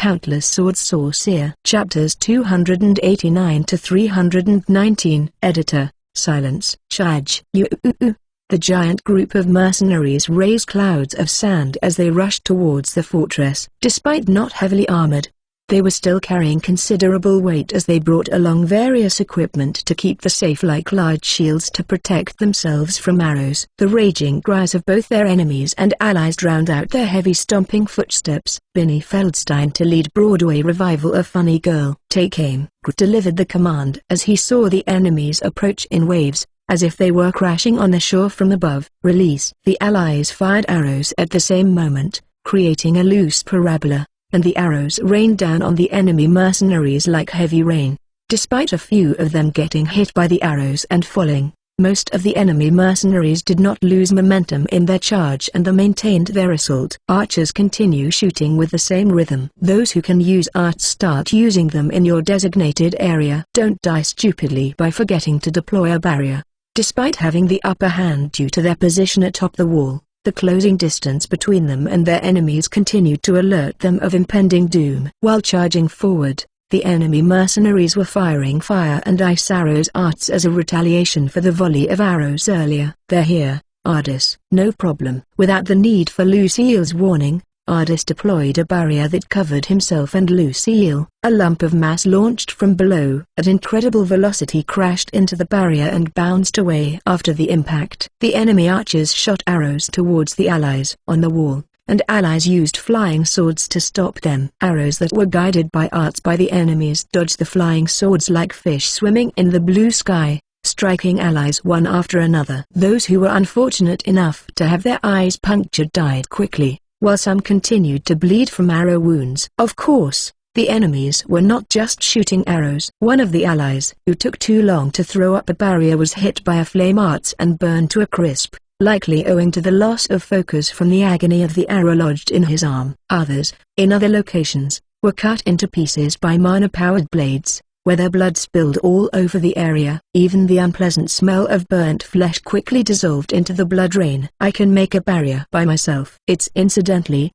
countless swords. Sorcerer. Chapters 289 to 319. Editor. Silence. Shaj. The giant group of mercenaries raised clouds of sand as they rushed towards the fortress. Despite not heavily armored, they were still carrying considerable weight as they brought along various equipment to keep the safe, like large shields to protect themselves from arrows. The raging cries of both their enemies and allies drowned out their heavy stomping footsteps. Benny Feldstein, to lead Broadway revival of Funny Girl, Take Aim, delivered the command as he saw the enemies approach in waves, as if they were crashing on the shore from above. Release. The allies fired arrows at the same moment, creating a loose parabola, and the arrows rained down on the enemy mercenaries like heavy rain. Despite a few of them getting hit by the arrows and falling, most of the enemy mercenaries did not lose momentum in their charge and they maintained their assault. Archers continue shooting with the same rhythm. Those who can use arts start using them in your designated area. Don't die stupidly by forgetting to deploy a barrier. Despite having the upper hand due to their position atop the wall, the closing distance between them and their enemies continued to alert them of impending doom. While charging forward, the enemy mercenaries were firing fire and ice arrows arts as a retaliation for the volley of arrows earlier. "They're here, Ardis." "No problem." Without the need for Lucille's warning, Ardis deployed a barrier that covered himself and Lucille. A lump of mass launched from below at incredible velocity crashed into the barrier and bounced away after the impact. The enemy archers shot arrows towards the allies on the wall, and allies used flying swords to stop them. Arrows that were guided by arts by the enemies dodged the flying swords like fish swimming in the blue sky, striking allies one after another. Those who were unfortunate enough to have their eyes punctured died quickly, while some continued to bleed from arrow wounds. Of course, the enemies were not just shooting arrows. One of the allies, who took too long to throw up a barrier, was hit by a flame arts and burned to a crisp, likely owing to the loss of focus from the agony of the arrow lodged in his arm. Others, in other locations, were cut into pieces by mana-powered blades, where their blood spilled all over the area. Even the unpleasant smell of burnt flesh quickly dissolved into the blood rain. "I can make a barrier by myself." It's incidentally.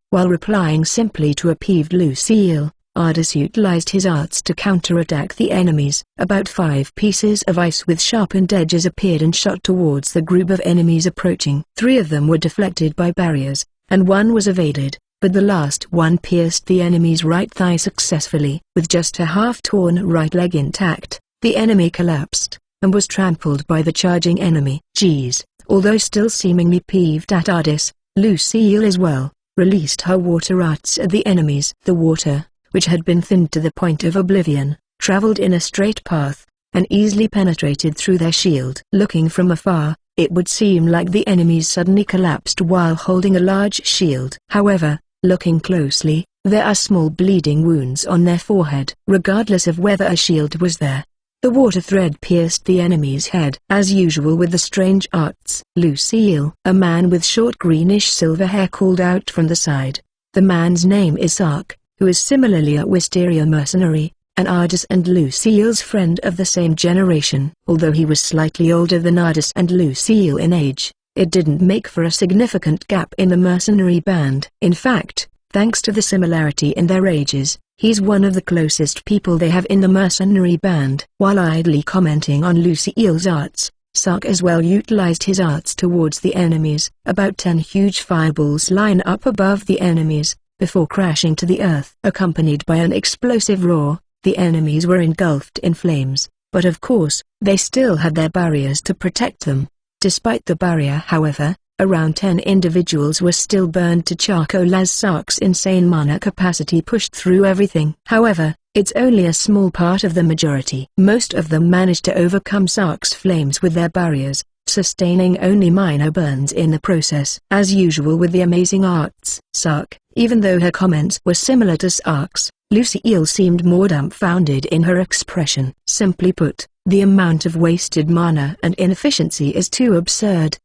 While replying simply to a peeved Lucille, Ardis utilized his arts to counterattack the enemies. About 5 pieces of ice with sharpened edges appeared and shot towards the group of enemies approaching. 3 of them were deflected by barriers, and 1 was evaded, but the last one pierced the enemy's right thigh successfully. With just a half-torn right leg intact, the enemy collapsed, and was trampled by the charging enemy. Geez. Although still seemingly peeved at Ardis, Lucille as well, released her water arts at the enemies. The water, which had been thinned to the point of oblivion, traveled in a straight path, and easily penetrated through their shield. Looking from afar, it would seem like the enemies suddenly collapsed while holding a large shield. However, looking closely, there are small bleeding wounds on their forehead. Regardless of whether a shield was there, the water thread pierced the enemy's head. As usual with the strange arts, Lucille, a man with short greenish-silver hair, called out from the side. The man's name is Sark, who is similarly a Wisteria mercenary, an Ardis and Lucille's friend of the same generation. Although he was slightly older than Ardis and Lucille in age, it didn't make for a significant gap in the mercenary band. In fact, thanks to the similarity in their ages, he's one of the closest people they have in the mercenary band. While idly commenting on Lucille's arts, Sark as well utilized his arts towards the enemies. About 10 huge fireballs line up above the enemies, before crashing to the earth. Accompanied by an explosive roar, the enemies were engulfed in flames, but of course, they still had their barriers to protect them. Despite the barrier, however, around 10 individuals were still burned to charcoal as Sark's insane mana capacity pushed through everything. However, it's only a small part of the majority. Most of them managed to overcome Sark's flames with their barriers, sustaining only minor burns in the process. As usual with the amazing arts, Sark, even though her comments were similar to Sark's, Lucille seemed more dumbfounded in her expression. Simply put, the amount of wasted mana and inefficiency is too absurd.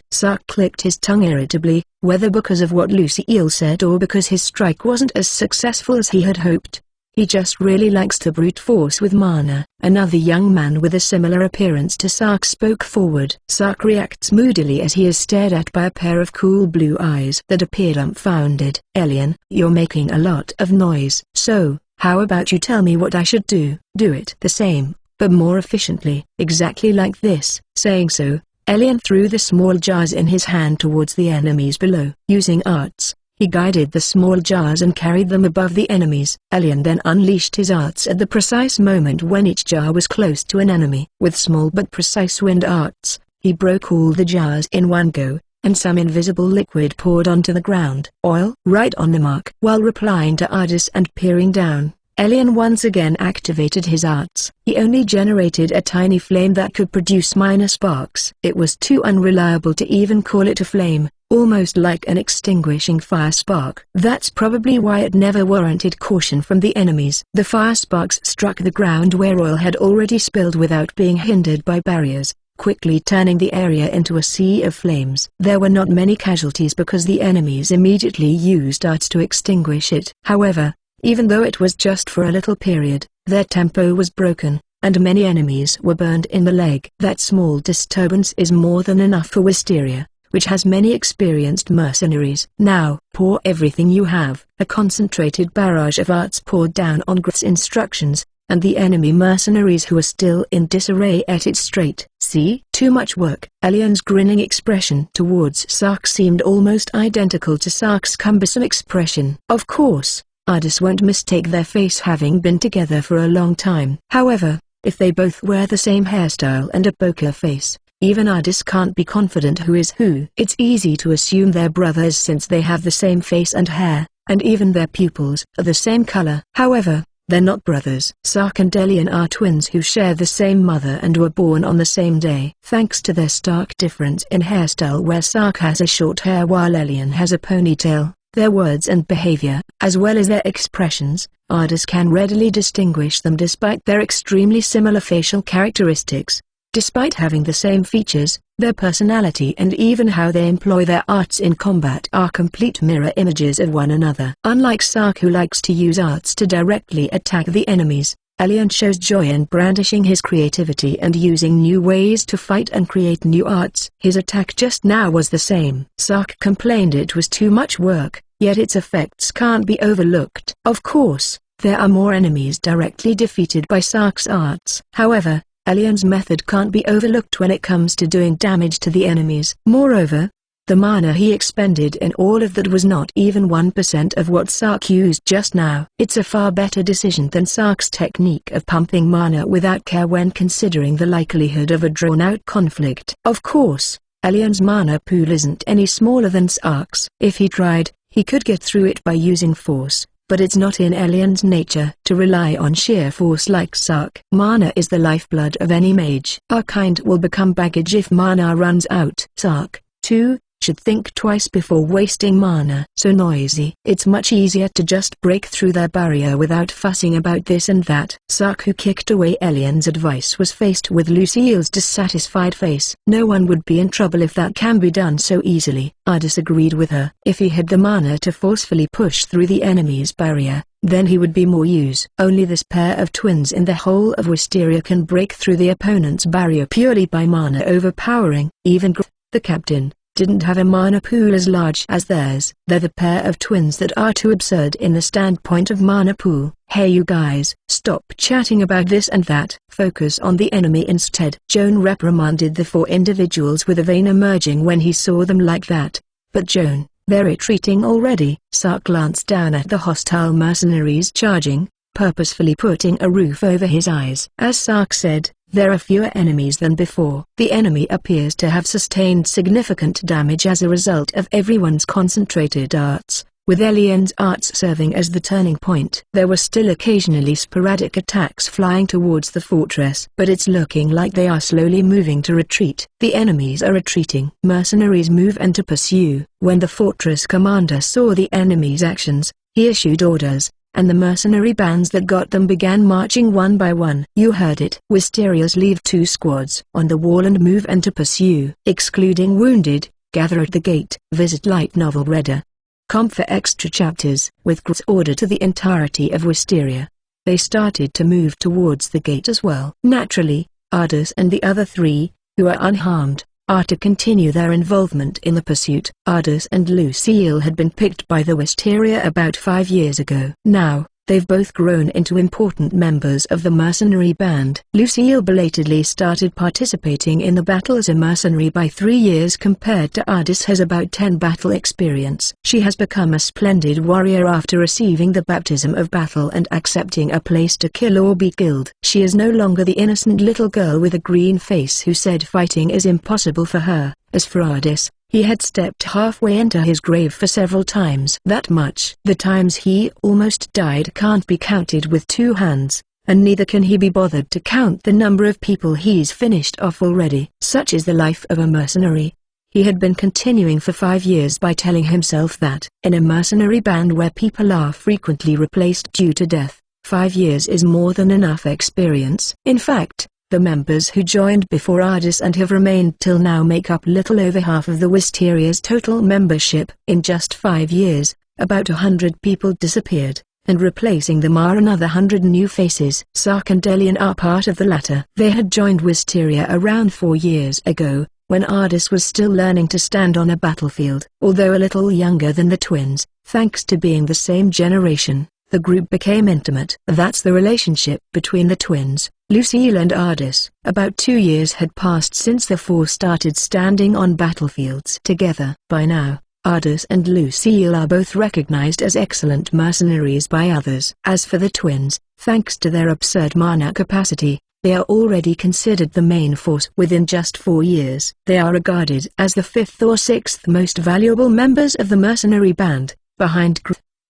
Sark clicked his tongue irritably, whether because of what Lucille said or because his strike wasn't as successful as he had hoped. He just really likes to brute force with mana. Another young man with a similar appearance to Sark spoke forward. Sark reacts moodily as he is stared at by a pair of cool blue eyes that appear dumbfounded. Elian, you're making a lot of noise. So, how about you tell me what I should do? Do it the same, but more efficiently. Exactly like this. Saying so, Elian threw the small jars in his hand towards the enemies below. Using arts, he guided the small jars and carried them above the enemies. Elian then unleashed his arts at the precise moment when each jar was close to an enemy. With small but precise wind arts, he broke all the jars in one go, and some invisible liquid poured onto the ground. Oil? Right on the mark. While replying to Ardis and peering down, Elian once again activated his arts. He only generated a tiny flame that could produce minor sparks. It was too unreliable to even call it a flame, almost like an extinguishing fire spark. That's probably why it never warranted caution from the enemies. The fire sparks struck the ground where oil had already spilled without being hindered by barriers, quickly turning the area into a sea of flames. There were not many casualties because the enemies immediately used arts to extinguish it. However, even though it was just for a little period, their tempo was broken, and many enemies were burned in the leg. That small disturbance is more than enough for Wisteria, which has many experienced mercenaries. Now, pour everything you have. A concentrated barrage of arts poured down on Grith's instructions, and the enemy mercenaries who were still in disarray ate it straight. See? Too much work. Elian's grinning expression towards Sark seemed almost identical to Sark's cumbersome expression. Of course, Ardis won't mistake their face having been together for a long time. However, if they both wear the same hairstyle and a poker face, even Ardis can't be confident who is who. It's easy to assume they're brothers since they have the same face and hair, and even their pupils are the same color. However, they're not brothers. Sark and Elian are twins who share the same mother and were born on the same day. Thanks to their stark difference in hairstyle where Sark has a short hair while Elian has a ponytail, their words and behavior, as well as their expressions, Ardis can readily distinguish them despite their extremely similar facial characteristics. Despite having the same features, their personality and even how they employ their arts in combat are complete mirror images of one another. Unlike Sark who likes to use arts to directly attack the enemies, Elian shows joy in brandishing his creativity and using new ways to fight and create new arts. His attack just now was the same. Sark complained it was too much work, yet its effects can't be overlooked. Of course, there are more enemies directly defeated by Sark's arts. However, Elian's method can't be overlooked when it comes to doing damage to the enemies. Moreover, the mana he expended in all of that was not even 1% of what Sark used just now. It's a far better decision than Sark's technique of pumping mana without care when considering the likelihood of a drawn-out conflict. Of course, Elian's mana pool isn't any smaller than Sark's. If he tried, he could get through it by using force, but it's not in Elian's nature to rely on sheer force like Sark. Mana is the lifeblood of any mage. Our kind will become baggage if mana runs out. Sark, too, should think twice before wasting mana. So noisy. It's much easier to just break through their barrier without fussing about this and that. Sark, who kicked away Elian's advice, was faced with Lucille's dissatisfied face. No one would be in trouble if that can be done so easily. I disagreed with her. If he had the mana to forcefully push through the enemy's barrier, then he would be more use. Only this pair of twins in the whole of Wisteria can break through the opponent's barrier purely by mana overpowering. Even the captain didn't have a mana pool as large as theirs. They're the pair of twins that are too absurd in the standpoint of mana pool. Hey you guys, stop chatting about this and that. Focus on the enemy instead. Joan reprimanded the four individuals with a vein emerging when he saw them like that. But Joan, they're retreating already. Sark glanced down at the hostile mercenaries charging, purposefully putting a roof over his eyes. As Sark said, there are fewer enemies than before. The enemy appears to have sustained significant damage as a result of everyone's concentrated arts, with Elian's arts serving as the turning point. There were still occasionally sporadic attacks flying towards the fortress, but it's looking like they are slowly moving to retreat. The enemies are retreating. Mercenaries move and to pursue. When the fortress commander saw the enemy's actions, he issued orders, and the mercenary bands that got them began marching one by one. You heard it. Wisteria's leave 2 squads on the wall and move and to pursue. Excluding wounded, gather at the gate. Visit Light Novel Reader. Com for extra chapters. With Gr's order to the entirety of Wisteria, They started to move towards the gate as well. Naturally, Ardis and the other three, who are unharmed, are to continue their involvement in the pursuit. Ardis and Lucille had been picked by the Wisteria about 5 years ago. Now, they've both grown into important members of the mercenary band. Lucille belatedly started participating in the battle as a mercenary by 3 years compared to Ardis has about 10 battle experience. She has become a splendid warrior after receiving the baptism of battle and accepting a place to kill or be killed. She is no longer the innocent little girl with a green face who said fighting is impossible for her. As for Ardis, he had stepped halfway into his grave for several times. That much. The times he almost died can't be counted with 2 hands, and neither can he be bothered to count the number of people he's finished off already. Such is the life of a mercenary. He had been continuing for 5 years by telling himself that, in a mercenary band where people are frequently replaced due to death, 5 years is more than enough experience. In fact, the members who joined before Ardis and have remained till now make up little over half of the Wisteria's total membership. In just 5 years, about 100 people disappeared, and replacing them are another 100 new faces. Sark and Delian are part of the latter. They had joined Wisteria around 4 years ago, when Ardis was still learning to stand on a battlefield. Although a little younger than the twins, thanks to being the same generation, the group became intimate. That's the relationship between the twins, Lucille and Ardis. About 2 years had passed since the four started standing on battlefields together. By now, Ardis and Lucille are both recognized as excellent mercenaries by others. As for the twins, thanks to their absurd mana capacity, they are already considered the main force. Within just 4 years. They are regarded as the 5th or 6th most valuable members of the mercenary band, behind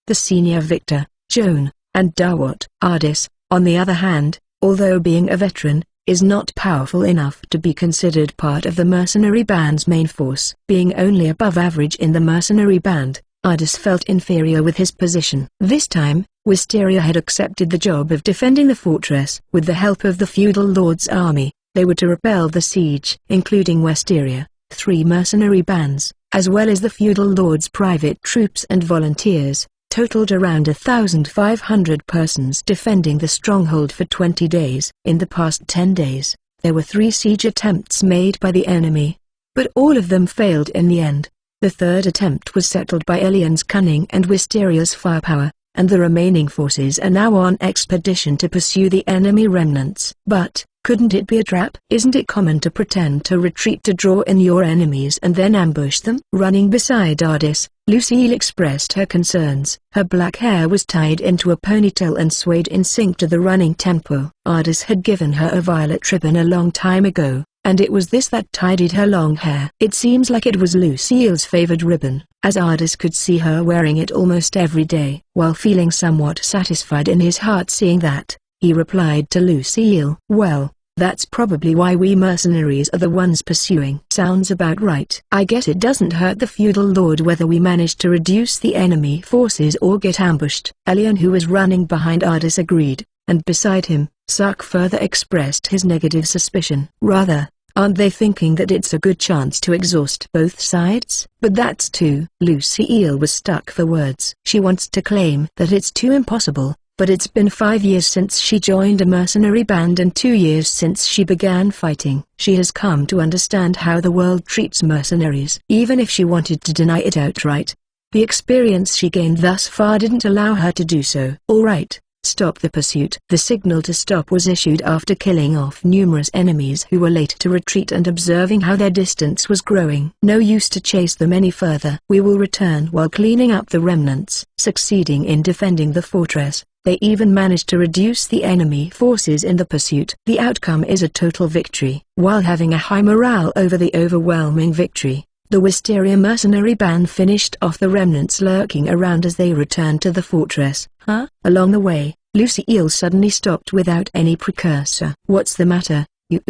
the senior Victor, Joan, and Dawot. Ardis, on the other hand, although being a veteran, is not powerful enough to be considered part of the mercenary band's main force. Being only above average in the mercenary band, Ardis felt inferior with his position. This time, Wisteria had accepted the job of defending the fortress. With the help of the feudal lord's army, they were to repel the siege. Including Wisteria, 3 mercenary bands, as well as the feudal lord's private troops and volunteers, totaled around 1,500 persons defending the stronghold for 20 days. In the past 10 days, there were 3 siege attempts made by the enemy, but all of them failed in the end. The third attempt was settled by Elian's cunning and Wisteria's firepower, and the remaining forces are now on expedition to pursue the enemy remnants. But, couldn't it be a trap? Isn't it common to pretend to retreat to draw in your enemies and then ambush them? Running beside Ardis, Lucille expressed her concerns. Her black hair was tied into a ponytail and swayed in sync to the running tempo. Ardis had given her a violet ribbon a long time ago, and it was this that tidied her long hair. It seems like it was Lucille's favored ribbon, as Ardis could see her wearing it almost every day. While feeling somewhat satisfied in his heart seeing that, he replied to Lucille, "Well, that's probably why we mercenaries are the ones pursuing." "Sounds about right. I guess it doesn't hurt the feudal lord whether we manage to reduce the enemy forces or get ambushed." Elian, who was running behind Ardis, agreed, and beside him, Sark further expressed his negative suspicion. "Rather, aren't they thinking that it's a good chance to exhaust both sides?" "But that's too..." Lucille was stuck for words. She wants to claim that it's too impossible, but it's been 5 years since she joined a mercenary band and 2 years since she began fighting. She has come to understand how the world treats mercenaries. Even if she wanted to deny it outright, the experience she gained thus far didn't allow her to do so. "All right, stop the pursuit." The signal to stop was issued after killing off numerous enemies who were late to retreat and observing how their distance was growing. "No use to chase them any further. We will return while cleaning up the remnants." Succeeding in defending the fortress, they even managed to reduce the enemy forces in the pursuit. The outcome is a total victory. While having a high morale over the overwhelming victory, the Wisteria mercenary band finished off the remnants lurking around as they returned to the fortress. "Huh?" Along the way, Lucille suddenly stopped without any precursor. "What's the matter, you?"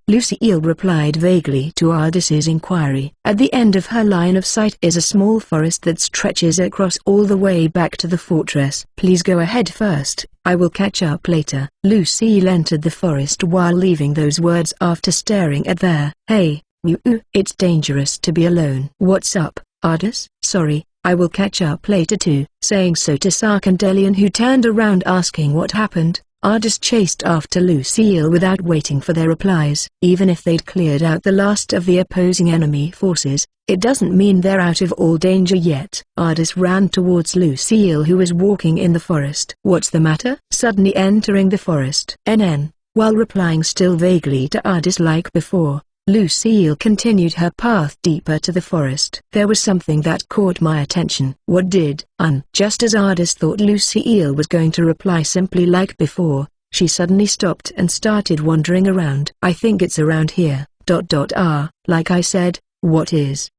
Lucille replied vaguely to Ardis's inquiry. At the end of her line of sight is a small forest that stretches across all the way back to the fortress. "Please go ahead first, I will catch up later." Lucille entered the forest while leaving those words after staring at their, "Hey, you, it's dangerous to be alone." "What's up, Ardis?" "Sorry, I will catch up later too. Saying so to Sarkandelian, who turned around asking what happened, Ardis chased after Lucille without waiting for their replies. Even if they'd cleared out the last of the opposing enemy forces, it doesn't mean they're out of all danger yet. Ardis ran towards Lucille, who was walking in the forest. What's the matter? Suddenly entering the forest. While replying still vaguely to Ardis like before, Lucille continued her path deeper to the forest. There was something that caught my attention. What did? Just as Ardis thought Lucille was going to reply simply like before, she suddenly stopped and started wandering around. I think it's around here. Like I said, what is?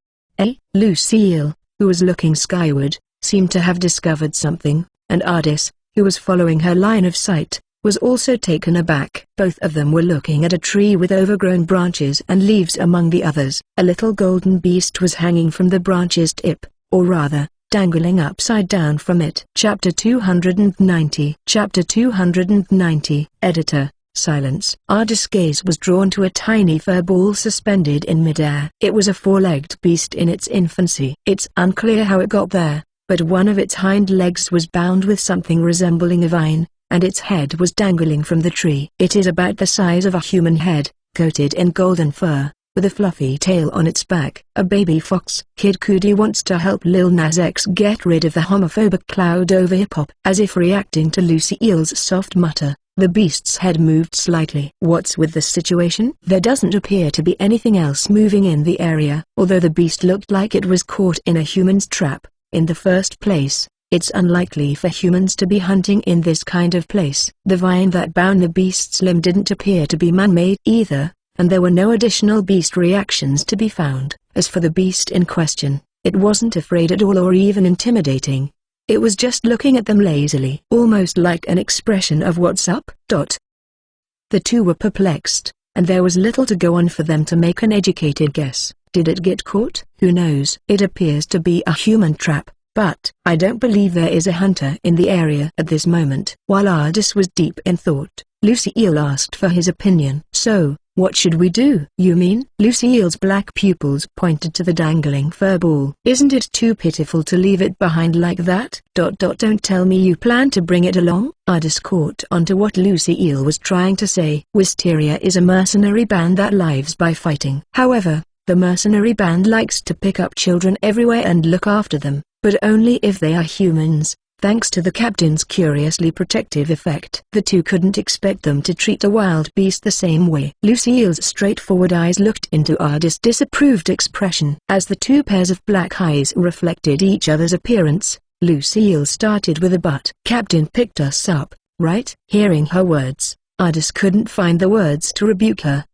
Lucille, who was looking skyward, seemed to have discovered something, and Ardis, who was following her line of sight, was also taken aback. Both of them were looking at a tree with overgrown branches and leaves among the others. A little golden beast was hanging from the branch's tip, or rather, dangling upside down from it. Chapter 290. Chapter 290. Editor. Silence. Ardis' gaze was drawn to a tiny fur ball suspended in midair. It was a four-legged beast in its infancy. It's unclear how it got there, but one of its hind legs was bound with something resembling a vine, and its head was dangling from the tree. It is about the size of a human head, coated in golden fur, with a fluffy tail on its back. A baby fox. Kid Cudi wants to help Lil Nas X get rid of the homophobic cloud over hip-hop. As if reacting to Lucille's soft mutter, the beast's head moved slightly. What's with the situation? There doesn't appear to be anything else moving in the area. Although the beast looked like it was caught in a human's trap, in the first place, it's unlikely for humans to be hunting in this kind of place. The vine that bound the beast's limb didn't appear to be man-made either, and there were no additional beast reactions to be found. As for the beast in question, it wasn't afraid at all or even intimidating. It was just looking at them lazily, almost like an expression of "what's up?" The two were perplexed, and there was little to go on for them to make an educated guess. Did it get caught? Who knows? It appears to be a human trap, but I don't believe there is a hunter in the area at this moment. While Ardis was deep in thought, Lucille asked for his opinion. So, what should we do? You mean? Lucille's black pupils pointed to the dangling fur ball. Isn't it too pitiful to leave it behind like that? Don't tell me you plan to bring it along? Ardis caught onto what Lucille was trying to say. Wisteria is a mercenary band that lives by fighting. However, the mercenary band likes to pick up children everywhere and look after them, but only if they are humans, thanks to the captain's curiously protective effect. The two couldn't expect them to treat a wild beast the same way. Lucille's straightforward eyes looked into Ardis' disapproved expression. As the two pairs of black eyes reflected each other's appearance, Lucille started with a "but." Captain picked us up, right? Hearing her words, Ardis couldn't find the words to rebuke her.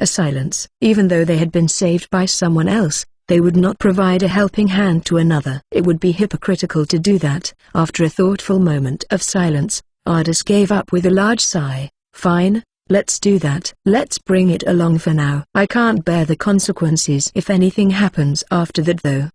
A silence. Even though they had been saved by someone else, they would not provide a helping hand to another. It would be hypocritical to do that. After a thoughtful moment of silence, Ardis gave up with a large sigh. Fine, let's do that. Let's bring it along for now. I can't bear the consequences if anything happens after that though.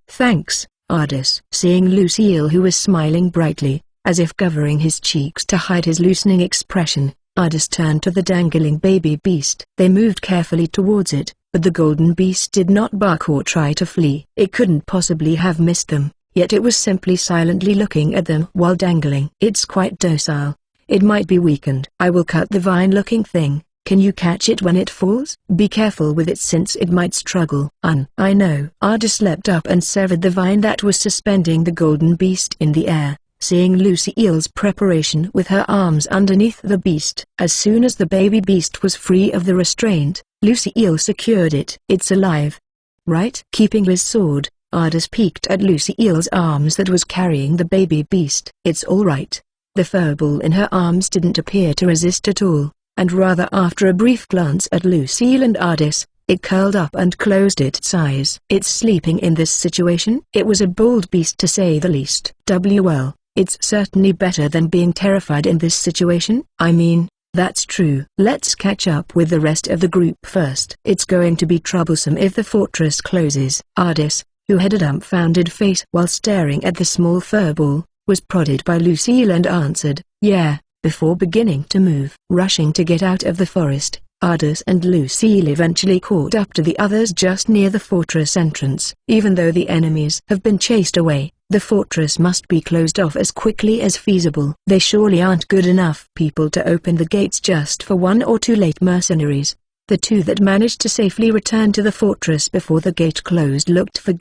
Thanks, Ardis. Seeing Lucille, who was smiling brightly, as if covering his cheeks to hide his loosening expression, Ardis turned to the dangling baby beast. They moved carefully towards it, but the golden beast did not bark or try to flee. It couldn't possibly have missed them, yet it was simply silently looking at them while dangling. It's quite docile. It might be weakened. I will cut the vine-looking thing. Can you catch it when it falls? Be careful with it since it might struggle. I know. Ardis leapt up and severed the vine that was suspending the golden beast in the air, seeing Lucille's preparation with her arms underneath the beast. As soon as the baby beast was free of the restraint, Lucille secured it. It's alive, right? Keeping his sword, Ardis peeked at Lucille's arms that was carrying the baby beast. It's all right. The furball in her arms didn't appear to resist at all, and rather after a brief glance at Lucille and Ardis, it curled up and closed its eyes. It's sleeping in this situation? It was a bold beast to say the least. Well, it's certainly better than being terrified in this situation. I mean, that's true. Let's catch up with the rest of the group first. It's going to be troublesome if the fortress closes. Ardis, who had a dumbfounded face while staring at the small furball, was prodded by Lucille and answered, "Yeah," before beginning to move. Rushing to get out of the forest, Ardis and Lucille eventually caught up to the others just near the fortress entrance. Even though the enemies have been chased away, the fortress must be closed off as quickly as feasible. They surely aren't good enough people to open the gates just for one or two late mercenaries. The two that managed to safely return to the fortress before the gate closed looked for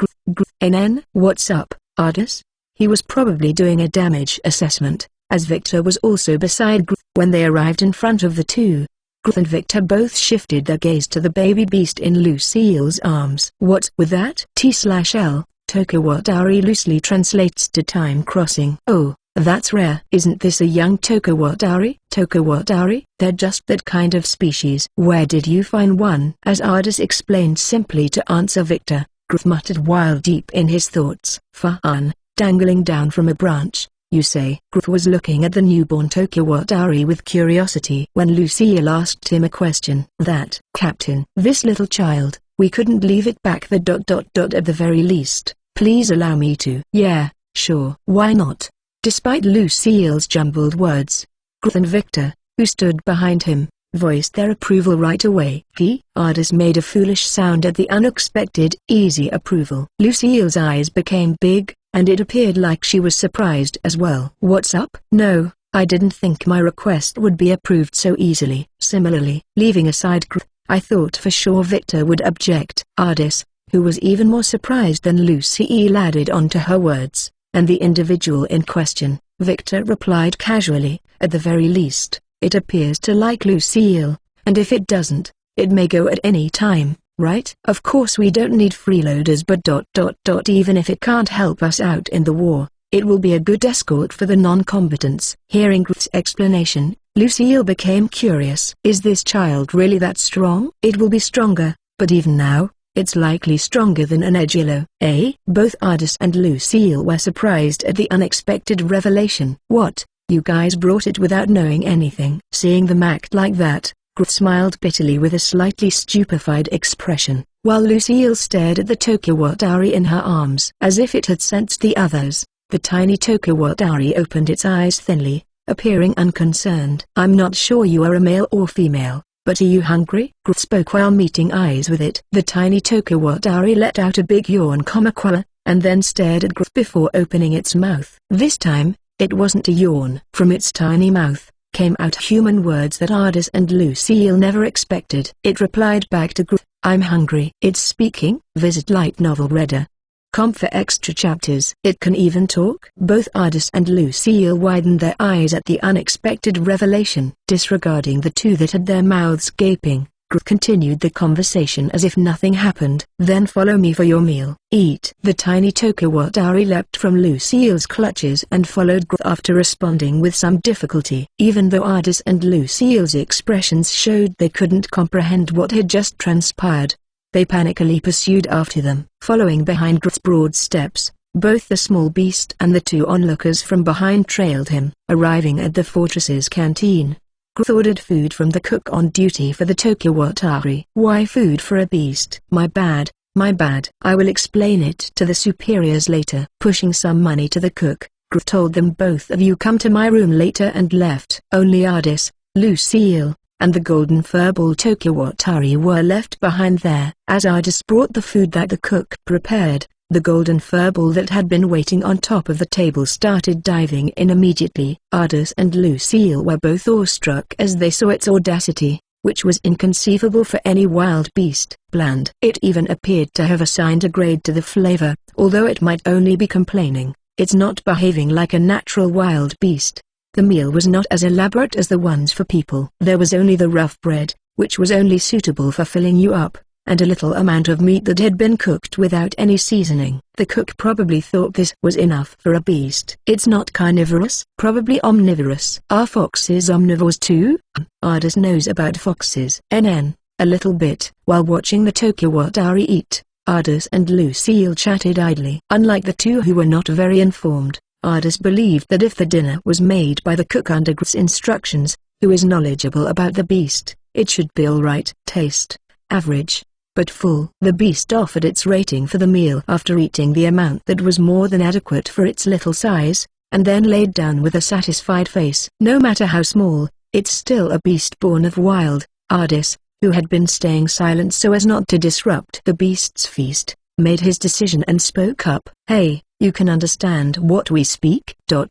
NN. What's up, Ardis? He was probably doing a damage assessment, as Victor was also beside when they arrived in front of the two. And Victor both shifted their gaze to the baby beast in Lucille's arms. What with that? T/L, Tokawatari loosely translates to time crossing. Oh, that's rare. Isn't this a young Tokawatari? Tokawatari? They're just that kind of species. Where did you find one? As Ardis explained simply to answer Victor, Gruff muttered while deep in his thoughts. Fun, dangling down from a branch, you say? Gruff was looking at the newborn Tokawatari with curiosity when Lucille asked him a question. That, Captain, this little child, we couldn't leave it back at the very least. Please allow me to. Yeah, sure. Why not? Despite Lucille's jumbled words, Gruff and Victor, who stood behind him, voiced their approval right away. Ardis made a foolish sound at the unexpected easy approval. Lucille's eyes became big, and it appeared like she was surprised as well. What's up? No, I didn't think my request would be approved so easily. Similarly, leaving aside Gruff, I thought for sure Victor would object. Ardis, who was even more surprised than Lucille, added on to her words, and the individual in question, Victor replied casually, at the very least, it appears to like Lucille, and if it doesn't, it may go at any time, right? Of course we don't need freeloaders, but even if it can't help us out in the war, it will be a good escort for the non-combatants. Hearing Gruff's explanation, Lucille became curious. Is this child really that strong? It will be stronger, but even now, it's likely stronger than an Edgilo. Eh? Both Ardis and Lucille were surprised at the unexpected revelation. What, you guys brought it without knowing anything? Seeing them act like that, Gruff smiled bitterly with a slightly stupefied expression, while Lucille stared at the Tokawatari in her arms. As if it had sensed the others, the tiny Tokawatari opened its eyes thinly, appearing unconcerned. I'm not sure you are a male or female, but are you hungry? Gruff spoke while meeting eyes with it. The tiny Tokawatari let out a big yawn, and then stared at Gruff before opening its mouth. This time, it wasn't a yawn. From its tiny mouth, came out human words that Ardis and Lucille never expected. It replied back to Gruff, I'm hungry. It's speaking. Visit Light Novel Reader. Com for extra chapters. It can even talk? Both Ardis and Lucille widened their eyes at the unexpected revelation. Disregarding the two that had their mouths gaping, Gruff continued the conversation as if nothing happened. Then follow me for your meal. Eat. The tiny Tokawatari leapt from Lucille's clutches and followed Gruff after responding with some difficulty. Even though Ardis and Lucille's expressions showed they couldn't comprehend what had just transpired, they panically pursued after them. Following behind Gruff's broad steps, both the small beast and the two onlookers from behind trailed him. Arriving at the fortress's canteen, Gruff ordered food from the cook on duty for the Tokawatari. Why food for a beast? My bad, I will explain it to the superiors later. Pushing some money to the cook, Gruff told them, both of you come to my room later, and left. Only Ardis, Lucille, and the golden furball Tokawatari were left behind there. As Ardis brought the food that the cook prepared, the golden furball that had been waiting on top of the table started diving in immediately. Ardis and Lucille were both awestruck as they saw its audacity, which was inconceivable for any wild beast. Bland. It even appeared to have assigned a grade to the flavor, although it might only be complaining. It's not behaving like a natural wild beast. The meal was not as elaborate as the ones for people. There was only the rough bread, which was only suitable for filling you up, and a little amount of meat that had been cooked without any seasoning. The cook probably thought this was enough for a beast. It's not carnivorous, probably omnivorous. Are foxes omnivores too? Ardis knows about foxes. A little bit. While watching the Tokawatari eat, Ardis and Lucille chatted idly. Unlike the two who were not very informed, Ardis believed that if the dinner was made by the cook under Gruff's instructions, who is knowledgeable about the beast, it should be alright. Taste, average, but full. The beast offered its rating for the meal after eating the amount that was more than adequate for its little size, and then laid down with a satisfied face. No matter how small, it's still a beast born of wild, Ardis, who had been staying silent so as not to disrupt the beast's feast, made his decision and spoke up. "Hey, you can understand what we speak? A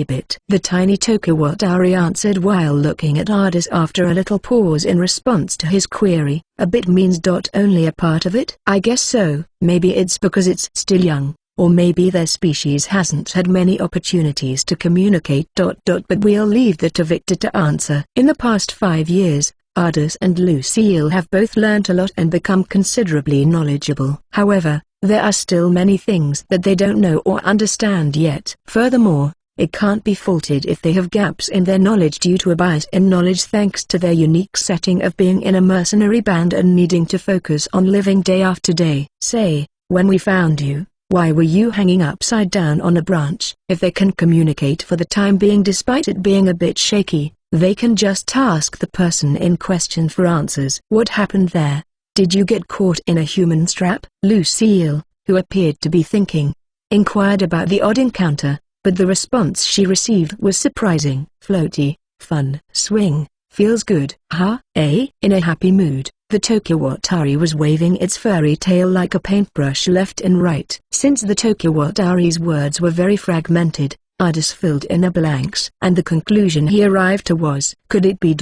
bit." The tiny Tokawatari answered while looking at Ardis after a little pause in response to his query. "A bit means only a part of it?" "I guess so. Maybe it's because it's still young, or maybe their species hasn't had many opportunities to communicate. But we'll leave that to Victor to answer." In the past 5 years, Ardis and Lucille have both learnt a lot and become considerably knowledgeable. However, there are still many things that they don't know or understand yet. Furthermore, it can't be faulted if they have gaps in their knowledge due to a bias in knowledge thanks to their unique setting of being in a mercenary band and needing to focus on living day after day. "Say, when we found you, why were you hanging upside down on a branch?" If they can communicate for the time being despite it being a bit shaky, they can just ask the person in question for answers. "What happened there? Did you get caught in a human trap?" Lucille, who appeared to be thinking, inquired about the odd encounter, but the response she received was surprising. "Floaty, fun, swing, feels good." "Huh? Eh?" In a happy mood, the Tokawatari was waving its furry tail like a paintbrush left and right. Since the Tokawatari's words were very fragmented, Ardis filled in the blanks. And the conclusion he arrived to was, "Could it be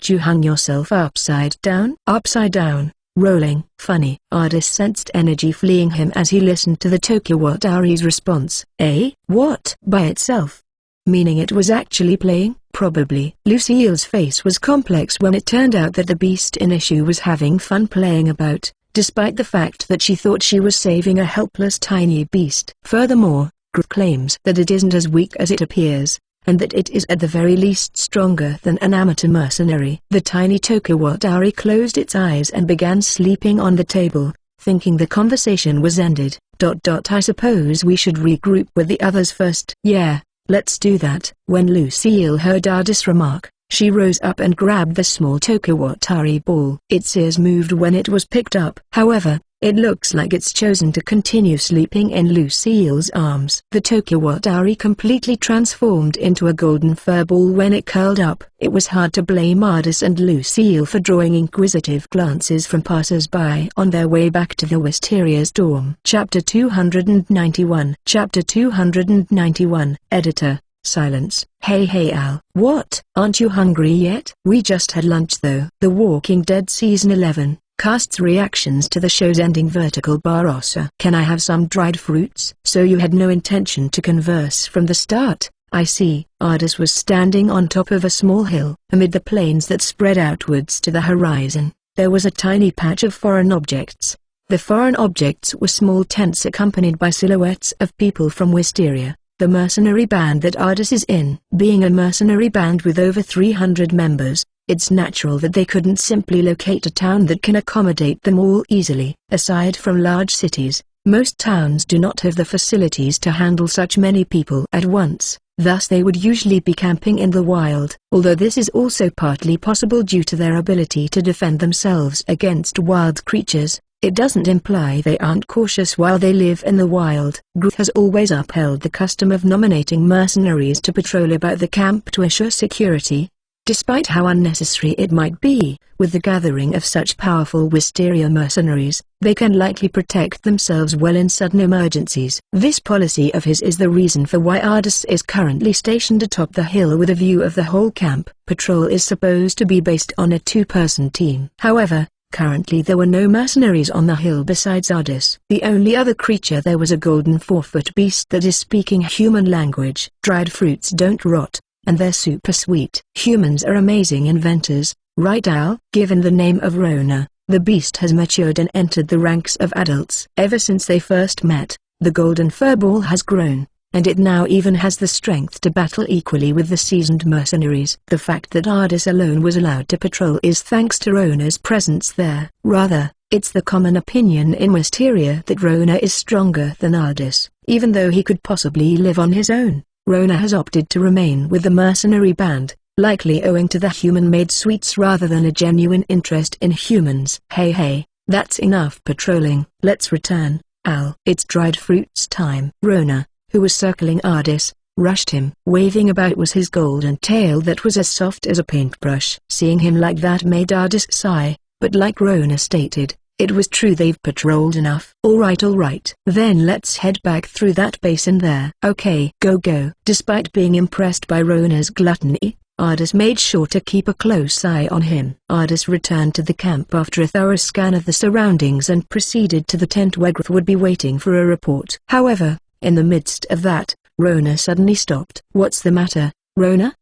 you hung yourself upside down?" "Upside down, rolling." "Funny." Ardis sensed energy fleeing him as he listened to the Tokawatari's response. "Eh? What?" "By itself. Meaning it was actually playing?" "Probably." Lucille's face was complex when it turned out that the beast in issue was having fun playing about, despite the fact that she thought she was saving a helpless tiny beast. Furthermore, Groot claims that it isn't as weak as it appears, and that it is at the very least stronger than an amateur mercenary. The tiny Tokawatari closed its eyes and began sleeping on the table, thinking the conversation was ended. "I suppose we should regroup with the others first." "Yeah, let's do that." When Lucille heard Ardis' remark, she rose up and grabbed the small Tokawatari ball. Its ears moved when it was picked up. However, it looks like it's chosen to continue sleeping in Lucille's arms. The Tokawatari completely transformed into a golden furball when it curled up. It was hard to blame Ardis and Lucille for drawing inquisitive glances from passers-by on their way back to the Wisteria's dorm. Chapter 291. Chapter 291. Editor. Silence. Hey Al. "What? Aren't you hungry yet?" "We just had lunch though." The Walking Dead Season 11 casts reactions to the show's ending vertical bar Ossa. "Can I have some dried fruits?" "So you had no intention to converse from the start, I see." Ardis was standing on top of a small hill. Amid the plains that spread outwards to the horizon, there was a tiny patch of foreign objects. The foreign objects were small tents accompanied by silhouettes of people from Wisteria, the mercenary band that Ardis is in. Being a mercenary band with over 300 members, it's natural that they couldn't simply locate a town that can accommodate them all easily. Aside from large cities, most towns do not have the facilities to handle such many people at once, thus they would usually be camping in the wild. Although this is also partly possible due to their ability to defend themselves against wild creatures, it doesn't imply they aren't cautious while they live in the wild. Groot has always upheld the custom of nominating mercenaries to patrol about the camp to assure security. Despite how unnecessary it might be, with the gathering of such powerful Wisteria mercenaries, they can likely protect themselves well in sudden emergencies. This policy of his is the reason for why Ardis is currently stationed atop the hill with a view of the whole camp. Patrol is supposed to be based on a 2-person team. However, currently there were no mercenaries on the hill besides Ardis. The only other creature there was a golden 4-foot beast that is speaking human language. Dried fruits don't rot, and they're super sweet. Humans are amazing inventors, right Al? Given the name of Rona, the beast has matured and entered the ranks of adults. Ever since they first met, the golden furball has grown, and it now even has the strength to battle equally with the seasoned mercenaries. The fact that Ardis alone was allowed to patrol is thanks to Rona's presence there. Rather, it's the common opinion in Wisteria that Rona is stronger than Ardis. Even though he could possibly live on his own, Rona has opted to remain with the mercenary band, likely owing to the human-made sweets rather than a genuine interest in humans. Hey, that's enough patrolling. Let's return, Al. It's dried fruits time. Rona, who was circling Ardis, rushed him. Waving about was his golden tail that was as soft as a paintbrush. Seeing him like that made Ardis sigh, But like Rona stated, it was true they've patrolled enough. Alright. Then let's head back through that basin there. Okay, go. Despite being impressed by Rona's gluttony, Ardis made sure to keep a close eye on him. Ardis returned to the camp after a thorough scan of the surroundings and proceeded to the tent where Griff would be waiting for a report. However, in the midst of that, Rona suddenly stopped. What's the matter, Rona?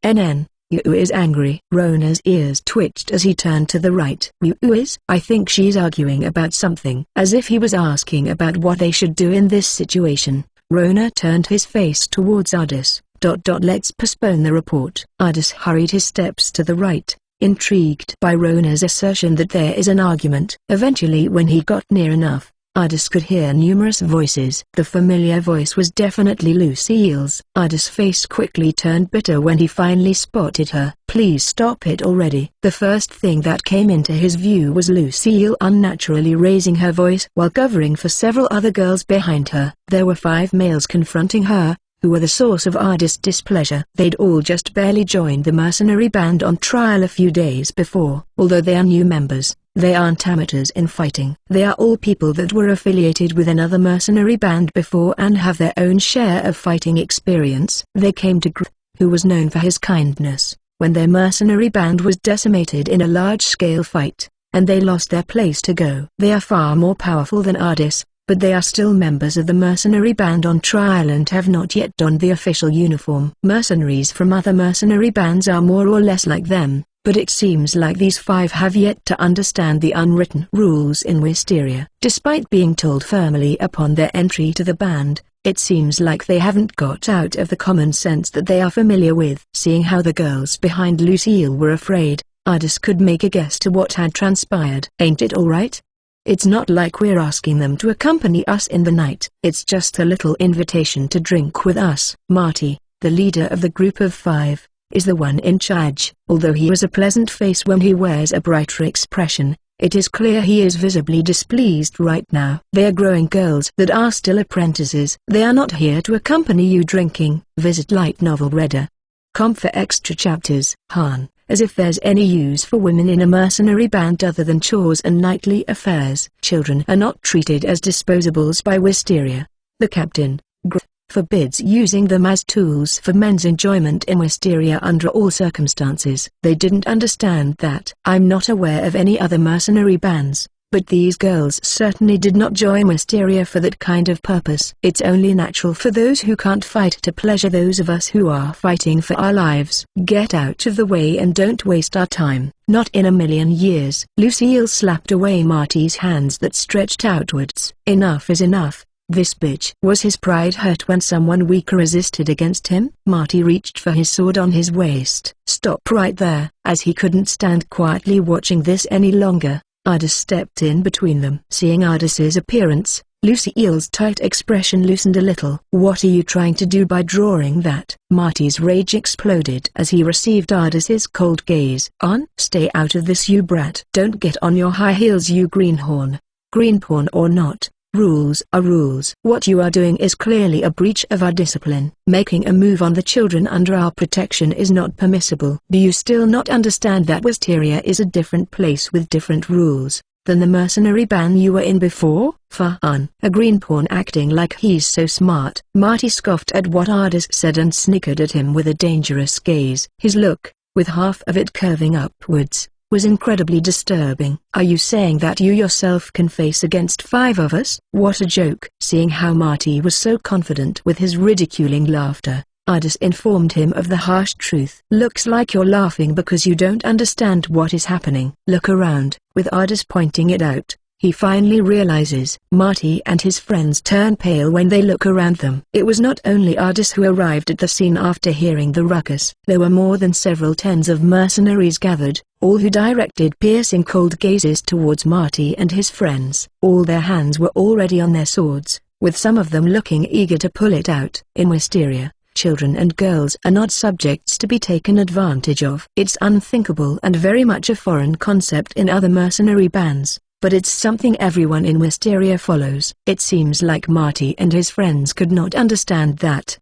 You is angry. Rona's ears twitched as he turned to the right. You is? I think she's arguing about something. As if he was asking about what they should do in this situation, Rona turned his face towards Ardis. Let's postpone the report. Ardis hurried his steps to the right, intrigued by Rona's assertion that there is an argument. Eventually, when he got near enough, Ardis could hear numerous voices. The familiar voice was definitely Lucille's. Ardis' face quickly turned bitter when he finally spotted her. Please stop it already. The first thing that came into his view was Lucille unnaturally raising her voice while covering for several other girls behind her. There were 5 males confronting her, who were the source of Ardis' displeasure. They'd all just barely joined the mercenary band on trial a few days before. Although they are new members, they aren't amateurs in fighting. They are all people that were affiliated with another mercenary band before and have their own share of fighting experience. They came to Griff, who was known for his kindness, when their mercenary band was decimated in a large-scale fight, and they lost their place to go. They are far more powerful than Ardis, but they are still members of the mercenary band on trial and have not yet donned the official uniform. Mercenaries from other mercenary bands are more or less like them, but it seems like these 5 have yet to understand the unwritten rules in Wisteria. Despite being told firmly upon their entry to the band, it seems like they haven't got out of the common sense that they are familiar with. Seeing how the girls behind Lucille were afraid, Ardis could make a guess to what had transpired. Ain't it alright? It's not like we're asking them to accompany us in the night. It's just a little invitation to drink with us. Marty, the leader of the group of 5, is the one in charge. Although he has a pleasant face when he wears a brighter expression, it is clear he is visibly displeased right now. They are growing girls that are still apprentices. They are not here to accompany you drinking. Visit light novel reader. Com for extra chapters. Han. As if there's any use for women in a mercenary band other than chores and nightly affairs. Children are not treated as disposables by Wisteria. The captain, Griff, forbids using them as tools for men's enjoyment in Wisteria under all circumstances. They didn't understand that. I'm not aware of any other mercenary bands, but these girls certainly did not join Wisteria for that kind of purpose. It's only natural for those who can't fight to pleasure those of us who are fighting for our lives. Get out of the way and don't waste our time. Not in a million years. Lucille slapped away Marty's hands that stretched outwards. Enough is enough. This bitch. Was his pride hurt when someone weaker resisted against him? Marty reached for his sword on his waist. Stop right there. As he couldn't stand quietly watching this any longer, Ardis stepped in between them. Seeing Ardis's appearance, Lucille's tight expression loosened a little. What are you trying to do by drawing that? Marty's rage exploded as he received Ardis's cold gaze. Stay out of this, you brat. Don't get on your high heels, you greenhorn. Greenhorn or not, rules are rules. What you are doing is clearly a breach of our discipline. Making a move on the children under our protection is not permissible. Do you still not understand that Wisteria is a different place with different rules than the mercenary band you were in before? Fun. A greenhorn acting like he's so smart. Marty scoffed at what Ardis said and snickered at him with a dangerous gaze. His look, with half of it curving upwards, was incredibly disturbing. Are you saying that you yourself can face against 5 of us? What a joke. Seeing how Marty was so confident with his ridiculing laughter, Ardis informed him of the harsh truth. Looks like you're laughing because you don't understand what is happening. Look around. With Ardis pointing it out, he finally realizes. Marty and his friends turn pale when they look around them. It was not only Ardis who arrived at the scene after hearing the ruckus. There were more than several tens of mercenaries gathered, all who directed piercing cold gazes towards Marty and his friends. All their hands were already on their swords, with some of them looking eager to pull it out. In Wisteria, children and girls are not subjects to be taken advantage of. It's unthinkable and very much a foreign concept in other mercenary bands, but it's something everyone in Wisteria follows. It seems like Marty and his friends could not understand that.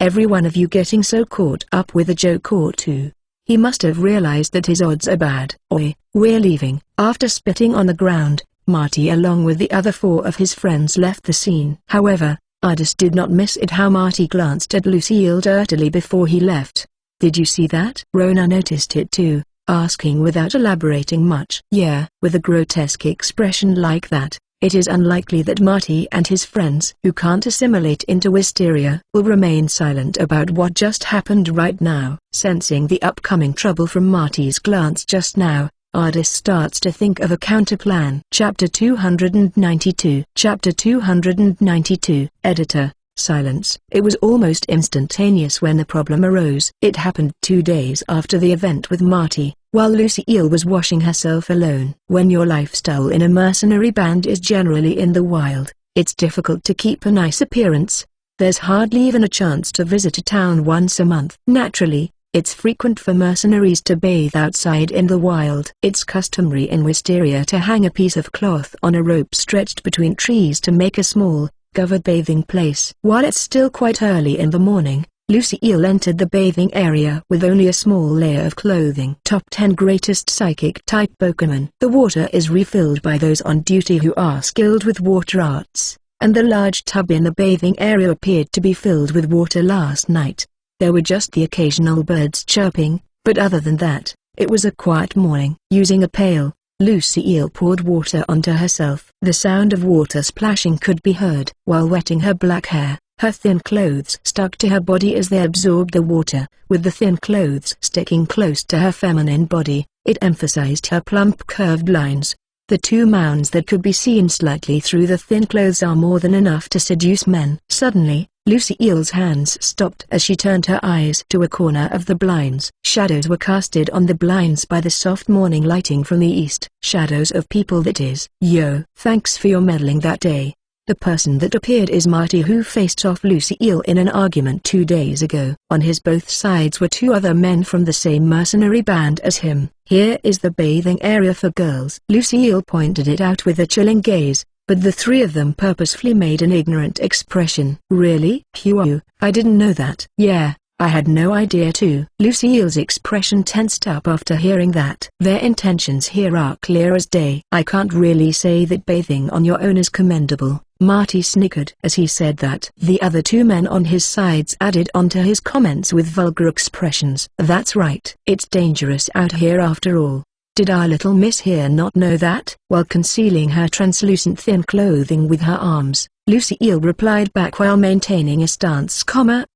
Every one of you getting so caught up with a joke or two. He must have realized that his odds are bad. "Oi, we're leaving." After spitting on the ground, Marty along with the other 4 of his friends left the scene. However, Ardis did not miss it how Marty glanced at Lucille dirtily before he left. "Did you see that?" Rona noticed it too, asking without elaborating much. "Yeah." With a grotesque expression like that, it is unlikely that Marty and his friends who can't assimilate into Wisteria will remain silent about what just happened right now. Sensing the upcoming trouble from Marty's glance just now, Ardis starts to think of a counterplan. Chapter 292. Chapter 292. Editor. Silence. It was almost instantaneous when the problem arose. It happened 2 days after the event with Marty, while Lucille was washing herself alone. When your lifestyle in a mercenary band is generally in the wild, it's difficult to keep a nice appearance. There's hardly even a chance to visit a town once a month. Naturally, it's frequent for mercenaries to bathe outside in the wild. It's customary in Wisteria to hang a piece of cloth on a rope stretched between trees to make a small, covered bathing place. While it's still quite early in the morning, Lucille entered the bathing area with only a small layer of clothing. Top 10 Greatest Psychic-type Pokémon. The water is refilled by those on duty who are skilled with water arts, and the large tub in the bathing area appeared to be filled with water last night. There were just the occasional birds chirping, but other than that, it was a quiet morning. Using a pail, Lucille poured water onto herself. The sound of water splashing could be heard. While wetting her black hair, her thin clothes stuck to her body as they absorbed the water. With the thin clothes sticking close to her feminine body, it emphasized her plump curved lines. The 2 mounds that could be seen slightly through the thin clothes are more than enough to seduce men. Suddenly, Lucille's hands stopped as she turned her eyes to a corner of the blinds. Shadows were casted on the blinds by the soft morning lighting from the east. Shadows of people, that is. "Yo, thanks for your meddling that day." The person that appeared is Marty, who faced off Lucille in an argument 2 days ago. On his both sides were 2 other men from the same mercenary band as him. "Here is the bathing area for girls." Lucille pointed it out with a chilling gaze, but the 3 of them purposefully made an ignorant expression. "Really? Phew, I didn't know that." "Yeah, I had no idea too." Lucille's expression tensed up after hearing that. "Their intentions here are clear as day." "I can't really say that bathing on your own is commendable," Marty snickered as he said that. The other 2 men on his sides added onto his comments with vulgar expressions. "That's right. It's dangerous out here after all. Did our little miss here not know that?" While concealing her translucent thin clothing with her arms, Lucille replied back while maintaining a stance,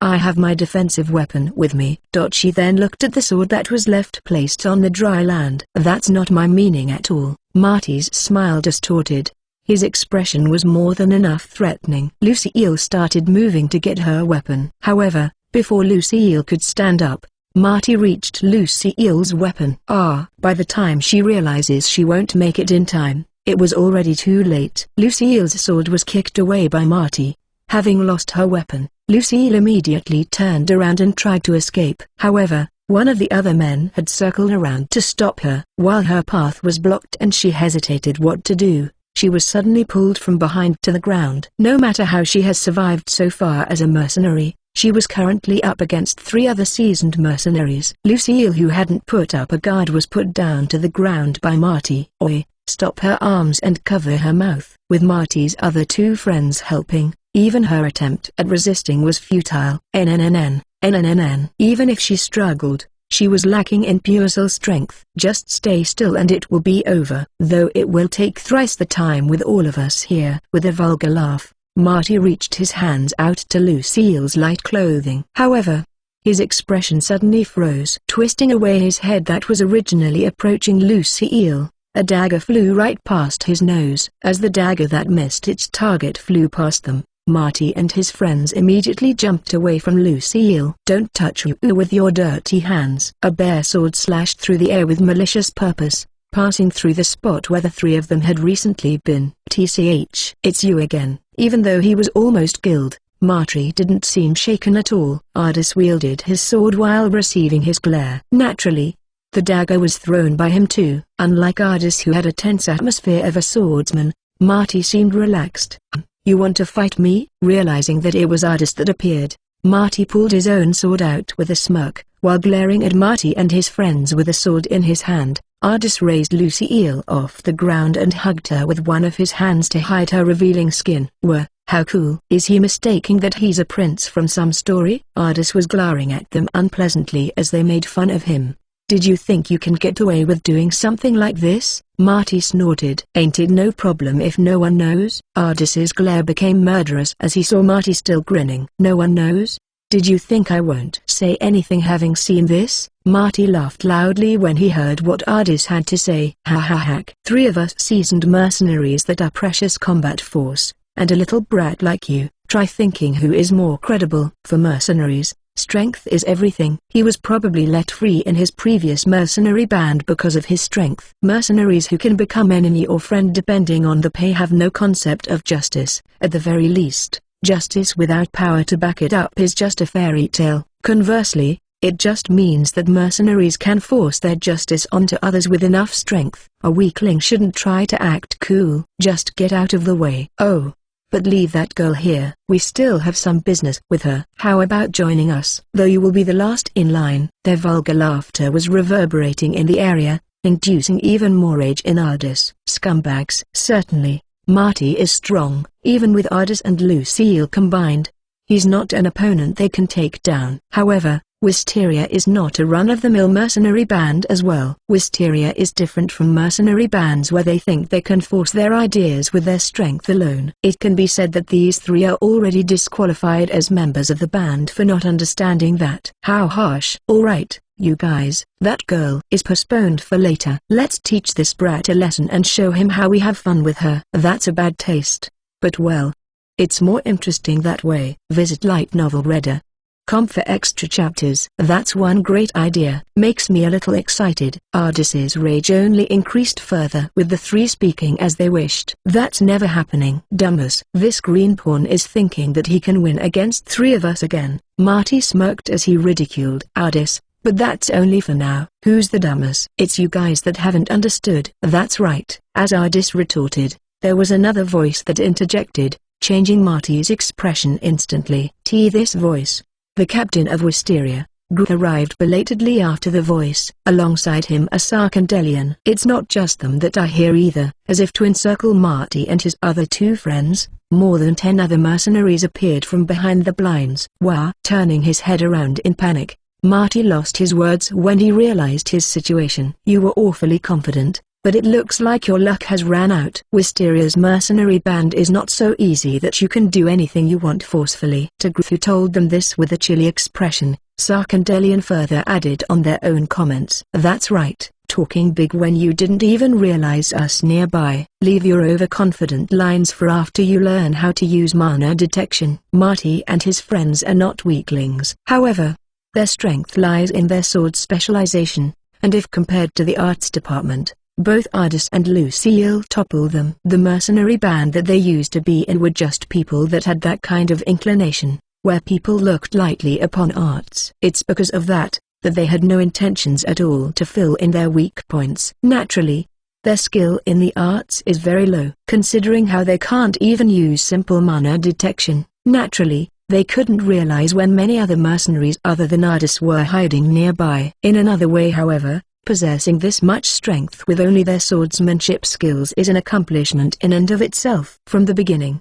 "I have my defensive weapon with me." She then looked at the sword that was left placed on the dry land. "That's not my meaning at all." Marty's smile distorted. His expression was more than enough threatening. Lucille started moving to get her weapon. However, before Lucille could stand up, Marty reached Lucille's weapon. By the time she realizes she won't make it in time, it was already too late. Lucille's sword was kicked away by Marty. Having lost her weapon, Lucille immediately turned around and tried to escape. However, one of the other men had circled around to stop her. While her path was blocked and she hesitated what to do, she was suddenly pulled from behind to the ground. No matter how she has survived so far as a mercenary, she was currently up against 3 other seasoned mercenaries. Lucille, who hadn't put up a guard, was put down to the ground by Marty. "Oi, stop her arms and cover her mouth." With Marty's other 2 friends helping, even her attempt at resisting was futile. Even if she struggled, she was lacking in pure soul strength. "Just stay still and it will be over. Though it will take thrice the time with all of us here." With a vulgar laugh, Marty reached his hands out to Lucille's light clothing. However, his expression suddenly froze. Twisting away his head that was originally approaching Lucille, a dagger flew right past his nose. As the dagger that missed its target flew past them, Marty and his friends immediately jumped away from Lucille. "Don't touch you with your dirty hands." A bare sword slashed through the air with malicious purpose, passing through the spot where the 3 of them had recently been. "It's you again." Even though he was almost killed, Marty didn't seem shaken at all. Ardis wielded his sword while receiving his glare. Naturally, the dagger was thrown by him too. Unlike Ardis, who had a tense atmosphere of a swordsman, Marty seemed relaxed. "You want to fight me?" Realizing that it was Ardis that appeared, Marty pulled his own sword out with a smirk, while glaring at Marty and his friends with a sword in his hand. Ardis raised Lucille off the ground and hugged her with one of his hands to hide her revealing skin. "Whoa, how cool." "Is he mistaking that he's a prince from some story?" Ardis was glaring at them unpleasantly as they made fun of him. "Did you think you can get away with doing something like this?" Marty snorted. "Ain't it no problem if no one knows?" Ardis's glare became murderous as he saw Marty still grinning. "No one knows? Did you think I won't say anything having seen this?" Marty laughed loudly when he heard what Ardis had to say. "Ha ha ha. 3 of us seasoned mercenaries that are precious combat force, and a little brat like you. Try thinking who is more credible." For mercenaries, strength is everything. He was probably let free in his previous mercenary band because of his strength. Mercenaries who can become enemy or friend depending on the pay have no concept of justice. At the very least, justice without power to back it up is just a fairy tale. Conversely, it just means that mercenaries can force their justice onto others with enough strength. A weakling shouldn't try to act cool. Just get out of the way. "Oh, but leave that girl here. We still have some business with her. How about joining us? Though you will be the last in line." Their vulgar laughter was reverberating in the area, inducing even more rage in Ardis. "Scumbags." "Certainly, Marty is strong, even with Ardis and Lucille combined. He's not an opponent they can take down." However, Wisteria is not a run-of-the-mill mercenary band as well. Wisteria is different from mercenary bands where they think they can force their ideas with their strength alone. It can be said that these 3 are already disqualified as members of the band for not understanding that. How harsh. "Alright, you guys, that girl is postponed for later. Let's teach this brat a lesson and show him how we have fun with her." "That's a bad taste. But well, it's more interesting that way." Visit Light Novel Reader. Com for extra chapters. "That's one great idea. Makes me a little excited." Ardis's rage only increased further with the 3 speaking as they wished. "That's never happening." "Dumbass. This green pawn is thinking that he can win against 3 of us again." Marty smirked as he ridiculed Ardis, "but that's only for now." "Who's the dumbass?" "It's you guys that haven't understood." "That's right." As Ardis retorted, there was another voice that interjected, changing Marty's expression instantly. This voice, the captain of Wisteria, Gru, arrived belatedly after the voice. Alongside him a Sarkandelian. "It's not just them that I hear either." As if to encircle Marty and his other 2 friends, more than 10 other mercenaries appeared from behind the blinds. "Wah!" Turning his head around in panic, Marty lost his words when he realized his situation. "You were awfully confident, but it looks like your luck has ran out." "Wisteria's mercenary band is not so easy that you can do anything you want forcefully." To Gru, who told them this with a chilly expression, Sarkandelian further added on their own comments. "That's right, talking big when you didn't even realize us nearby. Leave your overconfident lines for after you learn how to use mana detection." Marty and his friends are not weaklings. However, their strength lies in their sword specialization, and if compared to the arts department, both Ardis and Lucille topple them. The mercenary band that they used to be in were just people that had that kind of inclination, where people looked lightly upon arts. It's because of that they had no intentions at all to fill in their weak points. Naturally, their skill in the arts is very low. Considering how they can't even use simple mana detection, naturally, they couldn't realize when many other mercenaries other than Ardis were hiding nearby. In another way however, possessing this much strength with only their swordsmanship skills is an accomplishment in and of itself. From the beginning,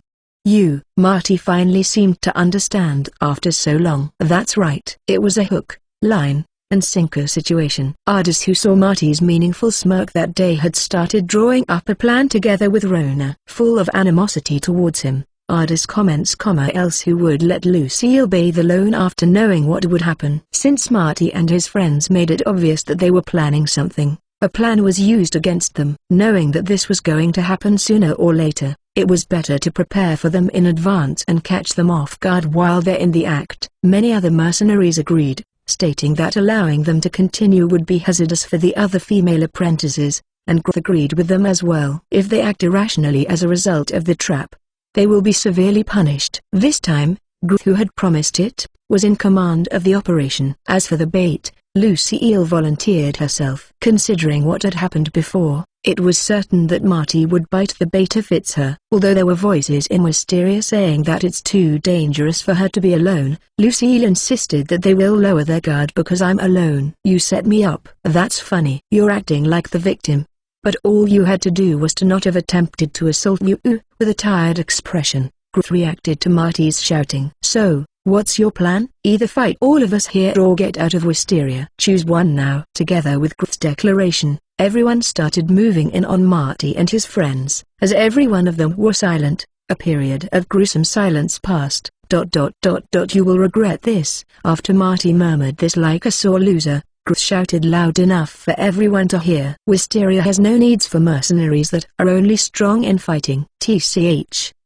Marty finally seemed to understand after so long. That's right. It was a hook, line, and sinker situation. Ardis, who saw Marty's meaningful smirk that day, had started drawing up a plan together with Rona. Full of animosity towards him, Ardis comments, else who would let Lucille bathe alone after knowing what would happen. Since Marty and his friends made it obvious that they were planning something, a plan was used against them. Knowing that this was going to happen sooner or later, it was better to prepare for them in advance and catch them off guard while they're in the act. Many other mercenaries agreed, stating that allowing them to continue would be hazardous for the other female apprentices, and Gru agreed with them as well. If they act irrationally as a result of the trap, they will be severely punished. This time, Gru, who had promised it, was in command of the operation. As for the bait, Lucille volunteered herself. Considering what had happened before, It was certain that Marty would bite the bait if it's her. Although there were voices in Wisteria saying that it's too dangerous for her to be alone, Lucille insisted that they will lower their guard because I'm alone. You set me up. That's funny. You're acting like the victim. But all you had to do was to not have attempted to assault you. With a tired expression, Gruth reacted to Marty's shouting. So, what's your plan? Either fight all of us here or get out of Wisteria. Choose one now. Together with Gruth's declaration, everyone started moving in on Marty and his friends. As every one of them were silent, a period of gruesome silence passed. You will regret this. After Marty murmured this like a sore loser, Gruth shouted loud enough for everyone to hear. Wisteria has no needs for mercenaries that are only strong in fighting.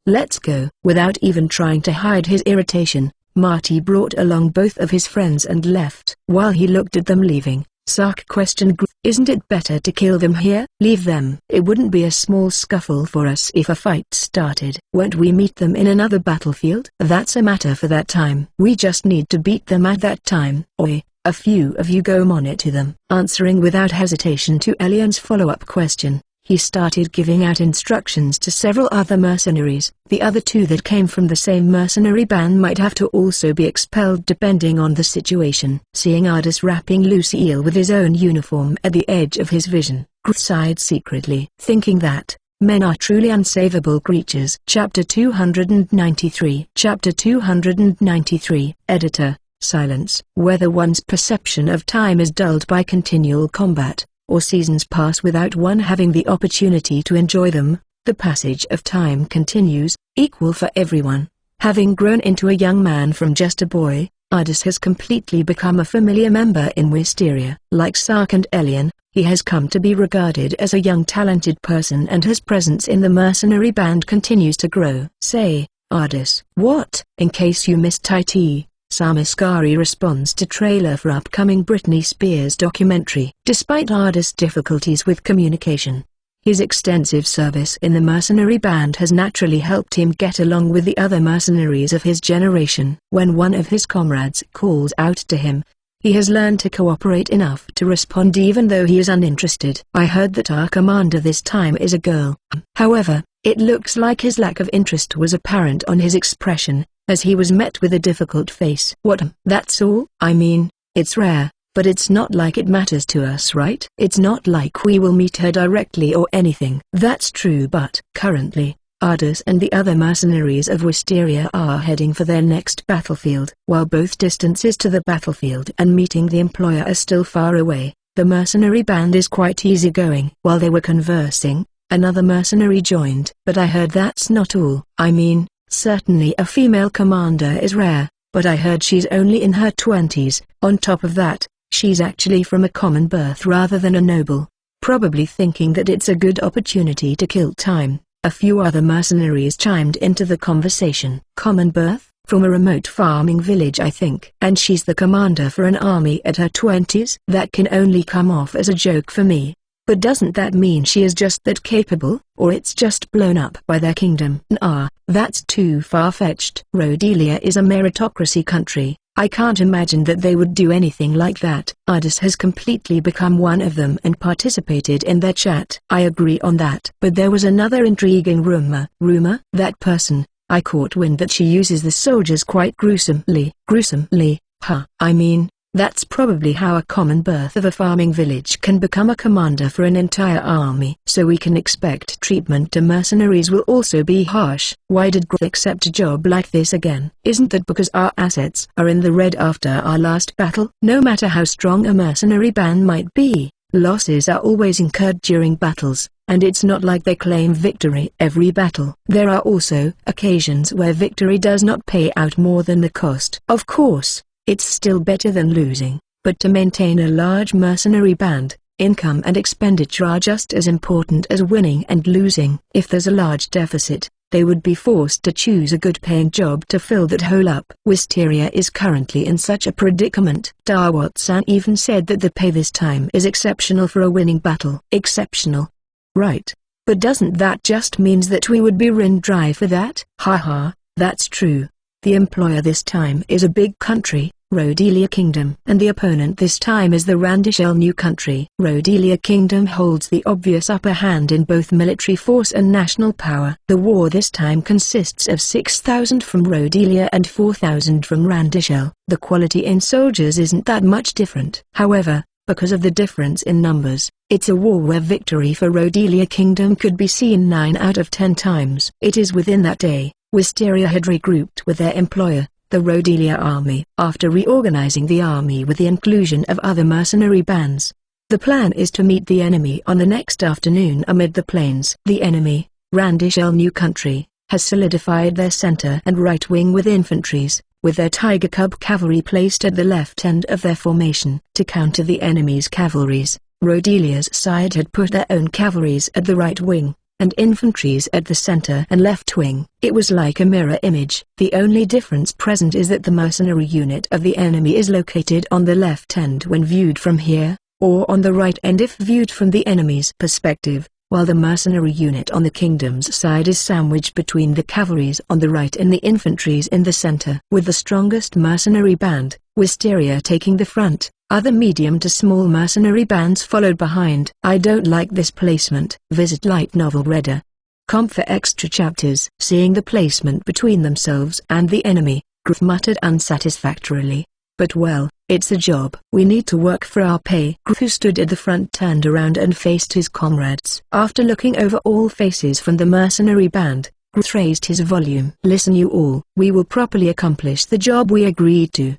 Let's go. Without even trying to hide his irritation, Marty brought along both of his friends and left. While he looked at them leaving, Sark questioned Gruth. Isn't it better to kill them here? Leave them. It wouldn't be a small scuffle for us if a fight started. Won't we meet them in another battlefield? That's a matter for that time. We just need to beat them at that time. Oi, a few of you go monitor them. Answering without hesitation to Elian's follow-up question, he started giving out instructions to several other mercenaries. The other two that came from the same mercenary band might have to also be expelled depending on the situation. Seeing Ardis wrapping Lucille with his own uniform at the edge of his vision, Gruth sighed secretly, thinking that men are truly unsavable creatures. Chapter 293. Chapter 293. Editor. Silence. Whether one's perception of time is dulled by continual combat, or seasons pass without one having the opportunity to enjoy them, the passage of time continues, equal for everyone. Having grown into a young man from just a boy, Ardis has completely become a familiar member in Wisteria. Like Sark and Elian, he has come to be regarded as a young talented person and his presence in the mercenary band continues to grow. Say, Ardis. What? In case you missed IT. Sam Asghari responds to trailer for upcoming Britney Spears documentary. Despite Ardis' difficulties with communication, his extensive service in the mercenary band has naturally helped him get along with the other mercenaries of his generation. When one of his comrades calls out to him, he has learned to cooperate enough to respond even though he is uninterested. I heard that our commander this time is a girl. However, it looks like his lack of interest was apparent on his expression, as he was met with a difficult face. What? That's all? I mean, it's rare, but it's not like it matters to us, right? It's not like we will meet her directly or anything. That's true, but currently, Ardis and the other mercenaries of Wisteria are heading for their next battlefield. While both distances to the battlefield and meeting the employer are still far away, the mercenary band is quite easygoing. While they were conversing, another mercenary joined. But I heard that's not all. I mean, certainly a female commander is rare, but I heard she's only in her 20s. On top of that, she's actually from a common birth rather than a noble. Probably thinking that it's a good opportunity to kill time, a few other mercenaries chimed into the conversation. Common birth? From a remote farming village, I think. And she's the commander for an army at her 20s? That can only come off as a joke for me. But doesn't that mean she is just that capable, or it's just blown up by their kingdom? Nah, that's too far-fetched. Rhodelia is a meritocracy country. I can't imagine that they would do anything like that. Ardis has completely become one of them and participated in their chat. I agree on that. But there was another intriguing rumor. Rumor? That person, I caught wind that she uses the soldiers quite gruesomely. Gruesomely? Huh. I mean, that's probably how a common birth of a farming village can become a commander for an entire army. So we can expect treatment to mercenaries will also be harsh. Why did Gruth accept a job like this again? Isn't that because our assets are in the red after our last battle? No matter how strong a mercenary band might be, losses are always incurred during battles, and it's not like they claim victory every battle. There are also occasions where victory does not pay out more than the cost. Of course, it's still better than losing, but to maintain a large mercenary band, income and expenditure are just as important as winning and losing. If there's a large deficit, they would be forced to choose a good-paying job to fill that hole up. Wisteria is currently in such a predicament. Dawat-san even said that the pay this time is exceptional for a winning battle. Exceptional? Right. But doesn't that just means that we would be run dry for that? Haha, that's true. The employer this time is a big country, Rhodelia Kingdom. And the opponent this time is the Randishell New Country. Rhodelia Kingdom holds the obvious upper hand in both military force and national power. The war this time consists of 6,000 from Rhodelia and 4,000 from Randishell. The quality in soldiers isn't that much different. However, because of the difference in numbers, it's a war where victory for Rhodelia Kingdom could be seen 9 out of 10 times. It is within that day, Wisteria had regrouped with their employer, the Rhodelia Army. After reorganizing the army with the inclusion of other mercenary bands, the plan is to meet the enemy on the next afternoon amid the plains. The enemy, Randishell New Country, has solidified their center and right wing with infantries, with their Tiger Cub cavalry placed at the left end of their formation. To counter the enemy's cavalries, Rhodelia's side had put their own cavalries at the right wing, and infantries at the center and left wing. It was like a mirror image. The only difference present is that the mercenary unit of the enemy is located on the left end when viewed from here, or on the right end if viewed from the enemy's perspective, while the mercenary unit on the kingdom's side is sandwiched between the cavalries on the right and the infantries in the center. With the strongest mercenary band, Wisteria taking the front, other medium to small mercenary bands followed behind. I don't like this placement. Visit Light Novel Reader. Comp for extra chapters. Seeing the placement between themselves and the enemy, Griff muttered unsatisfactorily. But well, it's a job. We need to work for our pay. Griff, who stood at the front, turned around and faced his comrades. After looking over all faces from the mercenary band, Griff raised his volume. Listen you all. We will properly accomplish the job we agreed to.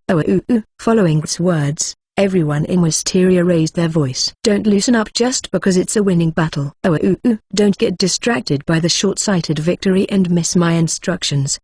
Following Griff's words, everyone in Wisteria raised their voice. Don't loosen up just because it's a winning battle. Don't get distracted by the short-sighted victory and miss my instructions.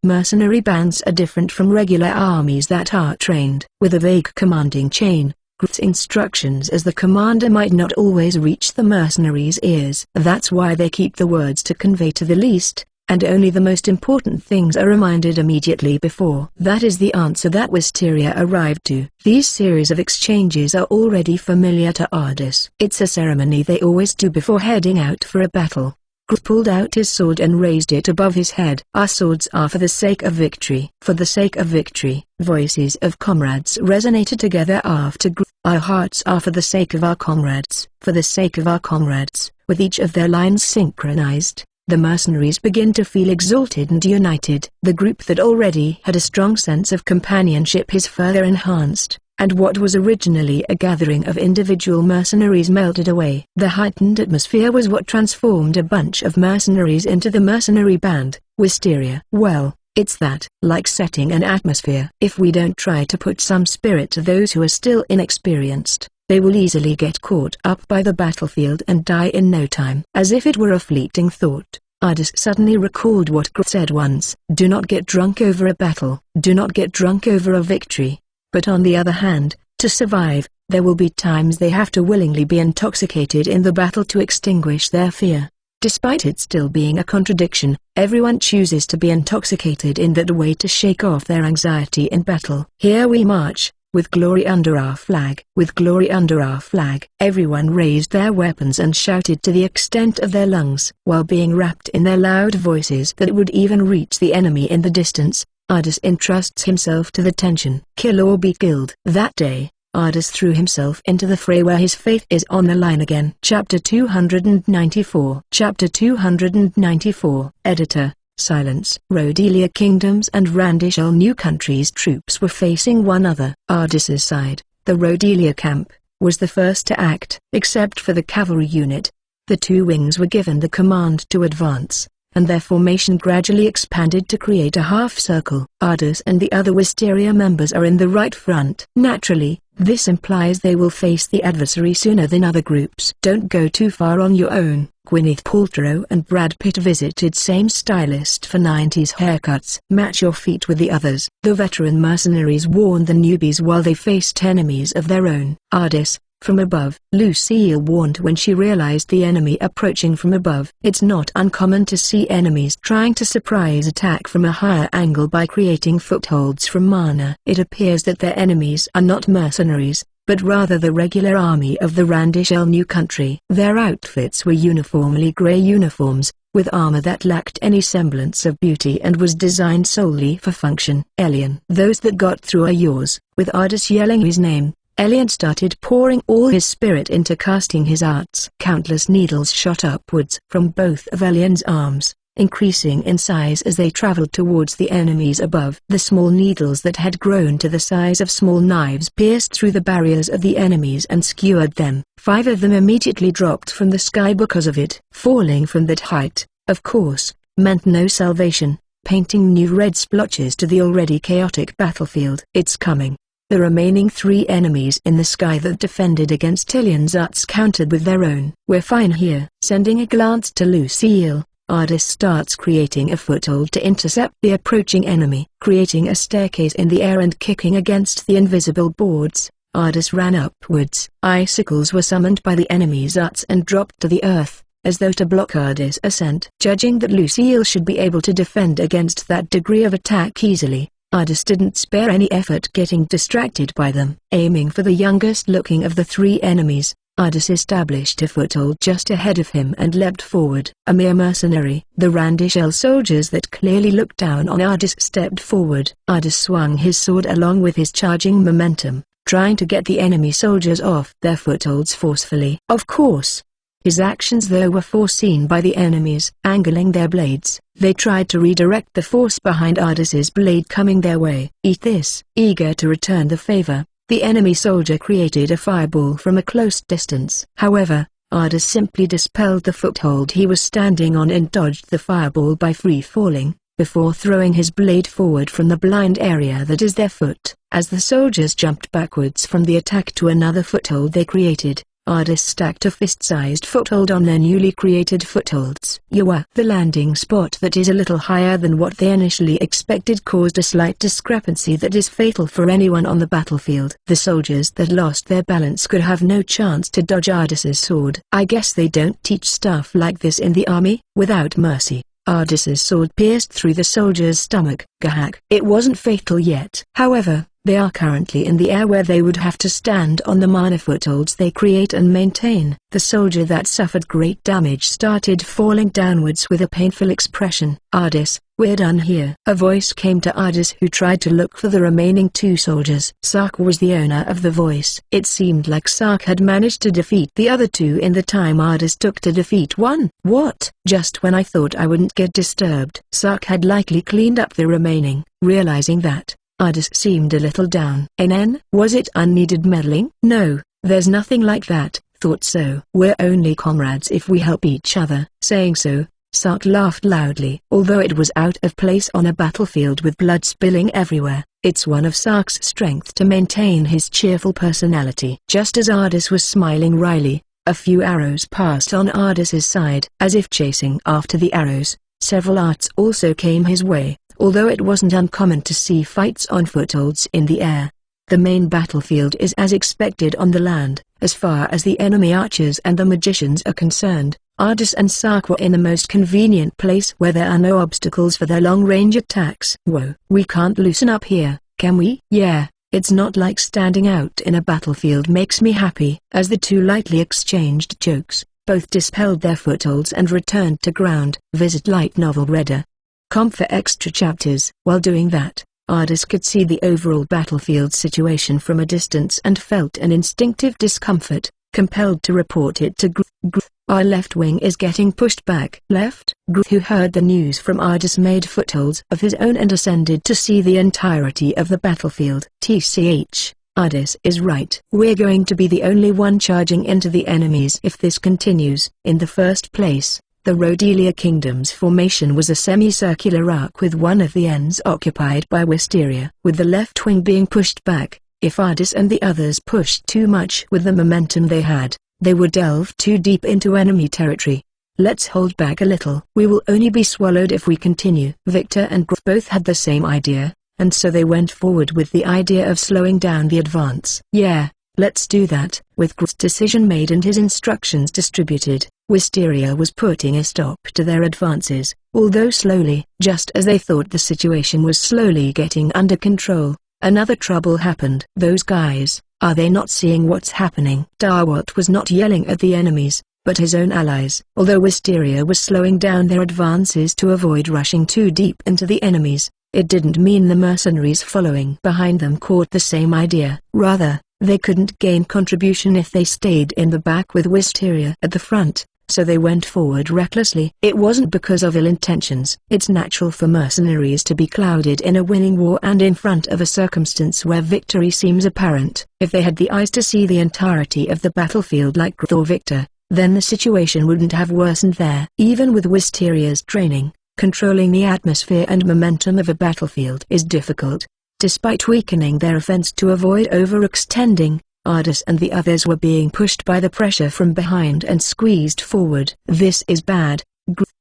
Mercenary bands are different from regular armies that are trained. With a vague commanding chain, Griff's instructions as the commander might not always reach the mercenaries' ears. That's why they keep the words to convey to the least, and only the most important things are reminded immediately before. That is the answer that Wisteria arrived to. These series of exchanges are already familiar to Ardis. It's a ceremony they always do before heading out for a battle. Griff pulled out his sword and raised it above his head. Our swords are for the sake of victory. For the sake of victory. Voices of comrades resonated together after Griff. Our hearts are for the sake of our comrades. For the sake of our comrades. With each of their lines synchronized, the mercenaries begin to feel exalted and united. The group that already had a strong sense of companionship is further enhanced, and what was originally a gathering of individual mercenaries melted away. The heightened atmosphere was what transformed a bunch of mercenaries into the mercenary band, Wisteria. Well, it's that, like setting an atmosphere. If we don't try to put some spirit to those who are still inexperienced, they will easily get caught up by the battlefield and die in no time. As if it were a fleeting thought, Ardis suddenly recalled what Griff said once. Do not get drunk over a battle. Do not get drunk over a victory. But on the other hand, to survive, there will be times they have to willingly be intoxicated in the battle to extinguish their fear. Despite it still being a contradiction, everyone chooses to be intoxicated in that way to shake off their anxiety in battle. Here we march, with glory under our flag. With glory under our flag. Everyone raised their weapons and shouted to the extent of their lungs, while being wrapped in their loud voices that would even reach the enemy in the distance. Ardis entrusts himself to the tension. Kill or be killed. That day, Ardis threw himself into the fray where his faith is on the line again. Chapter 294. Chapter 294. Editor. Silence. Rhodelia Kingdoms and Randishell New Country's troops were facing one another. Ardis's side, the Rhodelia camp, was the first to act. Except for the cavalry unit, the two wings were given the command to advance, and their formation gradually expanded to create a half-circle. Ardis and the other Wisteria members are in the right front. Naturally, this implies they will face the adversary sooner than other groups. Don't go too far on your own. Gwyneth Paltrow and Brad Pitt visited same stylist for 90s haircuts. Match your feet with the others. The veteran mercenaries warned the newbies while they faced enemies of their own. Ardis, from above. Lucille warned when she realized the enemy approaching from above. It's not uncommon to see enemies trying to surprise attack from a higher angle by creating footholds from mana. It appears that their enemies are not mercenaries, but rather the regular army of the Randishell New Country. Their outfits were uniformly grey uniforms, with armor that lacked any semblance of beauty and was designed solely for function. Elian. Those that got through are yours. With Ardis yelling his name, Elian started pouring all his spirit into casting his arts. Countless needles shot upwards from both of Elian's arms, increasing in size as they traveled towards the enemies above. The small needles that had grown to the size of small knives pierced through the barriers of the enemies and skewered them. 5 of them immediately dropped from the sky because of it. Falling from that height, of course, meant no salvation, painting new red splotches to the already chaotic battlefield. It's coming. The remaining 3 enemies in the sky that defended against Elian's arts countered with their own. We're fine here. Sending a glance to Lucille, Ardis starts creating a foothold to intercept the approaching enemy. Creating a staircase in the air and kicking against the invisible boards, Ardis ran upwards. Icicles were summoned by the enemy's arts and dropped to the earth, as though to block Ardis' ascent. Judging that Lucille should be able to defend against that degree of attack easily, Ardis didn't spare any effort getting distracted by them. Aiming for the youngest looking of the 3 enemies, Ardis established a foothold just ahead of him and leapt forward. A mere mercenary. The Randishell soldiers that clearly looked down on Ardis stepped forward. Ardis swung his sword along with his charging momentum, trying to get the enemy soldiers off their footholds forcefully. Of course, his actions though were foreseen by the enemies. Angling their blades, they tried to redirect the force behind Ardis's blade coming their way. Eat this. Eager to return the favor, the enemy soldier created a fireball from a close distance. However, Ardis simply dispelled the foothold he was standing on and dodged the fireball by free falling, before throwing his blade forward from the blind area that is their foot. As the soldiers jumped backwards from the attack to another foothold they created, Ardis stacked a fist-sized foothold on their newly created footholds. The landing spot that is a little higher than what they initially expected caused a slight discrepancy that is fatal for anyone on the battlefield. The soldiers that lost their balance could have no chance to dodge Ardis's sword. I guess they don't teach stuff like this in the army. Without mercy, Ardis's sword pierced through the soldier's stomach. Gahak. It wasn't fatal yet. However, they are currently in the air where they would have to stand on the minor footholds they create and maintain. The soldier that suffered great damage started falling downwards with a painful expression. Ardis, we're done here. A voice came to Ardis, who tried to look for the remaining 2 soldiers. Sark was the owner of the voice. It seemed like Sark had managed to defeat the other 2 in the time Ardis took to defeat 1. What? Just when I thought I wouldn't get disturbed. Sark had likely cleaned up the remaining. Realizing that, Ardis seemed a little down. NN, was it unneeded meddling? No, there's nothing like that. Thought so. We're only comrades if we help each other. Saying so, Sark laughed loudly. Although it was out of place on a battlefield with blood spilling everywhere, it's one of Sark's strengths to maintain his cheerful personality. Just as Ardis was smiling wryly, a few arrows passed on Ardis's side. As if chasing after the arrows, several arts also came his way. Although it wasn't uncommon to see fights on footholds in the air, the main battlefield is as expected on the land. As far as the enemy archers and the magicians are concerned, Ardis and Sark were in the most convenient place where there are no obstacles for their long-range attacks. Whoa, we can't loosen up here, can we? Yeah, it's not like standing out in a battlefield makes me happy. As the 2 lightly exchanged jokes, both dispelled their footholds and returned to ground. Visit Light Novel Reader. Com for extra chapters. While doing that, Ardis could see the overall battlefield situation from a distance and felt an instinctive discomfort, compelled to report it to Gr. Our left wing is getting pushed back. Left? Gr, who heard the news from Ardis, made footholds of his own and ascended to see the entirety of the battlefield. TCH, Ardis is right. We're going to be the only one charging into the enemies if this continues. In the first place, the Rhodelia Kingdom's formation was a semicircular arc with one of the ends occupied by Wisteria. With the left wing being pushed back, if Ardis and the others pushed too much with the momentum they had, they would delve too deep into enemy territory. Let's hold back a little. We will only be swallowed if we continue. Victor and Gruff both had the same idea, and so they went forward with the idea of slowing down the advance. Yeah, let's do that. With Gruff's decision made and his instructions distributed, Wisteria was putting a stop to their advances, although slowly. Just as they thought the situation was slowly getting under control, another trouble happened. Those guys, Are they not seeing what's happening? Dawat was not yelling at the enemies, but his own allies. Although Wisteria was slowing down their advances to avoid rushing too deep into the enemies, it didn't mean the mercenaries following behind them caught the same idea. Rather, they couldn't gain contribution if they stayed in the back with Wisteria at the front, so they went forward recklessly. It wasn't because of ill intentions. It's natural for mercenaries to be clouded in a winning war and in front of a circumstance where victory seems apparent. If they had the eyes to see the entirety of the battlefield like Grith or Victor, then the situation wouldn't have worsened there. Even with Wisteria's training, controlling the atmosphere and momentum of a battlefield is difficult. Despite weakening their offense to avoid overextending, Ardis and the others were being pushed by the pressure from behind and squeezed forward. This is bad.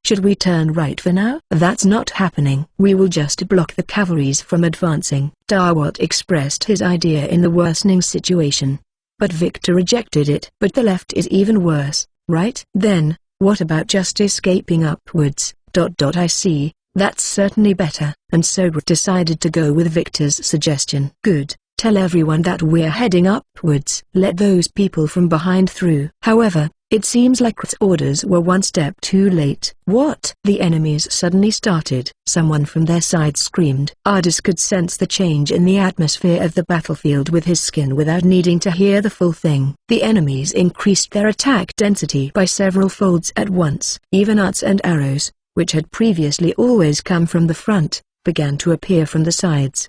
Should we turn right for now? That's not happening. We will just block the cavalries from advancing. Dawat expressed his idea in the worsening situation. But Victor rejected it. But the left is even worse, right? Then, what about just escaping upwards? I see, that's certainly better. And so Grith decided to go with Victor's suggestion. Good. Tell everyone that we're heading upwards. Let those people from behind through. However, it seems like Grith's orders were one step too late. What? The enemies suddenly started. Someone from their side screamed. Ardis could sense the change in the atmosphere of the battlefield with his skin without needing to hear the full thing. The enemies increased their attack density by several folds at once. Even arts and arrows, which had previously always come from the front, began to appear from the sides.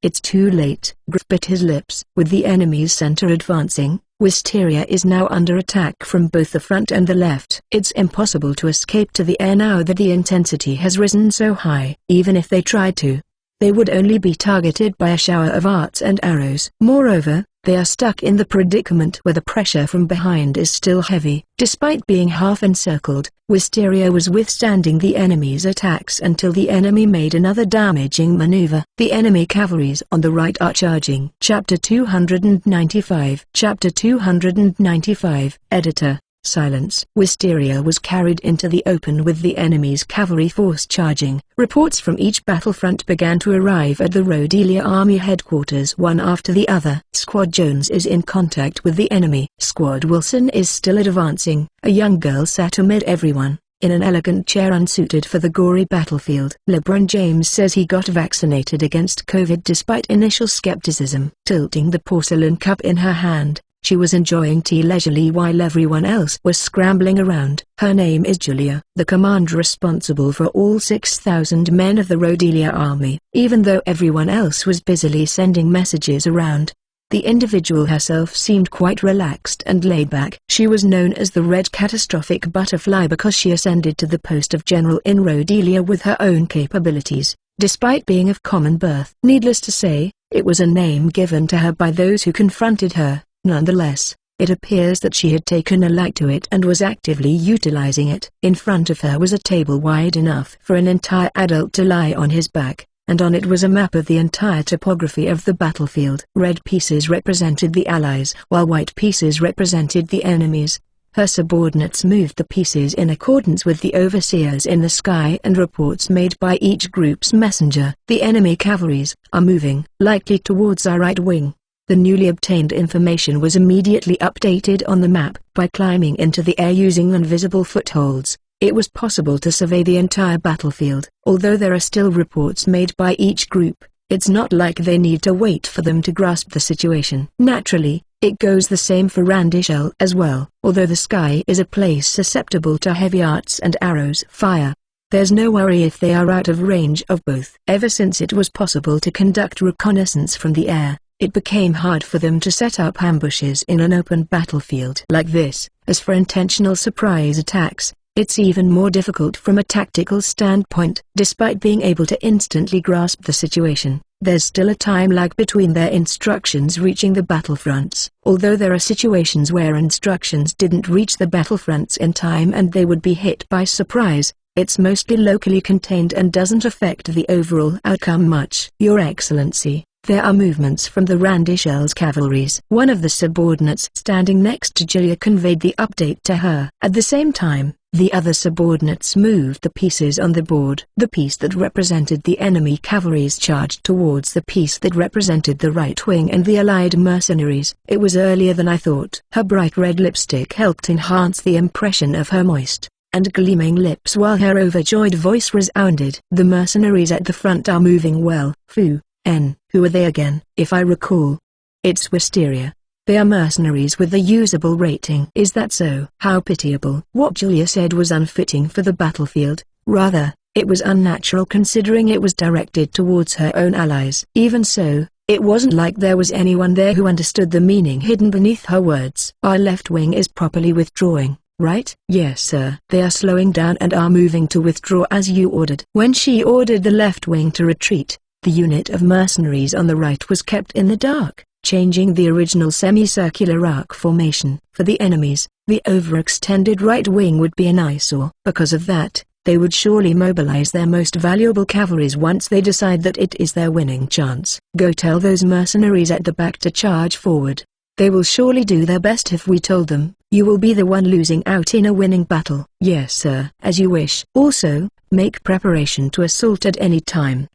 It's too late. Grith bit his lips. With the enemy's center advancing, Wisteria is now under attack from both the front and the left. It's impossible to escape to the air now that the intensity has risen so high. Even if they tried to, they would only be targeted by a shower of arts and arrows. Moreover, they are stuck in the predicament where the pressure from behind is still heavy. Despite being half encircled, Wisteria was withstanding the enemy's attacks until the enemy made another damaging maneuver. The enemy cavalries on the right are charging. Chapter 295. Chapter 295. Editor. Silence. Wisteria was carried into the open with the enemy's cavalry force charging. Reports from each battlefront began to arrive at the Rhodelia Army headquarters one after the other. Squad Jones is in contact with the enemy. Squad Wilson is still advancing. A young girl sat amid everyone, in an elegant chair unsuited for the gory battlefield. LeBron James says he got vaccinated against COVID despite initial skepticism. Tilting the porcelain cup in her hand, she was enjoying tea leisurely while everyone else was scrambling around. Her name is Julia, the commander responsible for all 6,000 men of the Rhodelia Army. Even though everyone else was busily sending messages around, the individual herself seemed quite relaxed and laid back. She was known as the Red Catastrophic Butterfly because she ascended to the post of general in Rhodelia with her own capabilities, despite being of common birth. Needless to say, it was a name given to her by those who confronted her. Nonetheless, it appears that she had taken a like to it and was actively utilizing it. In front of her was a table wide enough for an entire adult to lie on his back, and on it was a map of the entire topography of the battlefield. Red pieces represented the Allies, while white pieces represented the enemies. Her subordinates moved the pieces in accordance with the overseers in the sky and reports made by each group's messenger. The enemy cavalries are moving, likely towards our right wing. The newly obtained information was immediately updated on the map. By climbing into the air using invisible footholds, it was possible to survey the entire battlefield. Although there are still reports made by each group, it's not like they need to wait for them to grasp the situation. Naturally, it goes the same for Randishel as well. Although the sky is a place susceptible to heavy arts and arrows fire, there's no worry if they are out of range of both. Ever since it was possible to conduct reconnaissance from the air, it became hard for them to set up ambushes in an open battlefield like this. As for intentional surprise attacks, it's even more difficult from a tactical standpoint. Despite being able to instantly grasp the situation, there's still a time lag between their instructions reaching the battlefronts. Although there are situations where instructions didn't reach the battlefronts in time and they would be hit by surprise, it's mostly locally contained and doesn't affect the overall outcome much. Your Excellency, there are movements from the Randishel's cavalries. One of the subordinates standing next to Julia conveyed the update to her. At the same time, The other subordinates moved the pieces on the board. The piece that represented the enemy cavalries charged towards the piece that represented the right wing and the allied mercenaries. It was earlier than I thought. Her bright red lipstick helped enhance the impression of her moist and gleaming lips while her overjoyed voice resounded. The mercenaries at the front are moving well. Who are they again? If I recall, it's Wisteria. They are mercenaries with a usable rating. Is that so? How pitiable. What Julia said was unfitting for the battlefield. Rather, it was unnatural considering it was directed towards her own allies. Even so, it wasn't like there was anyone there who understood the meaning hidden beneath her words. Our left wing is properly withdrawing, right? Yes, sir. They are slowing down and are moving to withdraw as you ordered. When she ordered the left wing to retreat, the unit of mercenaries on the right was kept in the dark, changing the original semicircular arc formation. For the enemies, the overextended right wing would be an eyesore. Because of that, they would surely mobilize their most valuable cavalries once they decide that it is their winning chance. Go tell those mercenaries at the back to charge forward. They will surely do their best if we told them. You will be the one losing out in a winning battle. Yes, sir. As you wish. Also, make preparation to assault at any time.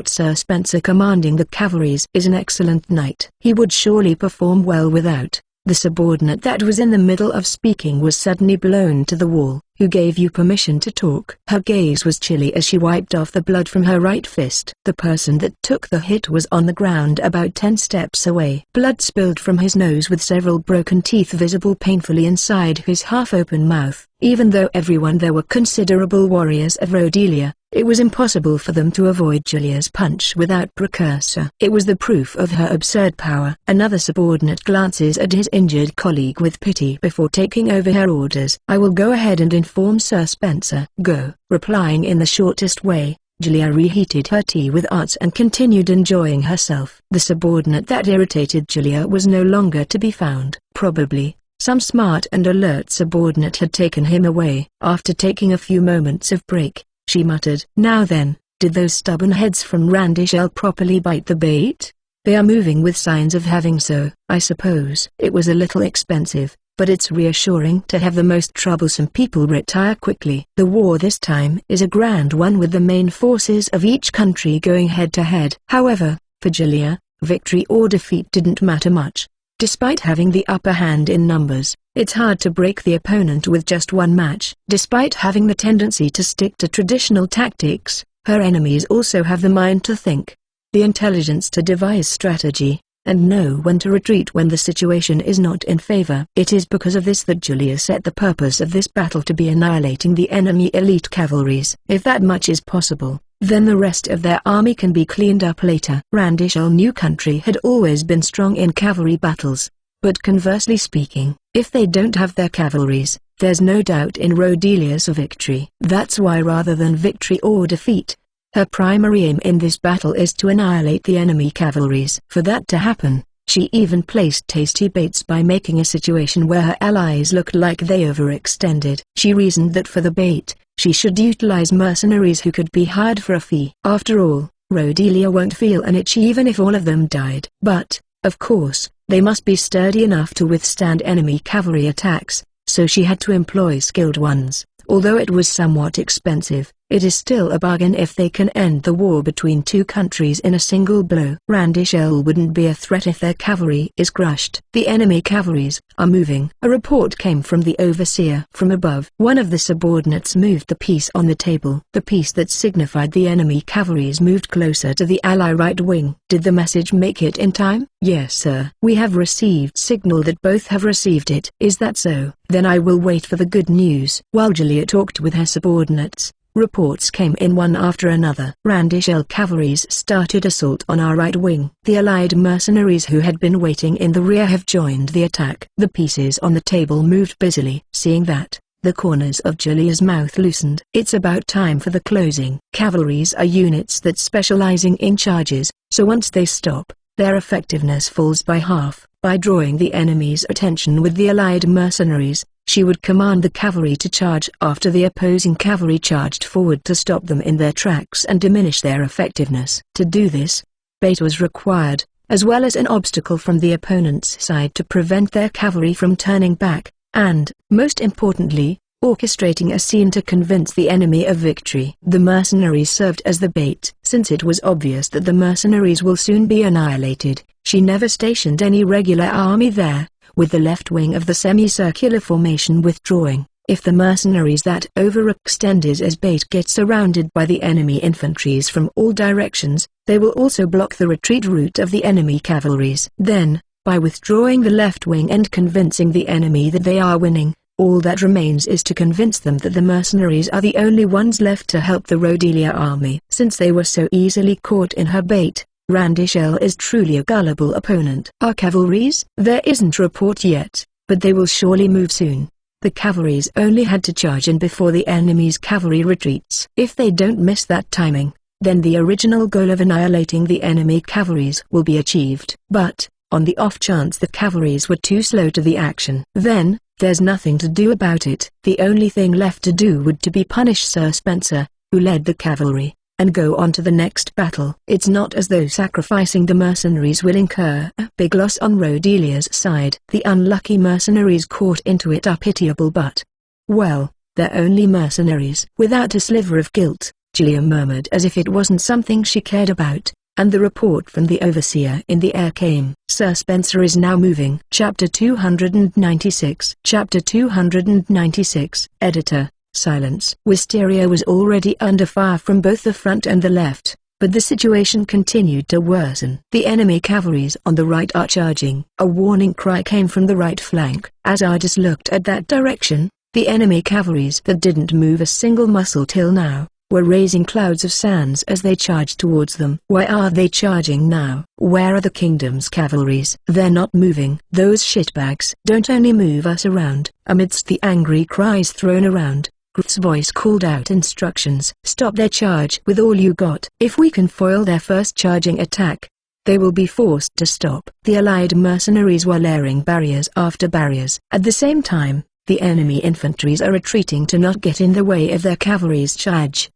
Sir Spencer commanding the cavalries is an excellent knight. He would surely perform well without. The subordinate that was in the middle of speaking was suddenly blown to the wall. Who gave you permission to talk? Her gaze was chilly as she wiped off the blood from her right fist. The person that took the hit was on the ground about 10 steps away. Blood spilled from his nose with several broken teeth visible painfully inside his half-open mouth. Even though everyone there were considerable warriors of Rhodelia, it was impossible for them to avoid Julia's punch without precursor. It was the proof of her absurd power. Another subordinate glances at his injured colleague with pity before taking over her orders. I will go ahead and inform Sir Spencer. Go. Replying in the shortest way, Julia reheated her tea with arts and continued enjoying herself. The subordinate that irritated Julia was no longer to be found. Probably, some smart and alert subordinate had taken him away. After taking a few moments of break, she muttered. Now then, did those stubborn heads from Randishell properly bite the bait? They are moving with signs of having so. I suppose it was a little expensive, but it's reassuring to have the most troublesome people retire quickly. The war this time is a grand one with the main forces of each country going head to head. However, for Julia, victory or defeat didn't matter much. Despite having the upper hand in numbers, it's hard to break the opponent with just one match. Despite having the tendency to stick to traditional tactics, her enemies also have the mind to think, the intelligence to devise strategy, and know when to retreat when the situation is not in favor. It is because of this that Julia set the purpose of this battle to be annihilating the enemy elite cavalries. If that much is possible, then the rest of their army can be cleaned up later. Randishell New Country had always been strong in cavalry battles, but conversely speaking, if they don't have their cavalries, there's no doubt in Rhodelia's victory. That's why rather than victory or defeat, her primary aim in this battle is to annihilate the enemy cavalries. For that to happen, she even placed tasty baits by making a situation where her allies looked like they overextended. She reasoned that for the bait, she should utilize mercenaries who could be hired for a fee. After all, Rhodelia won't feel an itch even if all of them died. But, of course, they must be sturdy enough to withstand enemy cavalry attacks, so she had to employ skilled ones. Although it was somewhat expensive, it is still a bargain if they can end the war between two countries in a single blow. Randishell wouldn't be a threat if their cavalry is crushed. The enemy cavalries are moving. A report came from the overseer. From above, one of the subordinates moved the piece on the table. The piece that signified the enemy cavalries moved closer to the ally right wing. Did the message make it in time? Yes, sir. We have received signal that both have received it. Is that so? Then I will wait for the good news. While Julia talked with her subordinates, reports came in one after another. Randishell cavalries started assault on our right wing. The allied mercenaries who had been waiting in the rear have joined the attack. The pieces on the table moved busily. Seeing that, the corners of Julia's mouth loosened. It's about time for the closing. Cavalries are units that specializing in charges, so once they stop, their effectiveness falls by half. By drawing the enemy's attention with the allied mercenaries, she would command the cavalry to charge after the opposing cavalry charged forward to stop them in their tracks and diminish their effectiveness. To do this, bait was required, as well as an obstacle from the opponent's side to prevent their cavalry from turning back, and, most importantly, orchestrating a scene to convince the enemy of victory. The mercenaries served as the bait. Since it was obvious that the mercenaries will soon be annihilated, she never stationed any regular army there, with the left wing of the semicircular formation withdrawing. If the mercenaries that overextended as bait get surrounded by the enemy infantries from all directions, they will also block the retreat route of the enemy cavalries. Then, by withdrawing the left wing and convincing the enemy that they are winning, all that remains is to convince them that the mercenaries are the only ones left to help the Rhodelia army. Since they were so easily caught in her bait, Randishel is truly a gullible opponent. Our cavalries? There isn't a report yet, but they will surely move soon. The cavalries only had to charge in before the enemy's cavalry retreats. If they don't miss that timing, then the original goal of annihilating the enemy cavalries will be achieved. But, on the off chance the cavalries were too slow to the action, then, there's nothing to do about it. The only thing left to do would to be punish Sir Spencer, who led the cavalry, and go on to the next battle. It's not as though sacrificing the mercenaries will incur a big loss on Rhodelia's side. The unlucky mercenaries caught into it are pitiable, but, well, they're only mercenaries. Without a sliver of guilt, Julia murmured as if it wasn't something she cared about, and the report from the overseer in the air came. Sir Spencer is now moving. Chapter 296. Chapter 296. Editor. Silence. Wisteria was already under fire from both the front and the left, but the situation continued to worsen. The enemy cavalries on the right are charging. A warning cry came from the right flank. As Ardis looked at that direction, the enemy cavalries that didn't move a single muscle till now, were raising clouds of sands as they charged towards them. Why are they charging now? Where are the kingdom's cavalries? They're not moving. Those shitbags don't only move us around. Amidst the angry cries thrown around, Groot's voice called out instructions. Stop their charge with all you got. If we can foil their first charging attack, they will be forced to stop. The allied mercenaries were layering barriers after barriers. At the same time, the enemy infantries are retreating to not get in the way of their cavalry's charge.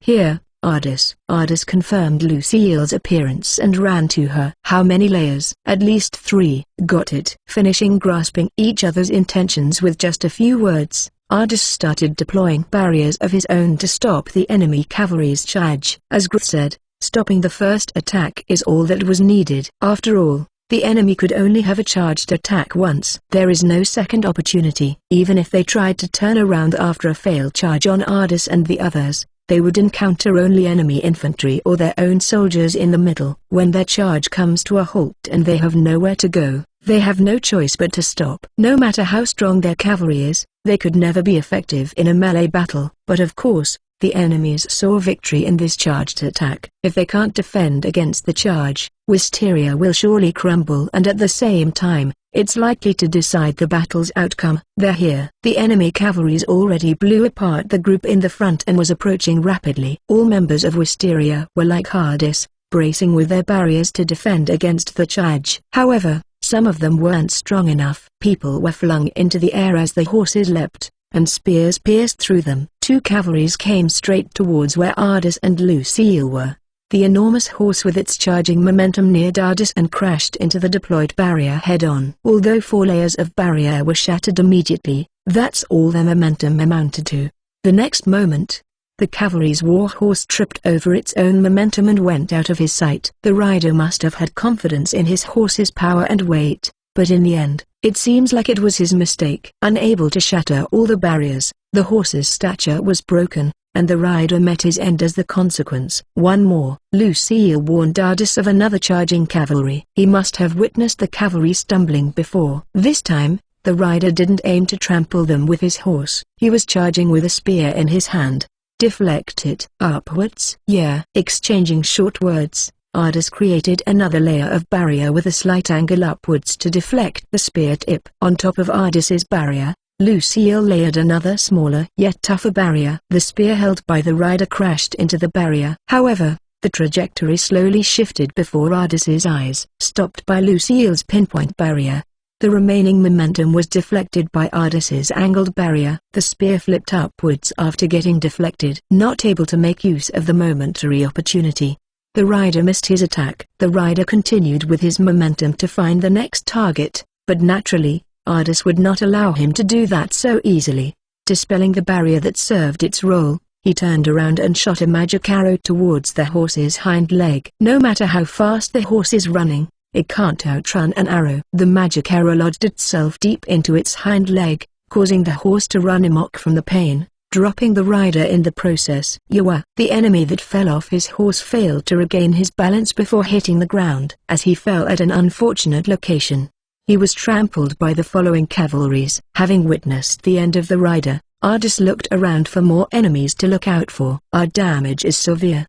Here, Ardis. Ardis confirmed Lucille's appearance and ran to her. How many layers? At least 3. Got it. Finishing grasping each other's intentions with just a few words, Ardis started deploying barriers of his own to stop the enemy cavalry's charge. As Groot said, stopping the first attack is all that was needed. After all, the enemy could only have a charged attack once. There is no second opportunity. Even if they tried to turn around after a failed charge on Ardis and the others, they would encounter only enemy infantry or their own soldiers in the middle. When their charge comes to a halt and they have nowhere to go, they have no choice but to stop. No matter how strong their cavalry is, they could never be effective in a melee battle. But of course, the enemies saw victory in this charged attack. If they can't defend against the charge, Wisteria will surely crumble, and at the same time, it's likely to decide the battle's outcome. They're here. The enemy cavalries already blew apart the group in the front and was approaching rapidly. All members of Wisteria were like Ardis, bracing with their barriers to defend against the charge. However, some of them weren't strong enough. People were flung into the air as the horses leapt, and spears pierced through them. 2 cavalries came straight towards where Ardis and Lucille were. The enormous horse with its charging momentum neared Ardis and crashed into the deployed barrier head-on. Although 4 layers of barrier were shattered immediately, that's all their momentum amounted to. The next moment, the cavalry's warhorse tripped over its own momentum and went out of his sight. The rider must have had confidence in his horse's power and weight, but in the end, it seems like it was his mistake. Unable to shatter all the barriers, the horse's stature was broken, and the rider met his end as the consequence. One more. Lucille warned Ardis of another charging cavalry. He must have witnessed the cavalry stumbling before. This time, the rider didn't aim to trample them with his horse. He was charging with a spear in his hand. Deflect it. Upwards? Yeah. Exchanging short words, Ardis created another layer of barrier with a slight angle upwards to deflect the spear tip. On top of Ardis's barrier, Lucille layered another smaller yet tougher barrier. The spear held by the rider crashed into the barrier. However, the trajectory slowly shifted before Ardis's eyes. Stopped by Lucille's pinpoint barrier, the remaining momentum was deflected by Ardis's angled barrier. The spear flipped upwards after getting deflected. Not able to make use of the momentary opportunity, the rider missed his attack. The rider continued with his momentum to find the next target, but naturally, Ardis would not allow him to do that so easily. Dispelling the barrier that served its role, he turned around and shot a magic arrow towards the horse's hind leg. No matter how fast the horse is running, it can't outrun an arrow. The magic arrow lodged itself deep into its hind leg, causing the horse to run amok from the pain, dropping the rider in the process. Yawa! The enemy that fell off his horse failed to regain his balance before hitting the ground. As he fell at an unfortunate location, he was trampled by the following cavalries. Having witnessed the end of the rider, Ardis looked around for more enemies to look out for. Our damage is severe.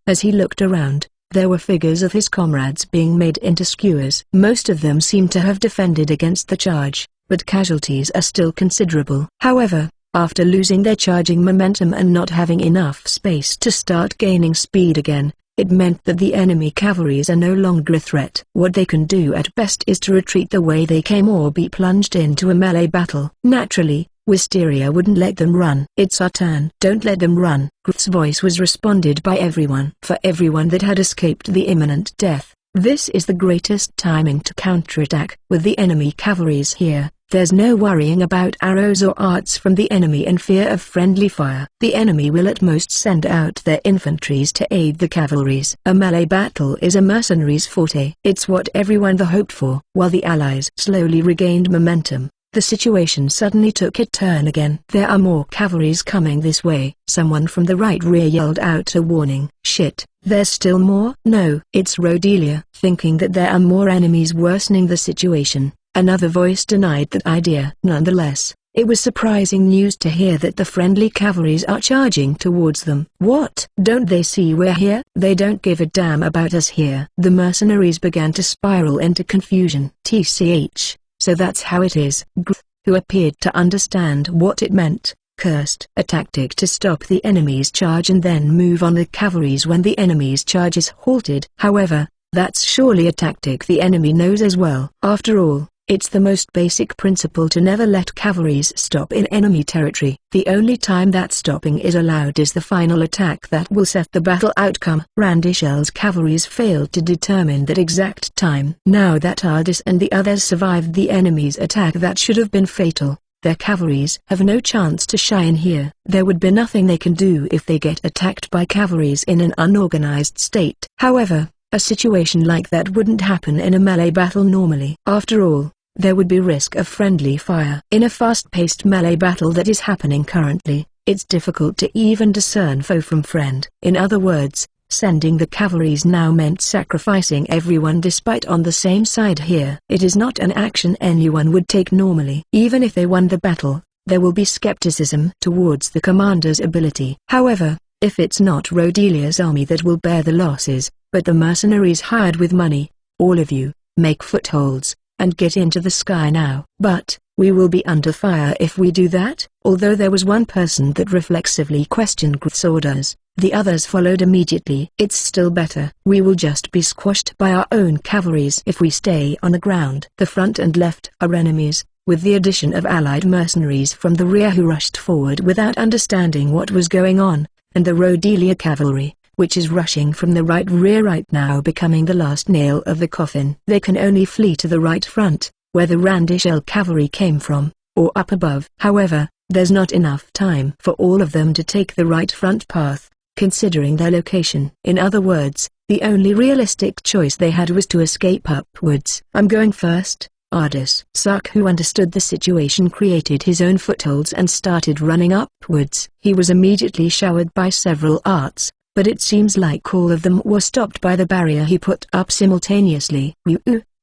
As he looked around, there were figures of his comrades being made into skewers. Most of them seemed to have defended against the charge, but casualties are still considerable. However, after losing their charging momentum and not having enough space to start gaining speed again, it meant that the enemy cavalries are no longer a threat. What they can do at best is to retreat the way they came or be plunged into a melee battle. Naturally, Wisteria wouldn't let them run. It's our turn. Don't let them run. Griff's voice was responded by everyone. For everyone that had escaped the imminent death, this is the greatest timing to counterattack. With the enemy cavalries here, there's no worrying about arrows or arts from the enemy and fear of friendly fire. The enemy will at most send out their infantries to aid the cavalries. A melee battle is a mercenary's forte. It's what everyone hoped for. While the allies slowly regained momentum, the situation suddenly took a turn again. There are more cavalries coming this way. Someone from the right rear yelled out a warning. Shit, there's still more? No, it's Rhodelia. Thinking that there are more enemies worsening the situation, another voice denied that idea. Nonetheless, it was surprising news to hear that the friendly cavalries are charging towards them. What? Don't they see we're here? They don't give a damn about us here. The mercenaries began to spiral into confusion. TCH. So that's how it is. Griff, who appeared to understand what it meant, cursed. A tactic to stop the enemy's charge and then move on the cavalries when the enemy's charge is halted. However, that's surely a tactic the enemy knows as well. After all, it's the most basic principle to never let cavalries stop in enemy territory. The only time that stopping is allowed is the final attack that will set the battle outcome. Randishel's cavalries failed to determine that exact time. Now that Ardis and the others survived the enemy's attack that should have been fatal, their cavalries have no chance to shine here. There would be nothing they can do if they get attacked by cavalries in an unorganized state. However, a situation like that wouldn't happen in a melee battle normally. After all, there would be risk of friendly fire. In a fast-paced melee battle that is happening currently, it's difficult to even discern foe from friend. In other words, sending the cavalries now meant sacrificing everyone despite on the same side here. It is not an action anyone would take normally. Even if they won the battle, there will be skepticism towards the commander's ability. However, if it's not Rhodelia's army that will bear the losses, but the mercenaries hired with money, all of you, make footholds, and get into the sky now. But, we will be under fire if we do that? Although there was one person that reflexively questioned Griff's orders, the others followed immediately. It's still better. We will just be squashed by our own cavalries if we stay on the ground. The front and left are enemies, with the addition of allied mercenaries from the rear who rushed forward without understanding what was going on, and the Rhodelia cavalry, which is rushing from the right rear right now becoming the last nail of the coffin. They can only flee to the right front, where the Randishel cavalry came from, or up above. However, there's not enough time for all of them to take the right front path, considering their location. In other words, the only realistic choice they had was to escape upwards. I'm going first. Ardis. Sark, who understood the situation, created his own footholds and started running upwards. He was immediately showered by several arts, but it seems like all of them were stopped by the barrier he put up simultaneously.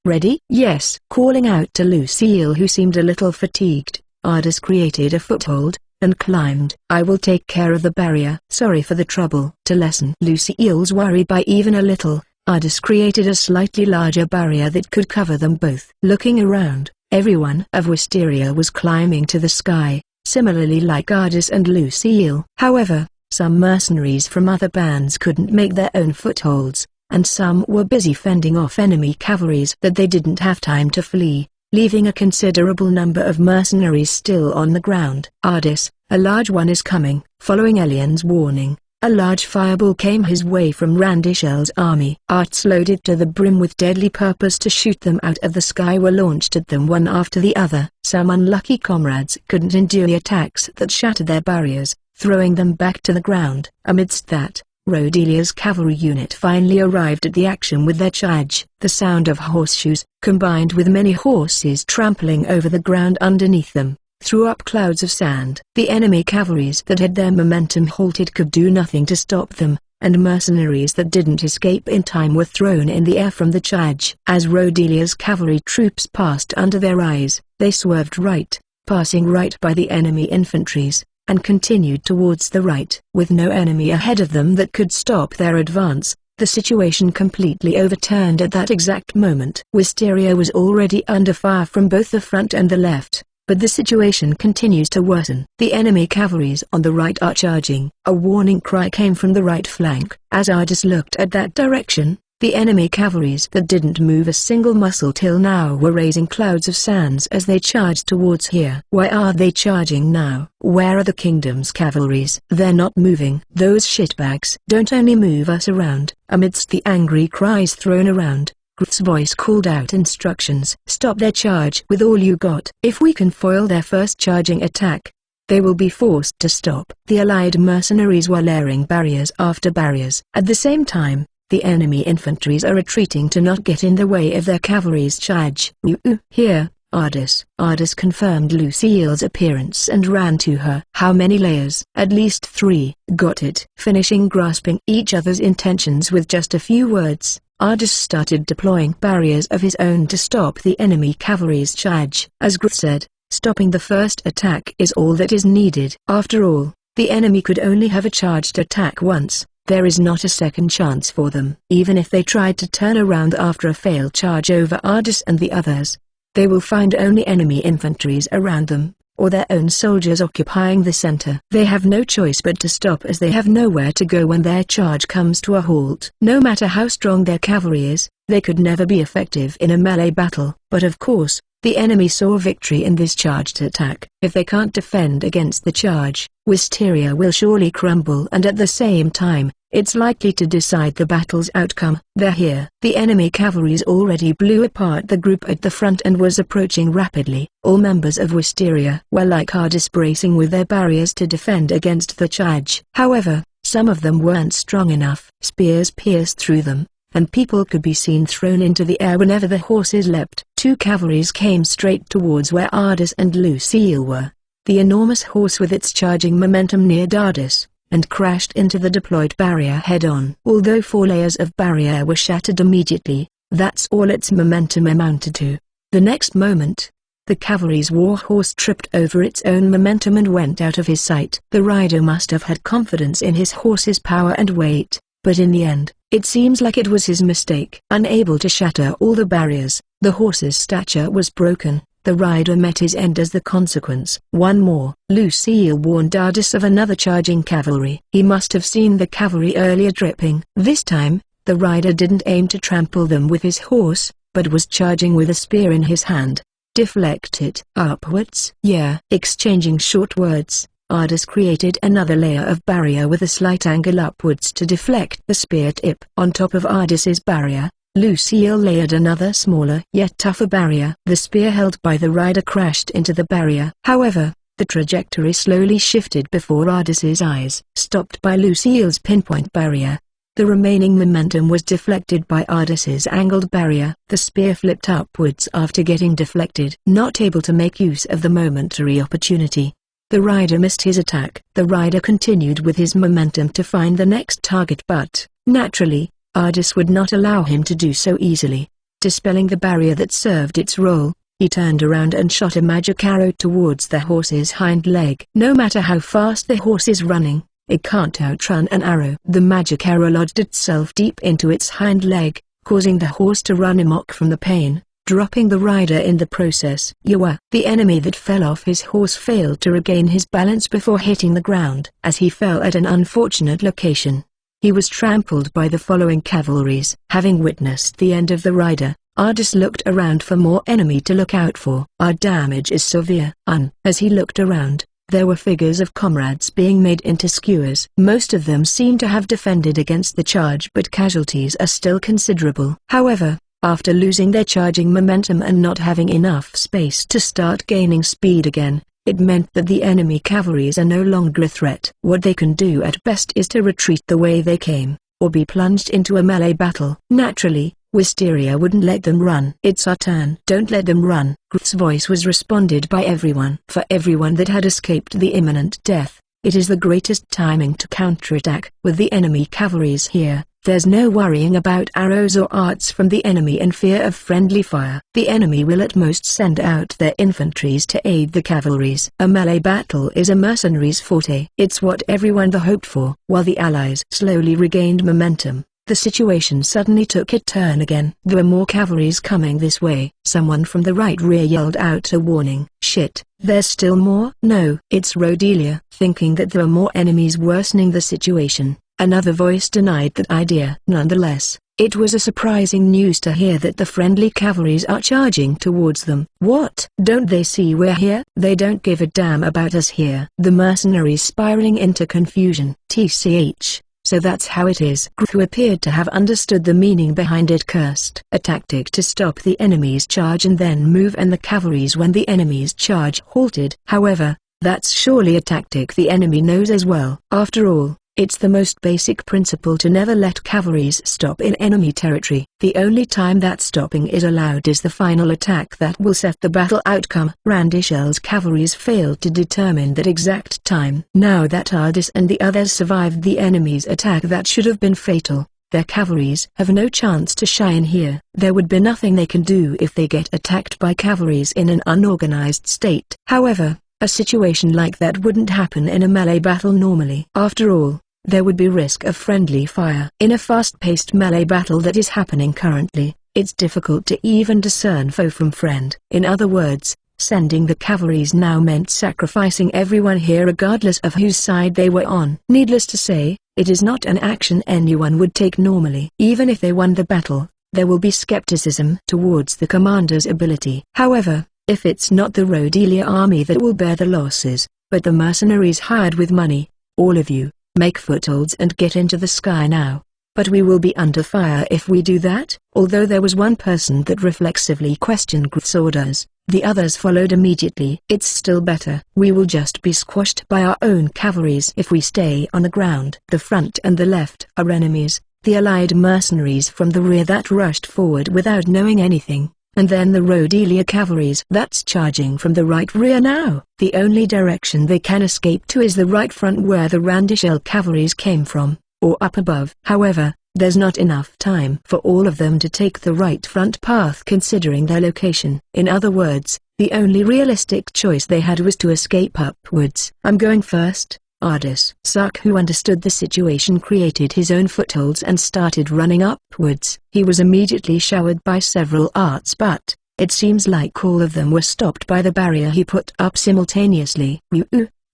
Ready? Yes. Calling out to Lucille, who seemed a little fatigued, Ardis created a foothold, and climbed. I will take care of the barrier. Sorry for the trouble. To lessen Lucille's worry by even a little, Ardis created a slightly larger barrier that could cover them both. Looking around, everyone of Wisteria was climbing to the sky, similarly like Ardis and Lucille. However, some mercenaries from other bands couldn't make their own footholds, and some were busy fending off enemy cavalries that they didn't have time to flee, leaving a considerable number of mercenaries still on the ground. Ardis, a large one is coming. Following Elian's warning, A large fireball came his way from Randishel's army. Arts loaded to the brim with deadly purpose to shoot them out of the sky were launched at them one after the other. Some unlucky comrades couldn't endure the attacks that shattered their barriers, throwing them back to the ground. Amidst that, Rodelia's cavalry unit finally arrived at the action with their charge. The sound of horseshoes, combined with many horses trampling over the ground underneath them, threw up clouds of sand. The enemy cavalries that had their momentum halted could do nothing to stop them, and mercenaries that didn't escape in time were thrown in the air from the charge. As Rodelia's cavalry troops passed under their eyes, they swerved right, passing right by the enemy infantries, and continued towards the right. With no enemy ahead of them that could stop their advance, the situation completely overturned at that exact moment. Wisteria was already under fire from both the front and the left, but the situation continues to worsen. The enemy cavalries on the right are charging. A warning cry came from the right flank. As Ardis looked at that direction, the enemy cavalries that didn't move a single muscle till now were raising clouds of sands as they charged towards here. Why are they charging now? Where are the kingdom's cavalries? They're not moving. Those shitbags don't only move us around. Amidst the angry cries thrown around, Gruth's voice called out instructions. Stop their charge with all you got. If we can foil their first charging attack, they will be forced to stop. The allied mercenaries were layering barriers after barriers. At the same time, the enemy infantries are retreating to not get in the way of their cavalry's charge. Here, Ardis. Ardis confirmed Lucille's appearance and ran to her. How many layers? At least 3. Got it. Finishing grasping each other's intentions with just a few words, Ardis started deploying barriers of his own to stop the enemy cavalry's charge. As Gruth said, stopping the first attack is all that is needed. After all, the enemy could only have a charged attack once. There is not a second chance for them. Even if they tried to turn around after a failed charge over Ardis and the others, they will find only enemy infantries around them, or their own soldiers occupying the center. They have no choice but to stop as they have nowhere to go when their charge comes to a halt. No matter how strong their cavalry is, they could never be effective in a melee battle. But of course, the enemy saw victory in this charged attack. If they can't defend against the charge, Wisteria will surely crumble, and at the same time, it's likely to decide the battle's outcome. They're here. The enemy cavalries already blew apart the group at the front and was approaching rapidly. All members of Wisteria were like Ardis, bracing with their barriers to defend against the charge. However, some of them weren't strong enough. Spears pierced through them, and people could be seen thrown into the air whenever the horses leapt. 2 cavalries came straight towards where Ardis and Lucille were. The enormous horse with its charging momentum neared Ardis, and crashed into the deployed barrier head-on. Although 4 layers of barrier were shattered immediately, that's all its momentum amounted to. The next moment, the cavalry's war horse tripped over its own momentum and went out of his sight. The rider must have had confidence in his horse's power and weight, but in the end, it seems like it was his mistake. Unable to shatter all the barriers, the horse's stature was broken. The rider met his end as the consequence. One more. Lucille warned Ardis of another charging cavalry. He must have seen the cavalry earlier dripping. This time, the rider didn't aim to trample them with his horse, but was charging with a spear in his hand. Deflect it. Upwards? Yeah. Exchanging short words, Ardis created another layer of barrier with a slight angle upwards to deflect the spear tip. On top of Ardis's barrier, Lucille layered another smaller yet tougher barrier. The spear held by the rider crashed into the barrier. However, the trajectory slowly shifted before Ardis's eyes. Stopped by Lucille's pinpoint barrier, the remaining momentum was deflected by Ardis's angled barrier. The spear flipped upwards after getting deflected. Not able to make use of the momentary opportunity, the rider missed his attack. The rider continued with his momentum to find the next target, but, naturally, Ardis would not allow him to do so easily. Dispelling the barrier that served its role, he turned around and shot a magic arrow towards the horse's hind leg. No matter how fast the horse is running, it can't outrun an arrow. The magic arrow lodged itself deep into its hind leg, causing the horse to run amok from the pain, dropping the rider in the process. Yawa! The enemy that fell off his horse failed to regain his balance before hitting the ground. As he fell at an unfortunate location, he was trampled by the following cavalries. Having witnessed the end of the rider, Ardis looked around for more enemy to look out for. Our damage is severe. As he looked around, There were figures of comrades being made into skewers. Most of them seem to have defended against the charge, but casualties are still considerable. However, after losing their charging momentum and not having enough space to start gaining speed again, it meant that the enemy cavalries are no longer a threat. What they can do at best is to retreat the way they came, or be plunged into a melee battle. Naturally, Wisteria wouldn't let them run. "It's our turn. Don't let them run." Griff's voice was responded by everyone. For everyone that had escaped the imminent death, it is the greatest timing to counterattack. With the enemy cavalries here, there's no worrying about arrows or arts from the enemy and fear of friendly fire. The enemy will at most send out their infantries to aid the cavalries. A melee battle is a mercenary's forte. It's what everyone hoped for. While the allies slowly regained momentum, the situation suddenly took a turn again. There were more cavalries coming this way. Someone from the right rear yelled out a warning. "Shit, there's still more?" "No, it's Rhodelia." Thinking that there were more enemies worsening the situation, another voice denied that idea. Nonetheless, it was a surprising news to hear that the friendly cavalries are charging towards them. "What? Don't they see we're here? They don't give a damn about us here." The mercenaries spiraling into confusion. TCH. So that's how it is. Who appeared to have understood the meaning behind it cursed. A tactic to stop the enemy's charge and then move and the cavalries when the enemy's charge halted. However, that's surely a tactic the enemy knows as well. After all, it's the most basic principle to never let cavalries stop in enemy territory. The only time that stopping is allowed is the final attack that will set the battle outcome. Randishel's cavalries failed to determine that exact time. Now that Ardis and the others survived the enemy's attack that should have been fatal, their cavalries have no chance to shine here. There would be nothing they can do if they get attacked by cavalries in an unorganized state. However, a situation like that wouldn't happen in a melee battle normally. After all, there would be risk of friendly fire. In a fast-paced melee battle that is happening currently, it's difficult to even discern foe from friend. In other words, sending the cavalries now meant sacrificing everyone here regardless of whose side they were on. Needless to say, it is not an action anyone would take normally. Even if they won the battle, there will be skepticism towards the commander's ability. However, if it's not the Rhodelia army that will bear the losses, but the mercenaries hired with money, all of you, make footholds and get into the sky now. But we will be under fire if we do that. Although there was one person that reflexively questioned Griff's orders, the others followed immediately. "It's still better. We will just be squashed by our own cavalries if we stay on the ground." The front and the left are enemies, the allied mercenaries from the rear that rushed forward without knowing anything, and then the Rhodelia cavalries that's charging from the right rear now. The only direction they can escape to is the right front where the Randishel cavalries came from, or up above. However, there's not enough time for all of them to take the right front path considering their location. In other words, the only realistic choice they had was to escape upwards. "I'm going first." Ardis Sark, who understood the situation, created his own footholds and started running upwards. He was immediately showered by several arts, but it seems like all of them were stopped by the barrier he put up simultaneously.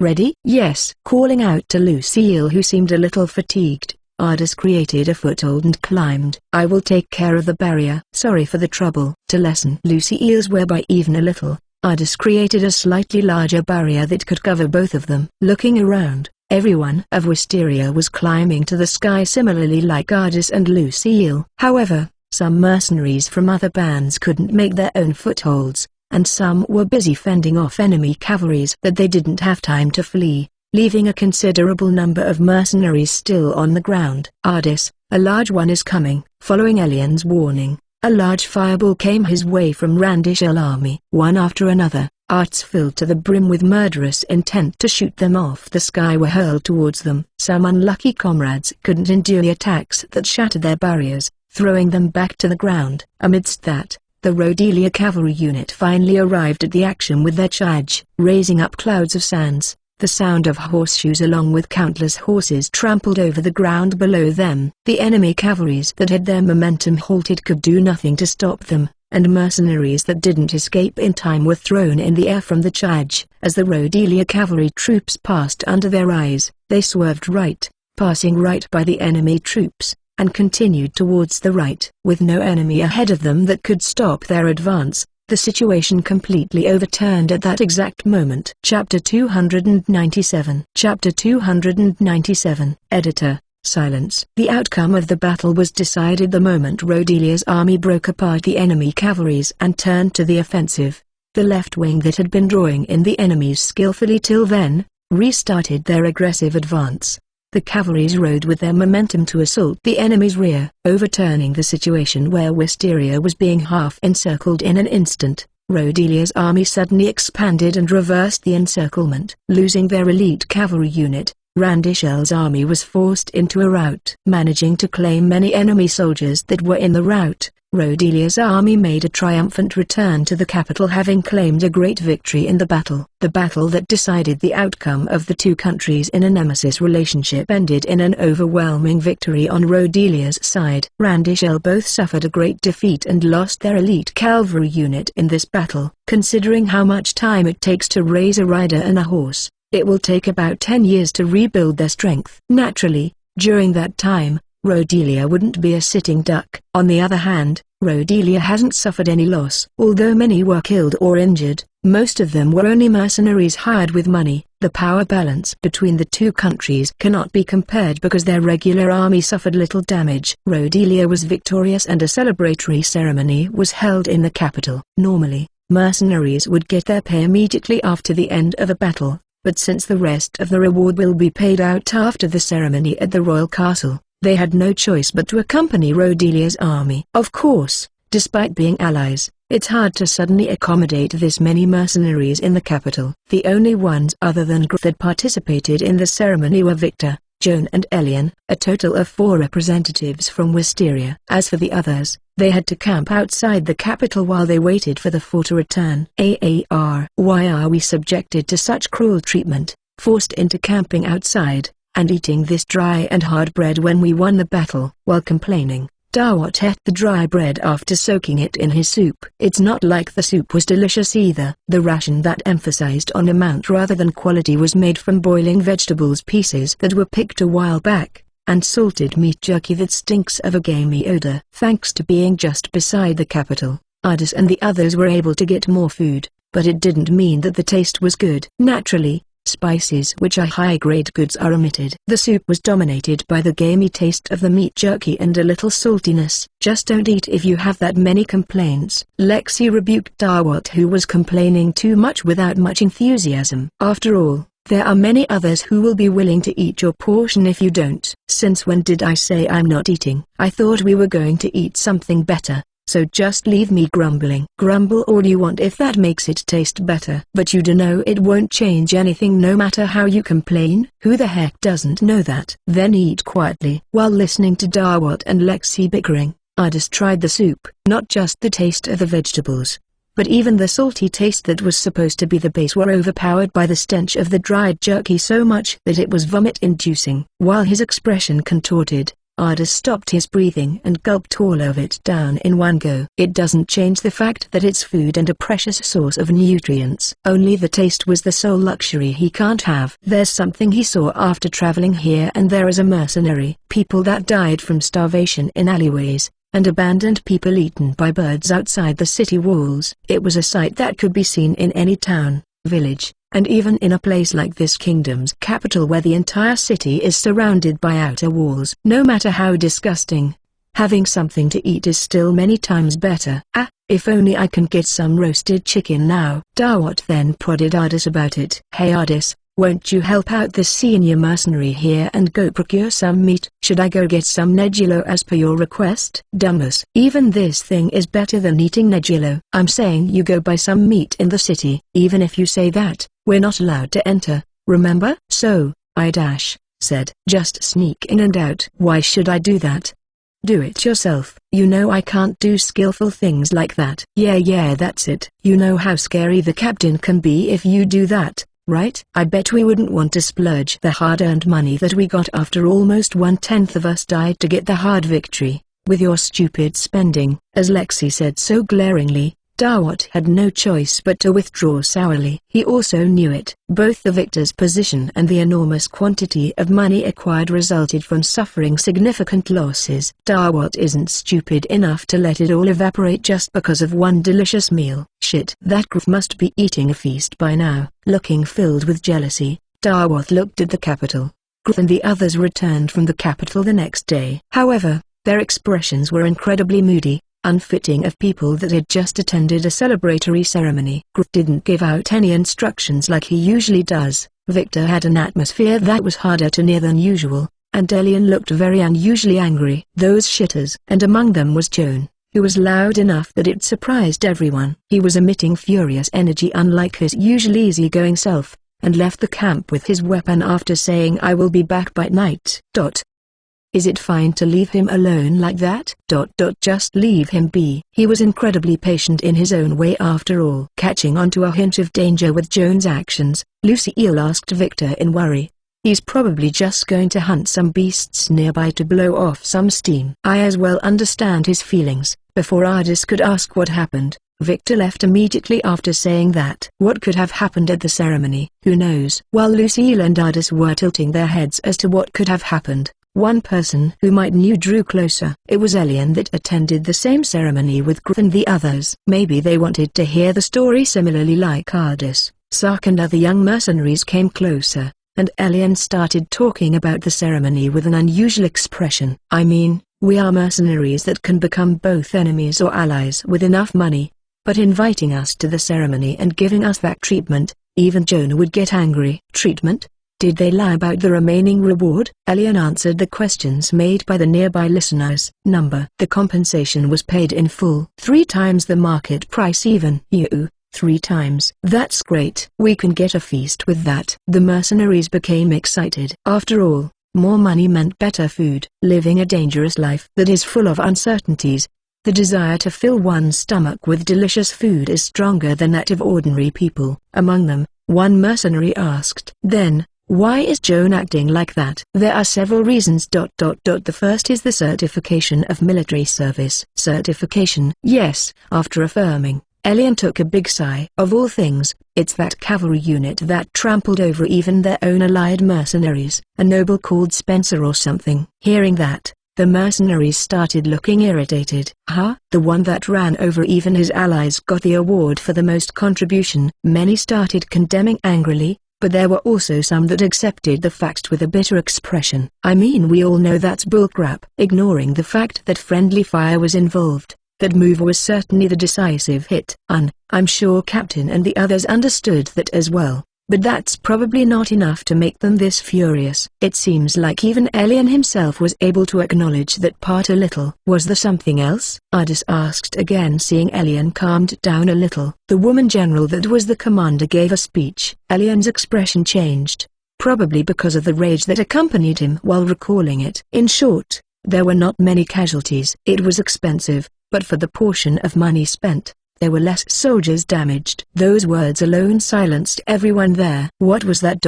Ready?" "Yes." Calling out to Lucille, who seemed a little fatigued, Ardis created a foothold and climbed. "I will take care of the barrier." "Sorry for the trouble." To lessen Lucille's wear by even a little, Ardis created a slightly larger barrier that could cover both of them. Looking around, everyone of Wisteria was climbing to the sky similarly like Ardis and Lucille. However, some mercenaries from other bands couldn't make their own footholds, and some were busy fending off enemy cavalries that they didn't have time to flee, leaving a considerable number of mercenaries still on the ground. "Ardis, a large one is coming." Following Elian's warning, a large fireball came his way from Randishel army. One after another, arts filled to the brim with murderous intent to shoot them off the sky were hurled towards them. Some unlucky comrades couldn't endure the attacks that shattered their barriers, throwing them back to the ground. Amidst that, the Rhodelia cavalry unit finally arrived at the action with their charge, raising up clouds of sands. The sound of horseshoes along with countless horses trampled over the ground below them. The enemy cavalries that had their momentum halted could do nothing to stop them, and mercenaries that didn't escape in time were thrown in the air from the charge. As the Rhodelia cavalry troops passed under their eyes, they swerved right, passing right by the enemy troops, and continued towards the right. With no enemy ahead of them that could stop their advance, The situation completely overturned at that exact moment. Chapter 297. Chapter 297. Editor. Silence. The outcome of the battle was decided the moment Rodelia's army broke apart the enemy cavalries and turned to the offensive. The left wing that had been drawing in the enemies skillfully till then, restarted their aggressive advance. The cavalries rode with their momentum to assault the enemy's rear, overturning the situation where Wisteria was being half encircled in an instant. Rodelia's army suddenly expanded and reversed the encirclement. Losing their elite cavalry unit, Randishel's army was forced into a rout. Managing to claim many enemy soldiers that were in the rout, Rodelia's army made a triumphant return to the capital, having claimed a great victory in the battle. The battle that decided the outcome of the two countries in a nemesis relationship ended in an overwhelming victory on Rodelia's side. Randishel both suffered a great defeat and lost their elite cavalry unit in this battle. Considering how much time it takes to raise a rider and a horse, it will take about 10 years to rebuild their strength. Naturally, during that time, Rodelia wouldn't be a sitting duck. On the other hand, Rodelia hasn't suffered any loss. Although many were killed or injured, most of them were only mercenaries hired with money. The power balance between the two countries cannot be compared because their regular army suffered little damage. Rodelia was victorious and a celebratory ceremony was held in the capital. Normally, mercenaries would get their pay immediately after the end of a battle, but since the rest of the reward will be paid out after the ceremony at the royal castle, they had no choice but to accompany Rodelia's army. Of course, despite being allies, it's hard to suddenly accommodate this many mercenaries in the capital. The only ones other than Griff that participated in the ceremony were Victor, Joan and Elian, a total of 4 representatives from Wisteria. As for the others, they had to camp outside the capital while they waited for the 4 to return. Why are we subjected to such cruel treatment, forced into camping outside, and eating this dry and hard bread when we won the battle? While complaining, Dawat ate the dry bread after soaking it in his soup. It's not like the soup was delicious either. The ration that emphasized on amount rather than quality was made from boiling vegetables pieces that were picked a while back, and salted meat jerky that stinks of a gamey odor. Thanks to being just beside the capital, Ardis and the others were able to get more food, but it didn't mean that the taste was good. Naturally, spices which are high-grade goods are omitted. The soup was dominated by the gamey taste of the meat jerky and a little saltiness. Just don't eat if you have that many complaints. Lexi rebuked Dawat, who was complaining too much without much enthusiasm. After all, there are many others who will be willing to eat your portion if you don't. Since when did I say I'm not eating? I thought we were going to eat something better. So just leave me grumbling. Grumble all you want if that makes it taste better. But you do know it won't change anything no matter how you complain. Who the heck doesn't know that? Then eat quietly. While listening to Dawat and Lexi bickering, Ardis tried the soup. Not just the taste of the vegetables, but even the salty taste that was supposed to be the base were overpowered by the stench of the dried jerky so much that it was vomit-inducing. While his expression contorted, Ardis stopped his breathing and gulped all of it down in one go. It doesn't change the fact that it's food and a precious source of nutrients. Only the taste was the sole luxury he can't have. There's something he saw after traveling here and there as a mercenary. People that died from starvation in alleyways, and abandoned people eaten by birds outside the city walls. It was a sight that could be seen in any town, village, and even in a place like this kingdom's capital where the entire city is surrounded by outer walls. No matter how disgusting, having something to eat is still many times better. If only I can get some roasted chicken now. Dawat then prodded Ardis about it. Hey Ardis, won't you help out this senior mercenary here and go procure some meat? Should I go get some negulo as per your request? Dumbass. Even this thing is better than eating negulo. I'm saying you go buy some meat in the city. Even if you say that, we're not allowed to enter, remember? So, said, just sneak in and out. Why should I do that? Do it yourself. You know I can't do skillful things like that. Yeah, that's it. You know how scary the captain can be if you do that, right? I bet we wouldn't want to splurge the hard-earned money that we got after almost 1/10 of us died to get the hard victory, with your stupid spending. As Lexi said so glaringly, Dawat had no choice but to withdraw sourly. He also knew it. Both the victor's position and the enormous quantity of money acquired resulted from suffering significant losses. Dawat isn't stupid enough to let it all evaporate just because of one delicious meal. Shit. That Gruth must be eating a feast by now. Looking filled with jealousy, Dawat looked at the capital. Gruth and the others returned from the capital the next day. However, their expressions were incredibly moody, unfitting of people that had just attended a celebratory ceremony. Gruth didn't give out any instructions like he usually does. Victor had an atmosphere that was harder to near than usual, and Elian looked very unusually angry. Those shitters. And among them was Joan, who was loud enough that it surprised everyone. He was emitting furious energy unlike his usual easygoing self, and left the camp with his weapon after saying, "I will be back by night." Is it fine to leave him alone like that? Just leave him be. He was incredibly patient in his own way after all. Catching on to a hint of danger with Joan's actions, Lucille asked Victor in worry. He's probably just going to hunt some beasts nearby to blow off some steam. I as well understand his feelings. Before Ardis could ask what happened, Victor left immediately after saying that. What could have happened at the ceremony? Who knows? While Lucille and Ardis were tilting their heads as to what could have happened, one person who might knew drew closer. It was Elian that attended the same ceremony with Gruth and the others. Maybe they wanted to hear the story similarly like Ardis. Sark and other young mercenaries came closer, and Elian started talking about the ceremony with an unusual expression. I mean, we are mercenaries that can become both enemies or allies with enough money. But inviting us to the ceremony and giving us that treatment, even Jonah would get angry. Treatment? Did they lie about the remaining reward? Elian answered the questions made by the nearby listeners. The compensation was paid in full. 3 times the market price even. You, 3 times. That's great. We can get a feast with that. The mercenaries became excited. After all, more money meant better food. Living a dangerous life that is full of uncertainties, the desire to fill one's stomach with delicious food is stronger than that of ordinary people. Among them, one mercenary asked, "Then, why is Joan acting like that?" There are several reasons. The first is the certification of military service. Certification? Yes. After affirming, Elian took a big sigh. Of all things, it's that cavalry unit that trampled over even their own allied mercenaries, a noble called Spencer or something. Hearing that, the mercenaries started looking irritated. Huh? The one that ran over even his allies got the award for the most contribution. Many started condemning angrily, but there were also some that accepted the fact with a bitter expression. I mean, we all know that's bullcrap. Ignoring the fact that friendly fire was involved, that move was certainly the decisive hit. I'm sure Captain and the others understood that as well. But that's probably not enough to make them this furious. It seems like even Elian himself was able to acknowledge that part a little. Was there something else? Ardis asked again, seeing Elian calmed down a little. The woman general that was the commander gave a speech. Elian's expression changed, probably because of the rage that accompanied him while recalling it. In short, there were not many casualties. It was expensive, but for the portion of money spent, there were less soldiers damaged. Those words alone silenced everyone there. What was that?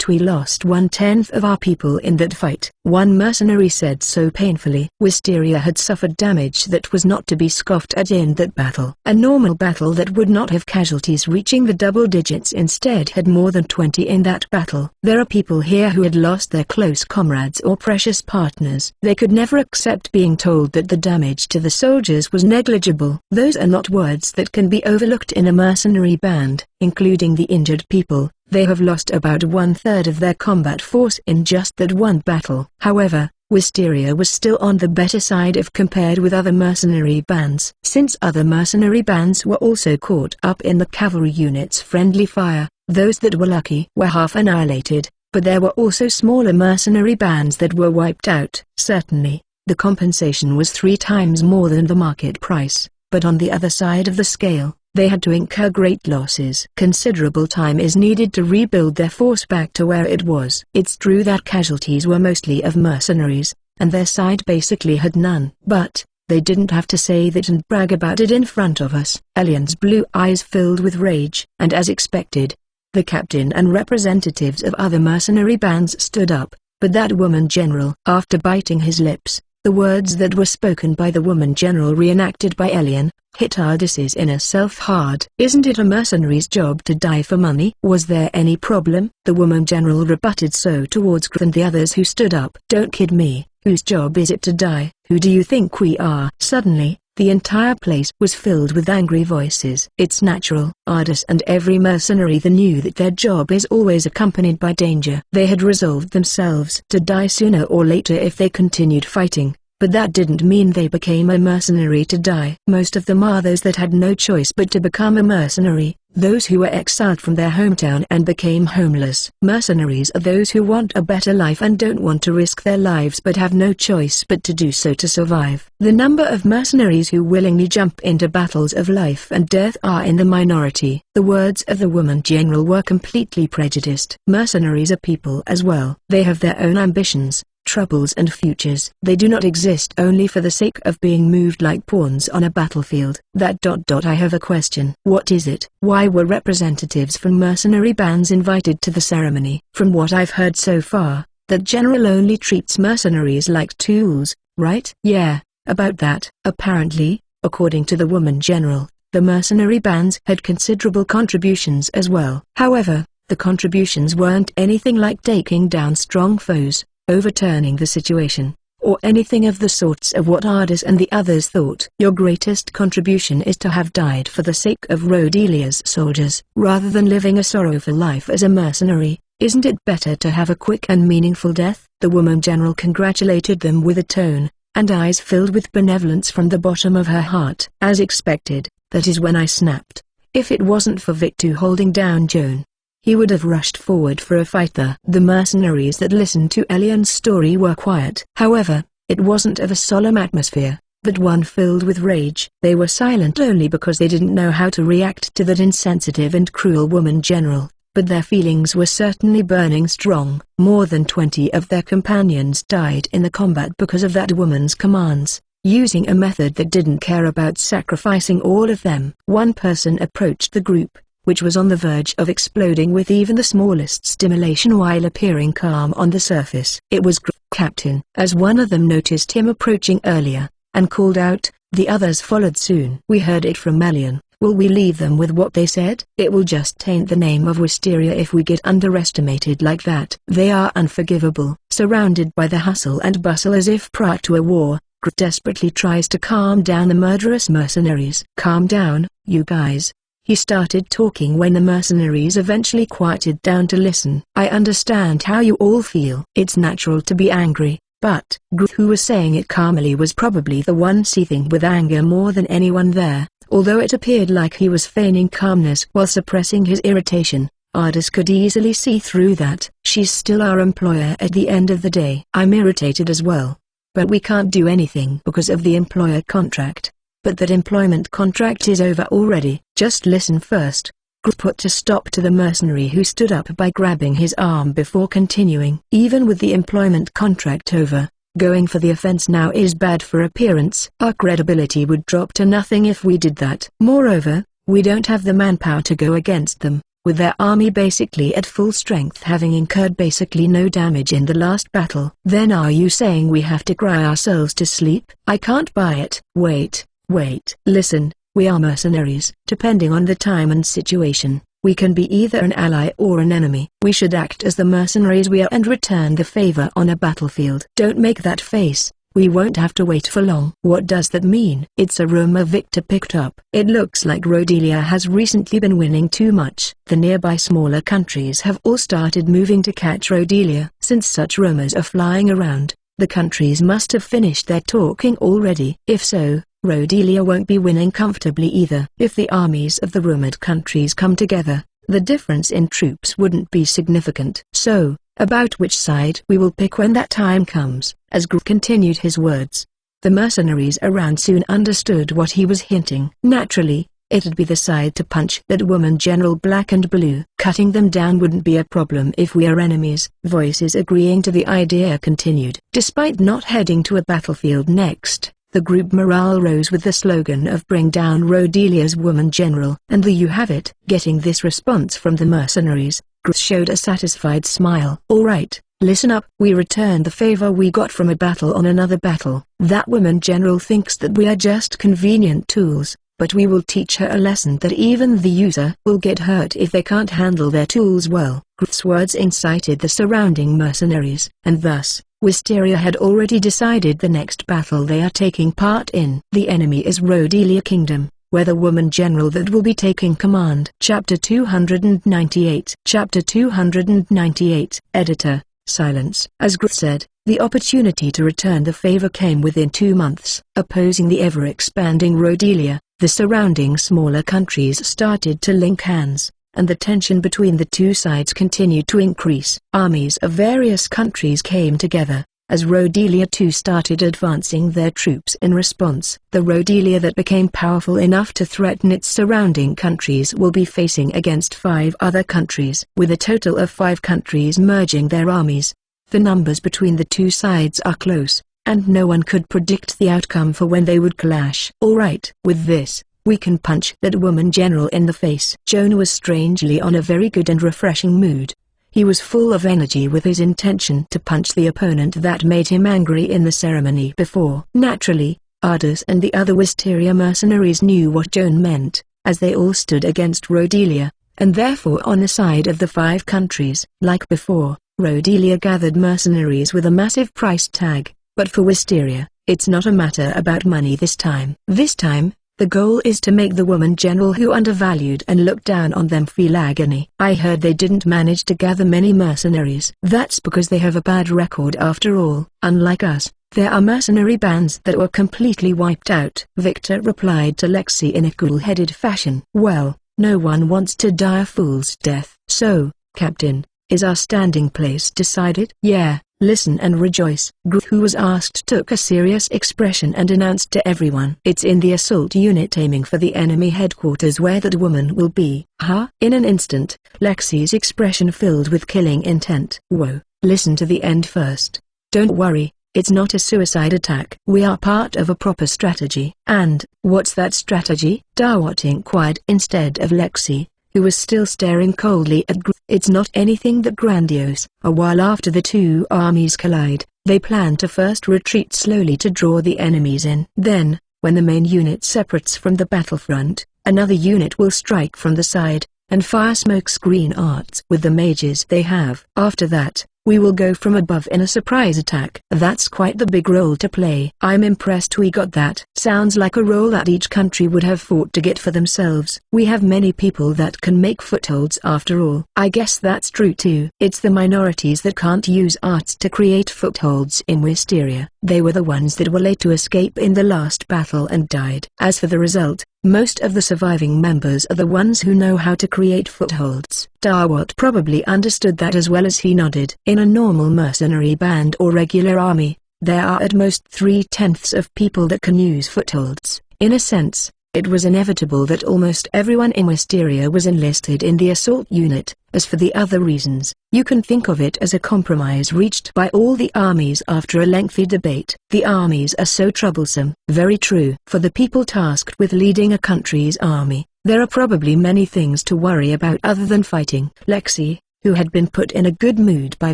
We lost 1/10 of our people in that fight. One mercenary said so painfully. Wisteria had suffered damage that was not to be scoffed at in that battle. A normal battle that would not have casualties reaching the double digits instead had more than 20 in that battle. There are people here who had lost their close comrades or precious partners. They could never accept being told that the damage to the soldiers was negligible. Those are not words that can be overlooked in a mercenary band, including the injured people. They have lost about 1/3 of their combat force in just that one battle. However, Wisteria was still on the better side if compared with other mercenary bands. Since other mercenary bands were also caught up in the cavalry unit's friendly fire, those that were lucky were half annihilated, but there were also smaller mercenary bands that were wiped out. Certainly, the compensation was 3 times more than the market price. But on the other side of the scale, they had to incur great losses. Considerable time is needed to rebuild their force back to where it was. It's true that casualties were mostly of mercenaries, and their side basically had none. But they didn't have to say that and brag about it in front of us. Elian's blue eyes filled with rage, and as expected, the captain and representatives of other mercenary bands stood up, but that woman general, after biting his lips, The words that were spoken by the woman general reenacted by Elian, hit Ardis's inner self hard. Isn't it a mercenary's job to die for money? Was there any problem? The woman general rebutted so towards Gr and the others who stood up. Don't kid me, whose job is it to die? Who do you think we are? Suddenly, the entire place was filled with angry voices. It's natural. Ardis and every mercenary then knew that their job is always accompanied by danger. They had resolved themselves to die sooner or later if they continued fighting. But that didn't mean they became a mercenary to die. Most of them are those that had no choice but to become a mercenary, those who were exiled from their hometown and became homeless. Mercenaries are those who want a better life and don't want to risk their lives but have no choice but to do so to survive. The number of mercenaries who willingly jump into battles of life and death are in the minority. The words of the woman general were completely prejudiced. Mercenaries are people as well. They have their own ambitions, troubles and futures. They do not exist only for the sake of being moved like pawns on a battlefield. I have a question. What is it? Why were representatives from mercenary bands invited to the ceremony? From what I've heard so far, that general only treats mercenaries like tools, right? Yeah, about that. Apparently, according to the woman general, the mercenary bands had considerable contributions as well. However, the contributions weren't anything like taking down strong foes, overturning the situation, or anything of the sorts of what Ardis and the others thought. Your greatest contribution is to have died for the sake of Rodelia's soldiers, rather than living a sorrowful life as a mercenary. Isn't it better to have a quick and meaningful death? The woman general congratulated them with a tone, and eyes filled with benevolence from the bottom of her heart. As expected, that is when I snapped. If it wasn't for Victor holding down Joan, he would have rushed forward for a fight there. The mercenaries that listened to Elian's story were quiet. However, it wasn't of a solemn atmosphere, but one filled with rage. They were silent only because they didn't know how to react to that insensitive and cruel woman general, but their feelings were certainly burning strong. More than 20 of their companions died in the combat because of that woman's commands, using a method that didn't care about sacrificing all of them. One person approached the group, which was on the verge of exploding with even the smallest stimulation while appearing calm on the surface. It was Captain. As one of them noticed him approaching earlier, and called out, the others followed soon. We heard it from Melian. Will we leave them with what they said? It will just taint the name of Wisteria if we get underestimated like that. They are unforgivable. Surrounded by the hustle and bustle as if prior to a war, Gr desperately tries to calm down the murderous mercenaries. Calm down, you guys. He started talking when the mercenaries eventually quieted down to listen. I understand how you all feel. It's natural to be angry, but Gr, who was saying it calmly, was probably the one seething with anger more than anyone there. Although it appeared like he was feigning calmness while suppressing his irritation, Ardis could easily see through that. She's still our employer at the end of the day. I'm irritated as well. But we can't do anything because of the employer contract. But that employment contract is over already. Just listen first. Gr put a stop to the mercenary who stood up by grabbing his arm before continuing. Even with the employment contract over, going for the offense now is bad for appearance. Our credibility would drop to nothing if we did that. Moreover, we don't have the manpower to go against them, with their army basically at full strength, having incurred basically no damage in the last battle. Then are you saying we have to cry ourselves to sleep? I can't buy it. Wait, listen, we are mercenaries. Depending on the time and situation, we can be either an ally or an enemy. We should act as the mercenaries we are and return the favor on a battlefield. Don't make that face. We won't have to wait for long. What does that mean? It's a rumor Victor picked up. It looks like Rodelia has recently been winning too much. The nearby smaller countries have all started moving to catch Rodelia. Since such rumors are flying around, the countries must have finished their talking already. If so, Rodelia won't be winning comfortably either. If the armies of the rumored countries come together, the difference in troops wouldn't be significant. So, about which side we will pick when that time comes. As Gr continued his words, the mercenaries around soon understood what he was hinting. Naturally, it'd be the side to punch that woman General Black and Blue. Cutting them down wouldn't be a problem if we are enemies. Voices agreeing to the idea continued. Despite not heading to a battlefield next, the group morale rose with the slogan of "Bring down Rodelia's woman general." And there you have it. Getting this response from the mercenaries, Groth showed a satisfied smile. Alright, listen up. We returned the favor we got from a battle on another battle. That woman general thinks that we are just convenient tools, but we will teach her a lesson that even the user will get hurt if they can't handle their tools well. Groth's words incited the surrounding mercenaries, and thus, Wisteria had already decided the next battle they are taking part in. The enemy is Rhodelia Kingdom, where the woman general that will be taking command. Chapter 298. Chapter 298. Editor, silence. As Groth said, the opportunity to return the favor came within 2 months. Opposing the ever-expanding Rhodelia, the surrounding smaller countries started to link hands, and the tension between the two sides continued to increase. Armies of various countries came together, as Rhodelia too started advancing their troops in response. The Rhodelia that became powerful enough to threaten its surrounding countries will be facing against 5 other countries. With a total of 5 countries merging their armies, the numbers between the two sides are close, and no one could predict the outcome for when they would clash. Alright, with this, we can punch that woman general in the face. Jonah was strangely on a very good and refreshing mood. He was full of energy with his intention to punch the opponent that made him angry in the ceremony before. Naturally, Ardus and the other Wisteria mercenaries knew what Jonah meant, as they all stood against Rhodelia, and therefore on the side of the 5 countries. Like before, Rhodelia gathered mercenaries with a massive price tag, but for Wisteria, it's not a matter about money this time. This time, the goal is to make the woman general who undervalued and looked down on them feel agony. I heard they didn't manage to gather many mercenaries. That's because they have a bad record after all. Unlike us, there are mercenary bands that were completely wiped out. Victor replied to Lexi in a cool-headed fashion. Well, no one wants to die a fool's death. So, Captain, is our standing place decided? Yeah. Listen and rejoice. Groth, who was asked, took a serious expression and announced to everyone. It's in the assault unit aiming for the enemy headquarters where that woman will be. Huh? In an instant, Lexi's expression filled with killing intent. Whoa, listen to the end first. Don't worry, it's not a suicide attack. We are part of a proper strategy. And, what's that strategy? Dawat inquired instead of Lexi, who was still staring coldly at Groth. It's not anything that grandiose. A while after the two armies collide, they plan to first retreat slowly to draw the enemies in. Then, when the main unit separates from the battlefront, another unit will strike from the side, and fire smoke screen arts with the mages they have. After that, we will go from above in a surprise attack. That's quite the big role to play. I'm impressed we got that. Sounds like a role that each country would have fought to get for themselves. We have many people that can make footholds after all. I guess that's true too. It's the minorities that can't use arts to create footholds in Wisteria. They were the ones that were late to escape in the last battle and died. As for the result, most of the surviving members are the ones who know how to create footholds. Dawat probably understood that as well as he nodded. In a normal mercenary band or regular army, there are at most 3/10 of people that can use footholds. In a sense, it was inevitable that almost everyone in Wisteria was enlisted in the assault unit. As for the other reasons, you can think of it as a compromise reached by all the armies after a lengthy debate. The armies are so troublesome. Very true. For the people tasked with leading a country's army, there are probably many things to worry about other than fighting. Lexi, who had been put in a good mood by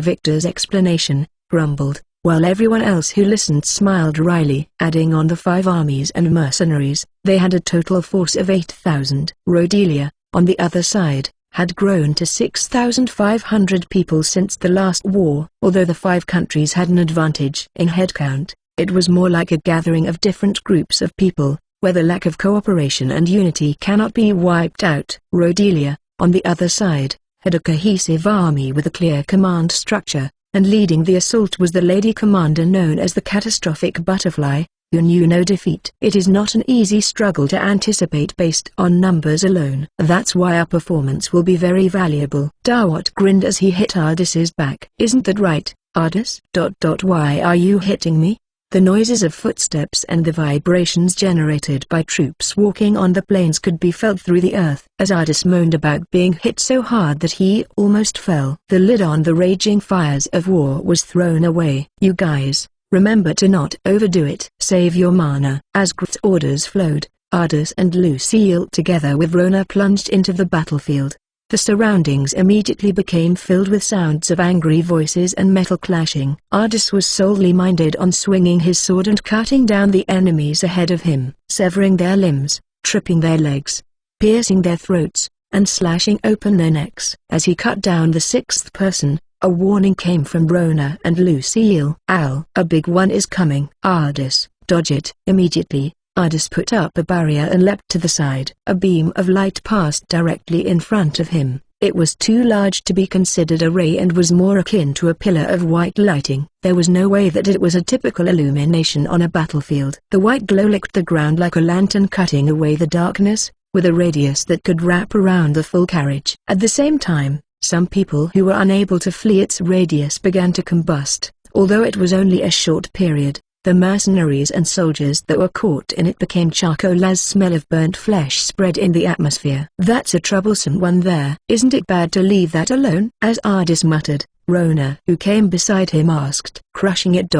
Victor's explanation, grumbled, while everyone else who listened smiled wryly. Adding on the 5 armies and mercenaries, they had a total force of 8,000. Rhodelia, on the other side, had grown to 6,500 people since the last war. Although the 5 countries had an advantage in headcount, it was more like a gathering of different groups of people, where the lack of cooperation and unity cannot be wiped out. Rhodelia, on the other side, had a cohesive army with a clear command structure, and leading the assault was the lady commander known as the Catastrophic Butterfly, who knew no defeat. It is not an easy struggle to anticipate based on numbers alone. That's why our performance will be very valuable. Dawat grinned as he hit Ardus's back. Isn't that right, Ardus? Why are you hitting me? The noises of footsteps and the vibrations generated by troops walking on the plains could be felt through the earth. As Ardus moaned about being hit so hard that he almost fell, the lid on the raging fires of war was thrown away. You guys, remember to not overdo it. Save your mana. As Groth's orders flowed, Ardus and Lucille together with Rona plunged into the battlefield. The surroundings immediately became filled with sounds of angry voices and metal clashing. Ardis was solely minded on swinging his sword and cutting down the enemies ahead of him, severing their limbs, tripping their legs, piercing their throats, and slashing open their necks. As he cut down the sixth person, a warning came from Rona and Lucille. "Al, a big one is coming." "Ardis, dodge it." Immediately, Ardis put up a barrier and leapt to the side. A beam of light passed directly in front of him. It was too large to be considered a ray and was more akin to a pillar of white lighting. There was no way that it was a typical illumination on a battlefield. The white glow licked the ground like a lantern, cutting away the darkness, with a radius that could wrap around the full carriage. At the same time, some people who were unable to flee its radius began to combust. Although it was only a short period, the mercenaries and soldiers that were caught in it became charcoal as smell of burnt flesh spread in the atmosphere. "That's a troublesome one there. Isn't it bad to leave that alone?" As Ardis muttered, Rona, who came beside him, asked. "Crushing it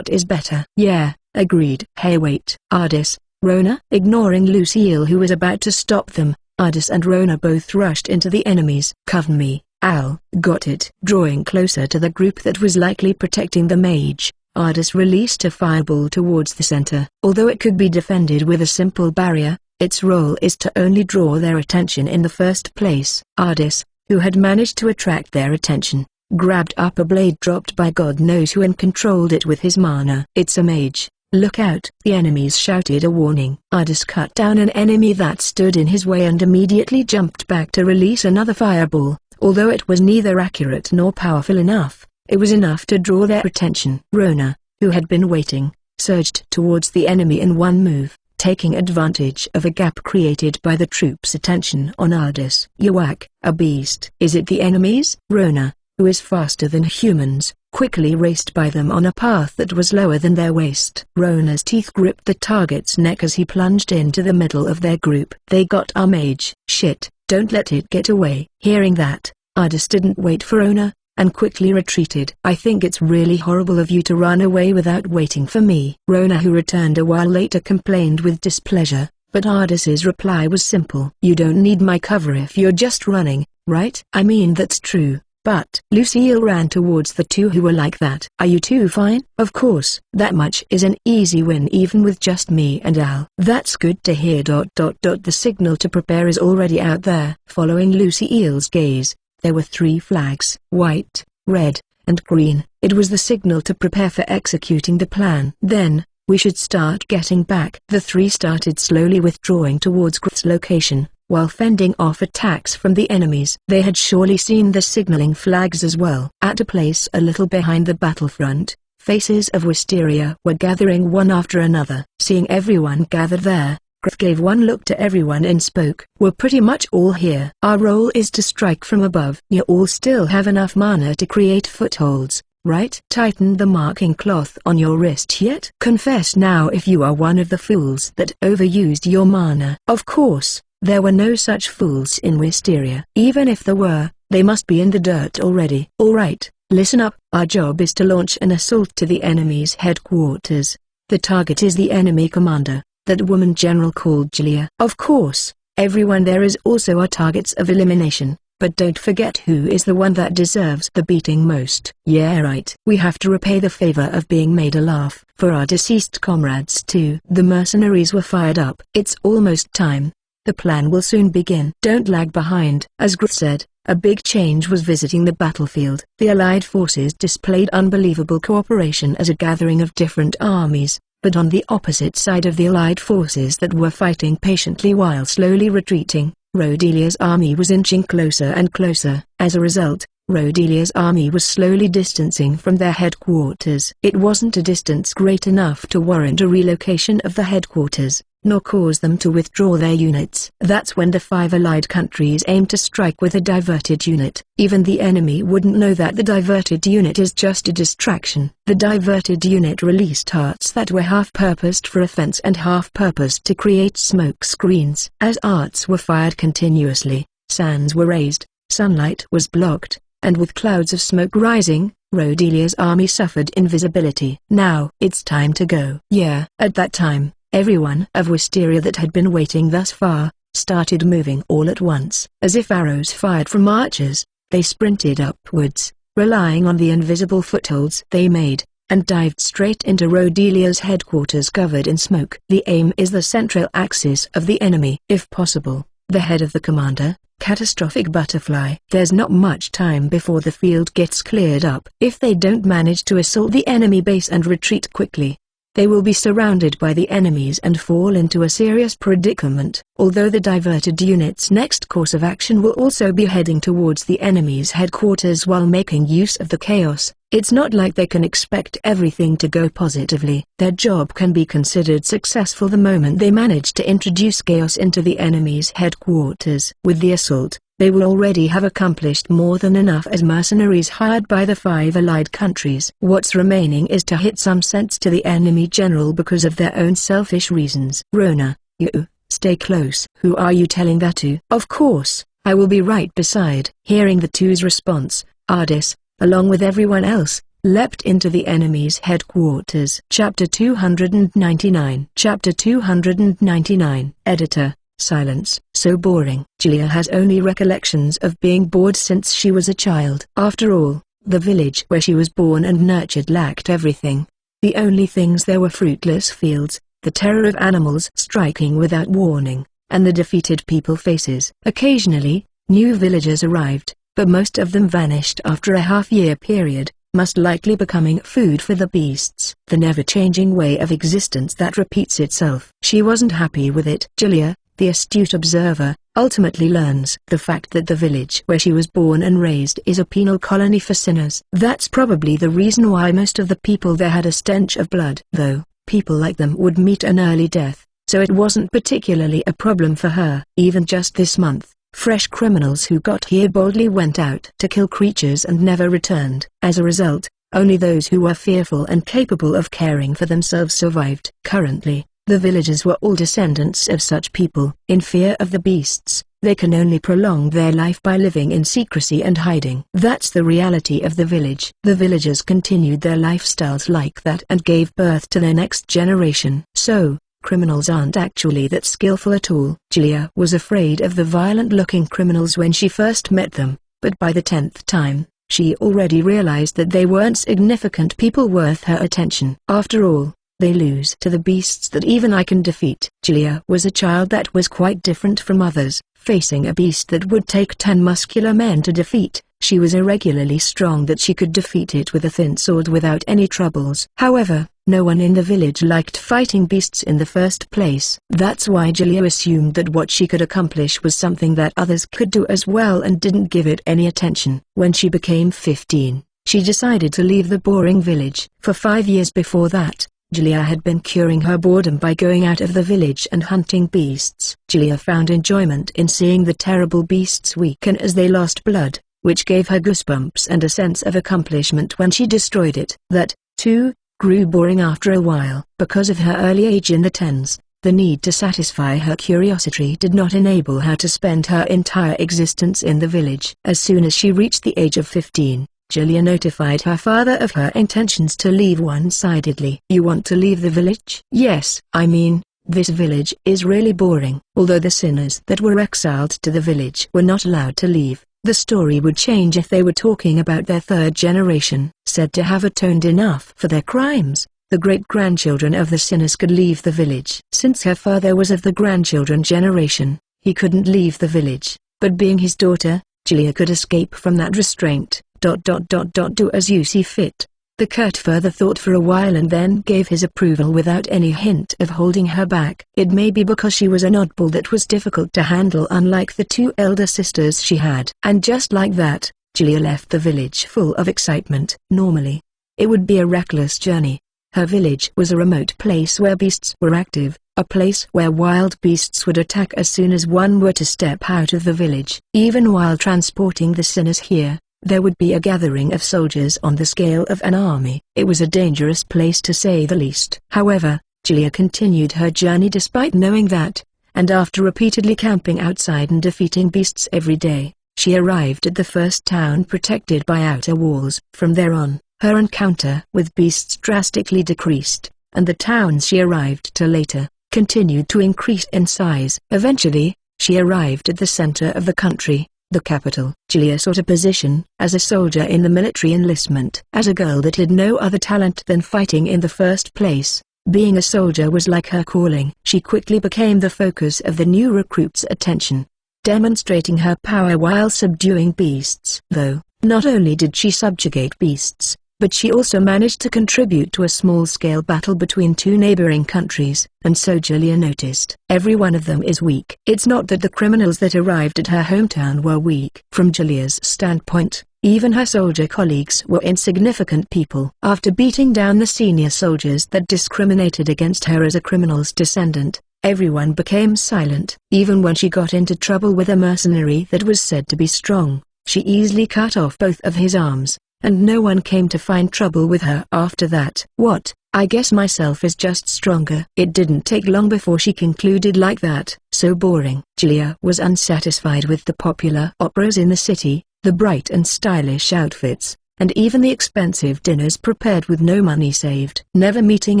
is better." "Yeah," agreed. "Hey, wait." Ardis, Rona, ignoring Lucille who was about to stop them, Ardis and Rona both rushed into the enemies. "Cover me, Al." "Got it." Drawing closer to the group that was likely protecting the mage, Ardis released a fireball towards the center. Although it could be defended with a simple barrier, its role is to only draw their attention in the first place. Ardis, who had managed to attract their attention, grabbed up a blade dropped by God knows who and controlled it with his mana. "It's a mage. Look out!" The enemies shouted a warning. Ardis cut down an enemy that stood in his way and immediately jumped back to release another fireball. Although it was neither accurate nor powerful enough, it was enough to draw their attention. Rona, who had been waiting, surged towards the enemy in one move, taking advantage of a gap created by the troops' attention on Ardis. "Yuak, a beast." "Is it the enemies?" Rona, who is faster than humans, quickly raced by them on a path that was lower than their waist. Rona's teeth gripped the target's neck as he plunged into the middle of their group. "They got our mage." "Shit, don't let it get away." Hearing that, Ardis didn't wait for Rona, and quickly retreated. "I think it's really horrible of you to run away without waiting for me." Rona, who returned a while later, complained with displeasure, but Ardis's reply was simple. "You don't need my cover if you're just running, right?" "I mean, that's true, but..." Lucille ran towards the two who were like that. "Are you two fine?" "Of course. That much is an easy win even with just me and Al." "That's good to hear. The signal to prepare is already out there." Following Lucille's gaze, there were 3 flags: white, red, and green. It was the signal to prepare for executing the plan. "Then, we should start getting back." The 3 started slowly withdrawing towards Griff's location, while fending off attacks from the enemies. They had surely seen the signaling flags as well. At a place a little behind the battlefront, faces of Wisteria were gathering one after another. Seeing everyone gathered there, Griff gave one look to everyone and spoke. "We're pretty much all here. Our role is to strike from above. You all still have enough mana to create footholds, right? Tighten the marking cloth on your wrist yet? Confess now if you are one of the fools that overused your mana." Of course, there were no such fools in Wisteria. Even if there were, they must be in the dirt already. "All right, listen up. Our job is to launch an assault to the enemy's headquarters. The target is the enemy commander, that woman general called Julia. Of course, everyone there is also our targets of elimination, but don't forget who is the one that deserves the beating most." "Yeah, right. We have to repay the favor of being made a laugh for our deceased comrades too." The mercenaries were fired up. "It's almost time. The plan will soon begin." "Don't lag behind." As Griff said, a big change was visiting the battlefield. The Allied forces displayed unbelievable cooperation as a gathering of different armies, but on the opposite side of the Allied forces that were fighting patiently while slowly retreating, Rodelia's army was inching closer and closer. As a result, Rodelia's army was slowly distancing from their headquarters. It wasn't a distance great enough to warrant a relocation of the headquarters, nor cause them to withdraw their units. That's when the 5 allied countries aim to strike with a diverted unit. Even the enemy wouldn't know that the diverted unit is just a distraction. The diverted unit released arts that were half-purposed for offense and half-purposed to create smoke screens. As arts were fired continuously, sands were raised, sunlight was blocked, and with clouds of smoke rising, Rodelia's army suffered invisibility. "Now it's time to go." Yeah. At that time, everyone of Wisteria that had been waiting thus far, started moving all at once. As if arrows fired from archers, they sprinted upwards, relying on the invisible footholds they made, and dived straight into Rodelia's headquarters covered in smoke. The aim is the central axis of the enemy. If possible, the head of the commander, Catastrophic Butterfly. There's not much time before the field gets cleared up. If they don't manage to assault the enemy base and retreat quickly, they will be surrounded by the enemies and fall into a serious predicament. Although the diverted unit's next course of action will also be heading towards the enemy's headquarters while making use of the chaos, it's not like they can expect everything to go positively. Their job can be considered successful the moment they manage to introduce chaos into the enemy's headquarters. With the assault, they will already have accomplished more than enough as mercenaries hired by the 5 allied countries. What's remaining is to hit some sense to the enemy general because of their own selfish reasons. Rona, you, stay close. Who are you telling that to? Of course, I will be right beside. Hearing the two's response, Ardis, along with everyone else, leapt into the enemy's headquarters. Chapter 299. Chapter 299. Editor. Silence. So boring. Julia has only recollections of being bored since she was a child. After all, the village where she was born and nurtured lacked everything. The only things there were fruitless fields, the terror of animals striking without warning, and the defeated people faces. Occasionally, new villagers arrived, but most of them vanished after a half-year period, most likely becoming food for the beasts. The never-changing way of existence that repeats itself. She wasn't happy with it. Julia, the astute observer, ultimately learns the fact that the village where she was born and raised is a penal colony for sinners. That's probably the reason why most of the people there had a stench of blood. Though, people like them would meet an early death, so it wasn't particularly a problem for her. Even just this month, fresh criminals who got here boldly went out to kill creatures and never returned. As a result, only those who were fearful and capable of caring for themselves survived. Currently, the villagers were all descendants of such people. In fear of the beasts, they can only prolong their life by living in secrecy and hiding. That's the reality of the village. The villagers continued their lifestyles like that and gave birth to their next generation. So, criminals aren't actually that skillful at all. Julia was afraid of the violent-looking criminals when she first met them, but by the 10th time, she already realized that they weren't significant people worth her attention. After all, they lose to the beasts that even I can defeat. Julia was a child that was quite different from others. Facing a beast that would take 10 muscular men to defeat, she was irregularly strong that she could defeat it with a thin sword without any troubles. However, no one in the village liked fighting beasts in the first place. That's why Julia assumed that what she could accomplish was something that others could do as well and didn't give it any attention. When she became 15, she decided to leave the boring village. For 5 years before that, Julia had been curing her boredom by going out of the village and hunting beasts. Julia found enjoyment in seeing the terrible beasts weaken as they lost blood, which gave her goosebumps and a sense of accomplishment when she destroyed it. That, too, grew boring after a while. Because of her early age in the tens, the need to satisfy her curiosity did not enable her to spend her entire existence in the village. As soon as she reached the age of 15, Julia notified her father of her intentions to leave one-sidedly. You want to leave the village? Yes. I mean, this village is really boring. Although the sinners that were exiled to the village were not allowed to leave, the story would change if they were talking about their third generation. Said to have atoned enough for their crimes, the great-grandchildren of the sinners could leave the village. Since her father was of the grandchildren generation, he couldn't leave the village, but being his daughter, Julia could escape from that restraint. Do as you see fit. The Kurt further thought for a while and then gave his approval without any hint of holding her back. It may be because she was an oddball that was difficult to handle, unlike the 2 elder sisters she had. And just like that, Julia left the village full of excitement. Normally, it would be a reckless journey. Her village was a remote place where beasts were active, a place where wild beasts would attack as soon as one were to step out of the village. Even while transporting the sinners here, there would be a gathering of soldiers on the scale of an army. It was a dangerous place to say the least. However, Julia continued her journey despite knowing that, and after repeatedly camping outside and defeating beasts every day, she arrived at the first town protected by outer walls. From there on, her encounter with beasts drastically decreased, and the towns she arrived to later continued to increase in size. Eventually, She arrived at the center of the country, the capital. Julia sought a position as a soldier in the military enlistment. As a girl that had no other talent than fighting in the first place, being a soldier was like her calling. She quickly became the focus of the new recruits' attention, demonstrating her power while subduing beasts. Though, not only did she subjugate beasts, but she also managed to contribute to a small-scale battle between two neighboring countries, and so Julia noticed. Every one of them is weak. It's not that the criminals that arrived at her hometown were weak. From Julia's standpoint, even her soldier colleagues were insignificant people. After beating down the senior soldiers that discriminated against her as a criminal's descendant, everyone became silent. Even when she got into trouble with a mercenary that was said to be strong, she easily cut off both of his arms, and no one came to find trouble with her after that. What, I guess myself is just stronger. It didn't take long before she concluded like that. So boring. Julia was unsatisfied with the popular operas in the city, the bright and stylish outfits, and even the expensive dinners prepared with no money saved. Never meeting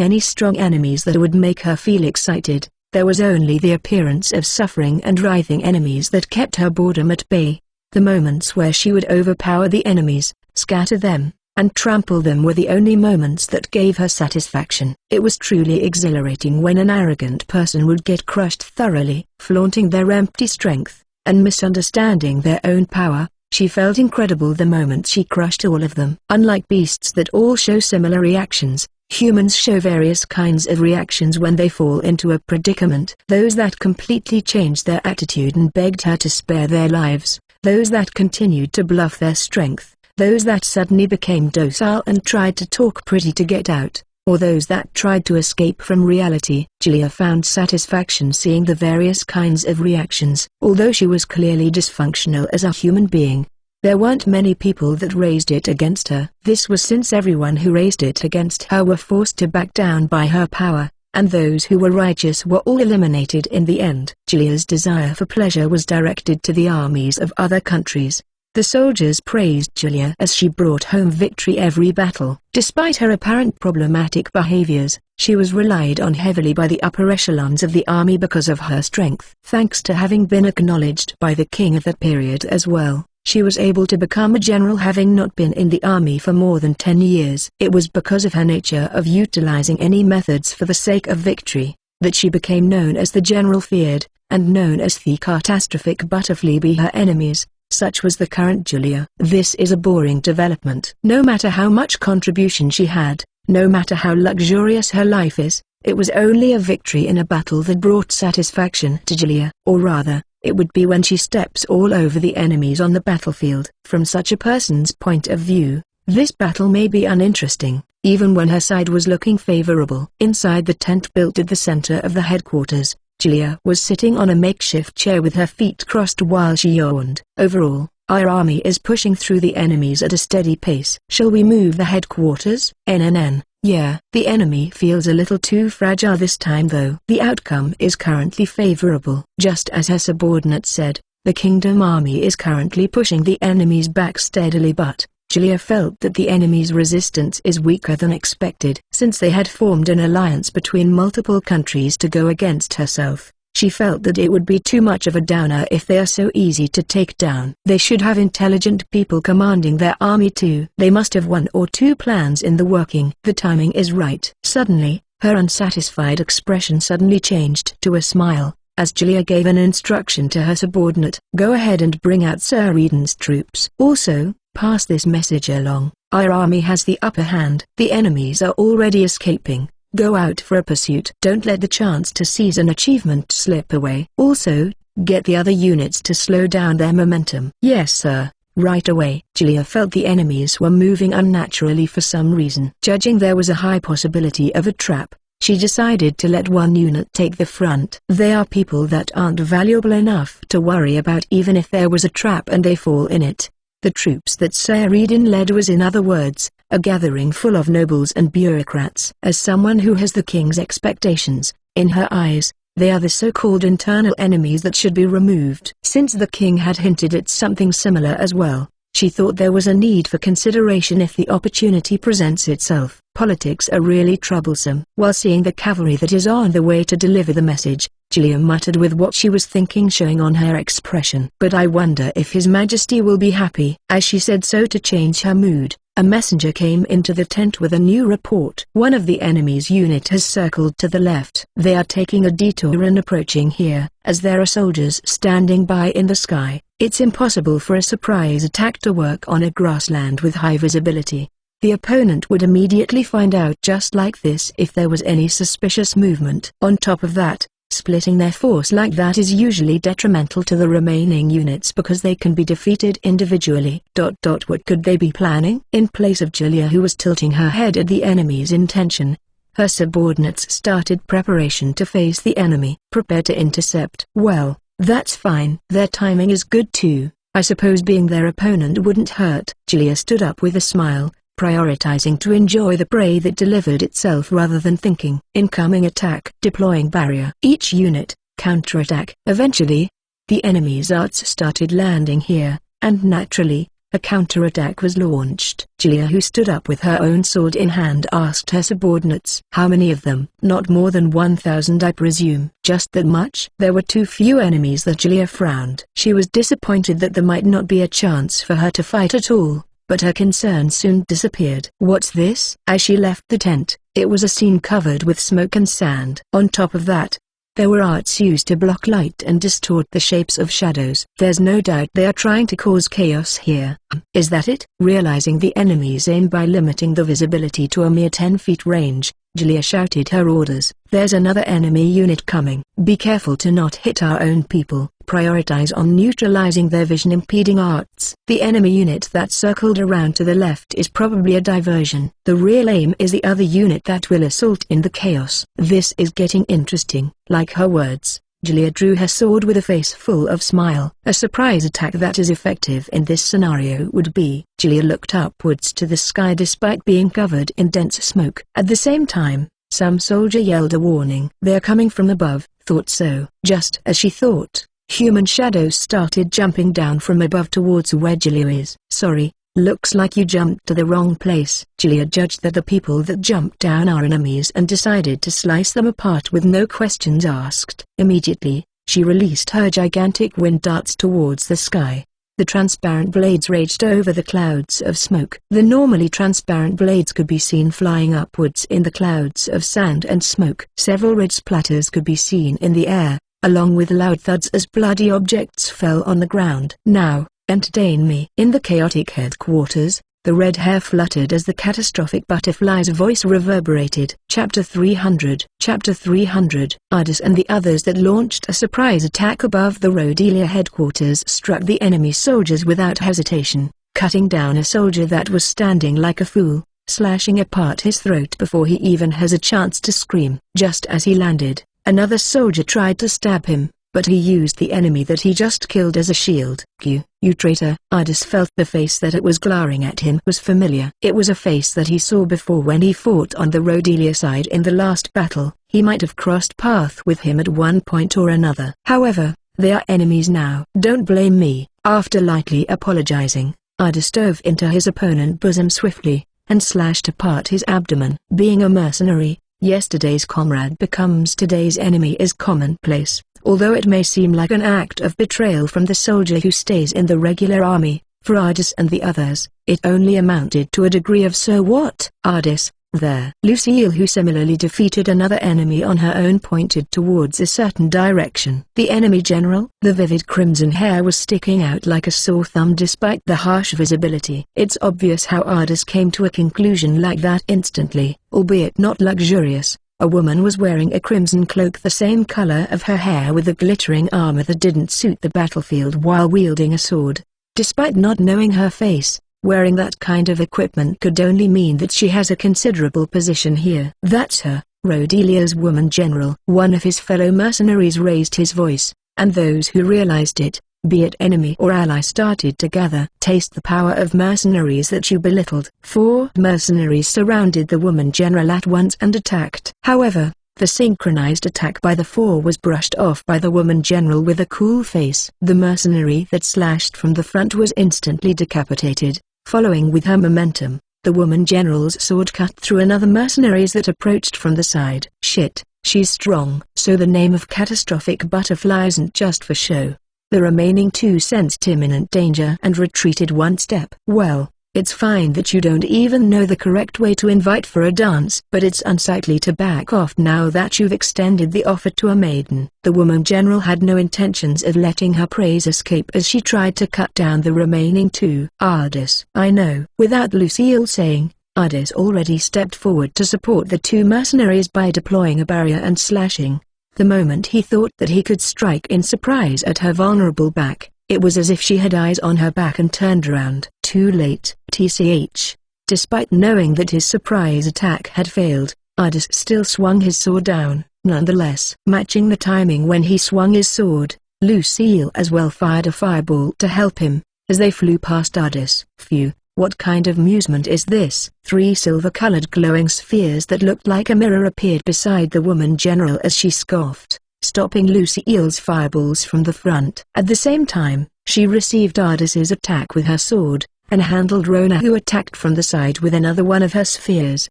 any strong enemies that would make her feel excited, there was only the appearance of suffering and writhing enemies that kept her boredom at bay. The moments where she would overpower the enemies, scatter them, and trample them were the only moments that gave her satisfaction. It was truly exhilarating when an arrogant person would get crushed thoroughly, flaunting their empty strength, and misunderstanding their own power. She felt incredible the moment she crushed all of them. Unlike beasts that all show similar reactions, humans show various kinds of reactions when they fall into a predicament. Those that completely changed their attitude and begged her to spare their lives, those that continued to bluff their strength, those that suddenly became docile and tried to talk pretty to get out, or those that tried to escape from reality. Julia found satisfaction seeing the various kinds of reactions. Although she was clearly dysfunctional as a human being, there weren't many people that raised it against her. This was since everyone who raised it against her were forced to back down by her power, and those who were righteous were all eliminated in the end. Julia's desire for pleasure was directed to the armies of other countries. The soldiers praised Julia as she brought home victory every battle. Despite her apparent problematic behaviors, she was relied on heavily by the upper echelons of the army because of her strength. Thanks to having been acknowledged by the king of that period as well, she was able to become a general having not been in the army for more than 10 years. It was because of her nature of utilizing any methods for the sake of victory, that she became known as the general feared, and known as the catastrophic butterfly by her enemies. Such was the current Julia. This is a boring development. No matter how much contribution she had, no matter how luxurious her life is, it was only a victory in a battle that brought satisfaction to Julia. Or rather, it would be when she steps all over the enemies on the battlefield. From such a person's point of view, this battle may be uninteresting, even when her side was looking favorable. Inside the tent built at the center of the headquarters, Julia was sitting on a makeshift chair with her feet crossed while she yawned. Overall, our army is pushing through the enemies at a steady pace. Shall we move the headquarters? NNN. Yeah. The enemy feels a little too fragile this time though. The outcome is currently favorable. Just as her subordinate said, the kingdom army is currently pushing the enemies back steadily, but Julia felt that the enemy's resistance is weaker than expected. Since they had formed an alliance between multiple countries to go against herself, she felt that it would be too much of a downer if they are so easy to take down. They should have intelligent people commanding their army too. They must have one or two plans in the working. The timing is right. Suddenly, her unsatisfied expression suddenly changed to a smile, as Julia gave an instruction to her subordinate. Go ahead and bring out Sir Eden's troops. Also, pass this message along. Our army has the upper hand. The enemies are already escaping. Go out for a pursuit. Don't let the chance to seize an achievement slip away. Also, get the other units to slow down their momentum. Yes sir, right away. Julia felt the enemies were moving unnaturally for some reason. Judging there was a high possibility of a trap, she decided to let one unit take the front. They are people that aren't valuable enough to worry about even if there was a trap and they fall in it. The troops that Sir Eden led was, in other words, a gathering full of nobles and bureaucrats. As someone who has the king's expectations, in her eyes, they are the so-called internal enemies that should be removed. Since the king had hinted at something similar as well, she thought there was a need for consideration if the opportunity presents itself. Politics are really troublesome. While seeing the cavalry that is on the way to deliver the message, Julia muttered with what she was thinking showing on her expression. But I wonder if His Majesty will be happy. As she said so to change her mood, a messenger came into the tent with a new report. One of the enemy's unit has circled to the left. They are taking a detour and approaching here. As there are soldiers standing by in the sky, it's impossible for a surprise attack to work on a grassland with high visibility. The opponent would immediately find out just like this if there was any suspicious movement. On top of that, splitting their force like that is usually detrimental to the remaining units because they can be defeated individually. What could they be planning? In place of Julia, who was tilting her head at the enemy's intention, her subordinates started preparation to face the enemy. Prepare to intercept. Well, that's fine. Their timing is good too. I suppose being their opponent wouldn't hurt. Julia stood up with a smile, prioritizing to enjoy the prey that delivered itself rather than thinking. Incoming attack. Deploying barrier. Each unit, counterattack. Eventually, the enemy's arts started landing here, and naturally, a counterattack was launched. Julia, who stood up with her own sword in hand, asked her subordinates. How many of them? Not more than 1,000, I presume. Just that much? There were too few enemies. That Julia frowned. She was disappointed that there might not be a chance for her to fight at all, but her concern soon disappeared. What's this? As she left the tent, it was a scene covered with smoke and sand. On top of that, there were arts used to block light and distort the shapes of shadows. There's no doubt they are trying to cause chaos here. Is that it? Realizing the enemy's aim by limiting the visibility to a mere 10 feet range, Julia shouted her orders. There's another enemy unit coming. Be careful to not hit our own people. Prioritize on neutralizing their vision-impeding arts. The enemy unit that circled around to the left is probably a diversion. The real aim is the other unit that will assault in the chaos. This is getting interesting. Like her words, Julia drew her sword with a face full of smile. A surprise attack that is effective in this scenario would be. Julia looked upwards to the sky despite being covered in dense smoke. At the same time, some soldier yelled a warning. They're coming from above. Thought so. Just as she thought, human shadows started jumping down from above towards where Julia is. Sorry, looks like you jumped to the wrong place. Julia judged that the people that jumped down are enemies and decided to slice them apart with no questions asked. Immediately, she released her gigantic wind darts towards the sky. The transparent blades raged over the clouds of smoke. The normally transparent blades could be seen flying upwards in the clouds of sand and smoke. Several red splatters could be seen in the air, along with loud thuds as bloody objects fell on the ground. Now, entertain me. In the chaotic headquarters, the red hair fluttered as the catastrophic butterfly's voice reverberated. Chapter 300. Chapter 300. Ardis and the others that launched a surprise attack above the Rhodelia headquarters struck the enemy soldiers without hesitation, cutting down a soldier that was standing like a fool, slashing apart his throat before he even has a chance to scream. Just as he landed, another soldier tried to stab him, but he used the enemy that he just killed as a shield. You traitor! Ardis felt the face that it was glaring at him was familiar. It was a face that he saw before when he fought on the Rhodelia side in the last battle. He might have crossed path with him at one point or another. However, they are enemies now. Don't blame me. After lightly apologizing, Ardis dove into his opponent's bosom swiftly, and slashed apart his abdomen. Being a mercenary, yesterday's comrade becomes today's enemy is commonplace. Although it may seem like an act of betrayal from the soldier who stays in the regular army, for Ardis and the others, it only amounted to a degree of so what. Ardis, there. Lucille, who similarly defeated another enemy on her own, pointed towards a certain direction. The enemy general? The vivid crimson hair was sticking out like a sore thumb despite the harsh visibility. It's obvious how Ardis came to a conclusion like that instantly, albeit not luxurious. A woman was wearing a crimson cloak, the same color of her hair, with a glittering armor that didn't suit the battlefield, while wielding a sword. Despite not knowing her face, wearing that kind of equipment could only mean that she has a considerable position here. That's her, Rhodelia's woman general. One of his fellow mercenaries raised his voice, and those who realized it, be it enemy or ally, started to gather. Taste the power of mercenaries that you belittled. 4 mercenaries surrounded the woman general at once and attacked. However, the synchronized attack by the 4 was brushed off by the woman general with a cool face. The mercenary that slashed from the front was instantly decapitated. Following with her momentum, the woman general's sword cut through another mercenaries that approached from the side. Shit, She's strong. So the name of catastrophic butterfly isn't just for show. The remaining two sensed imminent danger and retreated one step. Well, it's fine that you don't even know the correct way to invite for a dance, but it's unsightly to back off now that you've extended the offer to a maiden. The woman general had no intentions of letting her praise escape as she tried to cut down the remaining two. Ardis. I know. Without Lucille saying, Ardis already stepped forward to support the two mercenaries by deploying a barrier and slashing. The moment he thought that he could strike in surprise at her vulnerable back, it was as if she had eyes on her back and turned around. Too late. TCH. Despite knowing that his surprise attack had failed, Ardis still swung his sword down. Nonetheless, matching the timing when he swung his sword, Lucille as well fired a fireball to help him, as they flew past Ardis. Phew, what kind of amusement is this? 3 silver-colored glowing spheres that looked like a mirror appeared beside the woman general as she scoffed, stopping Lucille's fireballs from the front. At the same time, she received Ardis's attack with her sword, and handled Rona who attacked from the side with another one of her spheres.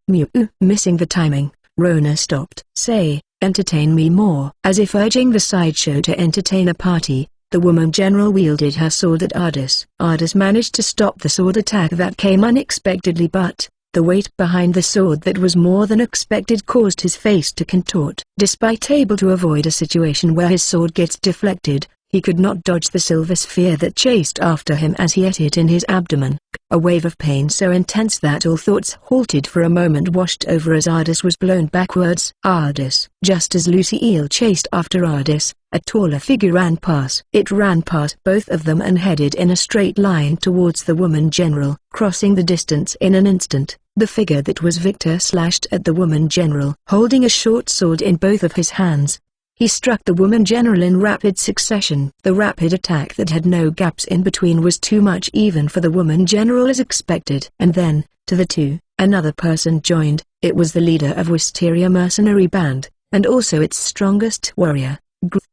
Missing the timing, Rona stopped. Say, entertain me more. As if urging the sideshow to entertain a party, the woman general wielded her sword at Ardis. Ardis managed to stop the sword attack that came unexpectedly, but the weight behind the sword that was more than expected caused his face to contort. Despite able to avoid a situation where his sword gets deflected, he could not dodge the silver sphere that chased after him as he ate it in his abdomen. A wave of pain so intense that all thoughts halted for a moment washed over as Ardis was blown backwards. Ardis. Just as Lucille chased after Ardis, a taller figure ran past. It ran past both of them and headed in a straight line towards the woman general, crossing the distance in an instant. The figure that was Victor slashed at the woman general, holding a short sword in both of his hands. He struck the woman general in rapid succession. The rapid attack that had no gaps in between was too much even for the woman general as expected. And then, to the two, another person joined. It was the leader of Wisteria mercenary band, and also its strongest warrior,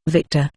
Victor.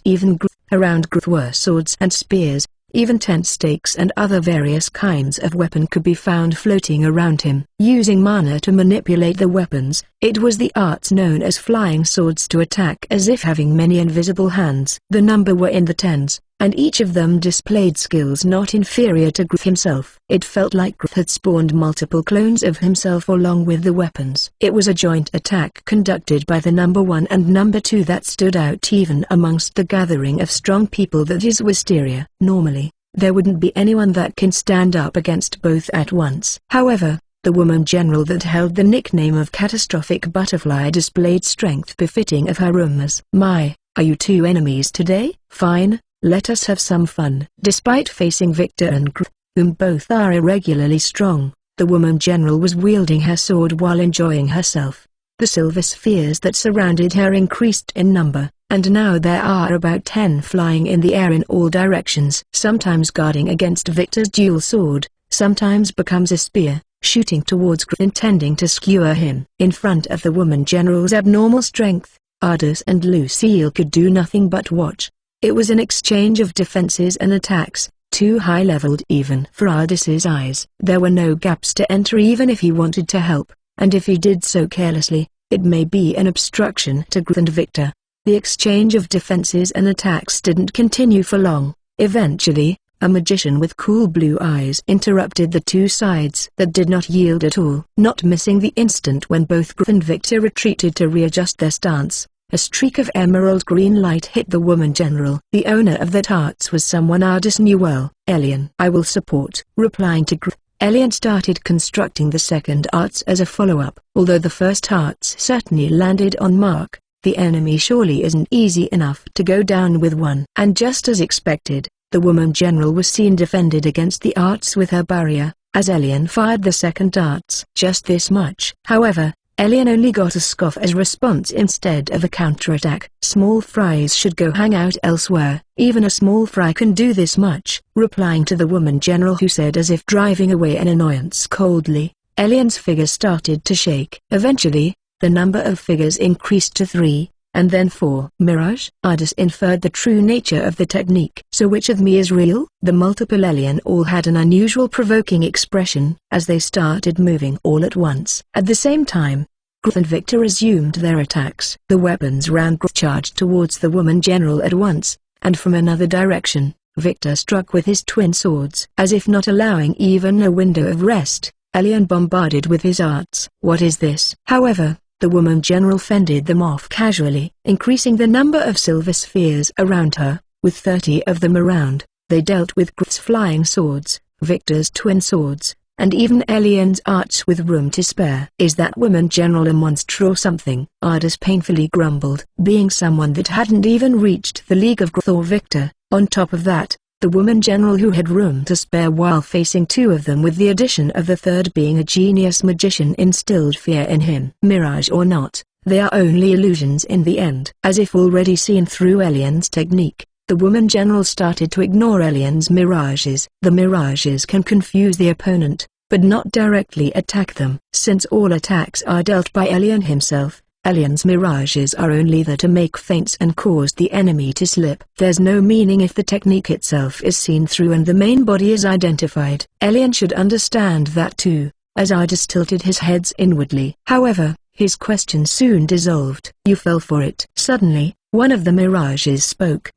Even around were swords and spears. Even tent stakes and other various kinds of weapon could be found floating around him. Using mana to manipulate the weapons, it was the arts known as flying swords to attack as if having many invisible hands. The number were in the tens, and each of them displayed skills not inferior to himself. It felt like had spawned multiple clones of himself along with the weapons. It was a joint attack conducted by the number 1 and number 2 that stood out even amongst the gathering of strong people that is Wisteria. Normally, there wouldn't be anyone that can stand up against both at once. However, the woman general that held the nickname of Catastrophic Butterfly displayed strength befitting of her rumors. My, are you two enemies today? Fine. Let us have some fun. Despite facing Victor and whom both are irregularly strong, the woman general was wielding her sword while enjoying herself. The silver spheres that surrounded her increased in number, and now there are about 10 flying in the air in all directions. Sometimes guarding against Victor's dual sword, sometimes becomes a spear, shooting towards intending to skewer him. In front of the woman general's abnormal strength, Ardis and Lucille could do nothing but watch. It was an exchange of defenses and attacks, too high-leveled even for Ardis's eyes. There were no gaps to enter even if he wanted to help, and if he did so carelessly, it may be an obstruction to and Victor. The exchange of defenses and attacks didn't continue for long. Eventually, a magician with cool blue eyes interrupted the two sides that did not yield at all. Not missing the instant when both and Victor retreated to readjust their stance, a streak of emerald green light hit the woman general. The owner of that arts was someone Ardis knew well. Elian. I will support. Replying to Elian started constructing the second arts as a follow-up. Although the first arts certainly landed on mark, the enemy surely isn't easy enough to go down with one. And just as expected, the woman general was seen defended against the arts with her barrier, as Elian fired the second arts. Just this much. However, Elian only got a scoff as response instead of a counterattack. Small fries should go hang out elsewhere. Even a small fry can do this much. Replying to the woman general who said as if driving away an annoyance coldly, Elian's figure started to shake. Eventually, the number of figures increased to 3, and then 4. Mirage? Ardis inferred the true nature of the technique. So which of me is real? The multiple Elian all had an unusual provoking expression, as they started moving all at once. At the same time, Grth and Victor resumed their attacks. The weapons round Grth charged towards the woman general at once, and from another direction, Victor struck with his twin swords. As if not allowing even a window of rest, Elian bombarded with his arts. What is this? However, the woman general fended them off casually, increasing the number of silver spheres around her. With 30 of them around, they dealt with Grth's flying swords, Victor's twin swords, and even Elian's arts with room to spare. Is that woman general a monster or something? Ardis painfully grumbled. Being someone that hadn't even reached the league of Grth or Victor, on top of that, the woman general who had room to spare while facing two of them with the addition of the third being a genius magician instilled fear in him. Mirage or not, they are only illusions in the end. As if already seen through Elian's technique, the woman general started to ignore Elian's mirages. The mirages can confuse the opponent, but not directly attack them. Since all attacks are dealt by Elian himself, Elian's mirages are only there to make feints and cause the enemy to slip. There's no meaning if the technique itself is seen through and the main body is identified. Elian should understand that too, as Ardis tilted his head inwardly. However, his question soon dissolved. You fell for it. Suddenly, one of the mirages spoke.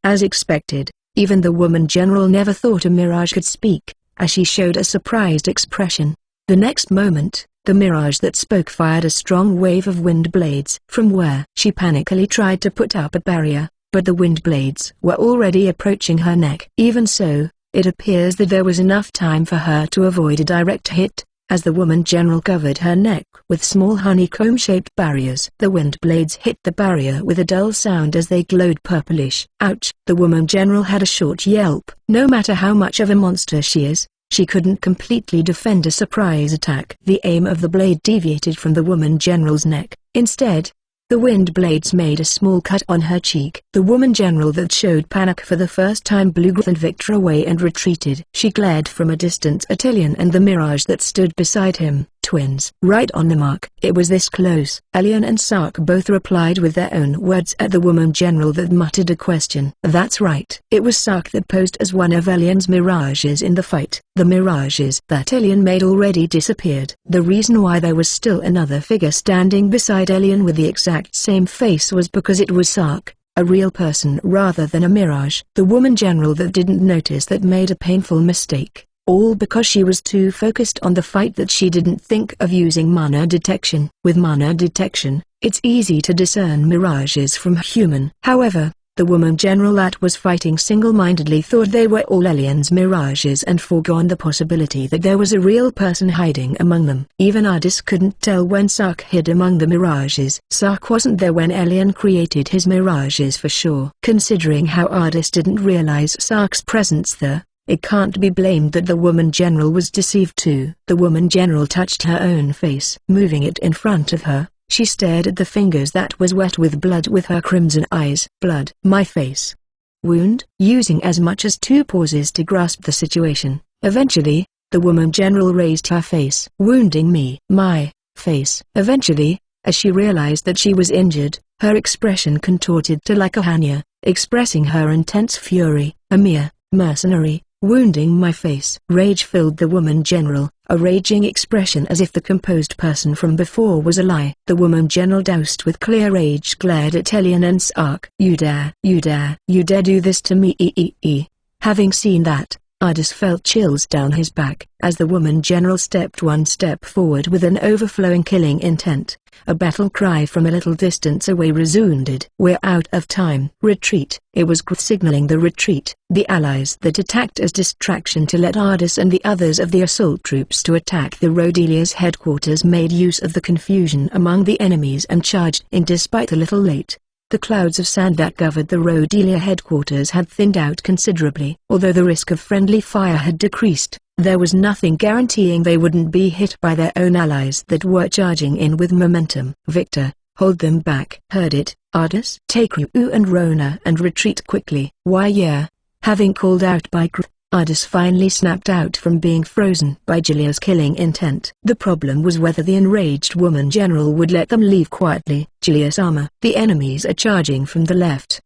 As expected, even the woman general never thought a mirage could speak, as she showed a surprised expression. The next moment, the mirage that spoke fired a strong wave of wind blades. From where she panically tried to put up a barrier, but the wind blades were already approaching her neck. Even so, it appears that there was enough time for her to avoid a direct hit, as the woman general covered her neck with small honeycomb-shaped barriers. The wind blades hit the barrier with a dull sound as they glowed purplish. Ouch! The woman general had a short yelp. No matter how much of a monster she is, she couldn't completely defend a surprise attack. The aim of the blade deviated from the woman general's neck. Instead, the wind blades made a small cut on her cheek. The woman general that showed panic for the first time blew Grth and Victor away and retreated. She glared from a distance at Elian and the mirage that stood beside him. Twins. Right on the mark. It was this close. Elian and Sark both replied with their own words at the woman general that muttered a question. That's right. It was Sark that posed as one of Elian's mirages in the fight. The mirages that Elian made already disappeared. The reason why there was still another figure standing beside Elian with the exact same face was because it was Sark, a real person rather than a mirage. The woman general that didn't notice that made a painful mistake. All because she was too focused on the fight that she didn't think of using mana detection. With mana detection, it's easy to discern mirages from human. However, the woman general that was fighting single-mindedly thought they were all Elian's mirages and foregone the possibility that there was a real person hiding among them. Even Ardis couldn't tell when Sark hid among the mirages. Sark wasn't there when Elian created his mirages for sure. Considering how Ardis didn't realize Sark's presence there, it can't be blamed that the woman general was deceived too. The woman general touched her own face. Moving it in front of her, she stared at the fingers that was wet with blood with her crimson eyes. Blood. My face. Wound? Using as much as 2 pauses to grasp the situation, eventually, the woman general raised her face. Wounding me. My face. Eventually, as she realized that she was injured, her expression contorted to like a hania, expressing her intense fury. A mere mercenary, wounding my face. Rage filled the woman general, a raging expression as if the composed person from before was a lie. The woman general doused with clear rage glared at Elian and Sark. You dare do this to me? Having seen that, Ardis felt chills down his back, as the woman general stepped one step forward with an overflowing killing intent. A battle cry from a little distance away resounded. We're out of time. Retreat. It was Grth signaling the retreat. The allies that attacked as distraction to let Ardis and the others of the assault troops to attack the Rodelia's headquarters made use of the confusion among the enemies and charged in despite a little late. The clouds of sand that covered the Rodelia headquarters had thinned out considerably. Although the risk of friendly fire had decreased, there was nothing guaranteeing they wouldn't be hit by their own allies that were charging in with momentum. Victor, hold them back. Heard it, Ardis? Take Ryu and Rona and retreat quickly. Why yeah. Having called out by Grth, Ardis finally snapped out from being frozen by Julia's killing intent. The problem was whether the enraged woman general would let them leave quietly. Julia-sama, the enemies are charging from the left.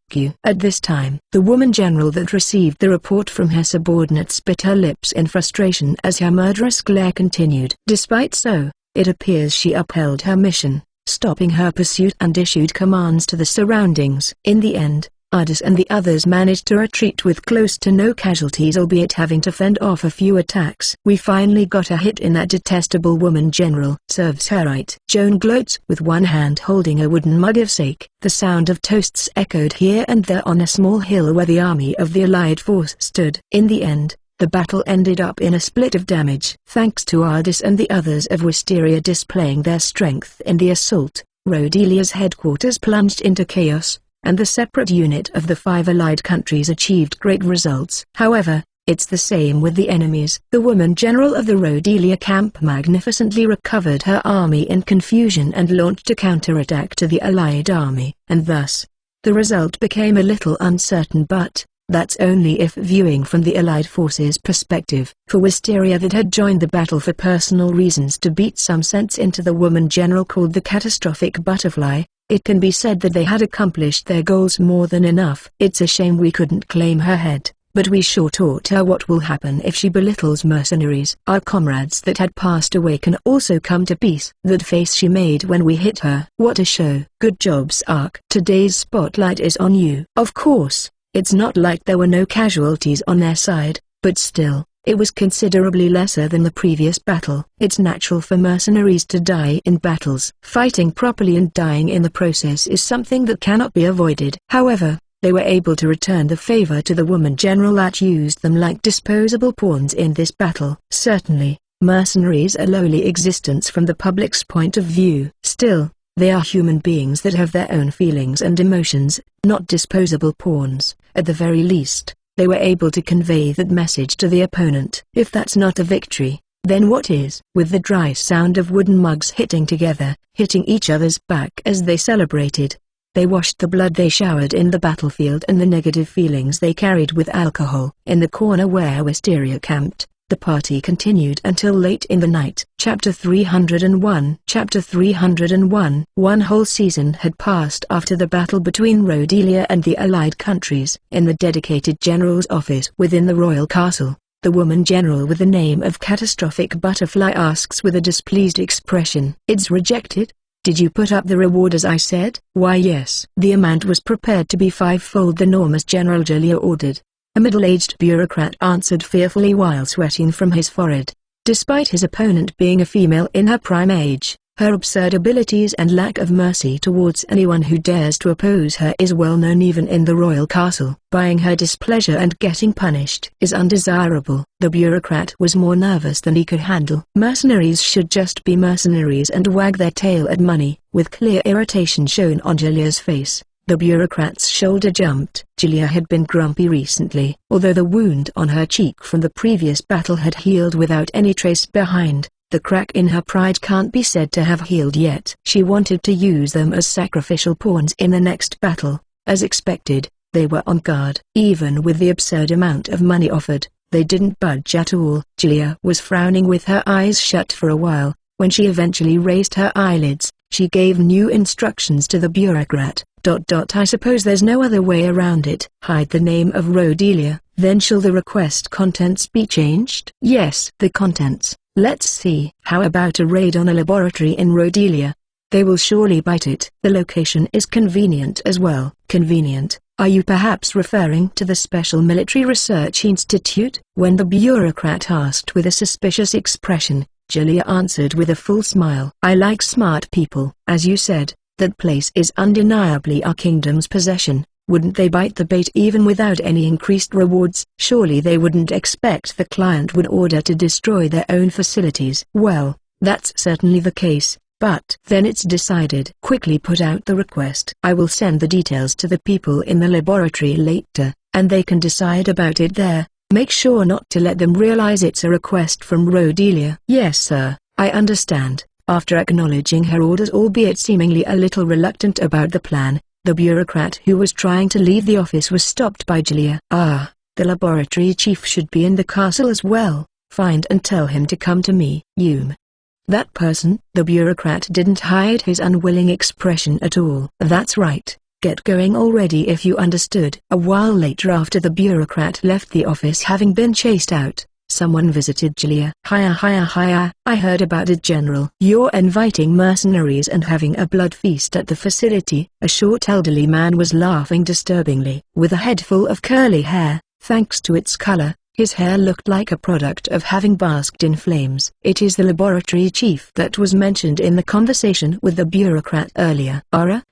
At this time, the woman general that received the report from her subordinates bit her lips in frustration as her murderous glare continued. Despite so, it appears she upheld her mission. stopping her pursuit and issued commands to the surroundings. In the end, Ardis and the others managed to retreat with close to no casualties, albeit having to fend off a few attacks. "We finally got a hit in that detestable woman general. Serves her right." Joan gloats, with one hand holding a wooden mug of sake. The sound of toasts echoed here and there on a small hill where the army of the Allied force stood. In the end, the battle ended up in a split of damage. Thanks to Ardis and the others of Wisteria displaying their strength in the assault, Rodelia's headquarters plunged into chaos, and the separate unit of the 5 allied countries achieved great results. However, it's the same with the enemies. The woman general of the Rodelia camp magnificently recovered her army in confusion and launched a counterattack to the allied army, and thus, the result became a little uncertain, but that's only if viewing from the allied forces' perspective. For Wisteria that had joined the battle for personal reasons to beat some sense into the woman general called the Catastrophic Butterfly, it can be said that they had accomplished their goals more than enough. It's a shame we couldn't claim her head, but we sure taught her what will happen if she belittles mercenaries. Our comrades that had passed away can also come to peace. That face she made when we hit her. What a show. Good job, Sark. Today's spotlight is on you. Of course, it's not like there were no casualties on their side, but still, it was considerably lesser than the previous battle. It's natural for mercenaries to die in battles. Fighting properly and dying in the process is something that cannot be avoided. However, they were able to return the favor to the woman general that used them like disposable pawns in this battle. Certainly, mercenaries are lowly existence from the public's point of view. Still, they are human beings that have their own feelings and emotions, not disposable pawns. At the very least, they were able to convey that message to the opponent. If that's not a victory, then what is? With the dry sound of wooden mugs hitting together, hitting each other's back as they celebrated, they washed the blood they showered in the battlefield and the negative feelings they carried with alcohol. In the corner where Wisteria camped, the party continued until late in the night. Chapter 301. Chapter 301. One whole season had passed after the battle between Rodelia and the allied countries. In the dedicated general's office within the royal castle, the woman general with the name of Catastrophic Butterfly asks with a displeased expression, "It's rejected? Did you put up the reward as I said?" "Why yes." The amount was prepared to be 5-fold the norm as General Julia ordered. A middle-aged bureaucrat answered fearfully while sweating from his forehead. Despite his opponent being a female in her prime age, her absurd abilities and lack of mercy towards anyone who dares to oppose her is well known even in the royal castle. Buying her displeasure and getting punished is undesirable. The bureaucrat was more nervous than he could handle. Mercenaries should just be mercenaries and wag their tail at money. With clear irritation shown on Julia's face, the bureaucrat's shoulder jumped. Julia had been grumpy recently. Although the wound on her cheek from the previous battle had healed without any trace behind, the crack in her pride can't be said to have healed yet. She wanted to use them as sacrificial pawns in the next battle. As expected, they were on guard. Even with the absurd amount of money offered, they didn't budge at all. Julia was frowning with her eyes shut for a while. When she eventually raised her eyelids, she gave new instructions to the bureaucrat. I suppose there's no other way around it. Hide the name of Rodelia, then shall the request contents be changed? Yes. The contents. Let's see. How about a raid on a laboratory in Rodelia? They will surely bite it. The location is convenient as well. Convenient? Are you perhaps referring to the Special Military Research Institute? When the bureaucrat asked with a suspicious expression, Julia answered with a full smile. I like smart people. As you said, that place is undeniably our kingdom's possession. Wouldn't they bite the bait even without any increased rewards? Surely they wouldn't expect the client would order to destroy their own facilities. Well, that's certainly the case, but then it's decided. Quickly put out the request. I will send the details to the people in the laboratory later, and they can decide about it there. Make sure not to let them realize it's a request from Rodelia. Yes sir, I understand. After acknowledging her orders, albeit seemingly a little reluctant about the plan, the bureaucrat who was trying to leave the office was stopped by Julia. Ah, the laboratory chief should be in the castle as well. Find and tell him to come to me. That person? The bureaucrat didn't hide his unwilling expression at all. That's right. Get going already if you understood. A while later, after the bureaucrat left the office having been chased out, Someone visited Julia. Hiya hiya hiya, I heard about it, General. You're inviting mercenaries and having a blood feast at the facility. A short elderly man was laughing disturbingly. With a head full of curly hair, thanks to its color, his hair looked like a product of having basked in flames. It is the laboratory chief that was mentioned in the conversation with the bureaucrat earlier.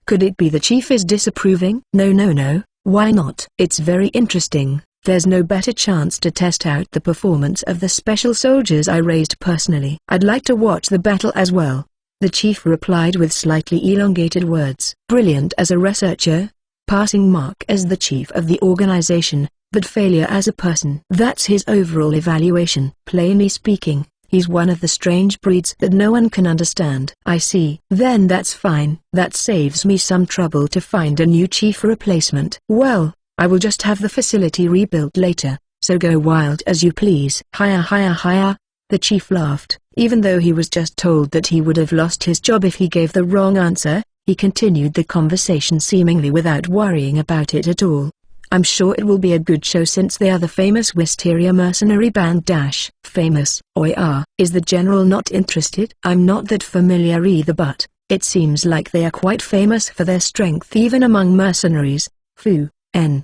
Could it be the chief is disapproving? No, why not? It's very interesting. There's no better chance to test out the performance of the special soldiers I raised personally. I'd like to watch the battle as well. The chief replied with slightly elongated words. Brilliant as a researcher, passing mark as the chief of the organization, but failure as a person. That's his overall evaluation. Plainly speaking, he's one of the strange breeds that no one can understand. I see. Then that's fine. That saves me some trouble to find a new chief replacement. Well, I will just have the facility rebuilt later, so go wild as you please. Hiya hiya hiya. The chief laughed. Even though he was just told that he would have lost his job if he gave the wrong answer, he continued the conversation seemingly without worrying about it at all. I'm sure it will be a good show since they are the famous Wisteria mercenary band. Famous? Is the general not interested? I'm not that familiar either, but it seems like they are quite famous for their strength even among mercenaries.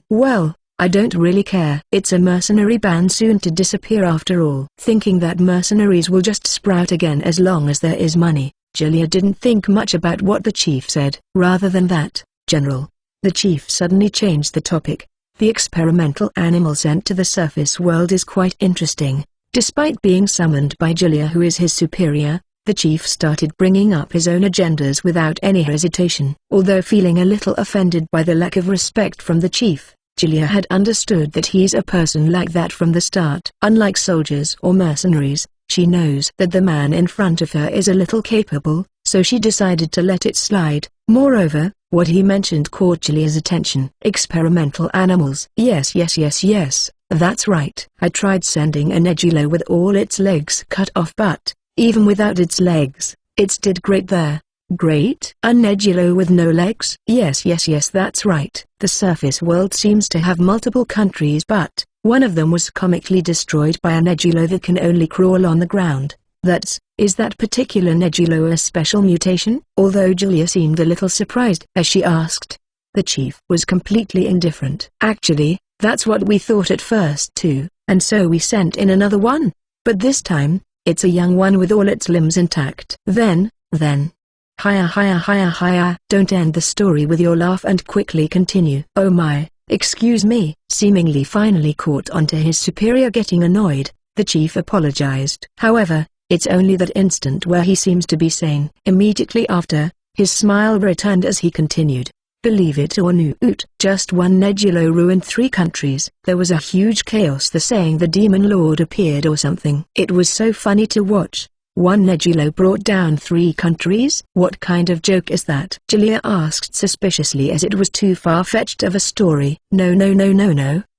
Well, I don't really care. It's a mercenary band soon to disappear after all. Thinking that mercenaries will just sprout again as long as there is money, Julia didn't think much about what the chief said. Rather than that, General, the chief suddenly changed the topic. The experimental animal sent to the surface world is quite interesting. Despite being summoned by Julia, who is his superior, the chief started bringing up his own agendas without any hesitation. Although feeling a little offended by the lack of respect from the chief, Julia had understood that he's a person like that from the start. Unlike soldiers or mercenaries, she knows that the man in front of her is a little capable, so she decided to let it slide. Moreover, what he mentioned caught Julia's attention. Experimental animals. Yes, that's right. I tried sending a Nebulo with all its legs cut off, but even without its legs, it did great there. Great? A Nebulo with no legs? Yes, that's right. The surface world seems to have multiple countries, but one of them was comically destroyed by a Nebulo that can only crawl on the ground. Is that particular Nebulo a special mutation? Although Julia seemed a little surprised as she asked, the chief was completely indifferent. Actually, that's what we thought at first too, and so we sent in another one. But this time, it's a young one with all its limbs intact. Then. Hiya. Don't end the story with your laugh and quickly continue. Oh my, excuse me. Seemingly finally caught onto his superior getting annoyed, the chief apologized. However, it's only that instant where he seems to be sane. Immediately after, his smile returned as he continued. Believe it or not, just one Nebulo ruined 3 countries. There was a huge chaos, the saying the demon lord appeared or something. It was so funny to watch. One Nebulo brought down 3 countries? What kind of joke is that? Julia asked suspiciously, as it was too far-fetched of a story. No,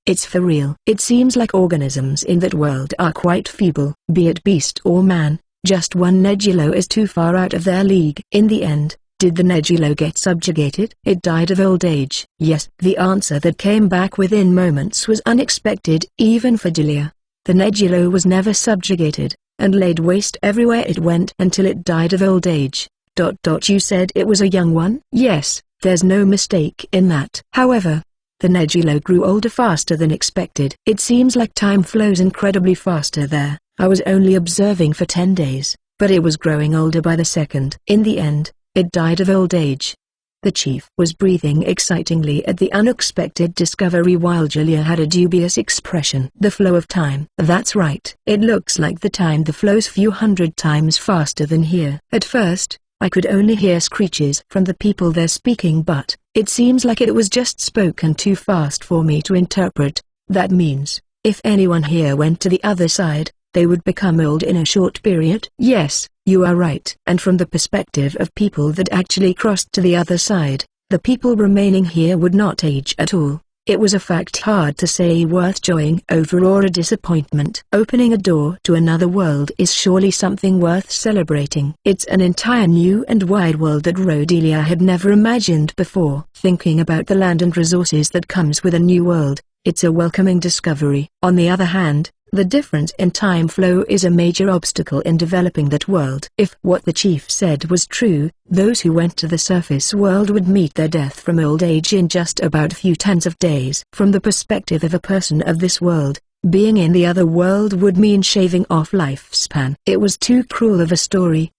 it's for real. It seems like organisms in that world are quite feeble. Be it beast or man, just one Nebulo is too far out of their league. In the end, did the Nebulo get subjugated? It died of old age. Yes. The answer that came back within moments was unexpected, even for Julia. The Nebulo was never subjugated, and laid waste everywhere it went until it died of old age. You said it was a young one? Yes, there's no mistake in that. However, the Nebulo grew older faster than expected. It seems like time flows incredibly faster there. I was only observing for 10 days, but it was growing older by the second. In the end, it died of old age. The chief was breathing excitingly at the unexpected discovery while Julia had a dubious expression. The flow of time. That's right. It looks like the time flows few hundred times faster than here. At first, I could only hear screeches from the people there speaking, but it seems like it was just spoken too fast for me to interpret. That means, if anyone here went to the other side, they would become old in a short period. Yes, you are right. And from the perspective of people that actually crossed to the other side, the people remaining here would not age at all. It was a fact hard to say worth joying over or a disappointment. Opening a door to another world is surely something worth celebrating. It's an entire new and wide world that Rhodelia had never imagined before. Thinking about the land and resources that comes with a new world, it's a welcoming discovery. On the other hand, The difference in time flow is a major obstacle in developing that world. If what the chief said was true, those who went to the surface world would meet their death from old age in just about a few tens of days. From the perspective of a person of this world, being in the other world would mean shaving off lifespan. It was too cruel of a story.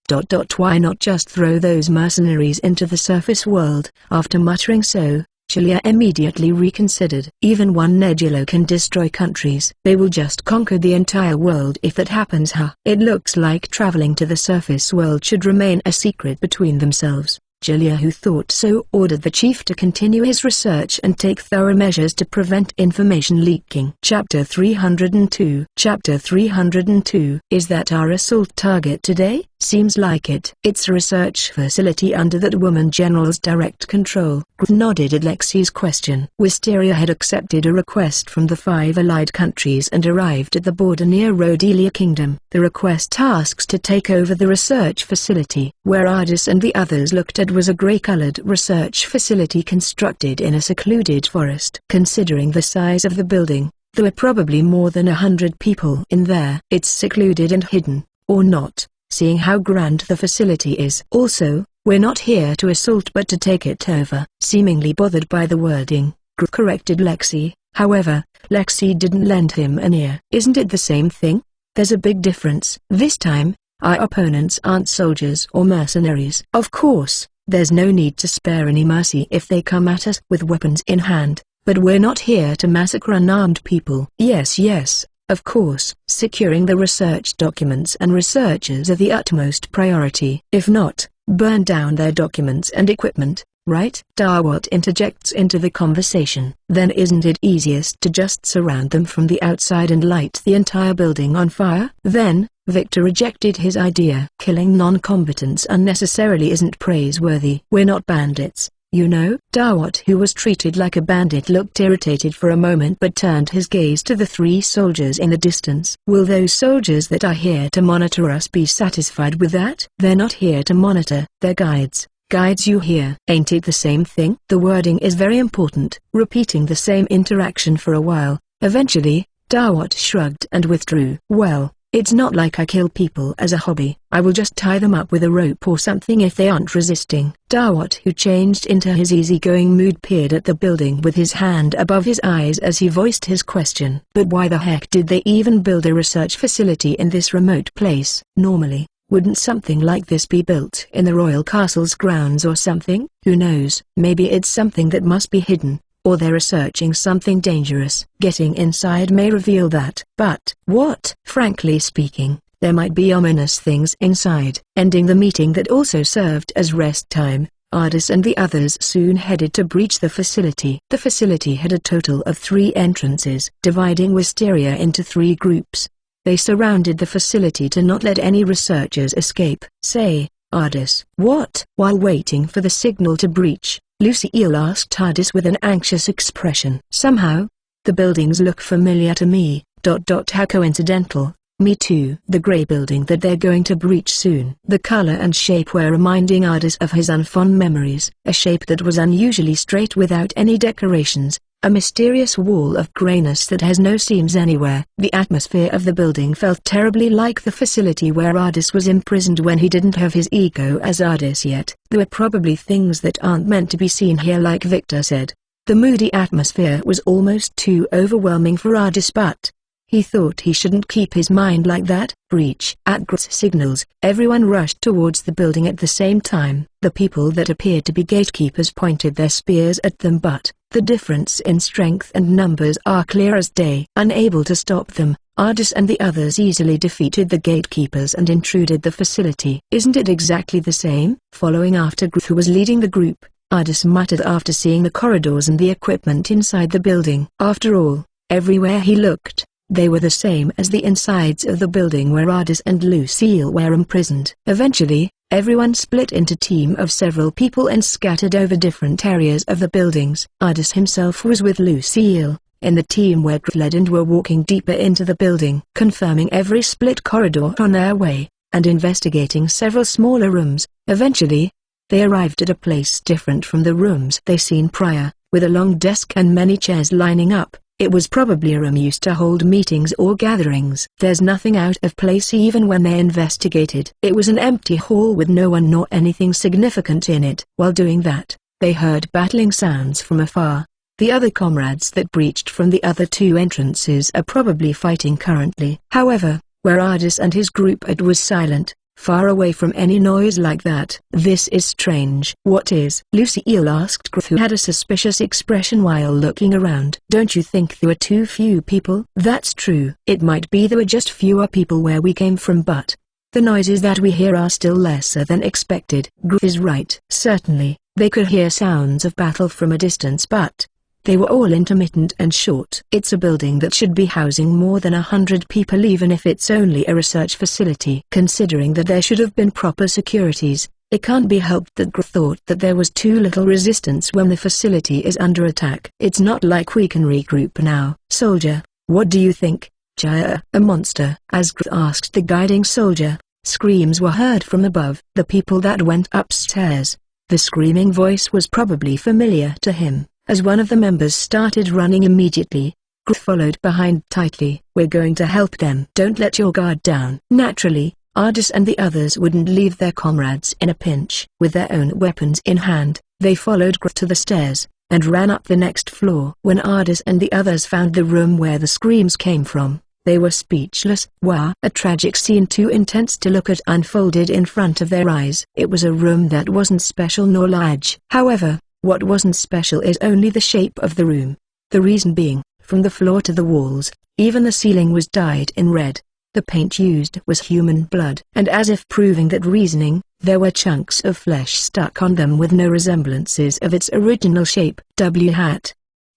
Why not just throw those mercenaries into the surface world? After muttering so, Julia immediately reconsidered. Even one nebula can destroy countries. They will just conquer the entire world if that happens. It looks like traveling to the surface world should remain a secret between themselves. Julia, who thought so, ordered the chief to continue his research and take thorough measures to prevent information leaking. Chapter 302. Chapter 302. Is that our assault target today? Seems like it. It's a research facility under that woman general's direct control. Griff nodded at Lexi's question. Wisteria had accepted a request from the 5 allied countries and arrived at the border near Rhodelia Kingdom. The request asks to take over the research facility. Where Ardis and the others looked at was a grey-colored research facility constructed in a secluded forest. Considering the size of the building, there were probably more than 100 people in there. It's secluded and hidden, or not, seeing how grand the facility is. Also, we're not here to assault but to take it over. Seemingly bothered by the wording, Griff corrected Lexi. However, Lexi didn't lend him an ear. Isn't it the same thing? There's a big difference. This time, our opponents aren't soldiers or mercenaries. Of course, there's no need to spare any mercy if they come at us with weapons in hand, but we're not here to massacre unarmed people. Yes, of course, securing the research documents and researchers are the utmost priority. If not, burn down their documents and equipment, right? Dawat interjects into the conversation. Then isn't it easiest to just surround them from the outside and light the entire building on fire? Then, Victor rejected his idea. Killing non-combatants unnecessarily isn't praiseworthy. We're not bandits, you know. Dawat, who was treated like a bandit, looked irritated for a moment but turned his gaze to the 3 soldiers in the distance. Will those soldiers that are here to monitor us be satisfied with that? They're not here to monitor, they're guides. Guides, you hear? Ain't it the same thing? The wording is very important. Repeating the same interaction for a while, eventually, Dawat shrugged and withdrew. Well, it's not like I kill people as a hobby. I will just tie them up with a rope or something if they aren't resisting. Dawat, who changed into his easygoing mood, peered at the building with his hand above his eyes as he voiced his question. But why the heck did they even build a research facility in this remote place? Normally, wouldn't something like this be built in the royal castle's grounds or something? Who knows? Maybe it's something that must be hidden, or they're researching something dangerous. Getting inside may reveal that. But what? Frankly speaking, there might be ominous things inside. Ending the meeting that also served as rest time, Ardis and the others soon headed to breach the facility. The facility had a total of 3 entrances, dividing Wisteria into 3 groups. They surrounded the facility to not let any researchers escape. Say, Ardis. What? While waiting for the signal to breach, Lucille asked Ardis with an anxious expression. Somehow, the buildings look familiar to me. How coincidental. Me too. The grey building that they're going to breach soon. The color and shape were reminding Ardis of his unfond memories. A shape that was unusually straight without any decorations. A mysterious wall of grayness that has no seams anywhere. The atmosphere of the building felt terribly like the facility where Ardis was imprisoned when he didn't have his ego as Ardis yet. There were probably things that aren't meant to be seen here, like Victor said. The moody atmosphere was almost too overwhelming for Ardis, but he thought he shouldn't keep his mind like that. Breach. At Groot's signals, everyone rushed towards the building at the same time. The people that appeared to be gatekeepers pointed their spears at them, but the difference in strength and numbers are clear as day. Unable to stop them, Ardis and the others easily defeated the gatekeepers and intruded the facility. Isn't it exactly the same? Following after Groot, who was leading the group, Ardis muttered after seeing the corridors and the equipment inside the building. After all, everywhere he looked, they were the same as the insides of the building where Ardis and Lucille were imprisoned. Eventually, everyone split into team of several people and scattered over different areas of the buildings. Ardis himself was with Lucille, in the team where Griff led, and were walking deeper into the building, confirming every split corridor on their way, and investigating several smaller rooms. Eventually, they arrived at a place different from the rooms they seen prior, with a long desk and many chairs lining up. It was probably a room used to hold meetings or gatherings. There's nothing out of place even when they investigated. It was an empty hall with no one nor anything significant in it. While doing that, they heard battling sounds from afar. The other comrades that breached from the other two entrances are probably fighting currently. However, where Ardis and his group it was silent, far away from any noise like that. This is strange. What is? Lucille asked Griff, who had a suspicious expression while looking around. Don't you think there were too few people? That's true. It might be there were just fewer people where we came from, but the noises that we hear are still lesser than expected. Griff is right. Certainly, they could hear sounds of battle from a distance, but they were all intermittent and short. It's a building that should be housing more than 100 people even if it's only a research facility. Considering that there should have been proper securities, it can't be helped that Griff thought that there was too little resistance when the facility is under attack. It's not like we can regroup now. Soldier, what do you think? Jaya, a monster? As Griff asked the guiding soldier, screams were heard from above. The people that went upstairs. The screaming voice was probably familiar to him. As one of the members started running immediately, Griff followed behind tightly. We're going to help them. Don't let your guard down. Naturally, Ardis and the others wouldn't leave their comrades in a pinch. With their own weapons in hand, they followed Griff to the stairs, and ran up the next floor. When Ardis and the others found the room where the screams came from, they were speechless. Wow! A tragic scene too intense to look at unfolded in front of their eyes. It was a room that wasn't special nor large. However, what wasn't special is only the shape of the room. The reason being, from the floor to the walls, even the ceiling was dyed in red. The paint used was human blood. And as if proving that reasoning, there were chunks of flesh stuck on them with no resemblances of its original shape.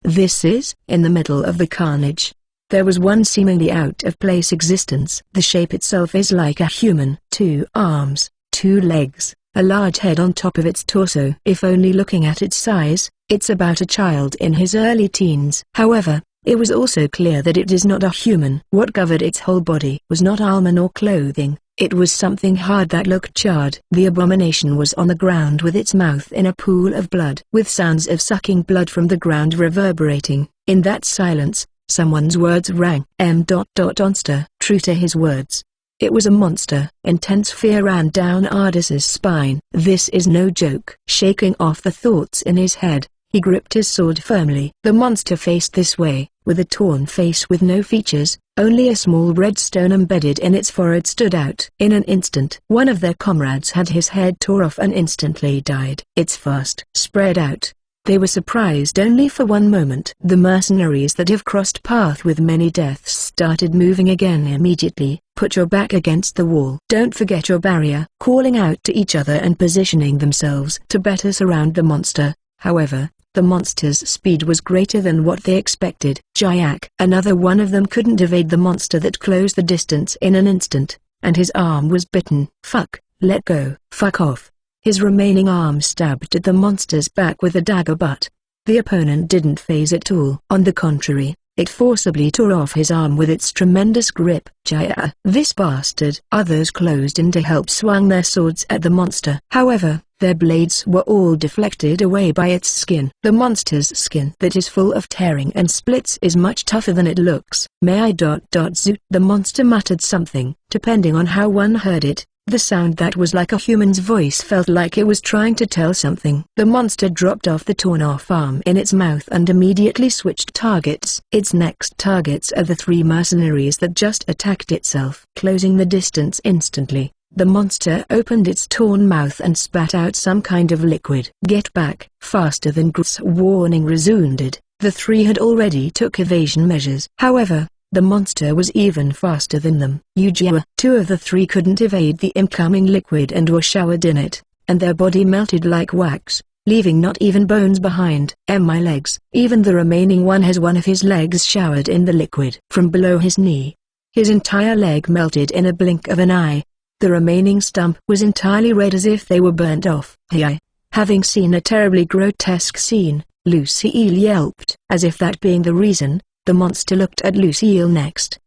This is, in the middle of the carnage, there was one seemingly out-of-place existence. The shape itself is like a human. 2 arms, 2 legs, a large head on top of its torso. If only looking at its size, it's about a child in his early teens. However, it was also clear that it is not a human. What covered its whole body was not armor nor clothing, it was something hard that looked charred. The abomination was on the ground with its mouth in a pool of blood, with sounds of sucking blood from the ground reverberating. In that silence, someone's words rang. Monster. True to his words, it was a monster. Intense fear ran down Ardis's spine. This is no joke. Shaking off the thoughts in his head, he gripped his sword firmly. The monster faced this way, with a torn face with no features, only a small red stone embedded in its forehead stood out. In an instant, one of their comrades had his head tore off and instantly died. Its fast spread out. They were surprised only for one moment. The mercenaries that have crossed path with many deaths started moving again immediately. Put your back against the wall. Don't forget your barrier. Calling out to each other and positioning themselves to better surround the monster. However, the monster's speed was greater than what they expected. Jayak. Another one of them couldn't evade the monster that closed the distance in an instant, and his arm was bitten. Fuck, let go. Fuck off. His remaining arm stabbed at the monster's back with a dagger, but the opponent didn't faze at all. On the contrary, it forcibly tore off his arm with its tremendous grip. Jaya, this bastard. Others closed in to help, swung their swords at the monster. However, their blades were all deflected away by its skin. The monster's skin that is full of tearing and splits is much tougher than it looks. May I zoot. The monster muttered something. Depending on how one heard it, the sound that was like a human's voice felt like it was trying to tell something. The monster dropped off the torn-off arm in its mouth and immediately switched targets. Its next targets are the 3 mercenaries that just attacked itself. Closing the distance instantly, the monster opened its torn mouth and spat out some kind of liquid. Get back. Faster than Griff's warning resounded, the 3 had already took evasion measures. However, the monster was even faster than them. Ujia. 2 of the 3 couldn't evade the incoming liquid and were showered in it, and their body melted like wax, leaving not even bones behind. My legs. Even the remaining one has one of his legs showered in the liquid. From below his knee, his entire leg melted in a blink of an eye. The remaining stump was entirely red as if they were burnt off. Hey! Having seen a terribly grotesque scene, Lucille yelped. As if that being the reason, the monster looked at Lucille next.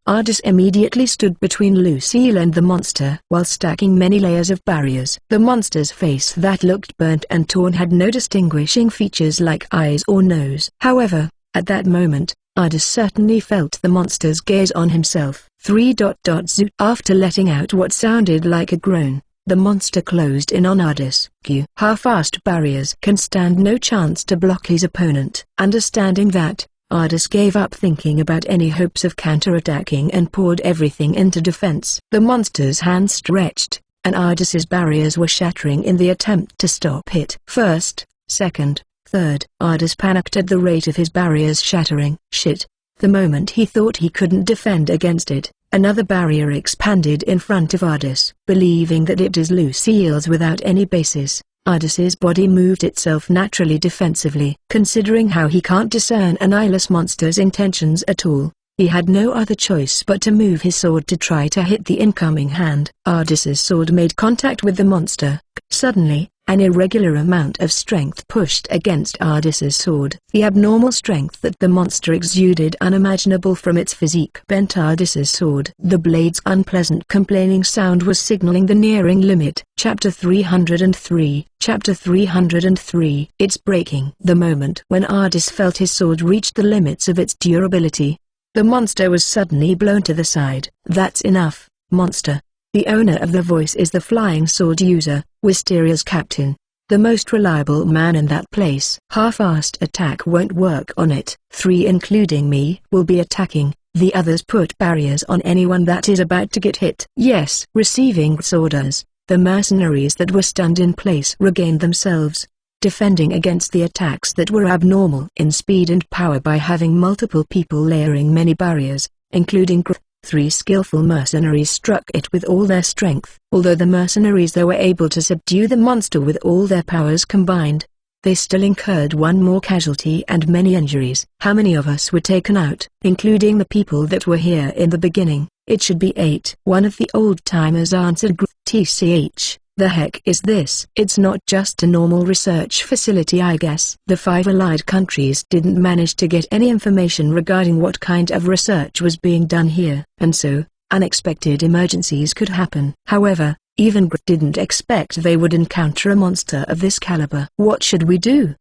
Ardis immediately stood between Lucille and the monster while stacking many layers of barriers. The monster's face that looked burnt and torn had no distinguishing features like eyes or nose. However, at that moment, Ardis certainly felt the monster's gaze on himself. Zoot. After letting out what sounded like a groan, the monster closed in on Ardis. Half-fast barriers can stand no chance to block his opponent. Understanding that, Ardis gave up thinking about any hopes of counterattacking and poured everything into defense. The monster's hand stretched, and Ardis's barriers were shattering in the attempt to stop it. First, second, third. Ardis panicked at the rate of his barriers shattering. Shit. The moment he thought he couldn't defend against it, another barrier expanded in front of Ardis. Believing that it is Lucille's without any basis, Ardis's body moved itself naturally defensively. Considering how he can't discern an eyeless monster's intentions at all, he had no other choice but to move his sword to try to hit the incoming hand. Ardis's sword made contact with the monster. Suddenly, an irregular amount of strength pushed against Ardis's sword. The abnormal strength that the monster exuded, unimaginable from its physique, bent Ardis's sword. The blade's unpleasant complaining sound was signaling the nearing limit. Chapter 303. Chapter 303. It's breaking. The moment when Ardis felt his sword reach the limits of its durability, the monster was suddenly blown to the side. That's enough, monster. The owner of the voice is the flying sword user, Wisteria's captain. The most reliable man in that place. Half-assed attack won't work on it. 3 including me will be attacking. The others put barriers on anyone that is about to get hit. Yes. Receiving orders, the mercenaries that were stunned in place regained themselves, defending against the attacks that were abnormal in speed and power by having multiple people layering many barriers, including 3 skillful mercenaries struck it with all their strength. Although the mercenaries were able to subdue the monster with all their powers combined, they still incurred one more casualty and many injuries. How many of us were taken out? Including the people that were here in the beginning, it should be 8. One of the old-timers answered. TCH, the heck is this? It's not just a normal research facility, I guess. The 5 allied countries didn't manage to get any information regarding what kind of research was being done here, and so, unexpected emergencies could happen. However, even didn't expect they would encounter a monster of this caliber. What should we do?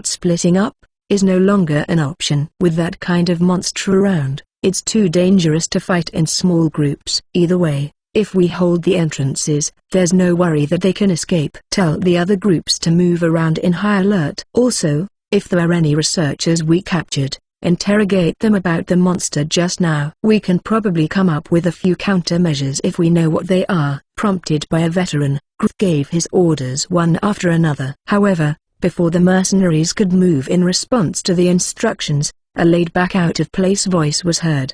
Splitting up is no longer an option. With that kind of monster around, it's too dangerous to fight in small groups. Either way, if we hold the entrances, there's no worry that they can escape. Tell the other groups to move around in high alert. Also, if there are any researchers we captured, interrogate them about the monster just now. We can probably come up with a few countermeasures if we know what they are. Prompted by a veteran, Gruth gave his orders one after another. However, before the mercenaries could move in response to the instructions, a laid-back out-of-place voice was heard.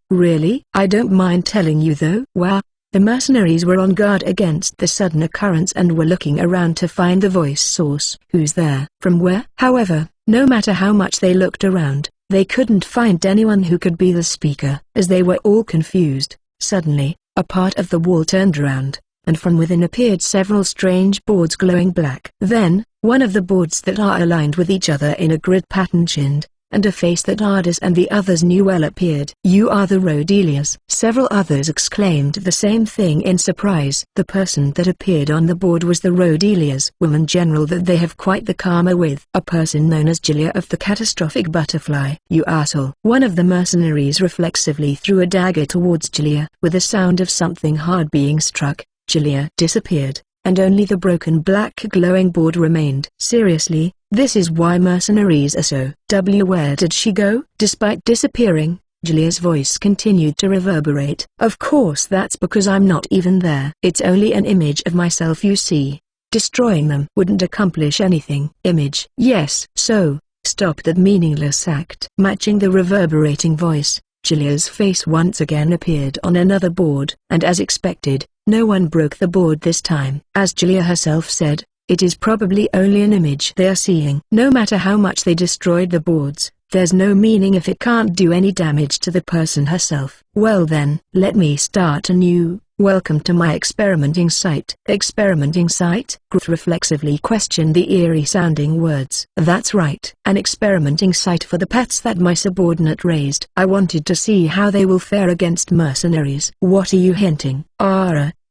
Really? I don't mind telling you though. Wow. The mercenaries were on guard against the sudden occurrence and were looking around to find the voice source. Who's there? From where? However, no matter how much they looked around, they couldn't find anyone who could be the speaker. As they were all confused, suddenly, a part of the wall turned around, and from within appeared several strange boards glowing black. Then, one of the boards that are aligned with each other in a grid pattern chinned, and a face that Ardis and the others knew well appeared. You are the Rodelias. Several others exclaimed the same thing in surprise. The person that appeared on the board was the Rodelias woman general that they have quite the karma with. A person known as Julia of the Catastrophic Butterfly. You asshole. One of the mercenaries reflexively threw a dagger towards Julia. With a sound of something hard being struck, Julia disappeared, and only the broken black glowing board remained. Seriously? This is why mercenaries are so. Where did she go? Despite disappearing, Julia's voice continued to reverberate. Of course that's because I'm not even there. It's only an image of myself you see. Destroying them wouldn't accomplish anything. Image. Yes. So, stop that meaningless act. Matching the reverberating voice, Julia's face once again appeared on another board. And as expected, no one broke the board this time. As Julia herself said, it is probably only an image they are seeing. No matter how much they destroyed the boards, there's no meaning if it can't do any damage to the person herself. Well then, let me start anew. Welcome to my experimenting site. Experimenting site? Gruth reflexively questioned the eerie-sounding words. That's right. An experimenting site for the pets that my subordinate raised. I wanted to see how they will fare against mercenaries. What are you hinting?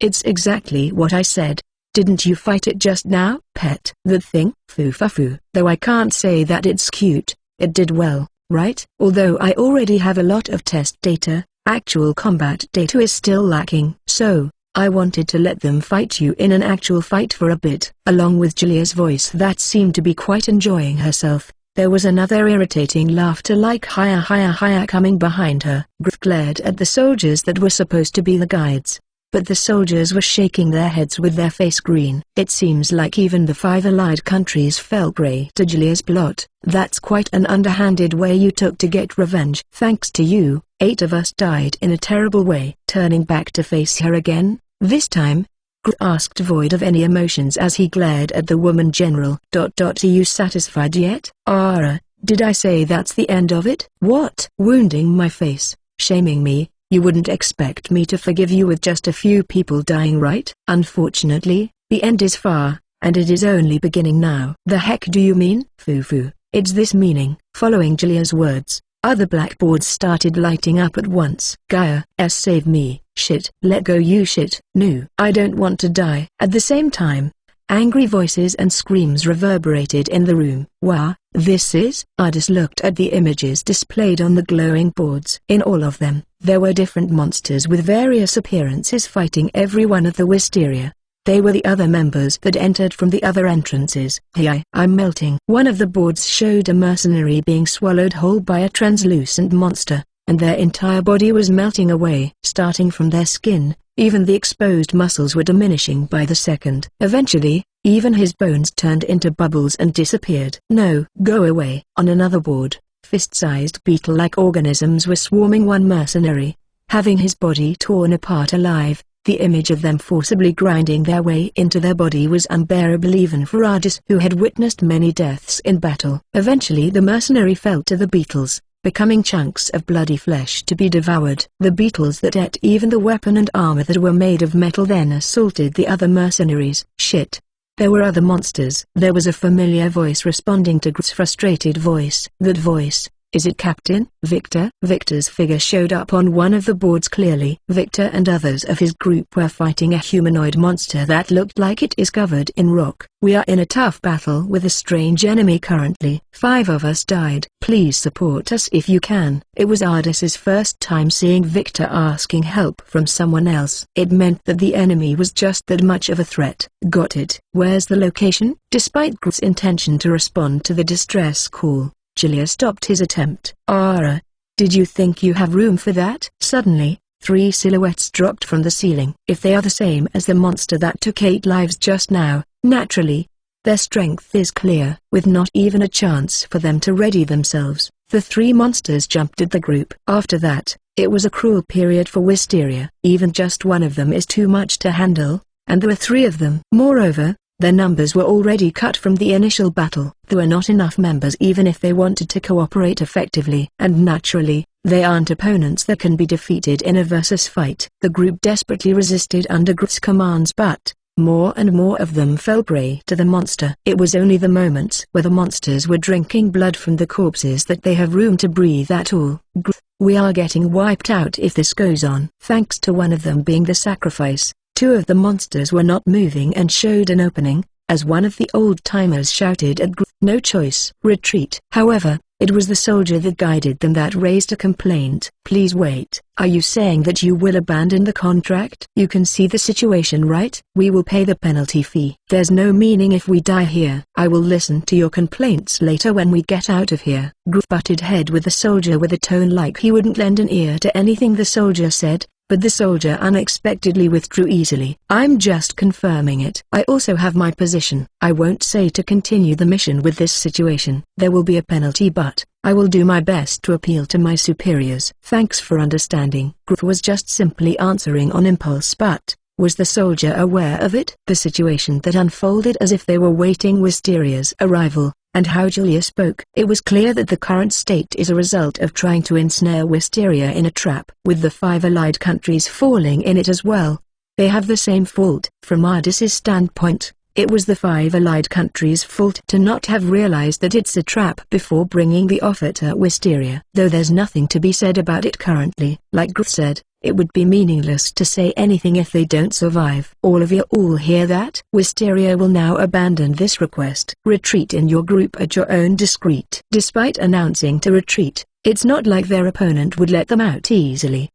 It's exactly what I said. Didn't you fight it just now? Pet. That thing? Foo-fa-foo. Though I can't say that it's cute, it did well. right? Although I already have a lot of test data, actual combat data is still lacking. So, I wanted to let them fight you in an actual fight for a bit. Along with Julia's voice that seemed to be quite enjoying herself, there was another irritating laughter like higher coming behind her. Griff glared at the soldiers that were supposed to be the guides. But the soldiers were shaking their heads with their face green. It seems like even the 5 allied countries fell prey to Julia's plot. That's quite an underhanded way you took to get revenge. Thanks to you, 8 of us died in a terrible way. Turning back to face her again, this time, Gr asked void of any emotions as he glared at the woman general. Are you satisfied yet? Did I say that's the end of it? What? Wounding my face, shaming me. You wouldn't expect me to forgive you with just a few people dying, right? Unfortunately, the end is far, and it is only beginning now. The heck do you mean? Foo. It's this meaning. Following Julia's words, other blackboards started lighting up at once. Gaia, save me. Shit. Let go you shit. No. I don't want to die. At the same time, angry voices and screams reverberated in the room. Wow, this is? Ardis looked at the images displayed on the glowing boards. In all of them, there were different monsters with various appearances fighting every one of the Wisteria. They were the other members that entered from the other entrances. Hey, I'm melting. One of the boards showed a mercenary being swallowed whole by a translucent monster, and their entire body was melting away. Starting from their skin, even the exposed muscles were diminishing by the second. Eventually, even his bones turned into bubbles and disappeared. No, go away. On another board, fist-sized beetle-like organisms were swarming one mercenary, having his body torn apart alive. The image of them forcibly grinding their way into their body was unbearable even for Ardis, who had witnessed many deaths in battle. Eventually the mercenary fell to the beetles, becoming chunks of bloody flesh to be devoured. The beetles that ate even the weapon and armor that were made of metal then assaulted the other mercenaries. Shit. There were other monsters. There was a familiar voice responding to Gr's frustrated voice. That voice. Is it Captain Victor? Victor's figure showed up on one of the boards clearly. Victor and others of his group were fighting a humanoid monster that looked like it is covered in rock. We are in a tough battle with a strange enemy currently. 5 of us died. Please support us if you can. It was Ardis's first time seeing Victor asking help from someone else. It meant that the enemy was just that much of a threat. Got it. Where's the location? Despite Gr's intention to respond to the distress call, Julia stopped his attempt. Did you think you have room for that? Suddenly, 3 silhouettes dropped from the ceiling. If they are the same as the monster that took 8 lives just now, naturally, their strength is clear. With not even a chance for them to ready themselves, the 3 monsters jumped at the group. After that, it was a cruel period for Wisteria. Even just one of them is too much to handle, and there were 3 of them. Moreover, their numbers were already cut from the initial battle. There were not enough members even if they wanted to cooperate effectively. And naturally, they aren't opponents that can be defeated in a versus fight. The group desperately resisted under Gr's commands, but more and more of them fell prey to the monster. It was only the moments where the monsters were drinking blood from the corpses that they have room to breathe at all. We are getting wiped out if this goes on. Thanks to one of them being the sacrifice, 2 of the monsters were not moving and showed an opening, as one of the old-timers shouted at Gr. No choice. Retreat. However, it was the soldier that guided them that raised a complaint. Please wait. Are you saying that you will abandon the contract? You can see the situation, right? We will pay the penalty fee. There's no meaning if we die here. I will listen to your complaints later when we get out of here. Gr butted head with the soldier with a tone like he wouldn't lend an ear to anything the soldier said. But the soldier unexpectedly withdrew easily. I'm just confirming it. I also have my position. I won't say to continue the mission with this situation. There will be a penalty, but I will do my best to appeal to my superiors. Thanks for understanding. Gr was just simply answering on impulse, but was the soldier aware of it? The situation that unfolded as if they were waiting Wisteria's arrival, and how Julia spoke. It was clear that the current state is a result of trying to ensnare Wisteria in a trap. With the 5 allied countries falling in it as well, they have the same fault. From Ardis's standpoint, it was the 5 allied countries' fault to not have realized that it's a trap before bringing the offer to Wisteria. Though there's nothing to be said about it currently. Like Gr said, It would be meaningless to say anything if they don't survive. All of you all hear that? Wisteria will now abandon this request. Retreat in your group at your own discreet. Despite announcing to retreat, it's not like their opponent would let them out easily.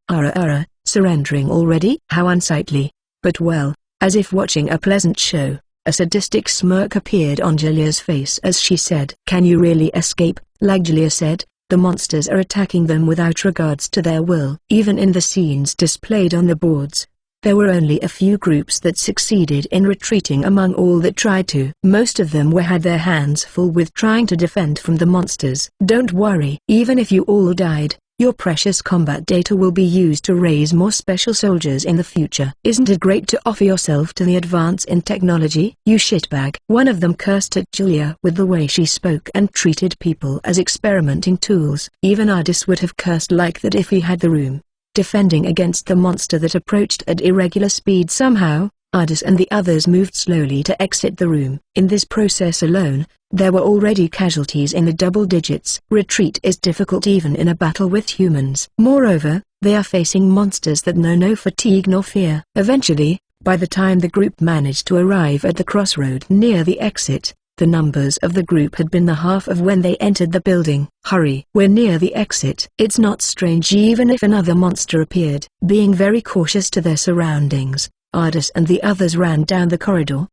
Surrendering already? How unsightly. But well, as if watching a pleasant show, a sadistic smirk appeared on Julia's face as she said, "Can you really escape?" Like Julia said, the monsters are attacking them without regards to their will. Even in the scenes displayed on the boards, there were only a few groups that succeeded in retreating among all that tried to. Most of them had their hands full with trying to defend from the monsters. Don't worry, even if you all died, your precious combat data will be used to raise more special soldiers in the future. Isn't it great to offer yourself to the advance in technology? You shitbag. One of them cursed at Julia with the way she spoke and treated people as experimenting tools. Even Ardis would have cursed like that if he had the room. Defending against the monster that approached at irregular speed. Somehow, Ardis and the others moved slowly to exit the room. In this process alone, there were already casualties in the double digits. Retreat is difficult even in a battle with humans. Moreover, they are facing monsters that know no fatigue nor fear. Eventually, by the time the group managed to arrive at the crossroad near the exit, the numbers of the group had been the half of when they entered the building. Hurry! We're near the exit. It's not strange even if another monster appeared. Being very cautious to their surroundings, Ardis and the others ran down the corridor.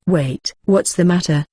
Wait. What's the matter?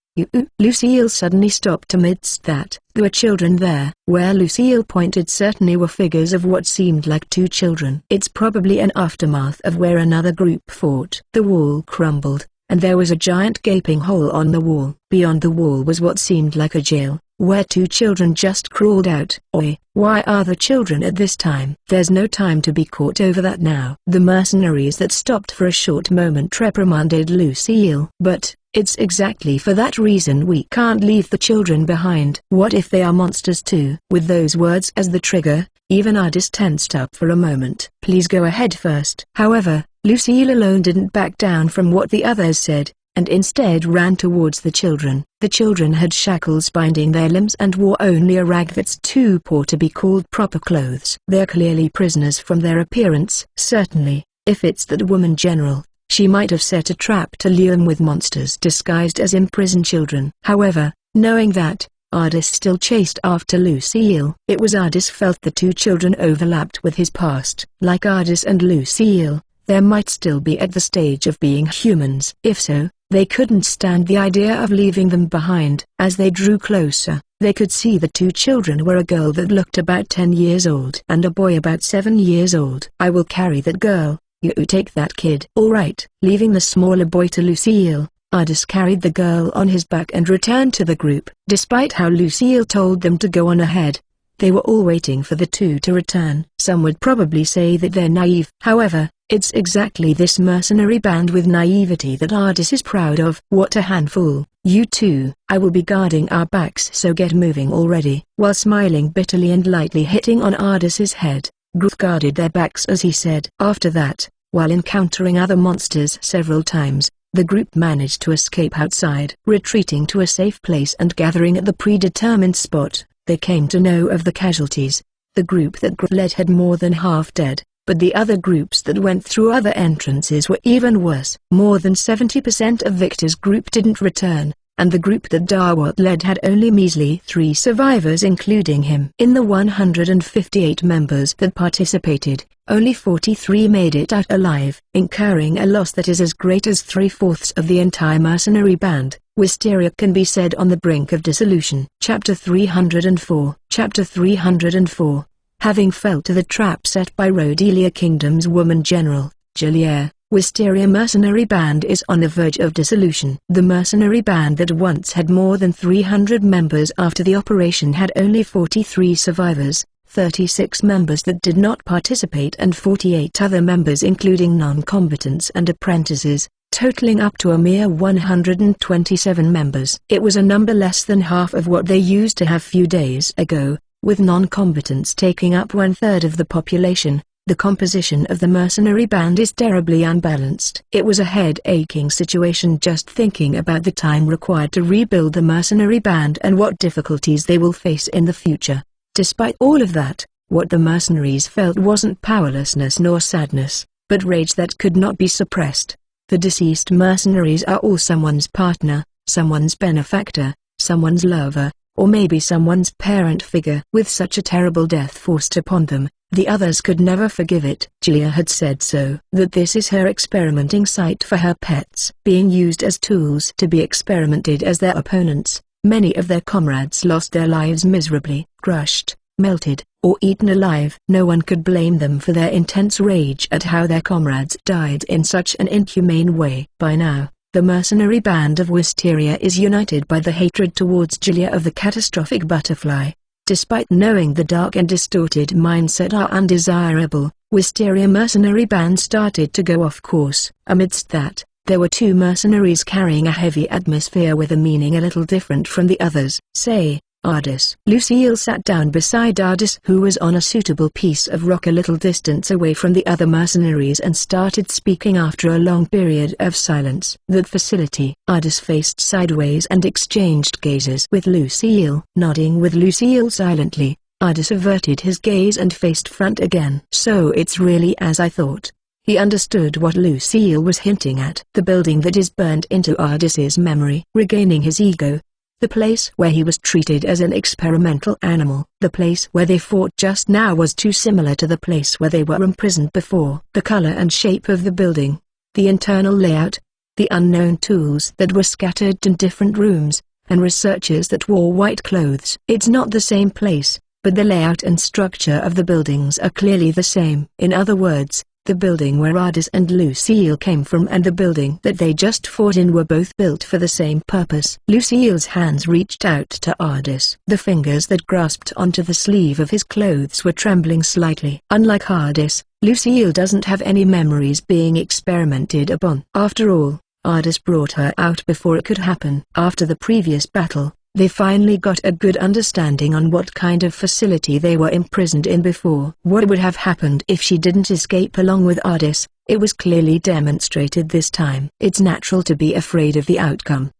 Lucille suddenly stopped amidst that. There were children there. Where Lucille pointed certainly were figures of what seemed like two children. It's probably an aftermath of where another group fought. The wall crumbled, and there was a giant gaping hole on the wall. Beyond the wall was what seemed like a jail, where two children just crawled out. Oi, why are the children at this time? There's no time to be caught over that now. The mercenaries that stopped for a short moment reprimanded Lucille. But, it's exactly for that reason we can't leave the children behind. What if they are monsters too? With those words as the trigger, even Ardis tensed up for a moment. Please go ahead first. However, Lucille alone didn't back down from what the others said, and instead ran towards the children. The children had shackles binding their limbs and wore only a rag that's too poor to be called proper clothes. They're clearly prisoners from their appearance. Certainly, if it's that woman General, she might have set a trap to lure them with monsters disguised as imprisoned children. However, knowing that, Ardis still chased after Lucille. It was Ardis felt the two children overlapped with his past. Like Ardis and Lucille, they might still be at the stage of being humans. If so, they couldn't stand the idea of leaving them behind. As they drew closer, they could see the two children were a girl that looked about 10 years old and a boy about 7 years old. I will carry that girl. You take that kid. All right. Leaving the smaller boy to Lucille, Ardis carried the girl on his back and returned to the group. Despite how Lucille told them to go on ahead, they were all waiting for the two to return. Some would probably say that they're naive. However, it's exactly this mercenary band with naivety that Ardis is proud of. What a handful. You two. I will be guarding our backs, so get moving already. While smiling bitterly and lightly hitting on Ardis's head, Gruth guarded their backs as he said. After that, while encountering other monsters several times, the group managed to escape outside. Retreating to a safe place and gathering at the predetermined spot, they came to know of the casualties. The group that Gruth led had more than half dead, but the other groups that went through other entrances were even worse. More than 70% of Victor's group didn't return, and the group that Dawat led had only measly 3 survivors including him. In the 158 members that participated, only 43 made it out alive, incurring a loss that is as great as 3/4 of the entire mercenary band. Wisteria can be said on the brink of dissolution. Chapter 304. Chapter 304. Having fell to the trap set by Rhodelia Kingdom's woman General, Julia, Wisteria mercenary band is on the verge of dissolution. The mercenary band that once had more than 300 members after the operation had only 43 survivors, 36 members that did not participate and 48 other members including non-combatants and apprentices, totaling up to a mere 127 members. It was a number less than half of what they used to have few days ago, with non-combatants taking up 1/3 of the population. The composition of the mercenary band is terribly unbalanced. It was a head-aching situation just thinking about the time required to rebuild the mercenary band and what difficulties they will face in the future. Despite all of that, What the mercenaries felt wasn't powerlessness nor sadness, but rage that could not be suppressed. The deceased mercenaries are all someone's partner, someone's benefactor, someone's lover, or maybe someone's parent figure. With such a terrible death forced upon them, the others could never forgive it. Julia had said so. That this is her experimenting site for her pets, being used as tools to be experimented as their opponents. Many of their comrades lost their lives miserably, crushed, melted, or eaten alive. No one could blame them for their intense rage at how their comrades died in such an inhumane way. By now, the mercenary band of Wisteria is united by the hatred towards Julia of the catastrophic butterfly. Despite knowing the dark and distorted mindset are undesirable, Wisteria mercenary band started to go off course. Amidst that, there were two mercenaries carrying a heavy atmosphere with a meaning a little different from the others. Say, Ardis. Lucille sat down beside Ardis, who was on a suitable piece of rock a little distance away from the other mercenaries, and started speaking after a long period of silence. That facility. Ardis faced sideways and exchanged gazes with Lucille. Nodding with Lucille silently, Ardis averted his gaze and faced front again. So it's really as I thought. He understood what Lucille was hinting at. The building that is burned into Ardis's memory. Regaining his ego. The place where he was treated as an experimental animal. The place where they fought just now was too similar to the place where they were imprisoned before. The color and shape of the building. The internal layout. The unknown tools that were scattered in different rooms, and researchers that wore white clothes. It's not the same place, but the layout and structure of the buildings are clearly the same. In other words, the building where Ardis and Lucille came from and the building that they just fought in were both built for the same purpose. Lucille's hands reached out to Ardis. The fingers that grasped onto the sleeve of his clothes were trembling slightly. Unlike Ardis, Lucille doesn't have any memories being experimented upon. After all, Ardis brought her out before it could happen. After the previous battle, they finally got a good understanding on what kind of facility they were imprisoned in before. What would have happened if she didn't escape along with Ardis? It was clearly demonstrated this time. It's natural to be afraid of the outcome.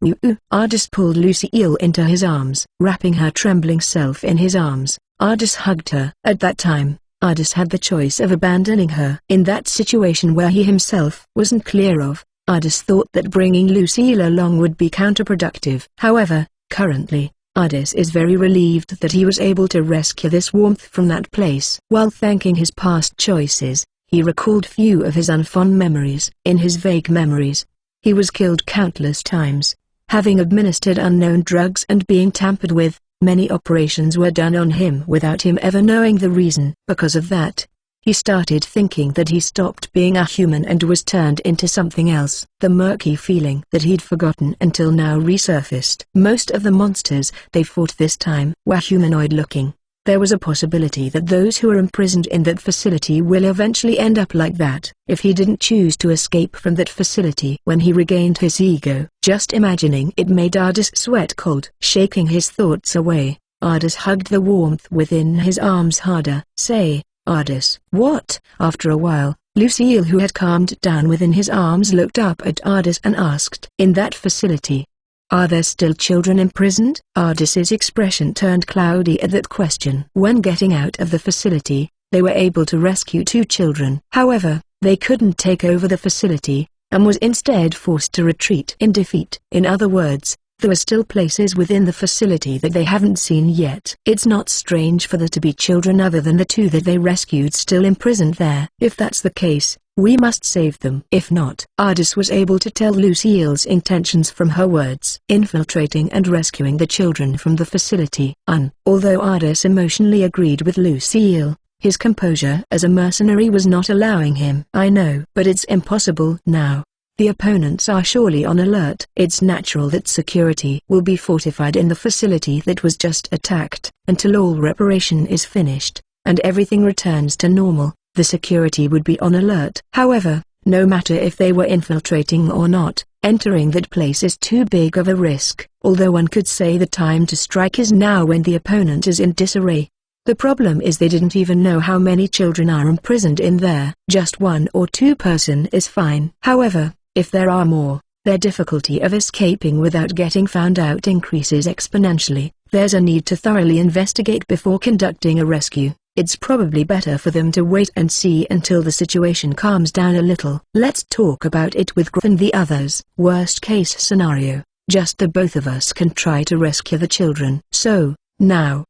Ardis pulled Lucille into his arms. Wrapping her trembling self in his arms, Ardis hugged her. At that time, Ardis had the choice of abandoning her. In that situation where he himself wasn't clear of, Ardis thought that bringing Lucille along would be counterproductive. However, currently, Ardis is very relieved that he was able to rescue this warmth from that place. While thanking his past choices, he recalled few of his unfond memories. In his vague memories, he was killed countless times, having administered unknown drugs and being tampered with. Many operations were done on him without him ever knowing the reason. Because of that, he started thinking that he stopped being a human and was turned into something else. The murky feeling that he'd forgotten until now resurfaced. Most of the monsters they fought this time were humanoid-looking. There was a possibility that those who are imprisoned in that facility will eventually end up like that, if he didn't choose to escape from that facility. When he regained his ego, just imagining it made Ardis sweat cold. Shaking his thoughts away, Ardis hugged the warmth within his arms harder. Say, Ardis. What? After a while, Lucille, who had calmed down within his arms, looked up at Ardis and asked, in that facility, are there still children imprisoned? Ardis's expression turned cloudy at that question. When getting out of the facility, they were able to rescue 2 children. However, they couldn't take over the facility, and was instead forced to retreat in defeat. In other words, there are still places within the facility that they haven't seen yet. It's not strange for there to be children other than the 2 that they rescued still imprisoned there. If that's the case, we must save them. If not, Ardis was able to tell Lucille's intentions from her words. Infiltrating and rescuing the children from the facility. Although Ardis emotionally agreed with Lucille, his composure as a mercenary was not allowing him. I know, but it's impossible now. The opponents are surely on alert. It's natural that security will be fortified in the facility that was just attacked. Until all reparation is finished, and everything returns to normal, the security would be on alert. However, no matter if they were infiltrating or not, entering that place is too big of a risk. Although one could say the time to strike is now when the opponent is in disarray. The problem is they didn't even know how many children are imprisoned in there. Just 1 or 2 person is fine. However, if there are more, their difficulty of escaping without getting found out increases exponentially. There's a need to thoroughly investigate before conducting a rescue. It's probably better for them to wait and see until the situation calms down a little. Let's talk about it with Griff and the others. Worst case scenario, just the both of us can try to rescue the children. So, now,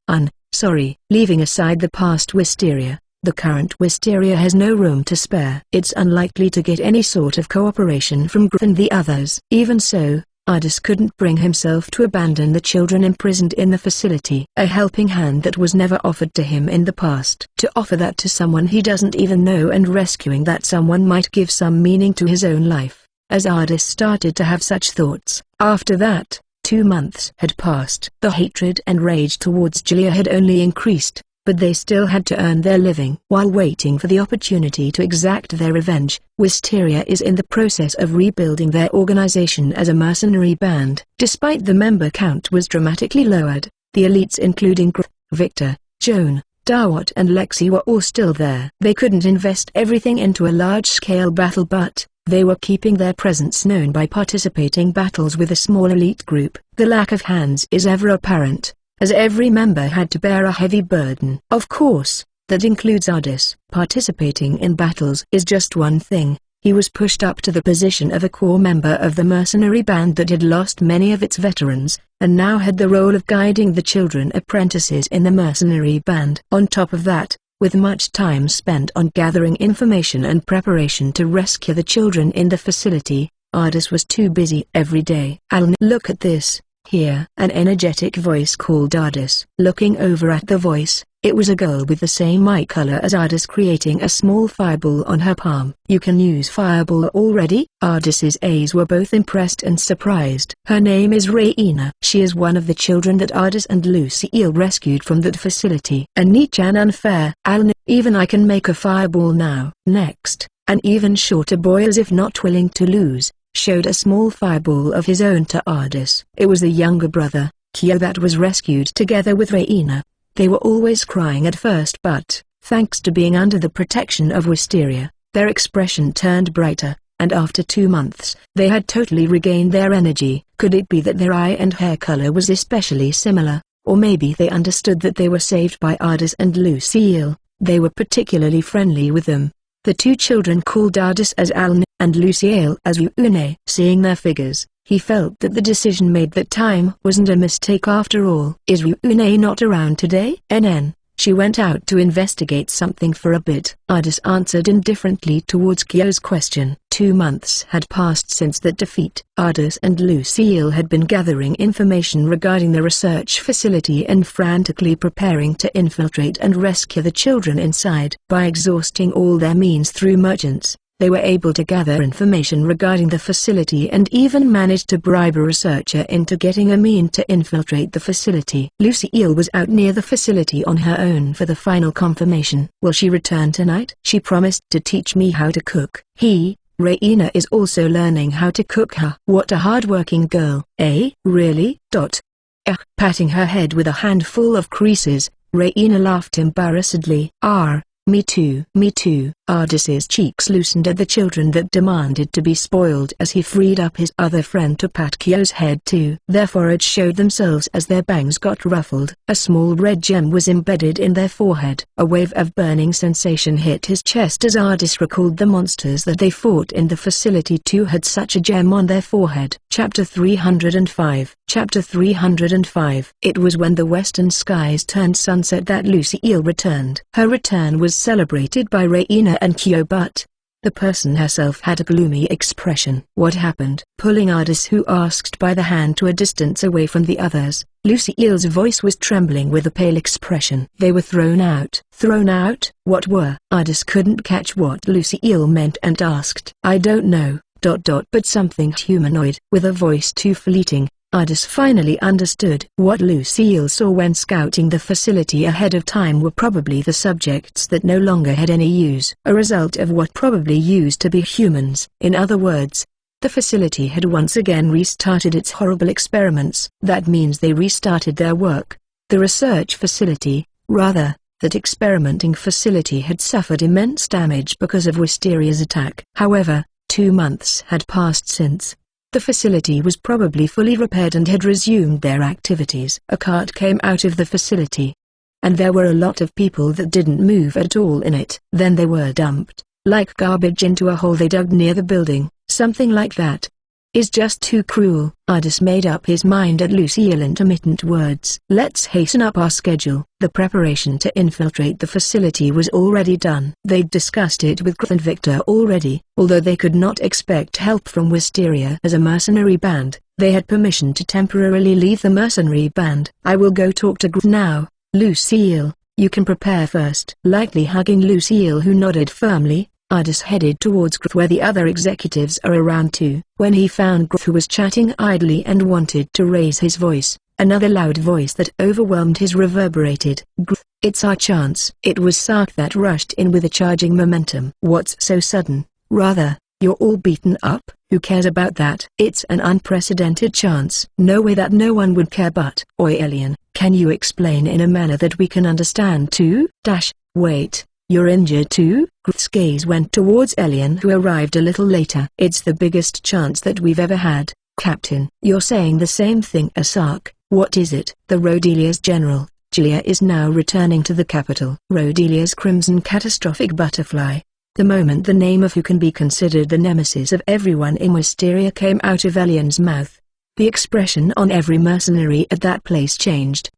sorry, leaving aside the past Wisteria, the current Wisteria has no room to spare. It's unlikely to get any sort of cooperation from Griff and the others. Even so, Ardis couldn't bring himself to abandon the children imprisoned in the facility. A helping hand that was never offered to him in the past. To offer that to someone he doesn't even know and rescuing that someone might give some meaning to his own life. As Ardis started to have such thoughts, after that, 2 months had passed. The hatred and rage towards Julia had only increased, but they still had to earn their living. While waiting for the opportunity to exact their revenge, Wisteria is in the process of rebuilding their organization as a mercenary band. Despite the member count was dramatically lowered, the elites including Griff, Victor, Joan, Dawat and Lexi were all still there. They couldn't invest everything into a large-scale battle, but they were keeping their presence known by participating battles with a small elite group. The lack of hands is ever apparent, as every member had to bear a heavy burden. Of course, that includes Ardis. Participating in battles is just one thing. He was pushed up to the position of a core member of the mercenary band that had lost many of its veterans, and now had the role of guiding the children apprentices in the mercenary band. On top of that, with much time spent on gathering information and preparation to rescue the children in the facility, Ardis was too busy every day. Look at this. Here, an energetic voice called Ardis. Looking over at the voice, it was a girl with the same eye color as Ardis, creating a small fireball on her palm. You can use fireball already? Ardis's eyes were both impressed and surprised. Her name is Raina. She is one of the children that Ardis and Lucille rescued from that facility. A neat and unfair. Even I can make a fireball now. Next, an even shorter boy, as if not willing to lose, showed a small fireball of his own to Ardis. It was the younger brother, Kyo, that was rescued together with Raina. They were always crying at first, but, thanks to being under the protection of Wisteria, their expression turned brighter, and after 2 months, they had totally regained their energy. Could it be that their eye and hair color was especially similar, or maybe they understood that they were saved by Ardis and Lucille? They were particularly friendly with them. The 2 children called Ardis as Aln and Lucille as Une. Seeing their figures, he felt that the decision made that time wasn't a mistake after all. Is Une not around today? She went out to investigate something for a bit. Ardis answered indifferently towards Kyo's question. 2 months had passed since that defeat. Ardis and Lucille had been gathering information regarding the research facility and frantically preparing to infiltrate and rescue the children inside. By exhausting all their means through merchants, they were able to gather information regarding the facility and even managed to bribe a researcher into getting a mean to infiltrate the facility. Lucille was out near the facility on her own for the final confirmation. Will she return tonight? She promised to teach me how to cook. Raina is also learning how to cook. What a hard-working girl. Really? Patting her head with a handful of creases, Raina laughed embarrassedly. Me too. Ardis's cheeks loosened at the children that demanded to be spoiled as he freed up his other friend to pat Kyo's head too. Their foreheads showed themselves as their bangs got ruffled. A small red gem was embedded in their forehead. A wave of burning sensation hit his chest as Ardis recalled the monsters that they fought in the facility too had such a gem on their forehead. Chapter 305. It was when the western skies turned sunset that Lucille returned. Her return was celebrated by Raina and Kyo, but the person herself had a gloomy expression. What happened? Pulling Ardis, who asked by the hand, to a distance away from the others, Lucille's voice was trembling with a pale expression. They were thrown out. Thrown out? What were? Ardis couldn't catch what Lucille meant and asked. I don't know, but something humanoid. With a voice too fleeting, Ardis finally understood. What Lucille saw when scouting the facility ahead of time were probably the subjects that no longer had any use, a result of what probably used to be humans. In other words, the facility had once again restarted its horrible experiments. That means they restarted their work. The research facility, rather, that experimenting facility had suffered immense damage because of Wisteria's attack. However, 2 months had passed since. The facility was probably fully repaired and had resumed their activities. A cart came out of the facility. and there were a lot of people that didn't move at all in it. Then they were dumped, like garbage into a hole they dug near the building, something like that. Is just too cruel. Ardis made up his mind at Lucille's intermittent words. Let's hasten up our schedule. The preparation to infiltrate the facility was already done. They'd discussed it with Grth and Victor already. Although they could not expect help from Wisteria as a mercenary band, they had permission to temporarily leave the mercenary band. I will go talk to Grth now. Lucille, you can prepare first. Lightly hugging Lucille, who nodded firmly, Ardis headed towards Grth, where the other executives are around too. When he found Grth, who was chatting idly and wanted to raise his voice, another loud voice that overwhelmed his reverberated. Grth, it's our chance. It was Sark that rushed in with a charging momentum. What's so sudden? Rather, you're all beaten up. Who cares about that? It's an unprecedented chance. No way that no one would care but. Oi Elian, can you explain in a manner that we can understand too? Wait. You're injured too? Grth's gaze went towards Elian, who arrived a little later. It's the biggest chance that we've ever had, Captain. You're saying the same thing as Sark. What is it? The Rodelia's general, Julia, is now returning to the capital. Rodelia's crimson catastrophic butterfly. The moment the name of who can be considered the nemesis of everyone in Wisteria came out of Elian's mouth, the expression on every mercenary at that place changed.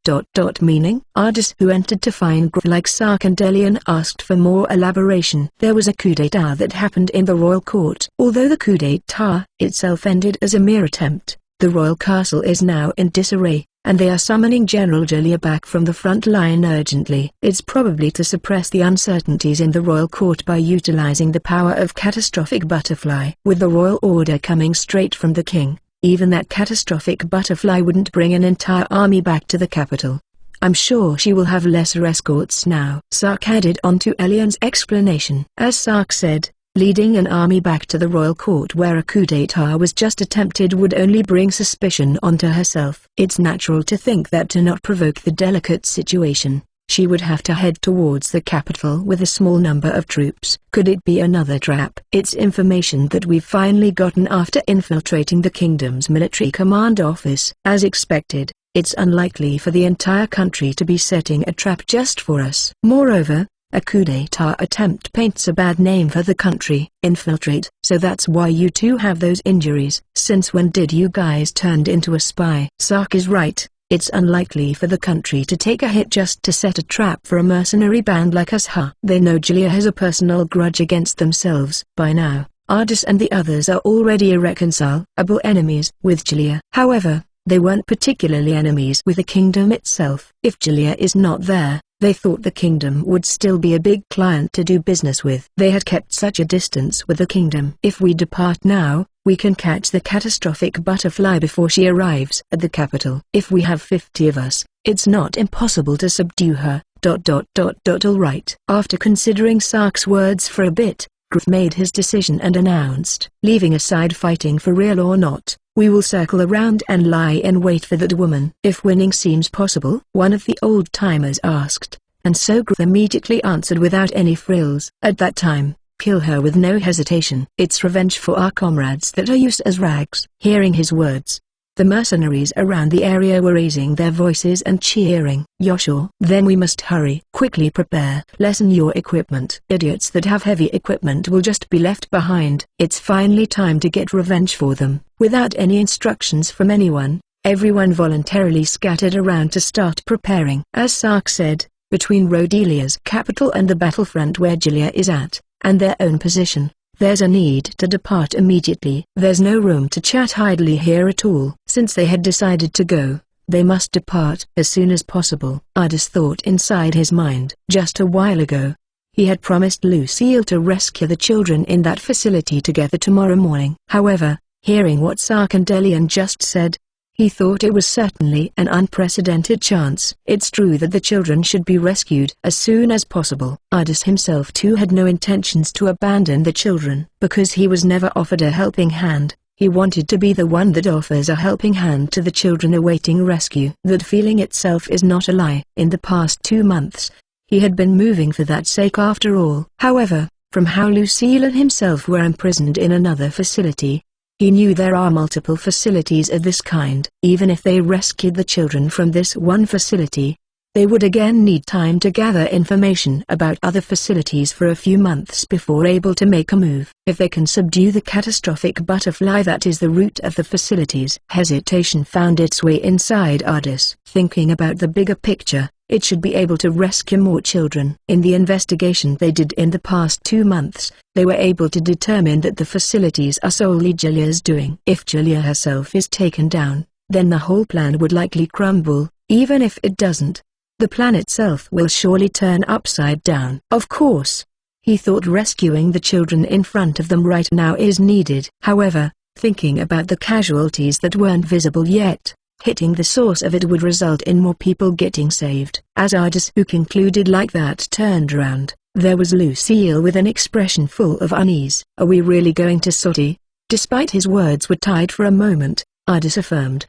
Meaning? Ardis, who entered to find Grth like Sark and Elian, asked for more elaboration. There was a coup d'état that happened in the royal court. Although the coup d'état itself ended as a mere attempt, the royal castle is now in disarray, and they are summoning General Julia back from the front line urgently. It's probably to suppress the uncertainties in the royal court by utilizing the power of catastrophic butterfly. With the royal order coming straight from the king, even that catastrophic butterfly wouldn't bring an entire army back to the capital. I'm sure she will have lesser escorts now. Sark added on to Elian's explanation. As Sark said, leading an army back to the royal court where a coup d'état was just attempted would only bring suspicion onto herself. It's natural to think that to not provoke the delicate situation, she would have to head towards the capital with a small number of troops. Could it be another trap? It's information that we've finally gotten after infiltrating the kingdom's military command office. As expected, it's unlikely for the entire country to be setting a trap just for us. Moreover, a coup d'état attempt paints a bad name for the country. Infiltrate. So that's why you two have those injuries. Since when did you guys turned into a spy? Sark is right. It's unlikely for the country to take a hit just to set a trap for a mercenary band like us. They know Julia has a personal grudge against themselves. By now, Ardis and the others are already irreconcilable enemies with Julia. However, they weren't particularly enemies with the kingdom itself. If Julia is not there, they thought the kingdom would still be a big client to do business with. They had kept such a distance with the kingdom. If we depart now, we can catch the catastrophic butterfly before she arrives at the capital. If we have 50 of us, it's not impossible to subdue her. All right. After considering Sark's words for a bit, Grth made his decision and announced, leaving aside fighting for real or not, we will circle around and lie in wait for that woman. If winning seems possible, one of the old-timers asked, and so Grth immediately answered without any frills. At that time, kill her with no hesitation. It's revenge for our comrades that are used as rags. Hearing his words, the mercenaries around the area were raising their voices and cheering. You're sure? Then we must hurry. Quickly prepare. Lessen your equipment. Idiots that have heavy equipment will just be left behind. It's finally time to get revenge for them. Without any instructions from anyone, everyone voluntarily scattered around to start preparing. As Sark said, between Rodelia's capital and the battlefront where Julia is at, and their own position, there's a need to depart immediately. There's no room to chat idly here at all. Since they had decided to go, they must depart as soon as possible. Ardis thought inside his mind. Just a while ago, he had promised Lucille to rescue the children in that facility together tomorrow morning. However, hearing what Sark and Elian just said, he thought it was certainly an unprecedented chance. It's true that the children should be rescued as soon as possible. Ardis himself too had no intentions to abandon the children. Because he was never offered a helping hand, he wanted to be the one that offers a helping hand to the children awaiting rescue. That feeling itself is not a lie. In the past 2 months, he had been moving for that sake after all. However, from how Lucille and himself were imprisoned in another facility, he knew there are multiple facilities of this kind. Even if they rescued the children from this one facility, They would again need time to gather information about other facilities for a few months before able to make a move. If they can subdue the catastrophic butterfly that is the root of the facilities. Hesitation found its way inside Ardis. Thinking about the bigger picture, it should be able to rescue more children. In the investigation they did in the past 2 months, they were able to determine that the facilities are solely Julia's doing. If Julia herself is taken down, then the whole plan would likely crumble. Even if it doesn't, the plan itself will surely turn upside down. Of course, he thought rescuing the children in front of them right now is needed. However, thinking about the casualties that weren't visible yet, hitting the source of it would result in more people getting saved. As Ardis, who concluded like that, turned around, there was Lucille with an expression full of unease. "Are we really going to sortie?" Despite his words were tied for a moment, Ardis affirmed.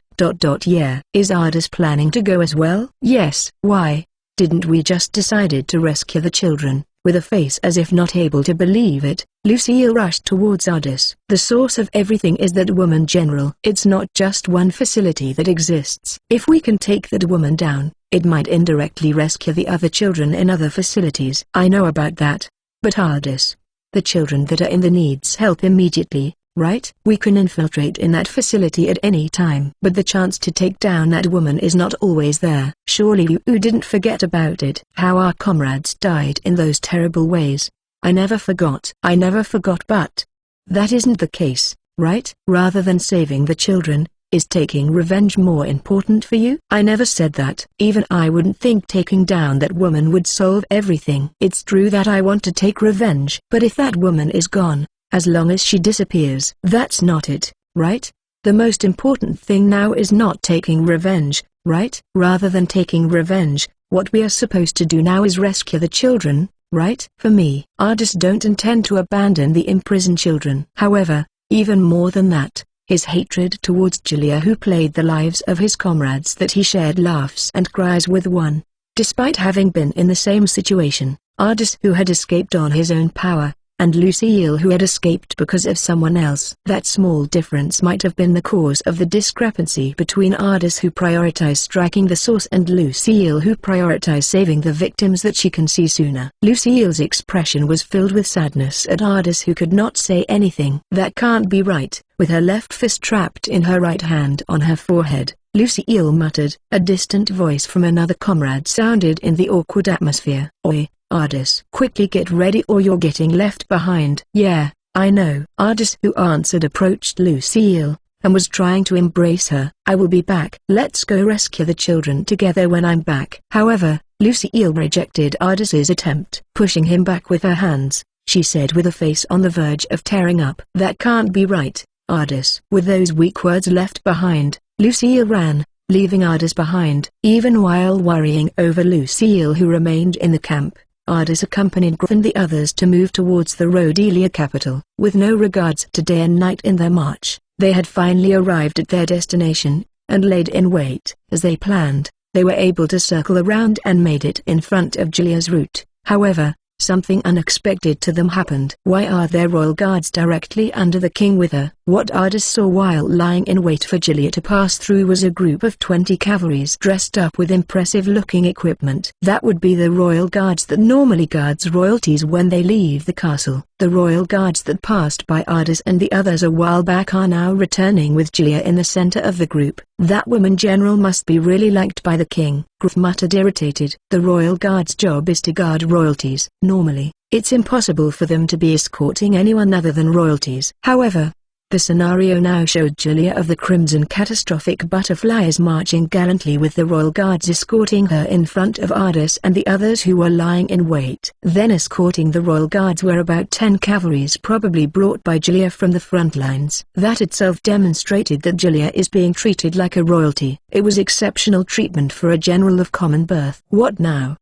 Yeah. Is Ardis planning to go as well? Yes. Why? Didn't we just decided to rescue the children? With a face as if not able to believe it, Lucille rushed towards Ardis. The source of everything is that woman general. It's not just one facility that exists. If we can take that woman down, it might indirectly rescue the other children in other facilities. I know about that. But Ardis, the children that are in the needs help immediately, right? We can infiltrate in that facility at any time. But the chance to take down that woman is not always there. Surely you didn't forget about it. How our comrades died in those terrible ways. I never forgot. But that isn't the case, right? Rather than saving the children, is taking revenge more important for you? I never said that. Even I wouldn't think taking down that woman would solve everything. It's true that I want to take revenge. But if that woman is gone, as long as she disappears, that's not it, right? The most important thing now is not taking revenge, right? Rather than taking revenge, what we are supposed to do now is rescue the children, right? For me, Ardis don't intend to abandon the imprisoned children. However, even more than that, his hatred towards Julia, who played the lives of his comrades that he shared laughs and cries with, one. Despite having been in the same situation, Ardis, who had escaped on his own power, and Lucille, who had escaped because of someone else. That small difference might have been the cause of the discrepancy between Ardis, who prioritized striking the source, and Lucille, who prioritized saving the victims that she can see sooner. Lucille's expression was filled with sadness at Ardis, who could not say anything. That can't be right. With her left fist trapped in her right hand on her forehead, Lucille muttered. A distant voice from another comrade sounded in the awkward atmosphere. Oi, Ardis, quickly get ready or you're getting left behind. Yeah, I know. Ardis, who answered, approached Lucille, and was trying to embrace her. I will be back. Let's go rescue the children together when I'm back. However, Lucille rejected Ardis's attempt. Pushing him back with her hands, she said with a face on the verge of tearing up. That can't be right, Ardis. With those weak words left behind, Lucille ran, leaving Ardis behind. Even while worrying over Lucille, who remained in the camp, Ardis accompanied Griff and the others to move towards the Rhodelia capital. With no regards to day and night in their march, they had finally arrived at their destination, and laid in wait. As they planned, they were able to circle around and made it in front of Julia's route. However, something unexpected to them happened. Why are there royal guards directly under the king with her? What Ardis saw while lying in wait for Julia to pass through was a group of 20 cavalries dressed up with impressive-looking equipment. That would be the royal guards that normally guards royalties when they leave the castle. The royal guards that passed by Ardis and the others a while back are now returning with Julia in the center of the group. That woman general must be really liked by the king, Griff muttered, irritated. The royal guard's job is to guard royalties. Normally, it's impossible for them to be escorting anyone other than royalties. However, the scenario now showed Julia of the Crimson Catastrophic Butterfly is marching gallantly with the royal guards escorting her in front of Ardis and the others who were lying in wait. Then escorting the royal guards were about 10 cavalries, probably brought by Julia from the front lines. That itself demonstrated that Julia is being treated like a royalty. It was exceptional treatment for a general of common birth. What now?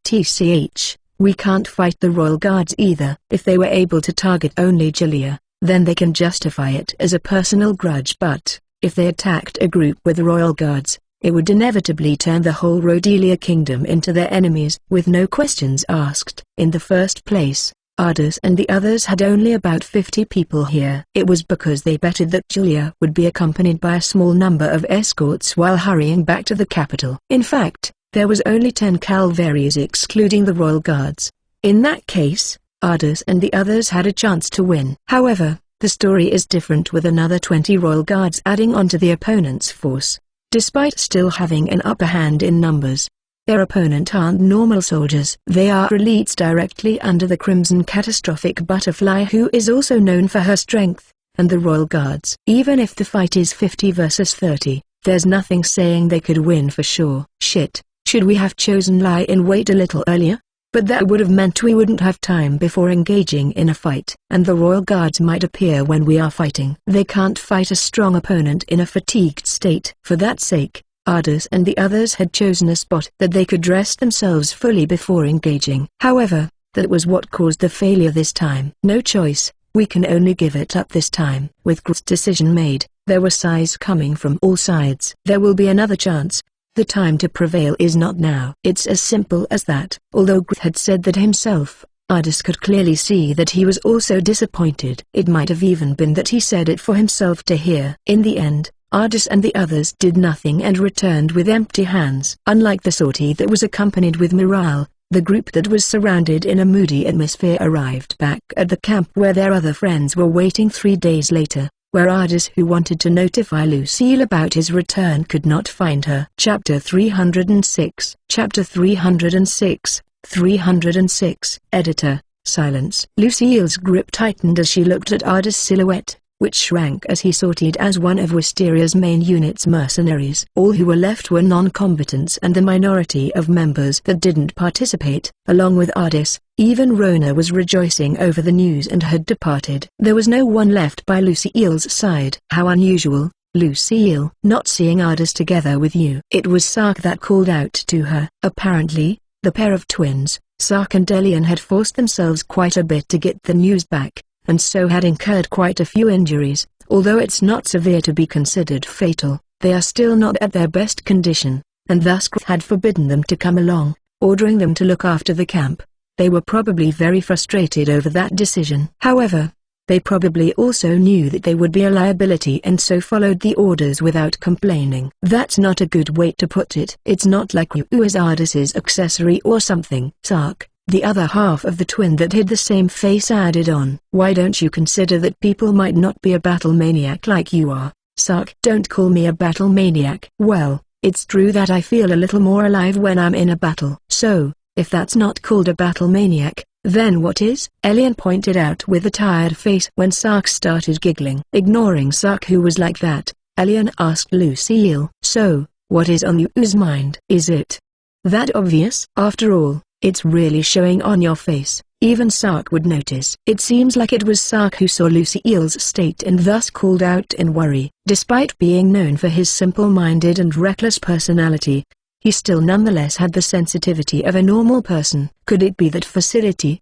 TCH, we can't fight the royal guards either. If they were able to target only Julia, then they can justify it as a personal grudge, but if they attacked a group with royal guards, it would inevitably turn the whole Rhodelia kingdom into their enemies with no questions asked. In the first place, Ardis and the others had only about 50 people here. It was because they betted that Julia would be accompanied by a small number of escorts while hurrying back to the capital. In fact, There was only 10 Calvaries excluding the Royal Guards. In that case, Ardis and the others had a chance to win. However, the story is different with another 20 Royal Guards adding on to the opponent's force. Despite still having an upper hand in numbers, their opponent aren't normal soldiers. They are elites directly under the Crimson Catastrophic Butterfly, who is also known for her strength, and the Royal Guards. Even if the fight is 50 versus 30, there's nothing saying they could win for sure. Shit, should we have chosen lie in wait a little earlier? But that would have meant we wouldn't have time before engaging in a fight. And the Royal Guards might appear when we are fighting. They can't fight a strong opponent in a fatigued state. For that sake, Ardis and the others had chosen a spot that they could dress themselves fully before engaging. However, that was what caused the failure this time. No choice, we can only give it up this time. With Groot's decision made, there were sighs coming from all sides. There will be another chance. The time to prevail is not now. It's as simple as that. Although Groot had said that himself, Ardis could clearly see that he was also disappointed. It might have even been that he said it for himself to hear. In the end, Ardis and the others did nothing and returned with empty hands. Unlike the sortie that was accompanied with morale, the group that was surrounded in a moody atmosphere arrived back at the camp where their other friends were waiting 3 days later, where Ardis, who wanted to notify Lucille about his return, could not find her. Chapter 306. Chapter 306, 306. Editor, silence. Lucille's grip tightened as she looked at Ardis' silhouette, which shrank as he sortied as one of Wisteria's main unit's mercenaries. All who were left were non-combatants and the minority of members that didn't participate. Along with Ardis, even Rona was rejoicing over the news and had departed. There was no one left by Lucille's side. How unusual, Lucille. Not seeing Ardis together with you. It was Sark that called out to her. Apparently, the pair of twins, Sark and Elian, had forced themselves quite a bit to get the news back, and so had incurred quite a few injuries. Although it's not severe to be considered fatal, they are still not at their best condition, and thus Groot had forbidden them to come along, ordering them to look after the camp. They were probably very frustrated over that decision. However, they probably also knew that they would be a liability and so followed the orders without complaining. That's not a good way to put it. It's not like you is Ardis's accessory or something. Sark, the other half of the twin that hid the same face, added on. Why don't you consider that people might not be a battle maniac like you are, Sark? Don't call me a battle maniac. Well, it's true that I feel a little more alive when I'm in a battle. So, if that's not called a battle maniac, then what is? Elian pointed out with a tired face when Sark started giggling. Ignoring Sark, who was like that, Elian asked Lucille. So, what is on you's mind? Is it that obvious? After all, it's really showing on your face. Even Sark would notice. It seems like it was Sark who saw Lucille's state and thus called out in worry. Despite being known for his simple-minded and reckless personality, he still nonetheless had the sensitivity of a normal person. Could it be that facility,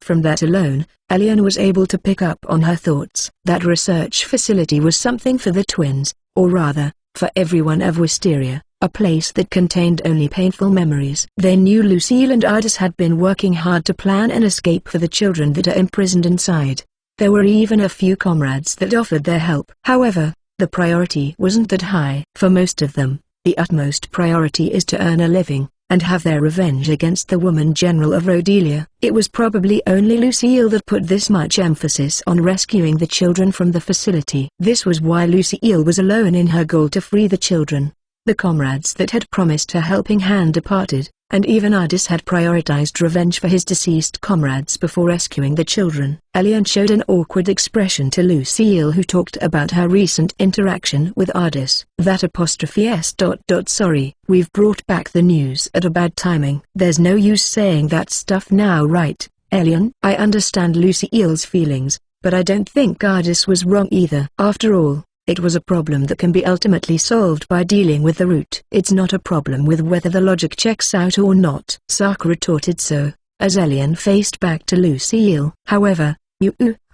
From that alone, Elian was able to pick up on her thoughts. That research facility was something for the twins, or rather, for everyone of Wisteria. A place that contained only painful memories. They knew Lucille and Ardis had been working hard to plan an escape for the children that are imprisoned inside. There were even a few comrades that offered their help. However, the priority wasn't that high. For most of them, the utmost priority is to earn a living, and have their revenge against the woman general of Rhodelia. It was probably only Lucille that put this much emphasis on rescuing the children from the facility. This was why Lucille was alone in her goal to free the children. The comrades that had promised her helping hand departed, and even Ardis had prioritized revenge for his deceased comrades before rescuing the children. Elian showed an awkward expression to Lucille, who talked about her recent interaction with Ardis. That apostrophe s. Sorry, we've brought back the news at a bad timing. There's no use saying that stuff now, right, Elian? I understand Lucille's feelings, but I don't think Ardis was wrong either. After all, it was a problem that can be ultimately solved by dealing with the root. It's not a problem with whether the logic checks out or not. Sark retorted so, as Elian faced back to Lucille. However,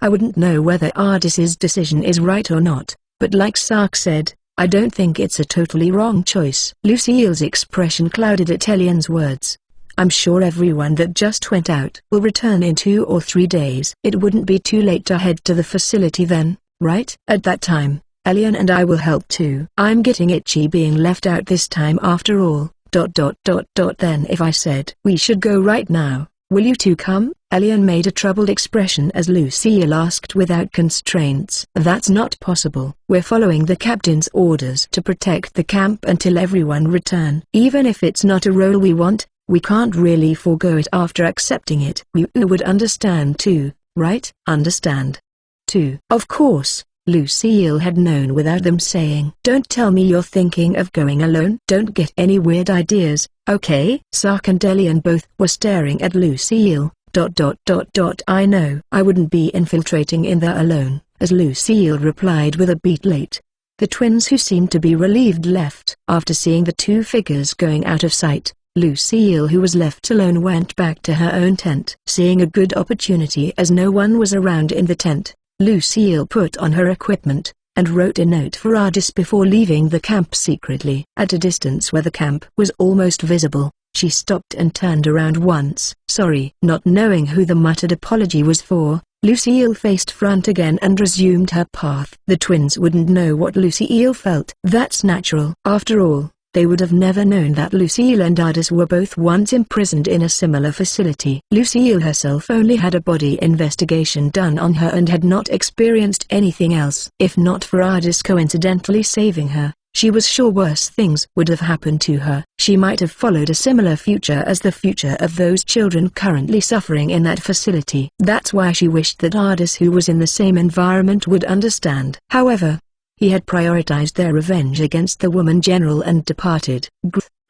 I wouldn't know whether Ardis's decision is right or not, but like Sark said, I don't think it's a totally wrong choice. Lucille's expression clouded at Elian's words. I'm sure everyone that just went out will return in 2 or 3 days. It wouldn't be too late to head to the facility then, right? At that time, Elian and I will help too. I'm getting itchy being left out this time after all, Then if I said we should go right now, will you two come? Elian made a troubled expression as Lucille asked without constraints. That's not possible. We're following the captain's orders to protect the camp until everyone return. Even if it's not a role we want, we can't really forego it after accepting it. You would understand too, right? Understand. Too. Of course. Lucille had known without them saying. Don't tell me you're thinking of going alone. Don't get any weird ideas, okay? Sark and Elian both were staring at Lucille. I know. I wouldn't be infiltrating in there alone, as Lucille replied with a beat late. The twins who seemed to be relieved left. After seeing the two figures going out of sight, Lucille who was left alone went back to her own tent. Seeing a good opportunity as no one was around in the tent, Lucille put on her equipment, and wrote a note for Ardis before leaving the camp secretly. At a distance where the camp was almost visible, she stopped and turned around once. Sorry. Not knowing who the muttered apology was for, Lucille faced front again and resumed her path. The twins wouldn't know what Lucille felt. That's natural. After all, they would have never known that Lucille and Ardis were both once imprisoned in a similar facility. Lucille herself only had a body investigation done on her and had not experienced anything else. If not for Ardis coincidentally saving her, she was sure worse things would have happened to her. She might have followed a similar future as the future of those children currently suffering in that facility. That's why she wished that Ardis, who was in the same environment, would understand. However, he had prioritized their revenge against the woman general and departed.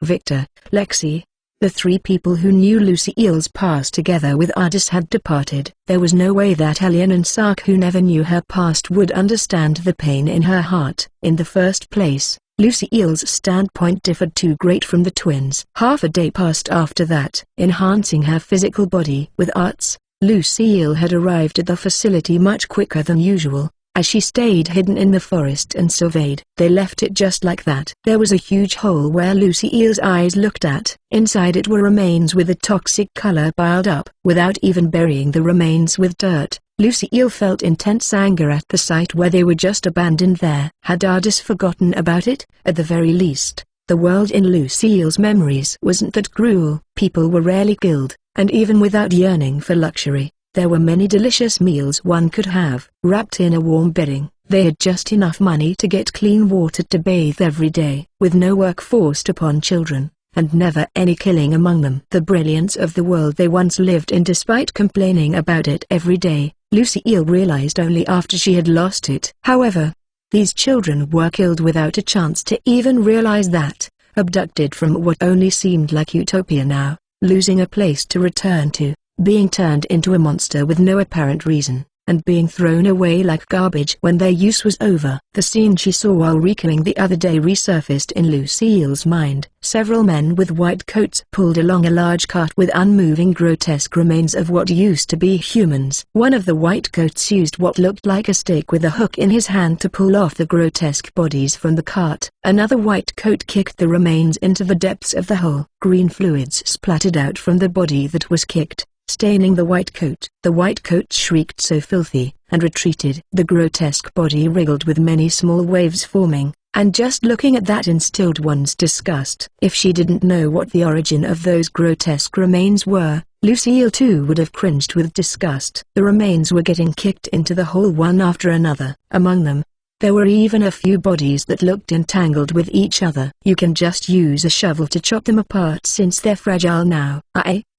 Victor, Lexi, the three people who knew Lucille's past together with Ardis had departed. There was no way that Elian and Sark, who never knew her past, would understand the pain in her heart. In the first place, Lucille's standpoint differed too great from the twins. Half a day passed after that. Enhancing her physical body with arts, Lucille had arrived at the facility much quicker than usual. As she stayed hidden in the forest and surveyed, they left it just like that. There was a huge hole where Lucille's eyes looked at. Inside it were remains with a toxic color piled up. Without even burying the remains with dirt, Lucille felt intense anger at the sight where they were just abandoned there. Had Ardis forgotten about it? At the very least, the world in Lucille's memories wasn't that cruel. People were rarely killed, and even without yearning for luxury, there were many delicious meals one could have. Wrapped in a warm bedding, they had just enough money to get clean water to bathe every day, with no work forced upon children, and never any killing among them. The brilliance of the world they once lived in, despite complaining about it every day, Lucille realized only after she had lost it. However, these children were killed without a chance to even realize that, abducted from what only seemed like utopia now, losing a place to return to, being turned into a monster with no apparent reason, and being thrown away like garbage when their use was over. The scene she saw while recalling the other day resurfaced in Lucille's mind. Several men with white coats pulled along a large cart with unmoving grotesque remains of what used to be humans. One of the white coats used what looked like a stake with a hook in his hand to pull off the grotesque bodies from the cart. Another white coat kicked the remains into the depths of the hole. Green fluids splattered out from the body that was kicked, staining the white coat. The white coat shrieked so filthy, and retreated. The grotesque body wriggled with many small waves forming, and just looking at that instilled one's disgust. If she didn't know what the origin of those grotesque remains were, Lucille too would have cringed with disgust. The remains were getting kicked into the hole one after another. Among them, there were even a few bodies that looked entangled with each other. You can just use a shovel to chop them apart since they're fragile now.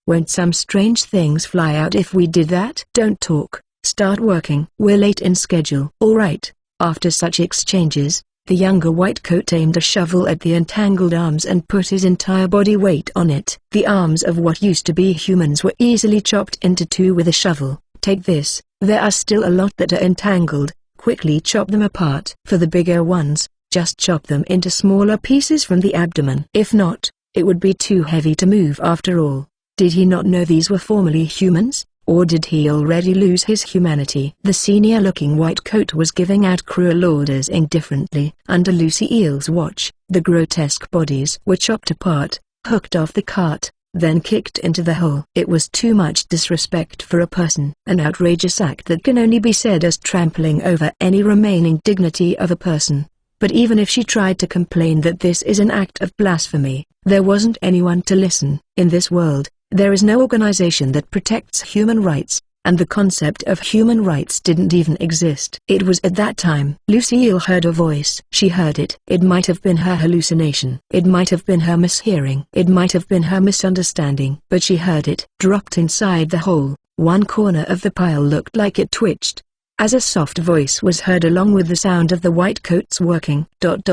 Won't some strange things fly out if we did that? Don't talk, start working. We're late in schedule. Alright. After such exchanges, the younger white coat aimed a shovel at the entangled arms and put his entire body weight on it. The arms of what used to be humans were easily chopped into two with a shovel. Take this, there are still a lot that are entangled, quickly chop them apart. For the bigger ones, just chop them into smaller pieces from the abdomen. If not, it would be too heavy to move after all. Did he not know these were formerly humans, or did he already lose his humanity? The senior-looking white coat was giving out cruel orders indifferently. Under Lucille's watch, the grotesque bodies were chopped apart, hooked off the cart, then kicked into the hole. It was too much disrespect for a person. An outrageous act that can only be said as trampling over any remaining dignity of a person. But even if she tried to complain that this is an act of blasphemy, there wasn't anyone to listen. In this world, there is no organization that protects human rights, and the concept of human rights didn't even exist. It was at that time Lucille heard a voice. She heard it. It might have been her hallucination. It might have been her mishearing. It might have been her misunderstanding. But she heard it. Dropped inside the hole, one corner of the pile looked like it twitched, as a soft voice was heard along with the sound of the white coats working. Don't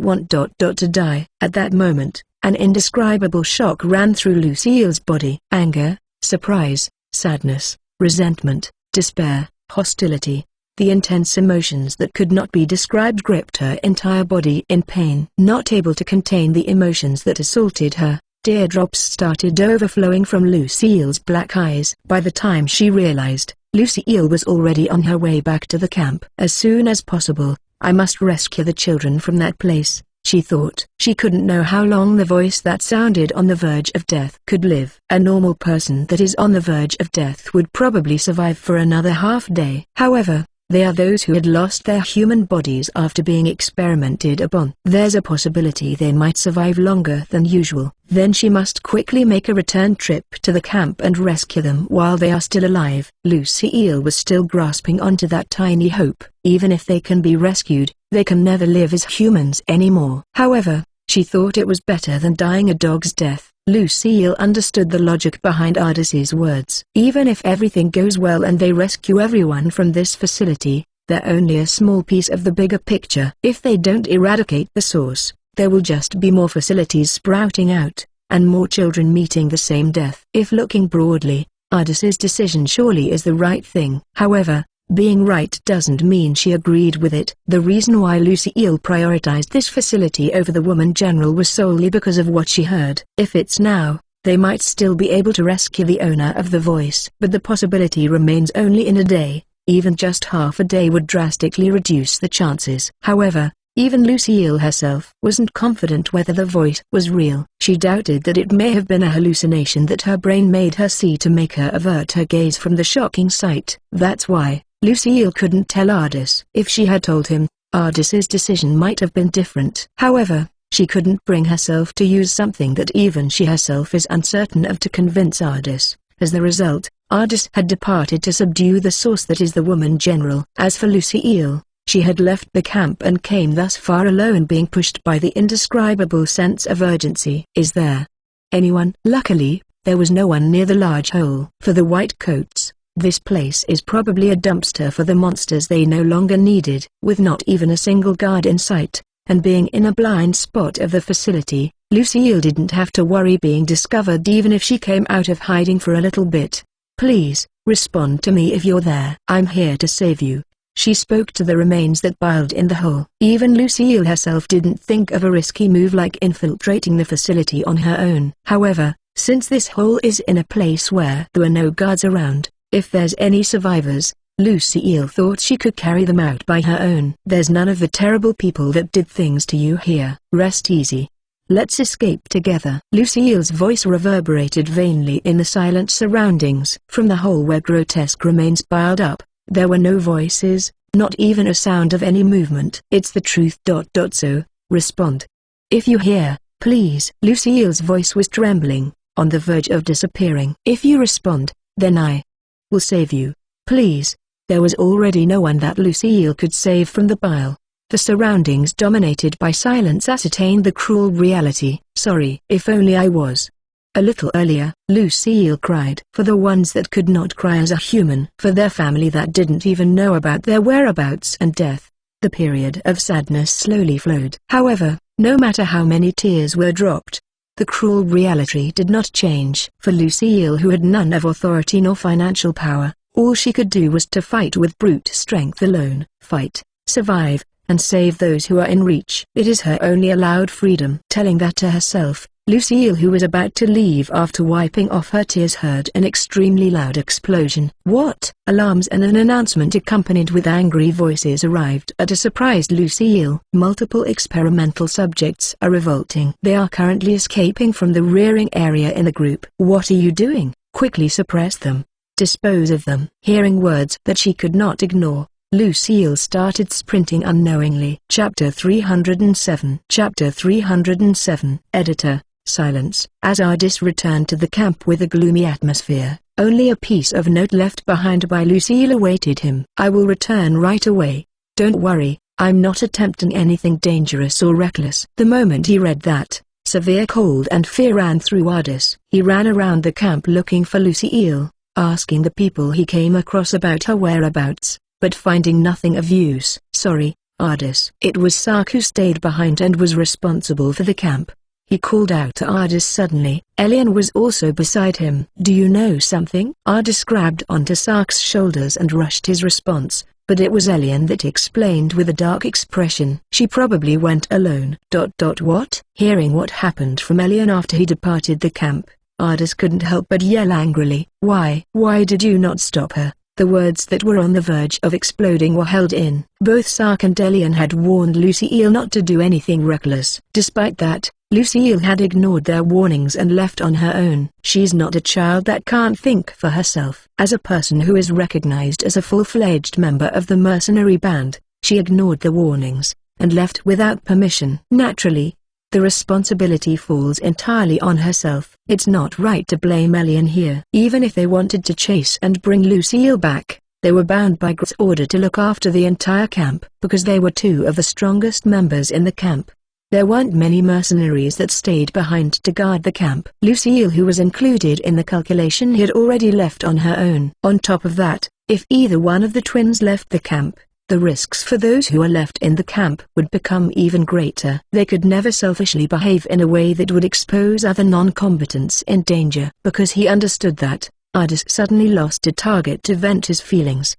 want to die. At that moment, an indescribable shock ran through Lucille's body. Anger, surprise, sadness, resentment, despair, hostility. The intense emotions that could not be described gripped her entire body in pain. Not able to contain the emotions that assaulted her, teardrops started overflowing from Lucille's black eyes. By the time she realized, Lucille was already on her way back to the camp. As soon as possible, I must rescue the children from that place, she thought. She couldn't know how long the voice that sounded on the verge of death could live. A normal person that is on the verge of death would probably survive for another half day. However, they are those who had lost their human bodies after being experimented upon. There's a possibility they might survive longer than usual. Then she must quickly make a return trip to the camp and rescue them while they are still alive. Lucille was still grasping onto that tiny hope. Even if they can be rescued, they can never live as humans anymore. However, she thought it was better than dying a dog's death. Lucille understood the logic behind Ardis's words. Even if everything goes well and they rescue everyone from this facility, they're only a small piece of the bigger picture. If they don't eradicate the source, there will just be more facilities sprouting out, and more children meeting the same death. If looking broadly, Ardis's decision surely is the right thing. However, being right doesn't mean she agreed with it. The reason why Lucille prioritized this facility over the woman general was solely because of what she heard. If it's now, they might still be able to rescue the owner of the voice. But the possibility remains only in a day. Even just half a day would drastically reduce the chances. However, even Lucille herself wasn't confident whether the voice was real. She doubted that it may have been a hallucination that her brain made her see to make her avert her gaze from the shocking sight. That's why Lucille couldn't tell Ardis. If she had told him, Ardis's decision might have been different. However, she couldn't bring herself to use something that even she herself is uncertain of to convince Ardis. As the result, Ardis had departed to subdue the source that is the woman general. As for Lucille, she had left the camp and came thus far alone, being pushed by the indescribable sense of urgency. Is there anyone? Luckily, there was no one near the large hole. For the white coats, this place is probably a dumpster for the monsters they no longer needed. With not even a single guard in sight, and being in a blind spot of the facility, Lucille didn't have to worry being discovered even if she came out of hiding for a little bit. Please, respond to me if you're there. I'm here to save you. She spoke to the remains that piled in the hole. Even Lucille herself didn't think of a risky move like infiltrating the facility on her own. However, since this hole is in a place where there were no guards around, if there's any survivors, Lucille thought she could carry them out by her own. There's none of the terrible people that did things to you here. Rest easy. Let's escape together. Lucille's voice reverberated vainly in the silent surroundings. From the hole where grotesque remains piled up, there were no voices, not even a sound of any movement. It's the truth. So, respond. If you hear, please. Lucille's voice was trembling, on the verge of disappearing. If you respond, then I will save you. Please. There was already no one that Lucille could save from the pile. The surroundings dominated by silence ascertained the cruel reality. Sorry. If only I was a little earlier, Lucille cried. For the ones that could not cry as a human. For their family that didn't even know about their whereabouts and death. The period of sadness slowly flowed. However, no matter how many tears were dropped, the cruel reality did not change. For Lucille, who had none of authority nor financial power, all she could do was to fight with brute strength alone. Fight, survive, and save those who are in reach. It is her only allowed freedom. Telling that to herself, Lucille, who was about to leave after wiping off her tears, heard an extremely loud explosion. What? Alarms and an announcement accompanied with angry voices arrived at a surprised Lucille. Multiple experimental subjects are revolting. They are currently escaping from the rearing area in the group. What are you doing? Quickly suppress them. Dispose of them. Hearing words that she could not ignore, Lucille started sprinting unknowingly. Chapter 307. Chapter 307. Editor. Silence. As Ardis returned to the camp with a gloomy atmosphere, only a piece of note left behind by Lucille awaited him. "I will return right away. Don't worry, I'm not attempting anything dangerous or reckless." The moment he read that, severe cold and fear ran through Ardis. He ran around the camp looking for Lucille, asking the people he came across about her whereabouts, but finding nothing of use. "Sorry, Ardis." It was Sark who stayed behind and was responsible for the camp. He called out to Ardis suddenly. Elian was also beside him. "Do you know something?" Ardis grabbed onto Sark's shoulders and rushed his response, but it was Elian that explained with a dark expression. "She probably went alone." What? Hearing what happened from Elian after he departed the camp, Ardis couldn't help but yell angrily. Why did you not stop her?" The words that were on the verge of exploding were held in. Both Sark and Elian had warned Lucille not to do anything reckless. Despite that, Lucille had ignored their warnings and left on her own. She's not a child that can't think for herself. As a person who is recognized as a full-fledged member of the mercenary band, she ignored the warnings, and left without permission. Naturally, the responsibility falls entirely on herself. It's not right to blame Elian here. Even if they wanted to chase and bring Lucille back, they were bound by Grot's order to look after the entire camp, because they were two of the strongest members in the camp. There weren't many mercenaries that stayed behind to guard the camp. Lucille, who was included in the calculation, had already left on her own. On top of that, if either one of the twins left the camp, the risks for those who were left in the camp would become even greater. They could never selfishly behave in a way that would expose other non-combatants in danger. Because he understood that, Ardis suddenly lost a target to vent his feelings.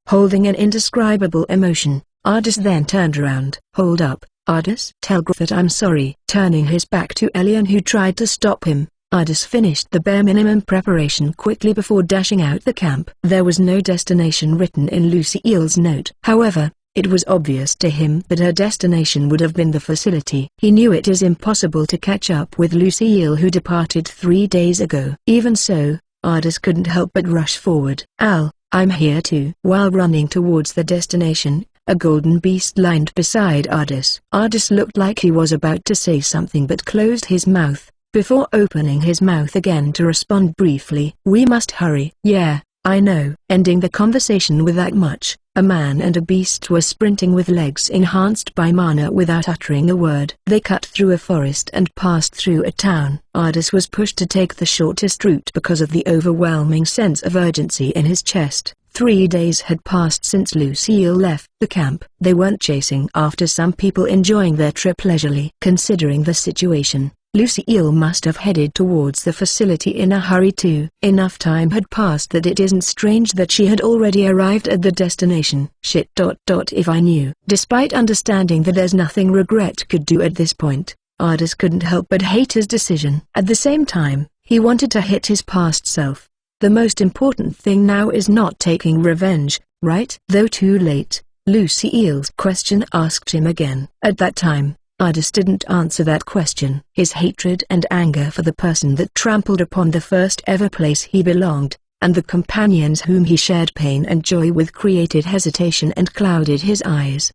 Holding an indescribable emotion, Ardis then turned around. "Hold up, Ardis. Tell Grot that I'm sorry." Turning his back to Elian, who tried to stop him, Ardis finished the bare minimum preparation quickly before dashing out the camp. There was no destination written in Lucille's note. However, it was obvious to him that her destination would have been the facility. He knew it is impossible to catch up with Lucille, who departed 3 days ago. Even so, Ardis couldn't help but rush forward. "Al, I'm here too." While running towards the destination, a golden beast lined beside Ardis. Ardis looked like he was about to say something but closed his mouth, before opening his mouth again to respond briefly. "We must hurry." "Yeah, I know." Ending the conversation with that much, a man and a beast were sprinting with legs enhanced by mana without uttering a word. They cut through a forest and passed through a town. Ardis was pushed to take the shortest route because of the overwhelming sense of urgency in his chest. 3 days had passed since Lucille left the camp. They weren't chasing after some people enjoying their trip leisurely. Considering the situation, Lucille must have headed towards the facility in a hurry too. Enough time had passed that it isn't strange that she had already arrived at the destination. Shit. If I knew. Despite understanding that there's nothing regret could do at this point, Ardis couldn't help but hate his decision. At the same time, he wanted to hit his past self. The most important thing now is not taking revenge, right? Though too late, Lucille's question asked him again. At that time, Ardis didn't answer that question. His hatred and anger for the person that trampled upon the first ever place he belonged, and the companions whom he shared pain and joy with, created hesitation and clouded his eyes.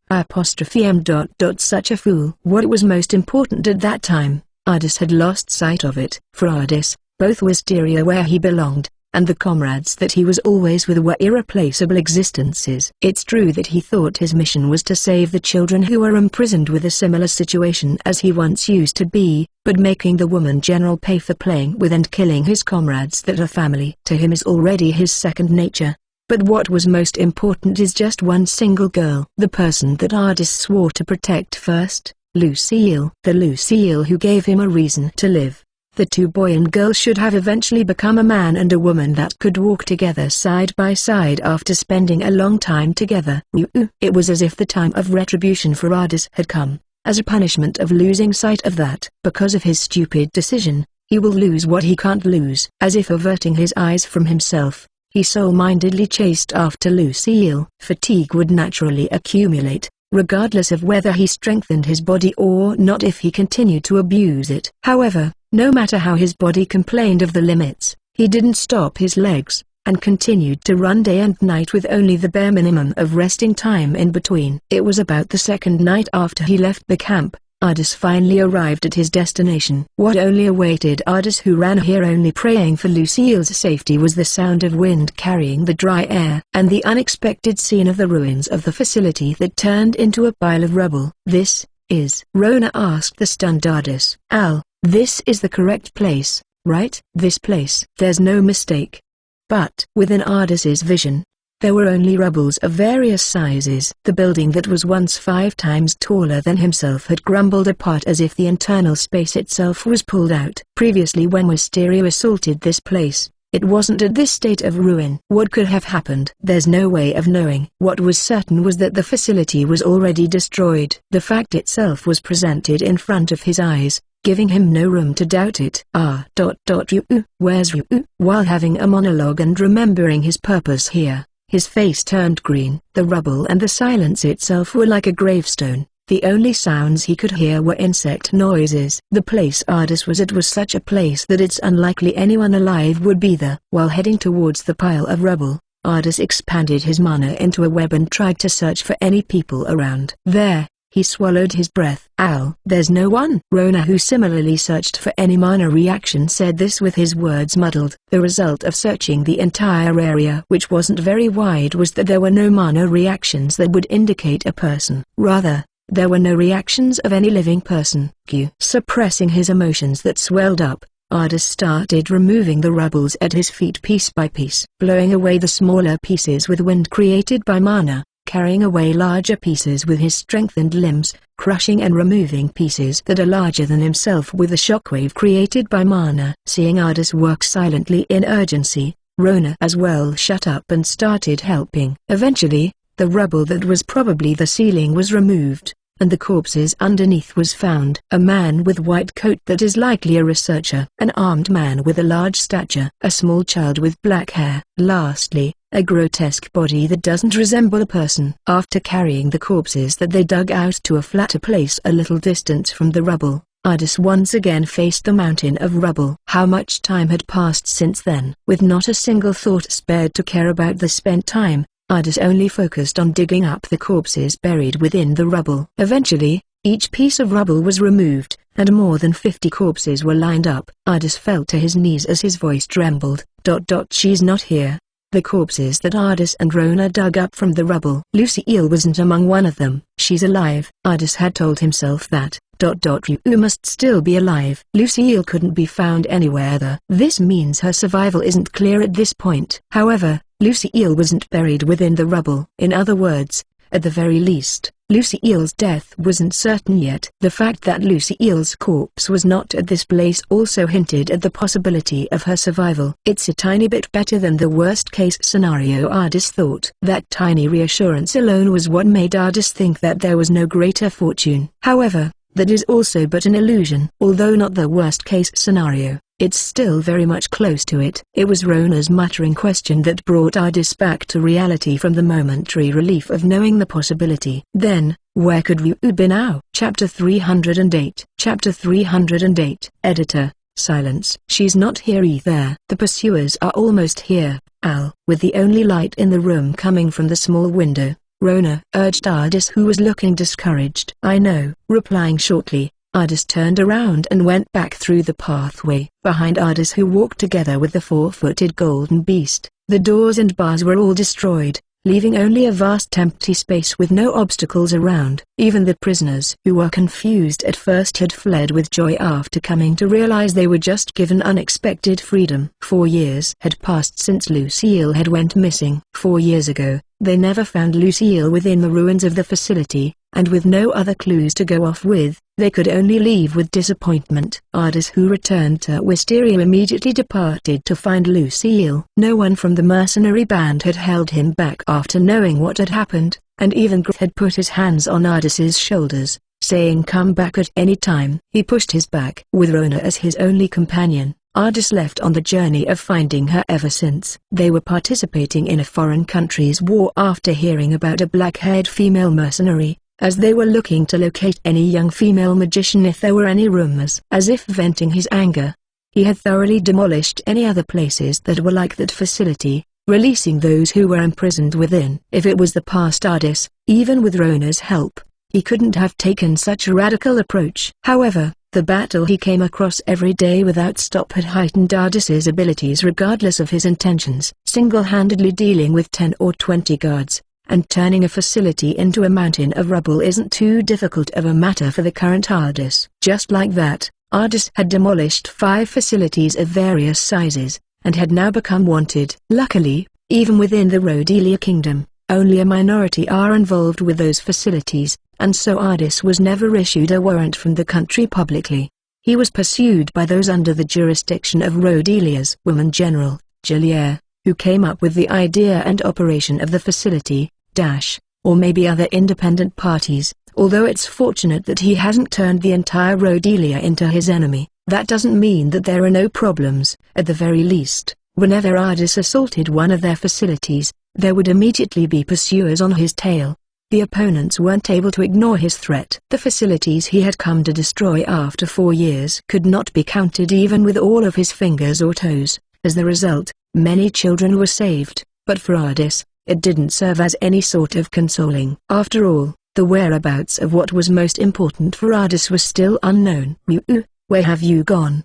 Such a fool. What was most important at that time, Ardis had lost sight of it. For Ardis, both Wisteria, where he belonged, and the comrades that he was always with, were irreplaceable existences. It's true that he thought his mission was to save the children who were imprisoned with a similar situation as he once used to be, but making the woman general pay for playing with and killing his comrades that are family to him is already his second nature. But what was most important is just one single girl. The person that Ardis swore to protect first, Lucille. The Lucille who gave him a reason to live. The two boy and girl should have eventually become a man and a woman that could walk together side by side after spending a long time together. It was as if the time of retribution for Ardis had come, as a punishment of losing sight of that. Because of his stupid decision, he will lose what he can't lose. As if averting his eyes from himself, he sole-mindedly chased after Lucille. Fatigue would naturally accumulate, regardless of whether he strengthened his body or not if he continued to abuse it. However, no matter how his body complained of the limits, he didn't stop his legs. and continued to run day and night with only the bare minimum of resting time in between. It was about the second night after he left the camp, Ardis finally arrived at his destination. What only awaited Ardis, who ran here only praying for Lucille's safety, was the sound of wind carrying the dry air and the unexpected scene of the ruins of the facility that turned into a pile of rubble. "This is?" Rona asked the stunned Ardis. "Al, this is the correct place, right?" "This place. There's no mistake." But within Ardis's vision, there were only rubbles of various sizes. The building that was once 5 times taller than himself had crumbled apart as if the internal space itself was pulled out. Previously, when Wisteria assaulted this place, it wasn't at this state of ruin. What could have happened? There's no way of knowing. What was certain was that the facility was already destroyed. The fact itself was presented in front of his eyes, giving him no room to doubt it. Where's Ryu? While having a monologue and remembering his purpose here, his face turned green. The rubble and the silence itself were like a gravestone. The only sounds he could hear were insect noises. The place Ardis was at was such a place that it's unlikely anyone alive would be there. While heading towards the pile of rubble, Ardis expanded his mana into a web and tried to search for any people around. There, he swallowed his breath. "Al, there's no one." Rona, who similarly searched for any mana reaction, said this with his words muddled. The result of searching the entire area, which wasn't very wide, was that there were no mana reactions that would indicate a person. Rather, there were no reactions of any living person. Suppressing his emotions that swelled up, Ardis started removing the rubbles at his feet piece by piece, blowing away the smaller pieces with wind created by mana, carrying away larger pieces with his strengthened limbs, crushing and removing pieces that are larger than himself with a shockwave created by mana. Seeing Ardis work silently in urgency, Rona as well shut up and started helping. Eventually, the rubble that was probably the ceiling was removed, and the corpses underneath was found. A man with white coat that is likely a researcher, an armed man with a large stature, a small child with black hair, lastly, a grotesque body that doesn't resemble a person. After carrying the corpses that they dug out to a flatter place a little distance from the rubble, Ardis once again faced the mountain of rubble. How much time had passed since then? With not a single thought spared to care about the spent time, Ardis only focused on digging up the corpses buried within the rubble. Eventually, each piece of rubble was removed, and more than 50 corpses were lined up. Ardis fell to his knees as his voice trembled. She's not here. The corpses that Ardis and Rona dug up from the rubble. Lucille wasn't among one of them. She's alive. Ardis had told himself that. Ryu must still be alive. Lucille couldn't be found anywhere there. This means her survival isn't clear at this point. However, Lucille wasn't buried within the rubble. In other words, at the very least, Lucille's death wasn't certain yet. The fact that Lucille's corpse was not at this place also hinted at the possibility of her survival. It's a tiny bit better than the worst-case scenario, Ardis thought. That tiny reassurance alone was what made Ardis think that there was no greater fortune. However, that is also but an illusion. Although not the worst-case scenario, it's still very much close to it. It was Rona's muttering question that brought Ardis back to reality from the momentary relief of knowing the possibility. Then, where could Ryu be now? Chapter 308. Chapter 308. Editor, silence. She's not here either. The pursuers are almost here, Al. With the only light in the room coming from the small window, Rona urged Ardis, who was looking discouraged. I know. Replying shortly, Ardis turned around and went back through the pathway. Behind Ardis, who walked together with the 4-footed golden beast, the doors and bars were all destroyed, leaving only a vast empty space with no obstacles around. Even the prisoners, who were confused at first, had fled with joy after coming to realize they were just given unexpected freedom. 4 years had passed since Lucille had went missing. 4 years ago, they never found Lucille within the ruins of the facility, and with no other clues to go off with, they could only leave with disappointment. Ardis, who returned to Wisteria, immediately departed to find Lucille. No one from the mercenary band had held him back after knowing what had happened, and even Griff had put his hands on Ardis's shoulders, saying come back at any time. He pushed his back. With Rona as his only companion, Ardis left on the journey of finding her. Ever since they were participating in a foreign country's war after hearing about a black-haired female mercenary, as they were looking to locate any young female magician if there were any rumors. As if venting his anger, he had thoroughly demolished any other places that were like that facility, releasing those who were imprisoned within. If it was the past Ardis, even with Rona's help, he couldn't have taken such a radical approach. However, the battle he came across every day without stop had heightened Ardis's abilities regardless of his intentions. Single-handedly dealing with 10 or 20 guards, and turning a facility into a mountain of rubble isn't too difficult of a matter for the current Ardis. Just like that, Ardis had demolished 5 facilities of various sizes, and had now become wanted. Luckily, even within the Rhodelia Kingdom, only a minority are involved with those facilities, and so Ardis was never issued a warrant from the country publicly. He was pursued by those under the jurisdiction of Rhodelia's woman general, Julier, who came up with the idea and operation of the facility, or maybe other independent parties. Although it's fortunate that he hasn't turned the entire Rhodelia into his enemy, that doesn't mean that there are no problems. At the very least, whenever Ardis assaulted one of their facilities, there would immediately be pursuers on his tail. The opponents weren't able to ignore his threat. The facilities he had come to destroy after 4 years could not be counted even with all of his fingers or toes. As the result, many children were saved, but for Ardis, it didn't serve as any sort of consoling. After all, the whereabouts of what was most important for Ardis was still unknown. Where have you gone?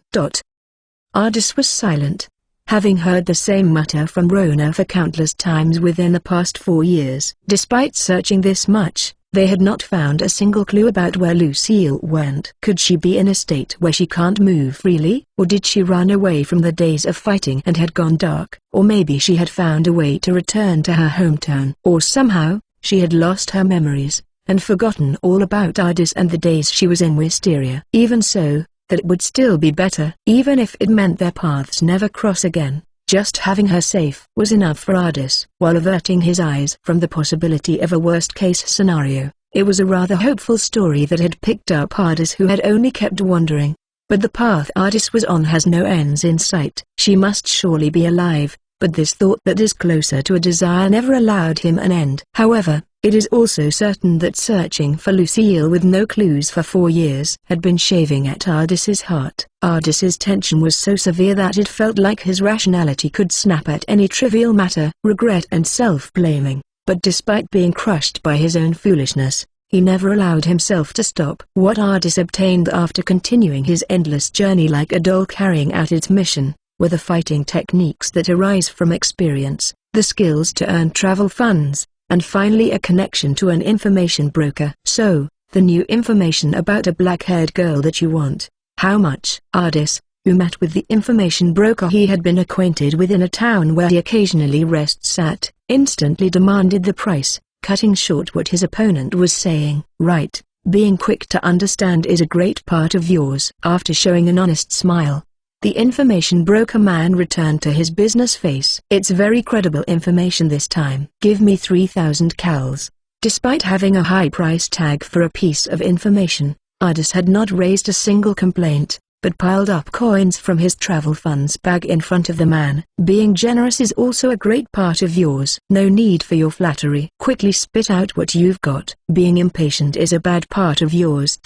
Ardis was silent, having heard the same mutter from Rona for countless times within the past 4 years. Despite searching this much, they had not found a single clue about where Lucille went. Could she be in a state where she can't move freely? Or did she run away from the days of fighting and had gone dark? Or maybe she had found a way to return to her hometown. Or somehow, she had lost her memories, and forgotten all about Ardis and the days she was in Wisteria. Even so, that would still be better. Even if it meant their paths never cross again, just having her safe was enough for Ardis. While averting his eyes from the possibility of a worst-case scenario, it was a rather hopeful story that had picked up Ardis, who had only kept wandering. But the path Ardis was on has no ends in sight. She must surely be alive, but this thought that is closer to a desire never allowed him an end. However, it is also certain that searching for Lucille with no clues for 4 years had been shaving at Ardis's heart. Ardis's tension was so severe that it felt like his rationality could snap at any trivial matter. Regret and self-blaming, but despite being crushed by his own foolishness, he never allowed himself to stop. What Ardis obtained after continuing his endless journey like a doll carrying out its mission, were the fighting techniques that arise from experience, the skills to earn travel funds, and finally a connection to an information broker. So, the new information about a black-haired girl that you want. How much? Ardis, who met with the information broker he had been acquainted with in a town where he occasionally rests at, instantly demanded the price, cutting short what his opponent was saying. Right, being quick to understand is a great part of yours. After showing an honest smile, the information broker man returned to his business face. It's very credible information this time. Give me 3,000 cals. Despite having a high price tag for a piece of information, Ardis had not raised a single complaint, but piled up coins from his travel funds bag in front of the man. Being generous is also a great part of yours. No need for your flattery. Quickly spit out what you've got. Being impatient is a bad part of yours.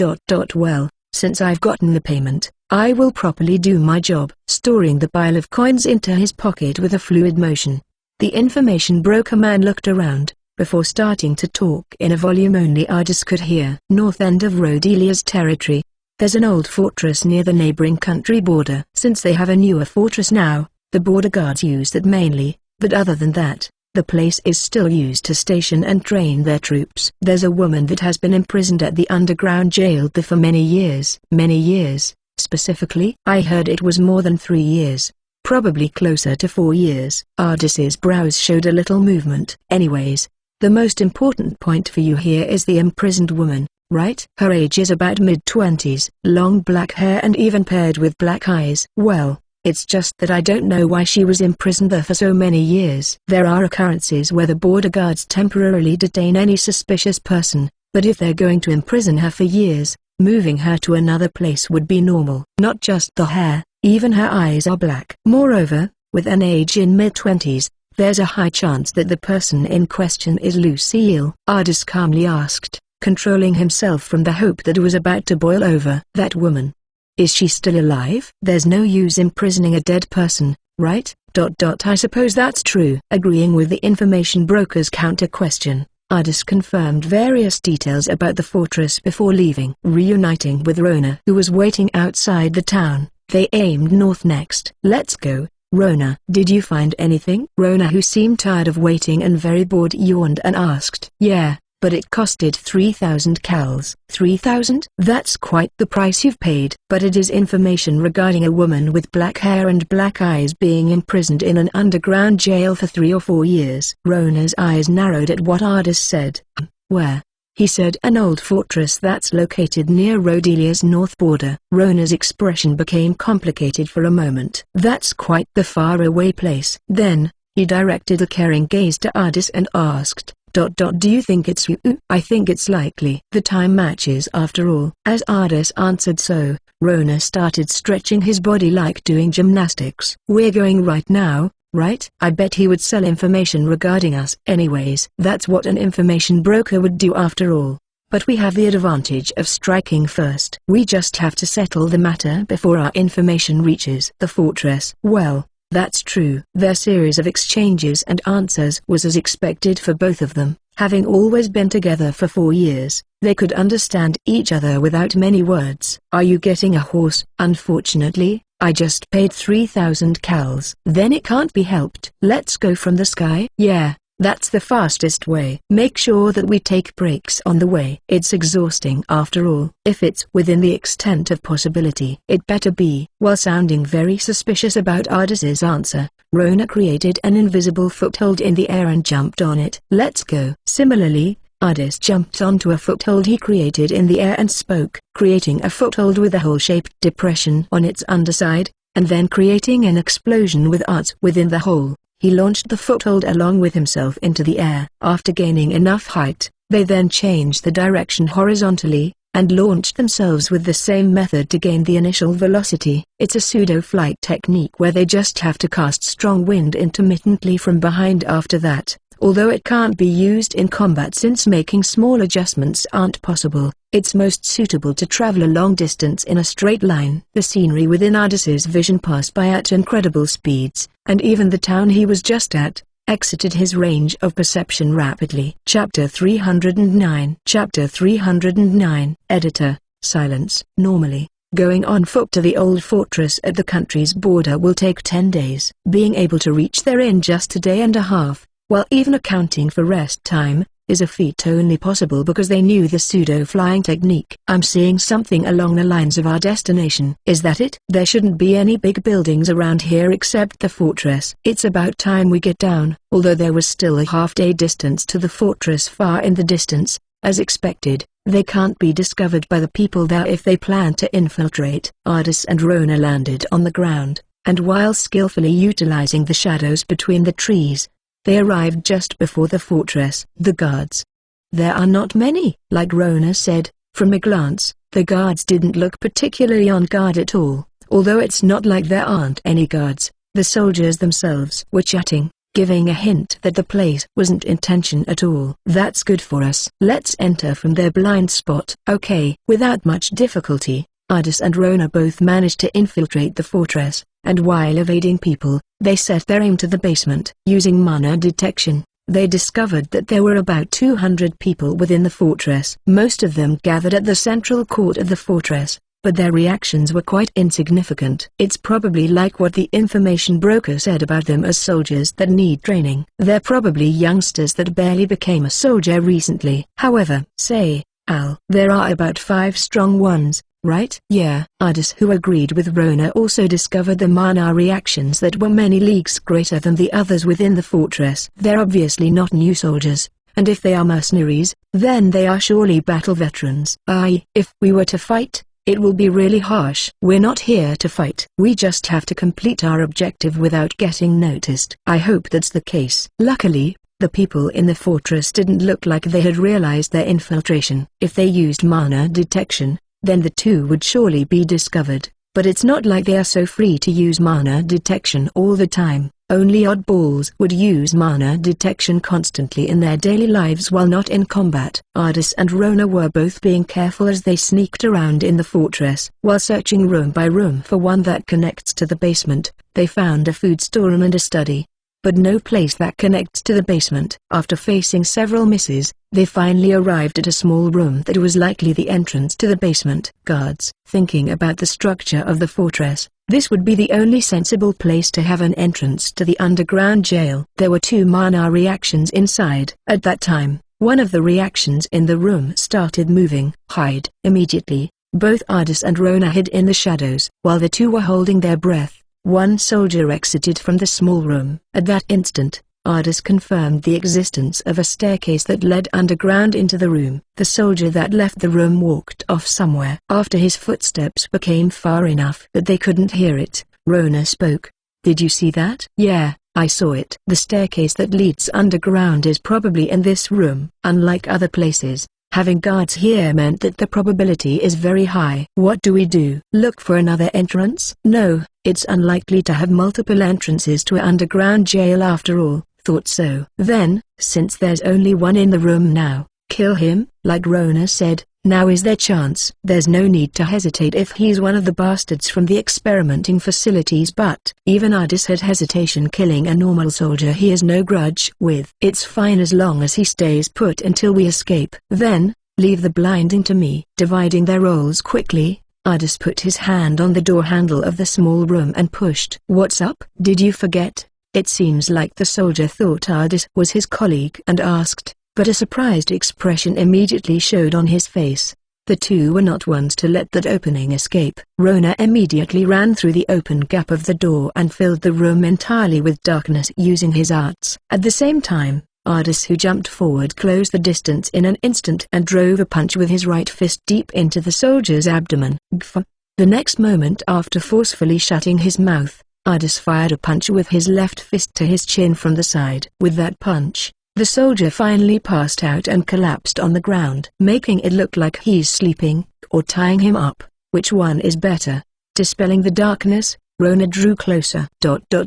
Well, since I've gotten the payment, I will properly do my job. Storing the pile of coins into his pocket with a fluid motion, the information broker man looked around, before starting to talk in a volume only Ardis could hear. North end of Rhodelia's territory. There's an old fortress near the neighboring country border. Since they have a newer fortress now, the border guards use that mainly, but other than that, the place is still used to station and train their troops. There's a woman that has been imprisoned at the underground jail there for many years. Many years, specifically? I heard it was more than 3 years. Probably closer to 4 years. Ardis's brows showed a little movement. Anyways, the most important point for you here is the imprisoned woman, right? Her age is about mid-20s, long black hair and even paired with black eyes. Well, it's just that I don't know why she was imprisoned there for so many years. There are occurrences where the border guards temporarily detain any suspicious person, but if they're going to imprison her for years, moving her to another place would be normal. Not just the hair, even her eyes are black. Moreover, with an age in mid-20s, there's a high chance that the person in question is Lucille. Ardis calmly asked, controlling himself from the hope that was about to boil over. That woman. Is she still alive? There's no use imprisoning a dead person, right? I suppose that's true. Agreeing with the information broker's counter-question, Ardis confirmed various details about the fortress before leaving. Reuniting with Rona, who was waiting outside the town, they aimed north next. Let's go, Rona. Did you find anything? Rona, who seemed tired of waiting and very bored, yawned and asked. Yeah, but it costed 3,000 cals. 3,000? That's quite the price you've paid. But it is information regarding a woman with black hair and black eyes being imprisoned in an underground jail for 3 or 4 years. Rona's eyes narrowed at what Ardis said. Where? He said an old fortress that's located near Rodelia's north border. Rona's expression became complicated for a moment. That's quite the faraway place. Then, he directed a caring gaze to Ardis and asked, Do you think it's you? I think it's likely. The time matches after all. As Ardis answered so, Rona started stretching his body like doing gymnastics. We're going right now, right? I bet he would sell information regarding us anyways. That's what an information broker would do after all. But we have the advantage of striking first. We just have to settle the matter before our information reaches the fortress. Well, that's true. Their series of exchanges and answers was as expected for both of them. Having always been together for 4 years, they could understand each other without many words. Are you getting a horse? Unfortunately, I just paid 3,000 cals. Then it can't be helped. Let's go from the sky? Yeah. That's the fastest way. Make sure that we take breaks on the way. It's exhausting after all. If it's within the extent of possibility, it better be. While sounding very suspicious about Ardis's answer, Rona created an invisible foothold in the air and jumped on it. Let's go. Similarly, Ardis jumped onto a foothold he created in the air and spoke, creating a foothold with a hole-shaped depression on its underside, and then creating an explosion with arts within the hole. He launched the foothold along with himself into the air. After gaining enough height, they then changed the direction horizontally, and launched themselves with the same method to gain the initial velocity. It's a pseudo-flight technique where they just have to cast strong wind intermittently from behind after that. Although it can't be used in combat since making small adjustments aren't possible, it's most suitable to travel a long distance in a straight line. The scenery within Ardis's vision passed by at incredible speeds, and even the town he was just at exited his range of perception rapidly. Chapter 309. Chapter 309. Editor, silence. Normally, going on foot to the old fortress at the country's border will take 10 days. Being able to reach there in just a day and a half, while even accounting for rest time, is a feat only possible because they knew the pseudo-flying technique. I'm seeing something along the lines of our destination. Is that it? There shouldn't be any big buildings around here except the fortress. It's about time we get down. Although there was still a half-day distance to the fortress far in the distance, as expected, they can't be discovered by the people there if they plan to infiltrate. Ardis and Rona landed on the ground, and while skillfully utilizing the shadows between the trees, they arrived just before the fortress. The guards. There are not many. Like Rona said, from a glance, the guards didn't look particularly on guard at all. Although it's not like there aren't any guards, the soldiers themselves were chatting, giving a hint that the place wasn't in tension at all. That's good for us. Let's enter from their blind spot. Okay. Without much difficulty, Ardis and Rona both managed to infiltrate the fortress, and while evading people, they set their aim to the basement. Using mana detection, they discovered that there were about 200 people within the fortress. Most of them gathered at the central court of the fortress, but their reactions were quite insignificant. It's probably like what the information broker said about them as soldiers that need training. They're probably youngsters that barely became a soldier recently. However, say, Al, there are about 5 strong ones, right? Yeah. Ardis, who agreed with Rona, also discovered the mana reactions that were many leagues greater than the others within the fortress. They're obviously not new soldiers, and if they are mercenaries, then they are surely battle veterans. If we were to fight, it will be really harsh. We're not here to fight. We just have to complete our objective without getting noticed. I hope that's the case. Luckily, the people in the fortress didn't look like they had realized their infiltration. If they used mana detection, then the two would surely be discovered, but it's not like they are so free to use mana detection all the time. Only oddballs would use mana detection constantly in their daily lives while not in combat. Ardis and Rona were both being careful as they sneaked around in the fortress. While searching room by room for one that connects to the basement, they found a food storeroom and a study, but no place that connects to the basement. After facing several misses, they finally arrived at a small room that was likely the entrance to the basement. Guards. Thinking about the structure of the fortress, this would be the only sensible place to have an entrance to the underground jail. There were 2 mana reactions inside. At that time, one of the reactions in the room started moving. Hide. Immediately, both Ardis and Rona hid in the shadows. While the two were holding their breath, one soldier exited from the small room. At that instant, Ardis confirmed the existence of a staircase that led underground into the room. The soldier that left the room walked off somewhere. After his footsteps became far enough that they couldn't hear it, Rona spoke. "Did you see that?" "Yeah, I saw it. The staircase that leads underground is probably in this room." Unlike other places, having guards here meant that the probability is very high. "What do we do? Look for another entrance?" "No, it's unlikely to have multiple entrances to an underground jail after all." "Thought so." "Then, since there's only one in the room now, kill him." Like Rona said, now is their chance. There's no need to hesitate if he's one of the bastards from the experimenting facilities, but even Ardis had hesitation killing a normal soldier he has no grudge with. "It's fine as long as he stays put until we escape." "Then, leave the blinding to me." Dividing their roles quickly, Ardis put his hand on the door handle of the small room and pushed. "What's up? Did you forget?" It seems like the soldier thought Ardis was his colleague and asked, but a surprised expression immediately showed on his face. The two were not ones to let that opening escape. Rona immediately ran through the open gap of the door and filled the room entirely with darkness using his arts. At the same time, Ardis, who jumped forward, closed the distance in an instant and drove a punch with his right fist deep into the soldier's abdomen. Gf. The next moment, after forcefully shutting his mouth, Ardis fired a punch with his left fist to his chin from the side. With that punch, the soldier finally passed out and collapsed on the ground, making it look like he's sleeping, or tying him up. Which one is better? Dispelling the darkness, Rona drew closer.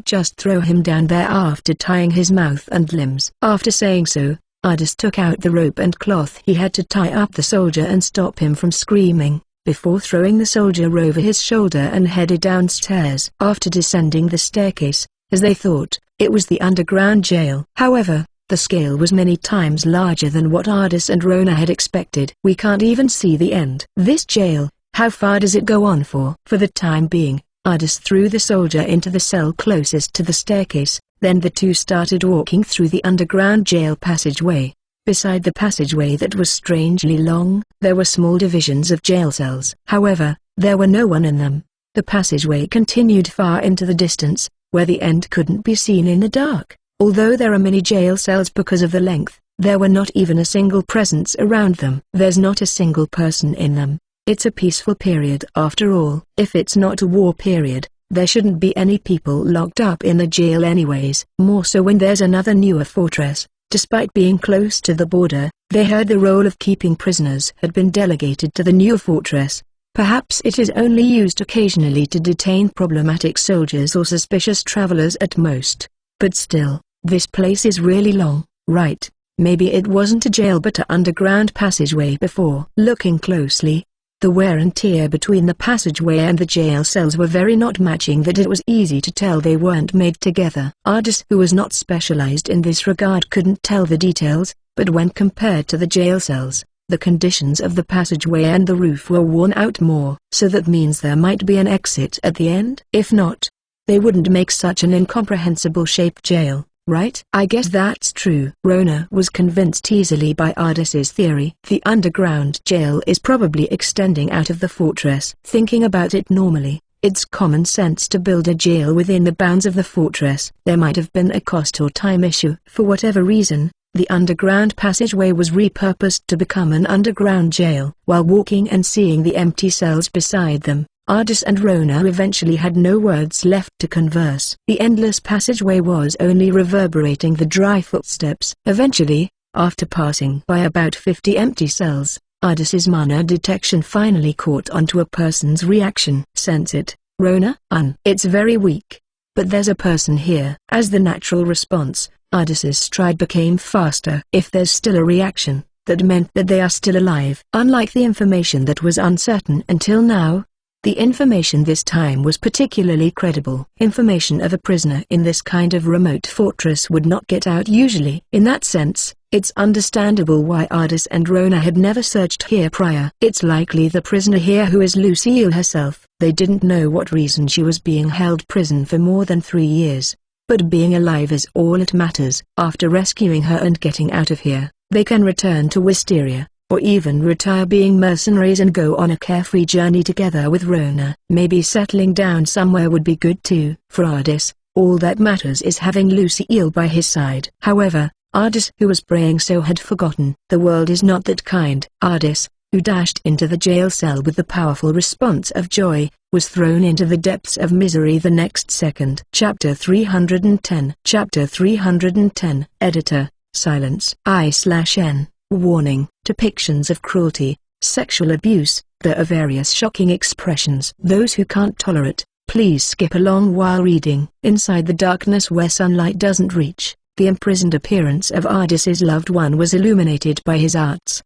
Just throw him down there after tying his mouth and limbs. After saying so, Ardis took out the rope and cloth he had to tie up the soldier and stop him from screaming, before throwing the soldier over his shoulder and headed downstairs. After descending the staircase, as they thought, it was the underground jail. However, the scale was many times larger than what Ardis and Rona had expected. "We can't even see the end." "This jail, how far does it go on for?" For the time being, Ardis threw the soldier into the cell closest to the staircase, then the two started walking through the underground jail passageway. Beside the passageway that was strangely long, there were small divisions of jail cells. However, there were no one in them. The passageway continued far into the distance, where the end couldn't be seen in the dark. Although there are many jail cells because of the length, there were not even a single presence around them. "There's not a single person in them. It's a peaceful period after all." "If it's not a war period, there shouldn't be any people locked up in the jail anyways. More so when there's another newer fortress." Despite being close to the border, they heard the role of keeping prisoners had been delegated to the new fortress. Perhaps it is only used occasionally to detain problematic soldiers or suspicious travelers at most. But still, this place is really long, right? Maybe it wasn't a jail but an underground passageway before. Looking closely, the wear and tear between the passageway and the jail cells were very not matching that it was easy to tell they weren't made together. Ardis, who was not specialized in this regard, couldn't tell the details, but when compared to the jail cells, the conditions of the passageway and the roof were worn out more. So that means there might be an exit at the end? If not, they wouldn't make such an incomprehensible shaped jail, right? "I guess that's true." Rona was convinced easily by Ardis's theory. The underground jail is probably extending out of the fortress. Thinking about it normally, it's common sense to build a jail within the bounds of the fortress. There might have been a cost or time issue. For whatever reason, the underground passageway was repurposed to become an underground jail. While walking and seeing the empty cells beside them, Ardis and Rona eventually had no words left to converse. The endless passageway was only reverberating the dry footsteps. Eventually, after passing by about 50 empty cells, Ardis's mana detection finally caught onto a person's reaction. "Sense it, Rona?" It's very weak. but there's a person here. As the natural response, Ardis's stride became faster. If there's still a reaction, that meant that they are still alive. Unlike the information that was uncertain until now, the information this time was particularly credible. Information of a prisoner in this kind of remote fortress would not get out usually. In that sense, it's understandable why Ardis and Rona had never searched here prior. It's likely the prisoner here who is Lucille herself. They didn't know what reason she was being held prison for more than 3 years. But being alive is all that matters. After rescuing her and getting out of here, they can return to Wisteria, or even retire being mercenaries and go on a carefree journey together with Rona. Maybe settling down somewhere would be good too. For Ardis, all that matters is having Lucille by his side. However, Ardis, who was praying so, had forgotten. The world is not that kind. Ardis, who dashed into the jail cell with the powerful response of joy, was thrown into the depths of misery the next second. Chapter 310. Chapter 310. Editor, silence. I/N. Warning. Depictions of cruelty, sexual abuse. There are various shocking expressions. Those who can't tolerate, please skip along while reading. Inside the darkness where sunlight doesn't reach, the imprisoned appearance of Ardis's loved one was illuminated by his arts.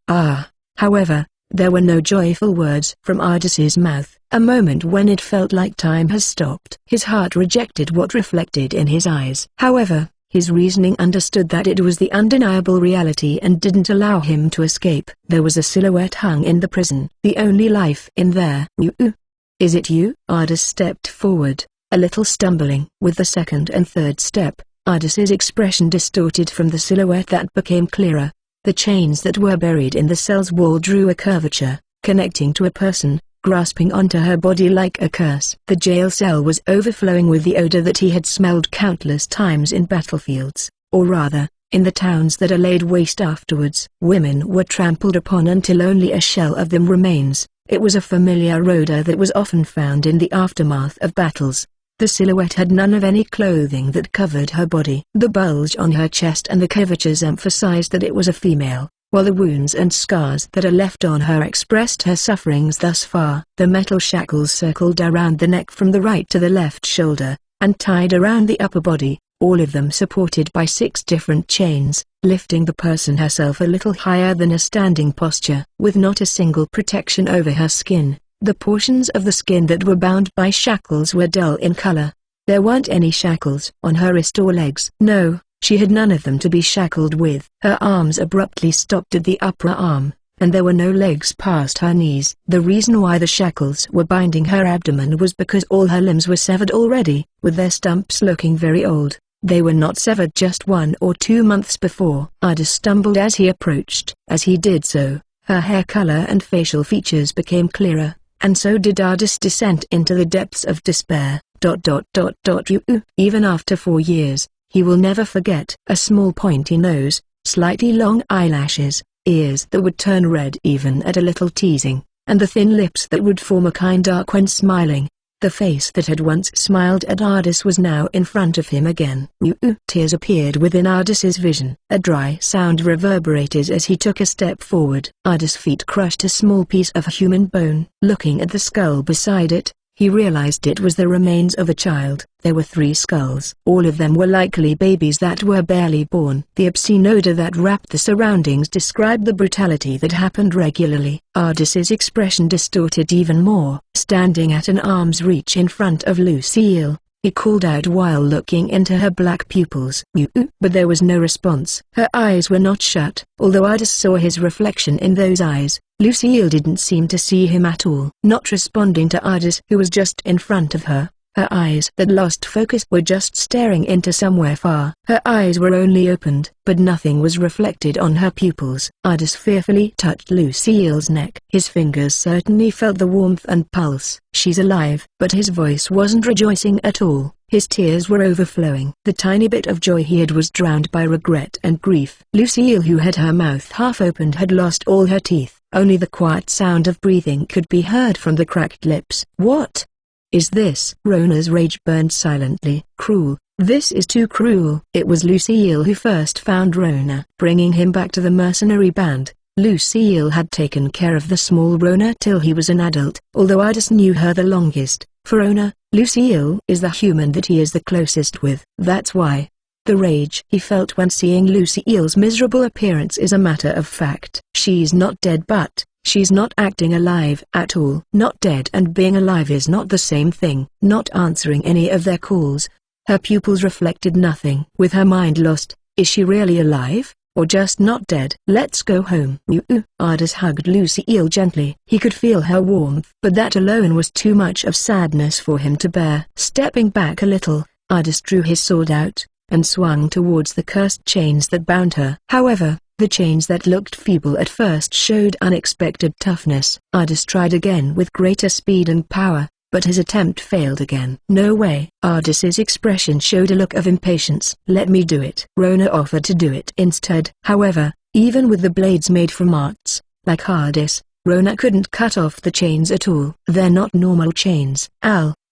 However, there were no joyful words from Ardis's mouth, a moment when it felt like time has stopped. His heart rejected what reflected in his eyes. However, his reasoning understood that it was the undeniable reality and didn't allow him to escape. There was a silhouette hung in the prison, the only life in there. Is it you? Ardis stepped forward, a little stumbling. With the second and third step, Ardis's expression distorted from the silhouette that became clearer. The chains that were buried in the cell's wall drew a curvature, connecting to a person, grasping onto her body like a curse. The jail cell was overflowing with the odor that he had smelled countless times in battlefields, or rather, in the towns that are laid waste afterwards. Women were trampled upon until only a shell of them remains. It was a familiar odor that was often found in the aftermath of battles. The silhouette had none of any clothing that covered her body. The bulge on her chest and the curvatures emphasized that it was a female, while the wounds and scars that are left on her expressed her sufferings thus far. The metal shackles circled around the neck from the right to the left shoulder, and tied around the upper body, all of them supported by 6 different chains, lifting the person herself a little higher than a standing posture. With not a single protection over her skin, the portions of the skin that were bound by shackles were dull in color. There weren't any shackles on her wrist or legs. No, she had none of them to be shackled with. Her arms abruptly stopped at the upper arm, and there were no legs past her knees. The reason why the shackles were binding her abdomen was because all her limbs were severed already, with their stumps looking very old. They were not severed just 1 or 2 months before. Ardis stumbled as he approached. As he did so, her hair color and facial features became clearer, and so did Ardis' descent into the depths of despair. Even after 4 years, he will never forget. A small pointy nose, slightly long eyelashes, ears that would turn red even at a little teasing, and the thin lips that would form a kind arc when smiling. The face that had once smiled at Ardis was now in front of him again. Tears appeared within Ardis's vision. A dry sound reverberated as he took a step forward. Ardis' feet crushed a small piece of human bone. Looking at the skull beside it, he realized it was the remains of a child. There were 3 skulls. All of them were likely babies that were barely born. The obscene odor that wrapped the surroundings described the brutality that happened regularly. Ardis's expression distorted even more. Standing at an arm's reach in front of Lucille, he called out while looking into her black pupils. But there was no response. Her eyes were not shut. Although Ardis saw his reflection in those eyes, Lucille didn't seem to see him at all. Not responding to Ardis, who was just in front of her, her eyes that lost focus were just staring into somewhere far. Her eyes were only opened, but nothing was reflected on her pupils. Ardis fearfully touched Lucille's neck. His fingers certainly felt the warmth and pulse. She's alive. But his voice wasn't rejoicing at all. His tears were overflowing. The tiny bit of joy he had was drowned by regret and grief. Lucille, who had her mouth half opened, had lost all her teeth. Only the quiet sound of breathing could be heard from the cracked lips. What is this? Rona's rage burned silently. Cruel. This is too cruel. It was Lucille who first found Rona. Bringing him back to the mercenary band, Lucille had taken care of the small Rona till he was an adult. Although Ardis knew her the longest, for Rona, Lucille is the human that he is the closest with. That's why. The rage he felt when seeing Lucille's miserable appearance is a matter of fact. She's not dead, but she's not acting alive at all. Not dead and being alive is not the same thing. Not answering any of their calls. Her pupils reflected nothing. With her mind lost, is she really alive, or just not dead? Let's go home. Ardis hugged Lucille gently. He could feel her warmth, but that alone was too much of sadness for him to bear. Stepping back a little, Ardis drew his sword out and swung towards the cursed chains that bound her. However, the chains that looked feeble at first showed unexpected toughness. Ardis tried again with greater speed and power, but his attempt failed again. No way. Ardis's expression showed a look of impatience. Let me do it. Rona offered to do it instead. However, even with the blades made from arts, like Ardis, Rona couldn't cut off the chains at all. They're not normal chains.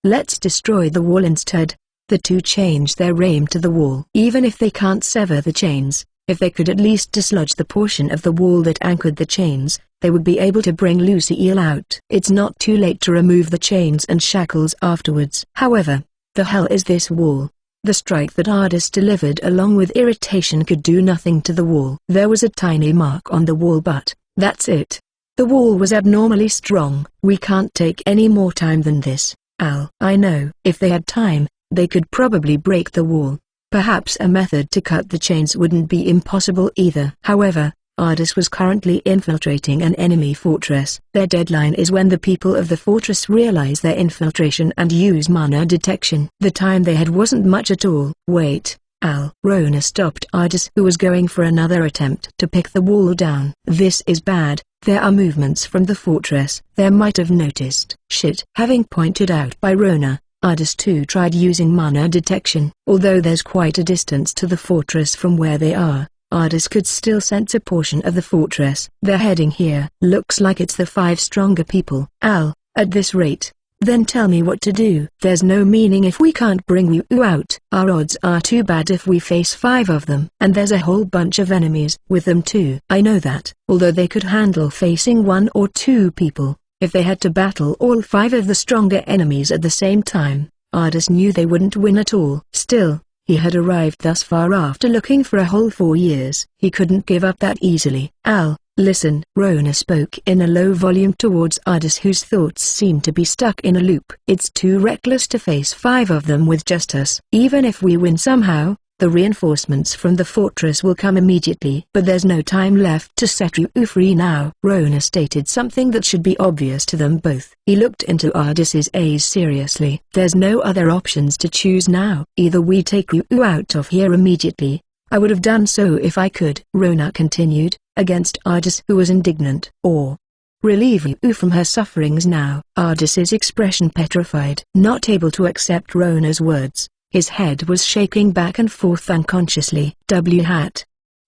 Let's destroy the wall instead. The two changed their aim to the wall. Even if they can't sever the chains, if they could at least dislodge the portion of the wall that anchored the chains, they would be able to bring Lucille out. It's not too late to remove the chains and shackles afterwards. However, the hell is this wall? The strike that Ardis delivered along with irritation could do nothing to the wall. There was a tiny mark on the wall, but that's it. The wall was abnormally strong. We can't take any more time than this, Al. I know. If they had time, they could probably break the wall. Perhaps a method to cut the chains wouldn't be impossible either. However, Ardis was currently infiltrating an enemy fortress. Their deadline is when the people of the fortress realize their infiltration and use mana detection. The time they had wasn't much at all. Wait, Al. Rona stopped Ardis, who was going for another attempt to pick the wall down. This is bad. There are movements from the fortress. They might have noticed. Shit. Having pointed out by Rona, Ardis too tried using mana detection. Although there's quite a distance to the fortress from where they are, Ardis could still sense a portion of the fortress. They're heading here. Looks like it's the 5 stronger people. Al, at this rate, then tell me what to do. There's no meaning if we can't bring you out. Our odds are too bad if we face 5 of them. And there's a whole bunch of enemies with them too. I know that, although they could handle facing 1 or 2 people. If they had to battle all 5 of the stronger enemies at the same time, Ardis knew they wouldn't win at all. Still, he had arrived thus far after looking for a whole 4 years. He couldn't give up that easily. Al, listen. Rona spoke in a low volume towards Ardis, whose thoughts seemed to be stuck in a loop. It's too reckless to face 5 of them with just us. Even if we win somehow, the reinforcements from the fortress will come immediately. But there's no time left to set you free now. Rona stated something that should be obvious to them both. He looked into Ardis's eyes seriously. There's no other options to choose now. Either we take you out of here immediately. I would have done so if I could, Rona continued, against Ardis, who was indignant, or relieve you from her sufferings now. Ardis's expression petrified, not able to accept Rona's words. His head was shaking back and forth unconsciously.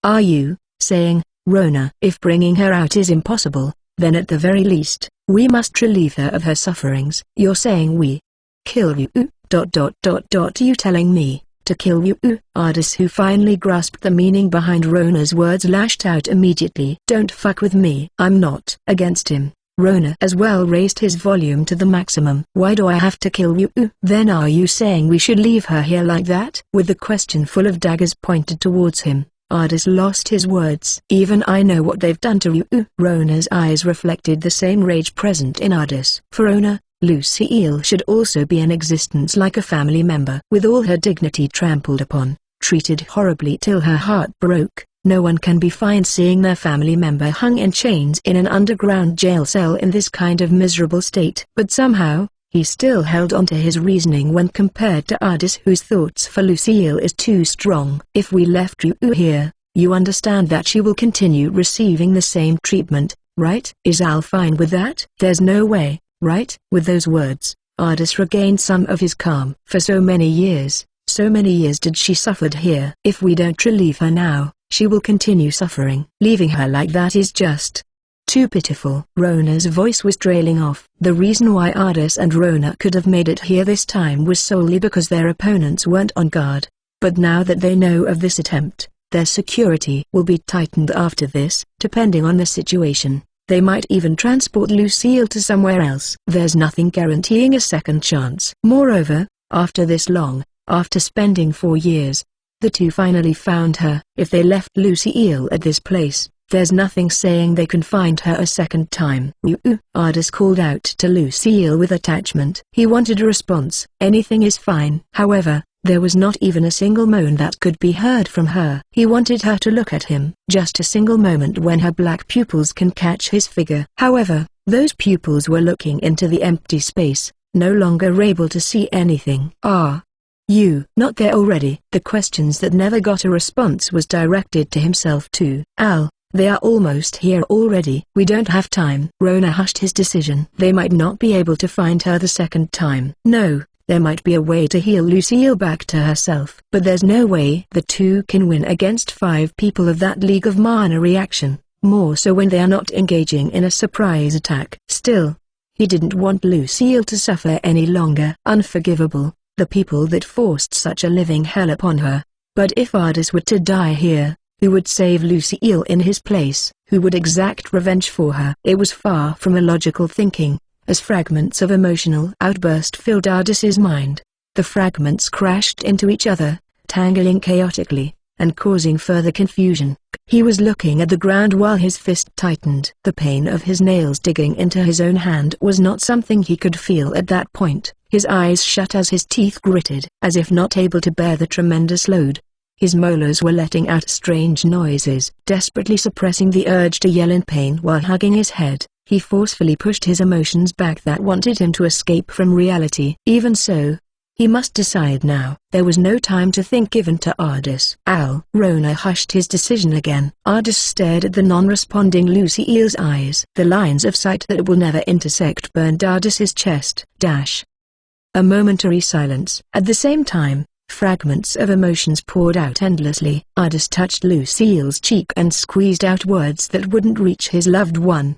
Are you saying, Rona, if bringing her out is impossible, then at the very least, we must relieve her of her sufferings? You're saying we kill you? You telling me to kill you? Ardis, who finally grasped the meaning behind Rona's words, lashed out immediately. Don't fuck with me. I'm not against him. Rona as well raised his volume to the maximum. Why do I have to kill you? Then are you saying we should leave her here like that? With the question full of daggers pointed towards him, Ardis lost his words. Even I know what they've done to you. Rona's eyes reflected the same rage present in Ardis. For Rona, Lucille should also be in existence like a family member. With all her dignity trampled upon, treated horribly till her heart broke, no one can be fine seeing their family member hung in chains in an underground jail cell in this kind of miserable state. But somehow, he still held on to his reasoning when compared to Ardis, whose thoughts for Lucille is too strong. If we left you here, you understand that she will continue receiving the same treatment, right? Is Al fine with that? There's no way, right? With those words, Ardis regained some of his calm. For so many years did she suffered here. If we don't relieve her now, she will continue suffering. Leaving her like that is just too pitiful. Rona's voice was trailing off. The reason why Ardis and Rona could have made it here this time was solely because their opponents weren't on guard. But now that they know of this attempt, their security will be tightened after this. Depending on the situation, They might even transport Lucille to somewhere else. There's nothing guaranteeing a second chance. Moreover, after this long, after spending 4 years, the two finally found her. If they left Lucille at this place, there's nothing saying they can find her a second time. Ardis called out to Lucille with attachment. He wanted a response. Anything is fine. However, there was not even a single moan that could be heard from her. He wanted her to look at him. Just a single moment when her black pupils can catch his figure. However, those pupils were looking into the empty space, no longer able to see anything. "Are you not there already?" The questions that never got a response was directed to himself too. "Al, they are almost here already. We don't have time." Rona hushed his decision. They might not be able to find her the second time. No. There might be a way to heal Lucille back to herself. But there's no way the two can win against 5 people of that League of Mana reaction, more so when they are not engaging in a surprise attack. Still, he didn't want Lucille to suffer any longer. Unforgivable, the people that forced such a living hell upon her. But if Ardis were to die here, who would save Lucille in his place? Who would exact revenge for her? It was far from illogical thinking. As fragments of emotional outburst filled Ardis's mind, the fragments crashed into each other, tangling chaotically, and causing further confusion. He was looking at the ground while his fist tightened. The pain of his nails digging into his own hand was not something he could feel at that point. His eyes shut as his teeth gritted. As if not able to bear the tremendous load, his molars were letting out strange noises. Desperately suppressing the urge to yell in pain while hugging his head, he forcefully pushed his emotions back that wanted him to escape from reality. Even so, he must decide now. There was no time to think given to Ardis. "Al." Rona hushed his decision again. Ardis stared at the non-responding Lucille's eyes. The lines of sight that will never intersect burned Ardis's chest. A momentary silence. At the same time, fragments of emotions poured out endlessly. Ardis touched Lucille's cheek and squeezed out words that wouldn't reach his loved one.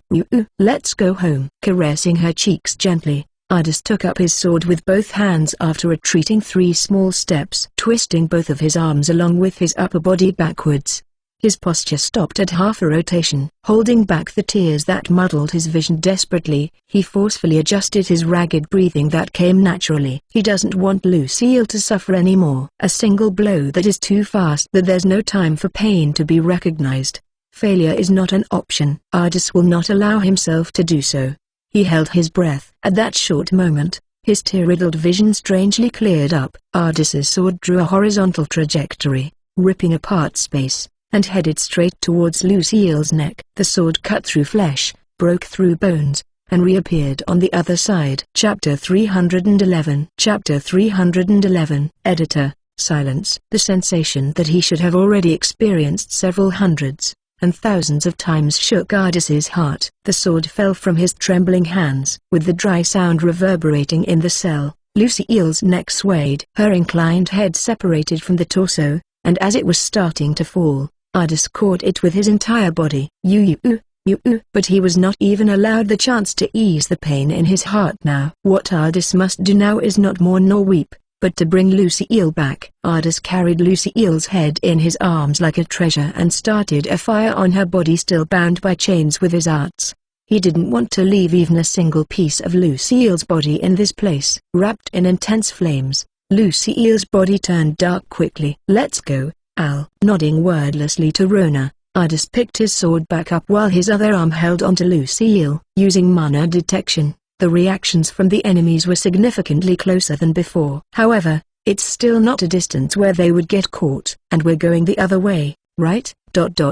"Let's go home." Caressing her cheeks gently, Ardis took up his sword with both hands after retreating 3 small steps, twisting both of his arms along with his upper body backwards. His posture stopped at half a rotation. Holding back the tears that muddled his vision desperately, he forcefully adjusted his ragged breathing that came naturally. He doesn't want Lucille to suffer anymore. A single blow that is too fast that there's no time for pain to be recognized. Failure is not an option. Ardis will not allow himself to do so. He held his breath. At that short moment, his tear-riddled vision strangely cleared up. Ardis's sword drew a horizontal trajectory, ripping apart space, and headed straight towards Lucille's neck. The sword cut through flesh, broke through bones, and reappeared on the other side. Chapter 311. Chapter 311. Editor, silence. The sensation that he should have already experienced several hundreds and thousands of times shook Ardis's heart. The sword fell from his trembling hands. With the dry sound reverberating in the cell, Lucille's neck swayed. Her inclined head separated from the torso, and as it was starting to fall, Ardis caught it with his entire body. But he was not even allowed the chance to ease the pain in his heart now. What Ardis must do now is not mourn nor weep, but to bring Lucille back. Ardis carried Lucille's head in his arms like a treasure and started a fire on her body still bound by chains with his arts. He didn't want to leave even a single piece of Lucille's body in this place. Wrapped in intense flames, Lucille's body turned dark quickly. "Let's go, Al." Nodding wordlessly to Rona, Ardis picked his sword back up while his other arm held onto Lucille. Using mana detection, the reactions from the enemies were significantly closer than before. However, it's still not a distance where they would get caught. And we're going the other way, right?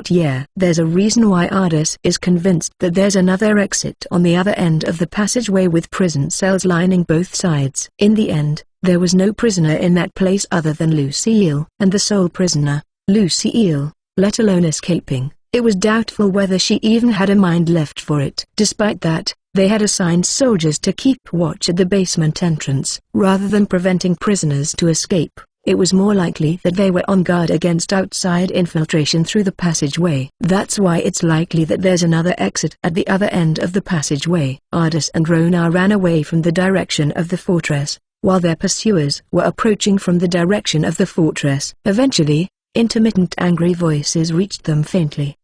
Yeah. There's a reason why Ardis is convinced that there's another exit on the other end of the passageway with prison cells lining both sides. In the end, there was no prisoner in that place other than Lucille. And the sole prisoner, Lucille, let alone escaping. It was doubtful whether she even had a mind left for it. Despite that, they had assigned soldiers to keep watch at the basement entrance. Rather than preventing prisoners to escape, it was more likely that they were on guard against outside infiltration through the passageway. That's why it's likely that there's another exit at the other end of the passageway. Ardis and Rona ran away from the direction of the fortress, while their pursuers were approaching from the direction of the fortress. Eventually, intermittent angry voices reached them faintly.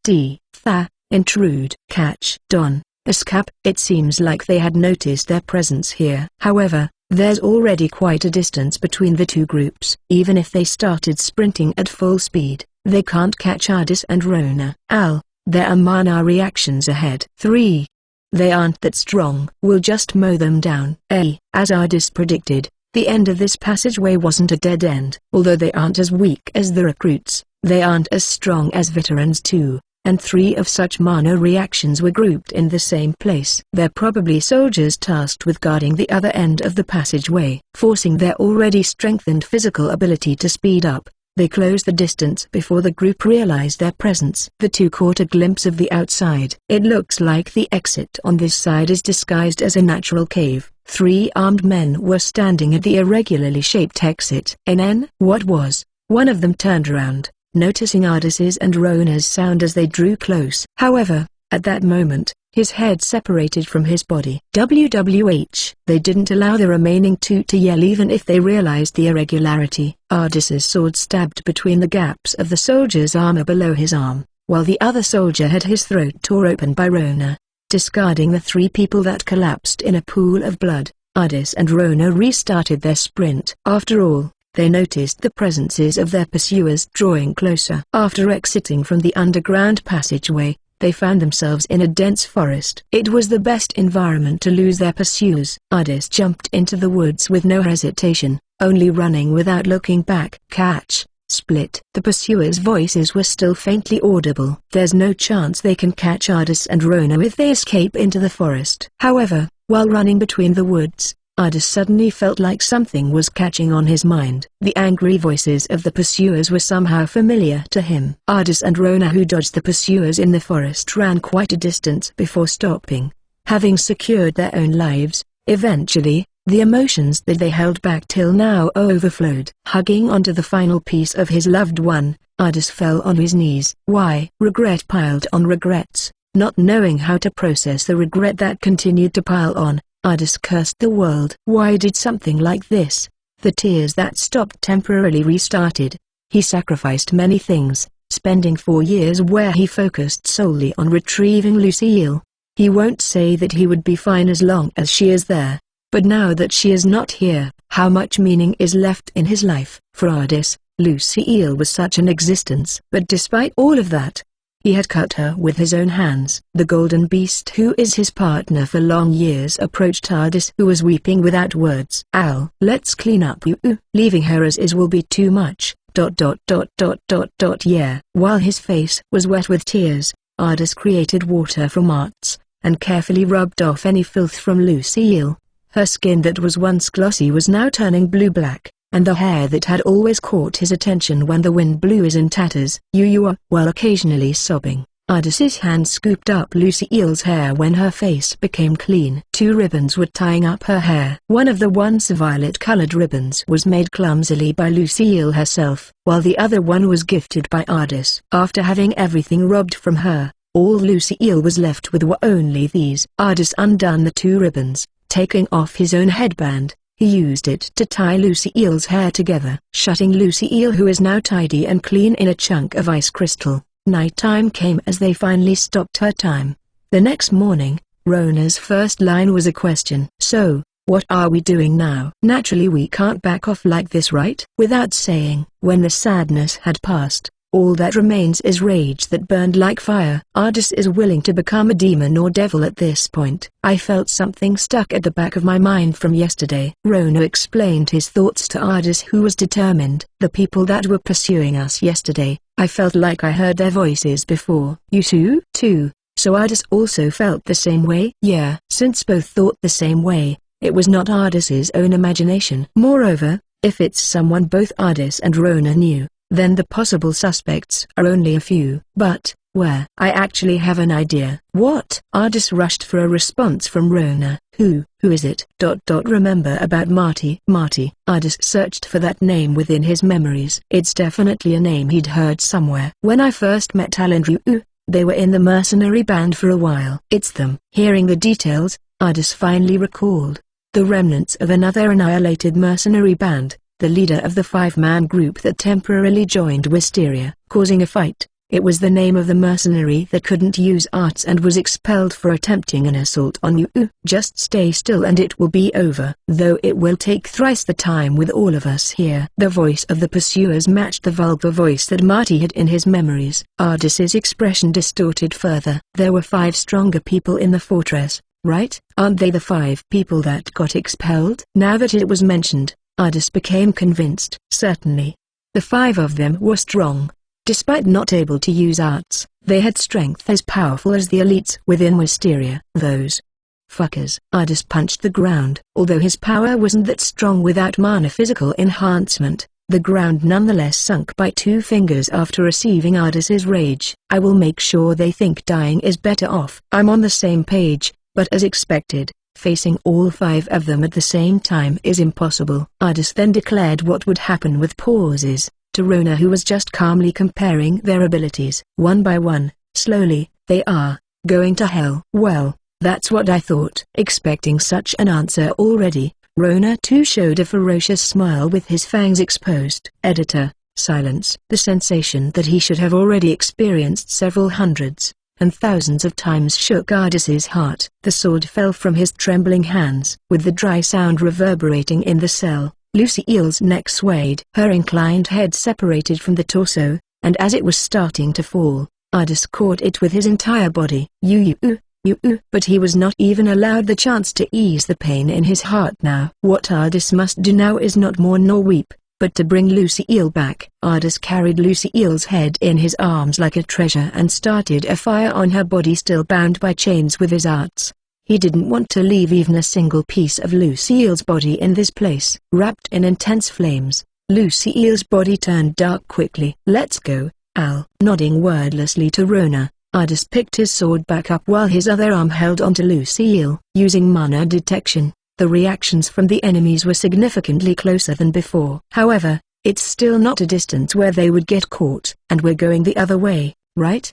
intrude, catch, don, escape. It seems like they had noticed their presence here. However, there's already quite a distance between the two groups. Even if they started sprinting at full speed, they can't catch Ardis and Rona. There are mana reactions ahead. 3. They aren't that strong. We'll just mow them down. As Ardis predicted, the end of this passageway wasn't a dead end. Although they aren't as weak as the recruits, they aren't as strong as veterans too, and 3 of such mana reactions were grouped in the same place. They're probably soldiers tasked with guarding the other end of the passageway, forcing their already strengthened physical ability to speed up. They closed the distance before the group realized their presence. The two caught a glimpse of the outside. It looks like the exit on this side is disguised as a natural cave. 3 armed men were standing at the irregularly shaped exit. What was? One of them turned around, noticing Ardis's and Rona's sound as they drew close. However, at that moment, his head separated from his body. WWH. They didn't allow the remaining 2 to yell even if they realized the irregularity. Ardis's sword stabbed between the gaps of the soldier's armor below his arm, while the other soldier had his throat tore open by Rona. Discarding the 3 people that collapsed in a pool of blood, Ardis and Rona restarted their sprint. After all, they noticed the presences of their pursuers drawing closer. After exiting from the underground passageway, they found themselves in a dense forest. It was the best environment to lose their pursuers. Ardis jumped into the woods with no hesitation, only running without looking back. Catch, split. The pursuers' voices were still faintly audible. There's no chance they can catch Ardis and Rona if they escape into the forest. However, while running between the woods, Ardis suddenly felt like something was catching on his mind. The angry voices of the pursuers were somehow familiar to him. Ardis and Rona, who dodged the pursuers in the forest, ran quite a distance before stopping. Having secured their own lives, eventually, the emotions that they held back till now overflowed. Hugging onto the final piece of his loved one, Ardis fell on his knees. Why? Regret piled on regrets. Not knowing how to process the regret that continued to pile on, Ardis cursed the world. Why did something like this? The tears that stopped temporarily restarted. He sacrificed many things, spending 4 years where he focused solely on retrieving Lucille. He won't say that he would be fine as long as she is there, but now that she is not here, how much meaning is left in his life? For Ardis, Lucille was such an existence. But despite all of that, he had cut her with his own hands. The golden beast, who is his partner for long years, approached Ardis, who was weeping without words. Let's clean up you. Leaving her as is will be too much. Yeah. While his face was wet with tears, Ardis created water from arts, and carefully rubbed off any filth from Lucille. Her skin that was once glossy was now turning blue-black, and the hair that had always caught his attention when the wind blew is in tatters. While occasionally sobbing, Ardis's hand scooped up Lucille's hair when her face became clean. 2 ribbons were tying up her hair. One of the once violet-colored ribbons was made clumsily by Lucille herself, while the other one was gifted by Ardis. After having everything robbed from her, all Lucille was left with were only these. Ardis undone the 2 ribbons, taking off his own headband. He used it to tie Lucille's hair together, shutting Lucille, who is now tidy and clean, in a chunk of ice crystal. Nighttime came as they finally stopped her time. The next morning, Rona's first line was a question. So, what are we doing now? Naturally we can't back off like this, right? Without saying, when the sadness had passed, all that remains is rage that burned like fire. Ardis is willing to become a demon or devil at this point. I felt something stuck at the back of my mind from yesterday. Rona explained his thoughts to Ardis, who was determined. The people that were pursuing us yesterday, I felt like I heard their voices before. You too? So Ardis also felt the same way? Yeah. Since both thought the same way, it was not Ardis's own imagination. Moreover, if it's someone both Ardis and Rona knew, then the possible suspects are only a few. But, where? I actually have an idea. What? Ardis rushed for a response from Rona. Who is it? Remember about Marty? Ardis searched for that name within his memories. It's definitely a name he'd heard somewhere. When I first met Al and Ryu, they were in the mercenary band for a while. It's them. Hearing the details, Ardis finally recalled. The remnants of another annihilated mercenary band, the leader of the 5-man group that temporarily joined Wisteria, causing a fight. It was the name of the mercenary that couldn't use arts and was expelled for attempting an assault on you. Just stay still and it will be over. Though it will take thrice the time with all of us here. The voice of the pursuers matched the vulgar voice that Marty had in his memories. Ardis's expression distorted further. There were 5 stronger people in the fortress, right? Aren't they the 5 people that got expelled? Now that it was mentioned, Ardis became convinced. Certainly. The 5 of them were strong. Despite not able to use arts, they had strength as powerful as the elites within Wisteria. Those fuckers. Ardis punched the ground. Although his power wasn't that strong without mana physical enhancement, the ground nonetheless sunk by 2 fingers after receiving Ardis's rage. I will make sure they think dying is better off. I'm on the same page, but as expected, facing all 5 of them at the same time is impossible. Ardis then declared what would happen with pauses to Rona, who was just calmly comparing their abilities. One by one, slowly, they are going to hell. Well, that's what I thought. Expecting such an answer already, Rona too showed a ferocious smile with his fangs exposed. Editor, silence. The sensation that he should have already experienced several hundreds and thousands of times shook Ardis's heart. The sword fell from his trembling hands. With the dry sound reverberating in the cell, Lucille's neck swayed. Her inclined head separated from the torso, and as it was starting to fall, Ardis caught it with his entire body. But he was not even allowed the chance to ease the pain in his heart now. What Ardis must do now is not mourn nor weep, but to bring Lucille back. Ardis carried Lucille's head in his arms like a treasure and started a fire on her body, still bound by chains with his arts. He didn't want to leave even a single piece of Lucille's body in this place. Wrapped in intense flames, Lucille's body turned dark quickly. Let's go, Al. Nodding wordlessly to Rona, Ardis picked his sword back up while his other arm held onto Lucille. Using mana detection, the reactions from the enemies were significantly closer than before. However, it's still not a distance where they would get caught. And we're going the other way, right?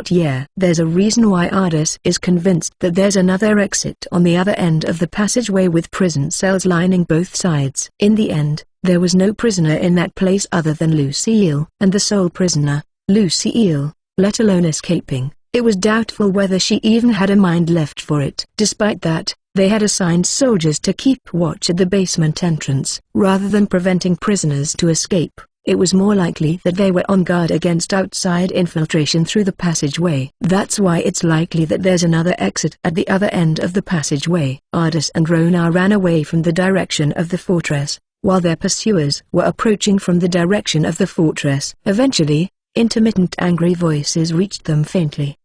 Yeah. There's a reason why Ardis is convinced that there's another exit on the other end of the passageway with prison cells lining both sides. In the end, there was no prisoner in that place other than Lucille. And the sole prisoner, Lucille, let alone escaping. It was doubtful whether she even had a mind left for it. Despite that, they had assigned soldiers to keep watch at the basement entrance. Rather than preventing prisoners to escape, it was more likely that they were on guard against outside infiltration through the passageway. That's why it's likely that there's another exit at the other end of the passageway. Ardis and Rona ran away from the direction of the fortress, while their pursuers were approaching from the direction of the fortress. Eventually, intermittent angry voices reached them faintly.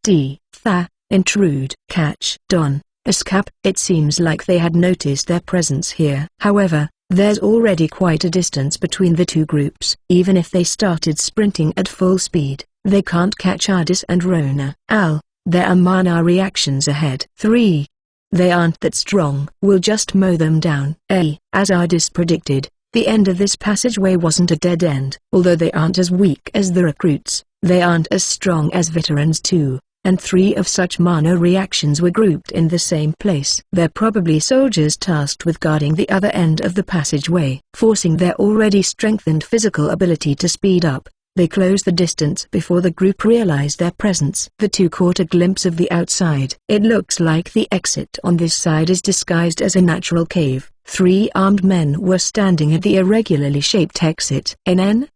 Intrude. Catch. Don. Escape. It seems like they had noticed their presence here. However, there's already quite a distance between the two groups. Even if they started sprinting at full speed, they can't catch Ardis and Rona. Al, there are mana reactions ahead. 3. They aren't that strong. We'll just mow them down. As Ardis predicted, the end of this passageway wasn't a dead end. Although they aren't as weak as the recruits, they aren't as strong as veterans too. And 3 of such mana reactions were grouped in the same place. They're probably soldiers tasked with guarding the other end of the passageway. Forcing their already strengthened physical ability to speed up, they closed the distance before the group realized their presence. The two caught a glimpse of the outside. It looks like the exit on this side is disguised as a natural cave. 3 armed men were standing at the irregularly shaped exit.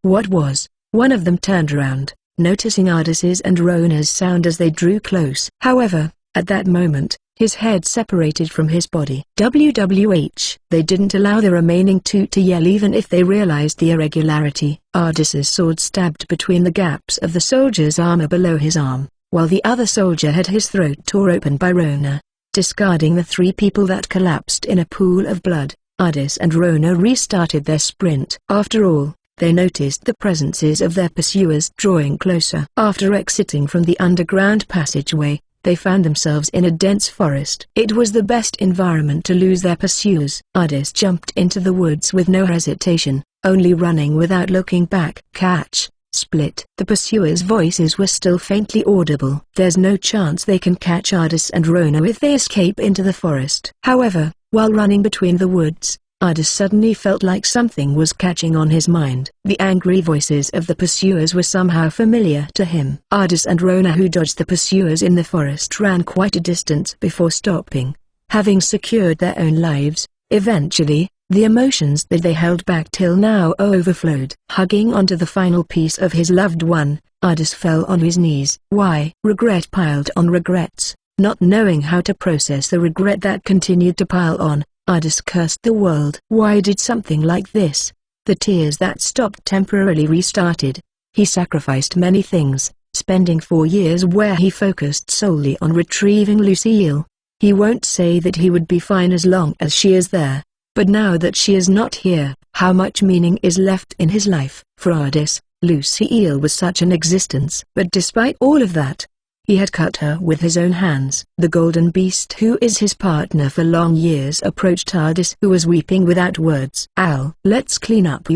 What was? One of them turned around, noticing Ardis's and Rona's sound as they drew close. However, at that moment, his head separated from his body. WWH. They didn't allow the remaining 2 to yell even if they realized the irregularity. Ardis's sword stabbed between the gaps of the soldier's armor below his arm, while the other soldier had his throat tore open by Rona. Discarding the 3 people that collapsed in a pool of blood, Ardis and Rona restarted their sprint. After all, they noticed the presences of their pursuers drawing closer. After exiting from the underground passageway, they found themselves in a dense forest. It was the best environment to lose their pursuers. Ardis jumped into the woods with no hesitation, only running without looking back. Catch. Split. The pursuers' voices were still faintly audible. There's no chance they can catch Ardis and Rona if they escape into the forest. However, while running between the woods, Ardis suddenly felt like something was catching on his mind. The angry voices of the pursuers were somehow familiar to him. Ardis and Rona, who dodged the pursuers in the forest, ran quite a distance before stopping. Having secured their own lives, eventually, the emotions that they held back till now overflowed. Hugging onto the final piece of his loved one, Ardis fell on his knees. Why? Regret piled on regrets. Not knowing how to process the regret that continued to pile on, Ardis cursed the world. Why did something like this? The tears that stopped temporarily restarted. He sacrificed many things, spending 4 years where he focused solely on retrieving Lucille. He won't say that he would be fine as long as she is there. But now that she is not here, how much meaning is left in his life? For Ardis, Lucille was such an existence. But despite all of that, he had cut her with his own hands. The golden beast, who is his partner for long years, approached Ardis, who was weeping without words. Al, let's clean up.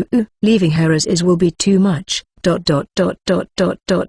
Leaving her as is will be too much.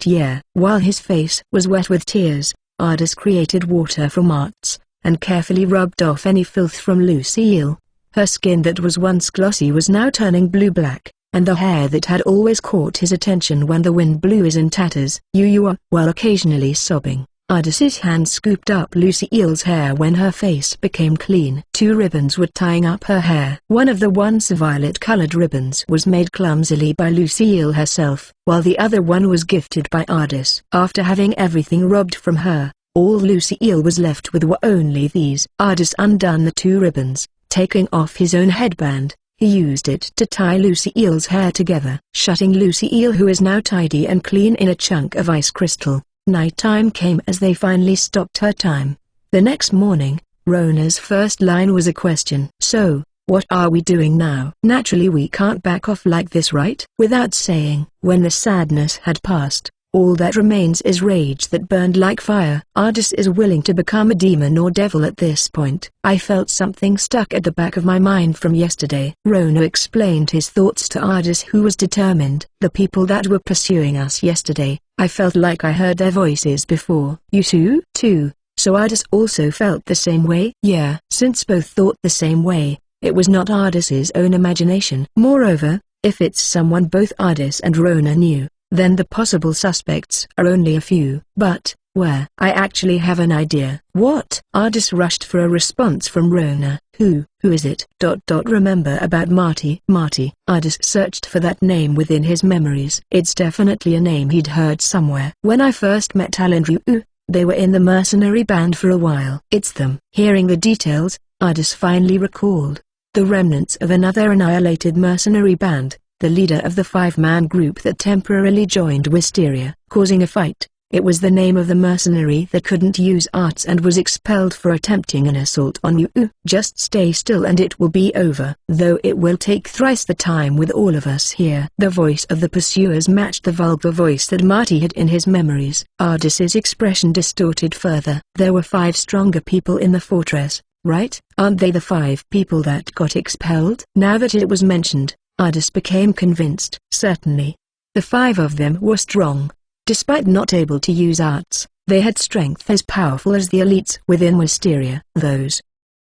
Yeah. While his face was wet with tears, Ardis created water from arts, and carefully rubbed off any filth from Lucille. Her skin that was once glossy was now turning blue-black, and the hair that had always caught his attention when the wind blew is in tatters. While occasionally sobbing, Ardis's hand scooped up Lucille's hair when her face became clean. 2 ribbons were tying up her hair. One of the once violet-colored ribbons was made clumsily by Lucille herself, while the other one was gifted by Ardis. After having everything robbed from her, all Lucille was left with were only these. Ardis undone the 2 ribbons. Taking off his own headband, he used it to tie Lucille's hair together, shutting Lucille, who is now tidy and clean, in a chunk of ice crystal. Nighttime came as they finally stopped her time. The next morning, Rona's first line was a question. So, what are we doing now? Naturally we can't back off like this, right? Without saying, when the sadness had passed, all that remains is rage that burned like fire. Ardis is willing to become a demon or devil at this point. I felt something stuck at the back of my mind from yesterday. Rona explained his thoughts to Ardis, who was determined. The people that were pursuing us yesterday, I felt like I heard their voices before. You too? So Ardis also felt the same way? Yeah. Since both thought the same way, it was not Ardis's own imagination. Moreover, if it's someone both Ardis and Rona knew, then the possible suspects are only a few. But, where? I actually have an idea. What? Ardis rushed for a response from Rona. Who is it? Remember about Marty? Ardis searched for that name within his memories. It's definitely a name he'd heard somewhere. When I first met Al and Ryu, they were in the mercenary band for a while. It's them. Hearing the details, Ardis finally recalled. The remnants of another annihilated mercenary band. The leader of the 5-man group that temporarily joined Wisteria, causing a fight. It was the name of the mercenary that couldn't use arts and was expelled for attempting an assault on you. Just stay still and it will be over. Though it will take thrice the time with all of us here. The voice of the pursuers matched the vulgar voice that Marty had in his memories. Ardis's expression distorted further. There were 5 stronger people in the fortress, right? Aren't they the 5 people that got expelled? Now that it was mentioned, Ardis became convinced. Certainly. The 5 of them were strong. Despite not able to use arts, they had strength as powerful as the elites within Wisteria. Those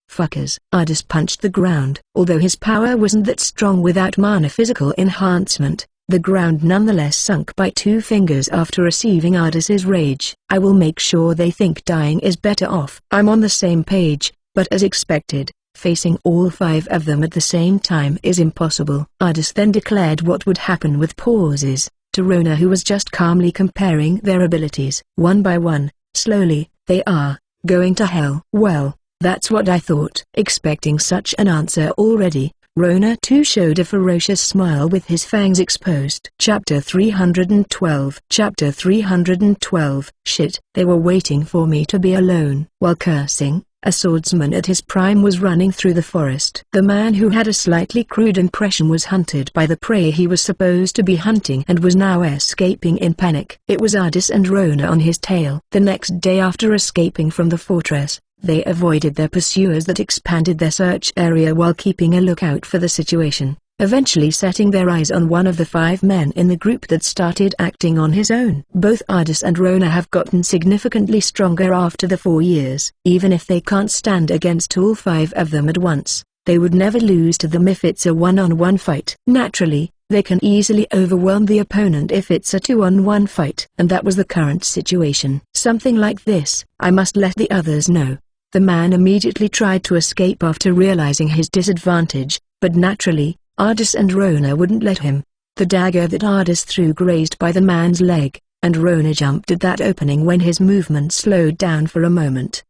fuckers. Ardis punched the ground. Although his power wasn't that strong without mana physical enhancement, the ground nonetheless sunk by 2 fingers after receiving Ardis's rage. I will make sure they think dying is better off. I'm on the same page, but as expected, facing all 5 of them at the same time is impossible. Ardis then declared what would happen with pauses, to Rona, who was just calmly comparing their abilities. One by one, slowly, they are going to hell. Well, that's what I thought. Expecting such an answer already, Rona too showed a ferocious smile with his fangs exposed. Chapter 312. Chapter 312. Shit. They were waiting for me to be alone. While cursing, a swordsman at his prime was running through the forest. The man who had a slightly crude impression was hunted by the prey he was supposed to be hunting and was now escaping in panic. It was Ardis and Rona on his tail. The next day after escaping from the fortress, they avoided their pursuers that expanded their search area while keeping a lookout for the situation, eventually setting their eyes on one of the 5 men in the group that started acting on his own. Both Ardis and Rona have gotten significantly stronger after the 4 years. Even if they can't stand against all 5 of them at once, They would never lose to them if it's a one-on-one fight. Naturally, they can easily overwhelm the opponent if it's a two-on-one fight. And that was the current situation. Something like this, I must let the others know. The man immediately tried to escape after realizing his disadvantage, but naturally, Ardis and Rona wouldn't let him. The dagger that Ardis threw grazed by the man's leg, and Rona jumped at that opening when his movement slowed down for a moment.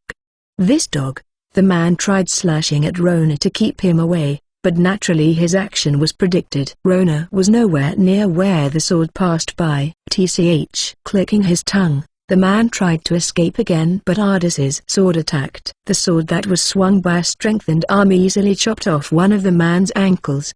This dog! The man tried slashing at Rona to keep him away, but naturally his action was predicted. Rona was nowhere near where the sword passed by. Clicking his tongue, the man tried to escape again, but Ardis's sword attacked. The sword that was swung by a strengthened arm easily chopped off one of the man's ankles.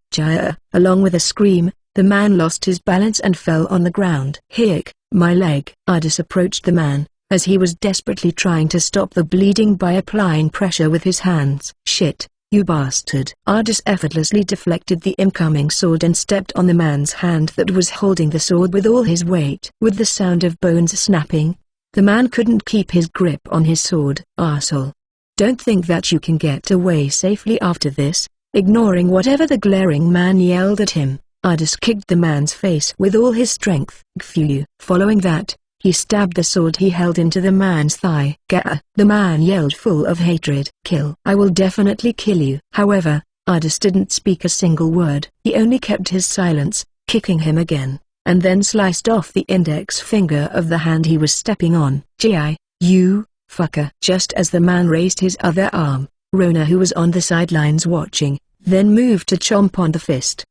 Along with a scream, the man lost his balance and fell on the ground. Hick, my leg! Ardis approached the man, as he was desperately trying to stop the bleeding by applying pressure with his hands. Shit, you bastard! Ardis effortlessly deflected the incoming sword and stepped on the man's hand that was holding the sword with all his weight. With the sound of bones snapping, the man couldn't keep his grip on his sword. Arsehole! Don't think that you can get away safely after this. Ignoring whatever the glaring man yelled at him, Ardis kicked the man's face with all his strength. Phew! Following that, he stabbed the sword he held into the man's thigh. Gah! The man yelled full of hatred. Kill! I will definitely kill you. However, Ardis didn't speak a single word. He only kept his silence, kicking him again, and then sliced off the index finger of the hand he was stepping on. You fucker! Just as the man raised his other arm, Rona, who was on the sidelines watching, then moved to chomp on the fist.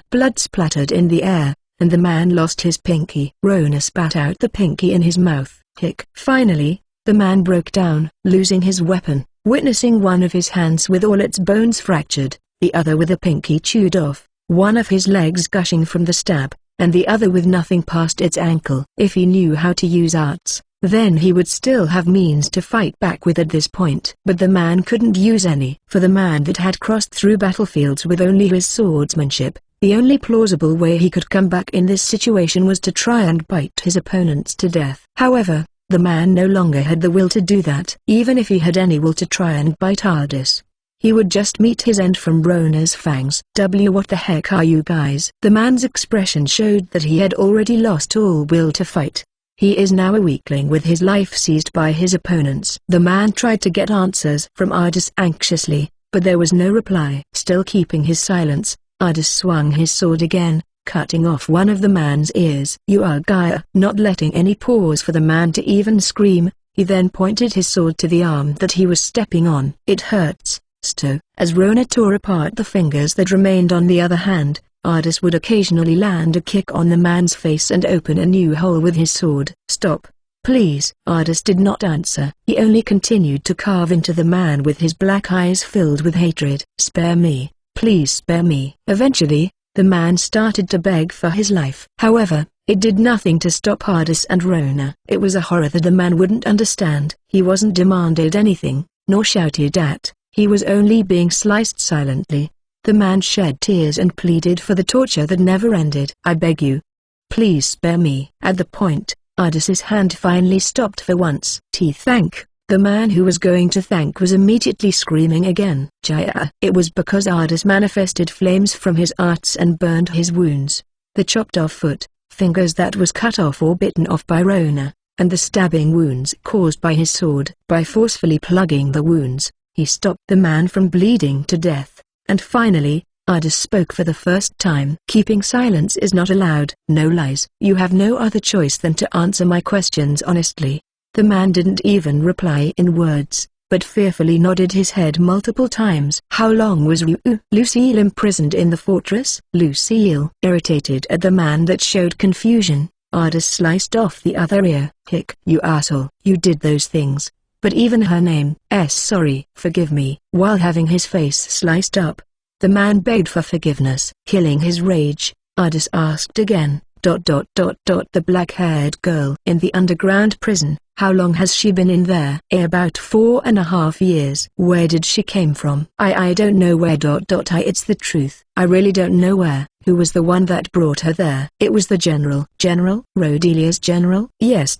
Blood splattered in the air, and the man lost his pinky. Rona spat out the pinky in his mouth. Hick! Finally, the man broke down, losing his weapon, witnessing one of his hands with all its bones fractured, the other with a pinky chewed off, one of his legs gushing from the stab, and the other with nothing past its ankle. If he knew how to use arts, then he would still have means to fight back with at this point. But the man couldn't use any. For the man that had crossed through battlefields with only his swordsmanship, the only plausible way he could come back in this situation was to try and bite his opponents to death. However, the man no longer had the will to do that. Even if he had any will to try and bite Ardis, he would just meet his end from Rona's fangs. What the heck are you guys? The man's expression showed that he had already lost all will to fight. He is now a weakling with his life seized by his opponents. The man tried to get answers from Ardis anxiously, but there was no reply. Still keeping his silence, Ardis swung his sword again, cutting off one of the man's ears. You are Gaia. Not letting any pause for the man to even scream, he then pointed his sword to the arm that he was stepping on. It hurts, Sto. As Rona tore apart the fingers that remained on the other hand, Ardis would occasionally land a kick on the man's face and open a new hole with his sword. Stop, please. Ardis did not answer. He only continued to carve into the man with his black eyes filled with hatred. Spare me, please spare me. Eventually, the man started to beg for his life. However, it did nothing to stop Ardis and Rona. It was a horror that the man wouldn't understand. He wasn't demanded anything, nor shouted at. He was only being sliced silently. The man shed tears and pleaded for the torture that never ended. I beg you. Please spare me. At the point, Ardis's hand finally stopped for once. Thank. The man who was going to thank was immediately screaming again. It was because Ardis manifested flames from his arts and burned his wounds. The chopped off foot, fingers that was cut off or bitten off by Rona, and the stabbing wounds caused by his sword. By forcefully plugging the wounds, he stopped the man from bleeding to death. And finally, Ardis spoke for the first time. Keeping silence is not allowed. No lies. You have no other choice than to answer my questions honestly. The man didn't even reply in words, but fearfully nodded his head multiple times. How long was Lucille imprisoned in the fortress? Lucille, irritated at the man that showed confusion, Ardis sliced off the other ear. Hick. You asshole. You did those things. But even her name, sorry. Forgive me. While having his face sliced up, the man begged for forgiveness. Killing his rage, Ardis asked again. The black-haired girl in the underground prison, how long has she been in there? About 4.5 years. Where did she came from? I don't know where. It's the truth. I really don't know where. Who was the one that brought her there? It was the general. General? Rodelia's general? Yes.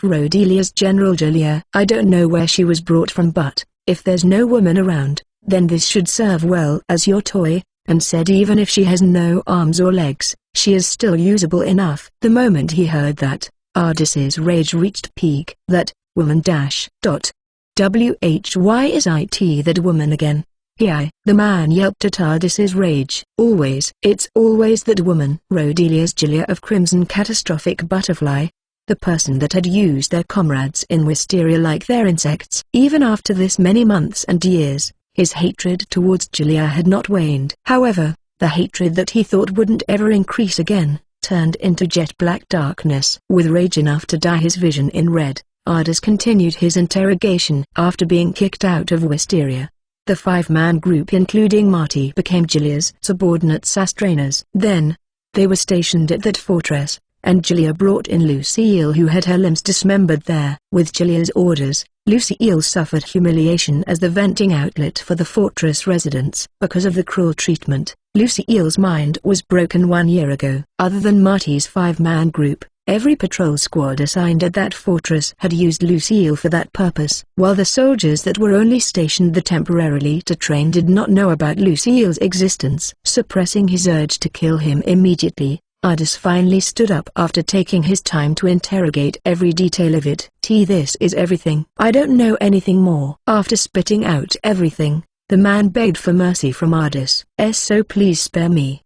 Rodelia's general Julia. I don't know where she was brought from, but if there's no woman around, Then this should serve well as your toy, and said even if she has no arms or legs, she is still usable enough. The moment he heard that, Ardis's rage reached peak. That woman dash. Why is it that woman again? The man yelped at Ardis's rage. Always. It's always that woman. Rodelia's Julia of Crimson Catastrophic Butterfly. The person that had used their comrades in Wisteria like their insects. Even after this many months and years, his hatred towards Julia had not waned. However, the hatred that he thought wouldn't ever increase again, turned into jet black darkness. With rage enough to dye his vision in red, Ardis continued his interrogation. After being kicked out of Wisteria, the five-man group including Marty became Julia's subordinates as trainers. Then, they were stationed at that fortress, and Julia brought in Lucille who had her limbs dismembered there. With Julia's orders, Lucille suffered humiliation as the venting outlet for the fortress residents. Because of the cruel treatment, Lucille's mind was broken 1 year ago. Other than Marty's five-man group, every patrol squad assigned at that fortress had used Lucille for that purpose. While the soldiers that were only stationed there temporarily to train did not know about Lucille's existence. Suppressing his urge to kill him immediately, Ardis finally stood up after taking his time to interrogate every detail of it. This is everything. I don't know anything more. After spitting out everything, the man begged for mercy from Ardis. So please spare me.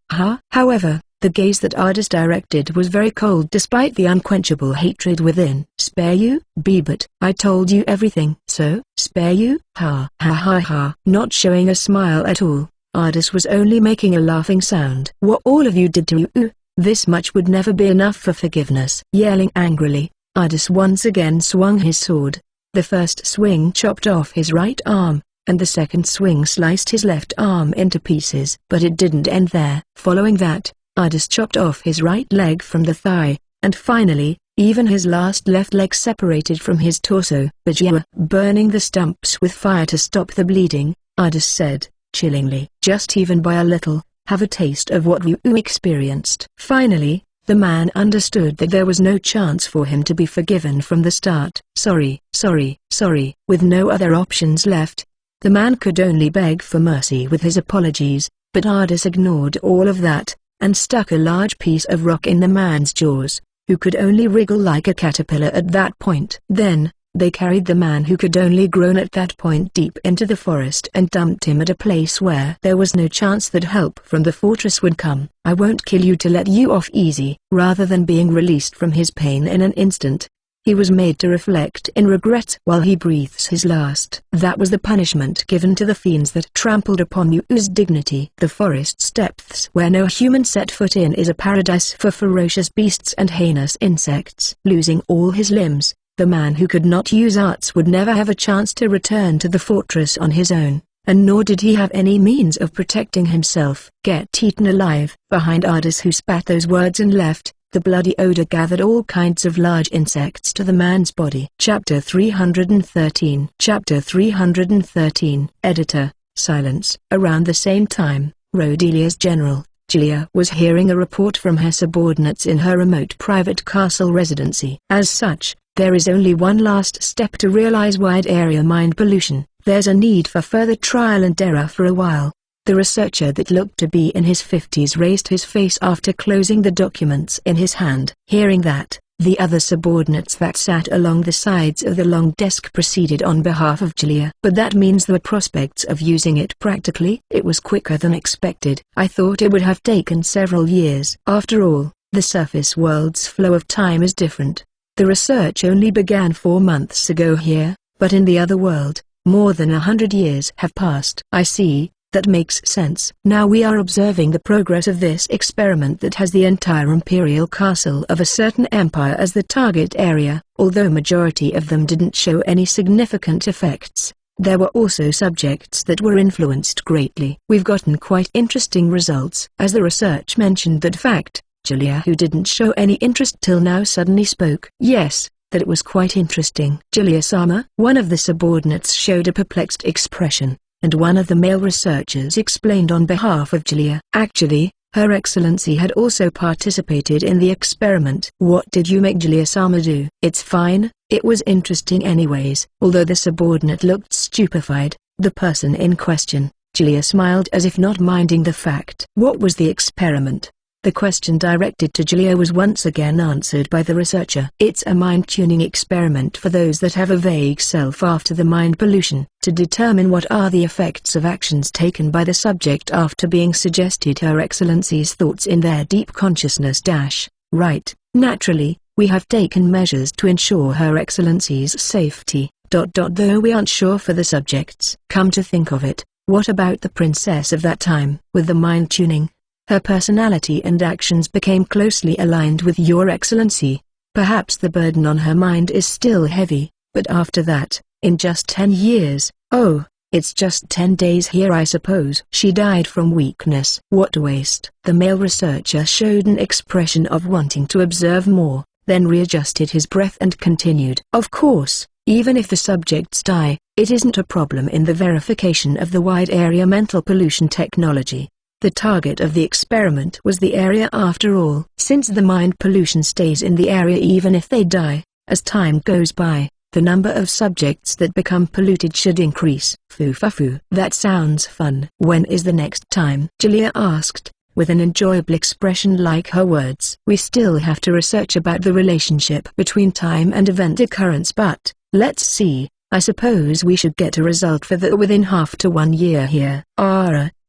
However, the gaze that Ardis directed was very cold despite the unquenchable hatred within. Spare you? But I told you everything. So, spare you? Ha. Not showing a smile at all, Ardis was only making a laughing sound. What all of you did to you, this much would never be enough for forgiveness. Yelling angrily, Ardis once again swung his sword. The first swing chopped off his right arm, and the second swing sliced his left arm into pieces. But it didn't end there. Following that, Ardis chopped off his right leg from the thigh, and finally, even his last left leg separated from his torso. Burning the stumps with fire to stop the bleeding, Ardis said, chillingly. Just even by a little, have a taste of what you experienced. Finally, the man understood that there was no chance for him to be forgiven from the start. Sorry. With no other options left, the man could only beg for mercy with his apologies, but Ardis ignored all of that, and stuck a large piece of rock in the man's jaws, who could only wriggle like a caterpillar at that point. Then, they carried the man who could only groan at that point deep into the forest and dumped him at a place where there was no chance that help from the fortress would come. I won't kill you to let you off easy. Rather than being released from his pain in an instant, he was made to reflect in regret while he breathes his last. That was the punishment given to the fiends that trampled upon Yu's dignity. The forest's depths where no human set foot in is a paradise for ferocious beasts and heinous insects. Losing all his limbs, the man who could not use arts would never have a chance to return to the fortress on his own, and nor did he have any means of protecting himself. Get eaten alive. Behind Ardis who spat those words and left, the bloody odor gathered all kinds of large insects to the man's body. Chapter 313. Chapter 313. Editor, silence. Around the same time, Rodelia's general, Julia, was hearing a report from her subordinates in her remote private castle residency. As such, there is only one last step to realize wide area mind pollution. There's a need for further trial and error for a while. The researcher that looked to be in his 50s raised his face after closing the documents in his hand. Hearing that, the other subordinates that sat along the sides of the long desk proceeded on behalf of Julia. But that means there were prospects of using it practically. It was quicker than expected. I thought it would have taken several years. After all, the surface world's flow of time is different. The research only began 4 months ago here, but in the other world, more than 100 years have passed. I see, that makes sense. Now we are observing the progress of this experiment that has the entire imperial castle of a certain empire as the target area. Although majority of them didn't show any significant effects, there were also subjects that were influenced greatly. We've gotten quite interesting results. As the research mentioned that fact, Julia, who didn't show any interest till now, suddenly spoke. Yes, that it was quite interesting. Julia-sama? One of the subordinates showed a perplexed expression, and one of the male researchers explained on behalf of Julia. Actually, Her Excellency had also participated in the experiment. What did you make Julia-sama do? It's fine, it was interesting anyways. Although the subordinate looked stupefied, The person in question, Julia smiled as if not minding the fact. What was the experiment? The question directed to Julia was once again answered by the researcher. It's a mind-tuning experiment for those that have a vague self after the mind pollution, to determine what are the effects of actions taken by the subject after being suggested Her Excellency's thoughts in their deep consciousness. Right, naturally, we have taken measures to ensure Her Excellency's safety, though we aren't sure for the subjects. Come to think of it, what about the princess of that time? With the mind-tuning, her personality and actions became closely aligned with Your Excellency. Perhaps the burden on her mind is still heavy, but after that, in just 10 years, oh, it's just 10 days here I suppose. She died from weakness. What a waste. The male researcher showed an expression of wanting to observe more, then readjusted his breath and continued. Of course, even if the subjects die, it isn't a problem in the verification of the wide area mental pollution technology. The target of the experiment was the area after all. Since the mind pollution stays in the area even if they die, as time goes by, the number of subjects that become polluted should increase. Foo. That sounds fun. When is the next time? Julia asked, with an enjoyable expression like her words. We still have to research about the relationship between time and event occurrence, but, let's see, I suppose we should get a result for that within half to 1 year here.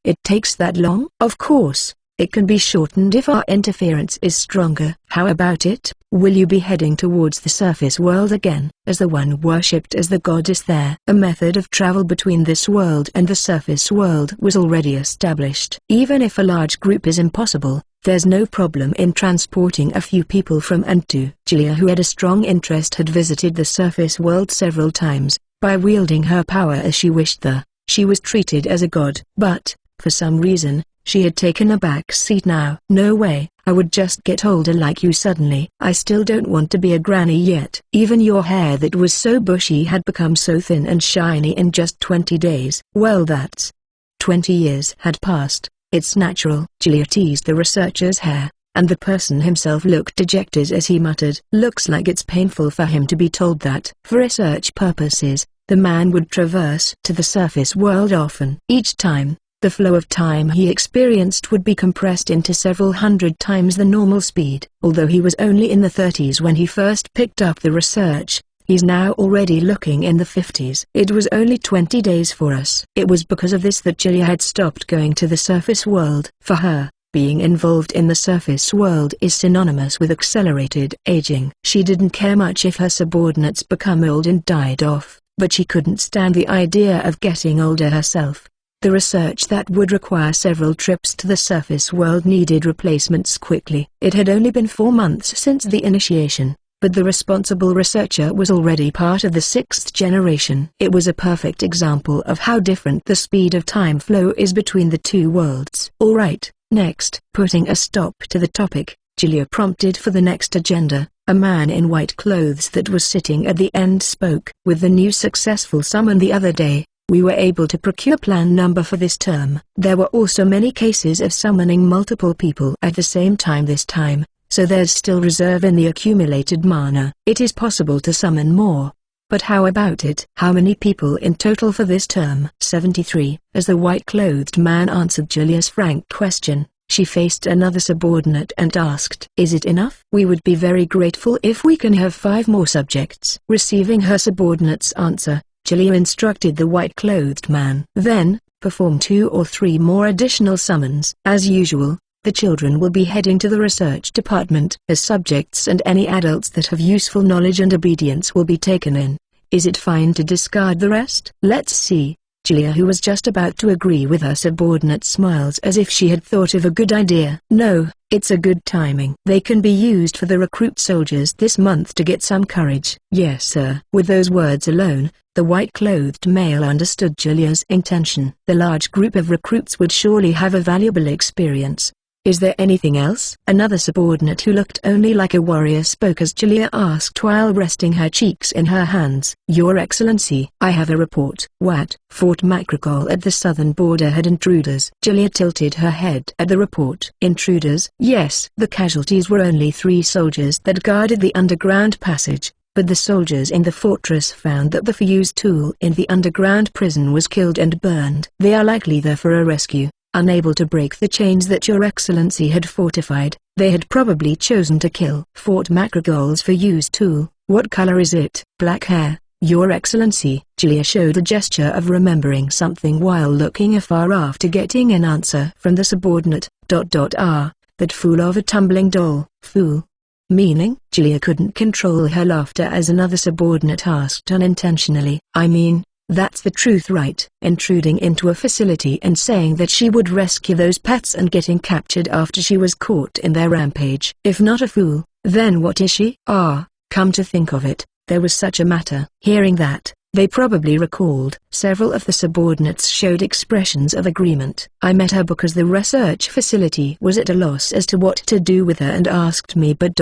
It takes that long? Of course, it can be shortened if our interference is stronger. How about it? Will you be heading towards the surface world again, as the one worshipped as the goddess there? A method of travel between this world and the surface world was already established. Even if a large group is impossible, there's no problem in transporting a few people from and to. Julia, who had a strong interest, had visited the surface world several times. By wielding her power as she wished she was treated as a god. But, for some reason, she had taken a back seat now. No way, I would just get older like you suddenly. I still don't want to be a granny yet. Even your hair that was so bushy had become so thin and shiny in just 20 days. Well, that's 20 years had passed. It's natural. Julia teased the researcher's hair, and the person himself looked dejected as he muttered. Looks like it's painful for him to be told that. For research purposes, the man would traverse to the surface world often. Each time, the flow of time he experienced would be compressed into several hundred times the normal speed. Although he was only in the 30s when he first picked up the research, he's now already looking in the 50s. It was only 20 days for us. It was because of this that Julia had stopped going to the surface world. For her, being involved in the surface world is synonymous with accelerated aging. She didn't care much if her subordinates become old and died off, but she couldn't stand the idea of getting older herself. The research that would require several trips to the surface world needed replacements quickly. It had only been 4 months since the initiation, but the responsible researcher was already part of the 6th generation. It was a perfect example of how different the speed of time flow is between the two worlds. Alright, next. Putting a stop to the topic, Julia prompted for the next agenda. A man in white clothes that was sitting at the end spoke. With the new successful summon the other day, we were able to procure plan number for this term. There were also many cases of summoning multiple people at the same time this time, so there's still reserve in the accumulated mana. It is possible to summon more. But how about it? How many people in total for this term? 73. As the white-clothed man answered Julia's frank question, she faced another subordinate and asked, "Is it enough? We would be very grateful if we can have 5 more subjects." Receiving her subordinate's answer, Julia instructed the white-clothed man. Then, perform 2 or 3 more additional summons. As usual, the children will be heading to the research department as subjects, and any adults that have useful knowledge and obedience will be taken in. Is it fine to discard the rest? Let's see. Julia, who was just about to agree with her subordinate, smiles as if she had thought of a good idea. No, it's a good timing. They can be used for the recruit soldiers this month to get some courage. Yes, sir. With those words alone, the white-clothed male understood Julia's intention. The large group of recruits would surely have a valuable experience. Is there anything else? Another subordinate who looked only like a warrior spoke as Julia asked while resting her cheeks in her hands. Your Excellency, I have a report. What? Fort Macrocol at the southern border had intruders. Julia tilted her head at the report. Intruders? Yes. The casualties were only 3 soldiers that guarded the underground passage. but the soldiers in the fortress found that the fused tool in the underground prison was killed and burned. They are likely there for a rescue. Unable to break the chains that your excellency had fortified, they had probably chosen to kill Fort Macrogol's fused tool. What color is it? Black hair, your excellency. Julia showed a gesture of remembering something while looking afar after getting an answer from the subordinate. That fool of a tumbling doll. Fool? Meaning? Julia couldn't control her laughter as another subordinate asked unintentionally. I mean, that's the truth, right? Intruding into a facility and saying that she would rescue those pets and getting captured after she was caught in their rampage. If not a fool, then what is she? Ah, come to think of it, there was such a matter. Hearing that, they probably recalled. Several of the subordinates showed expressions of agreement. I met her because the research facility was at a loss as to what to do with her and asked me but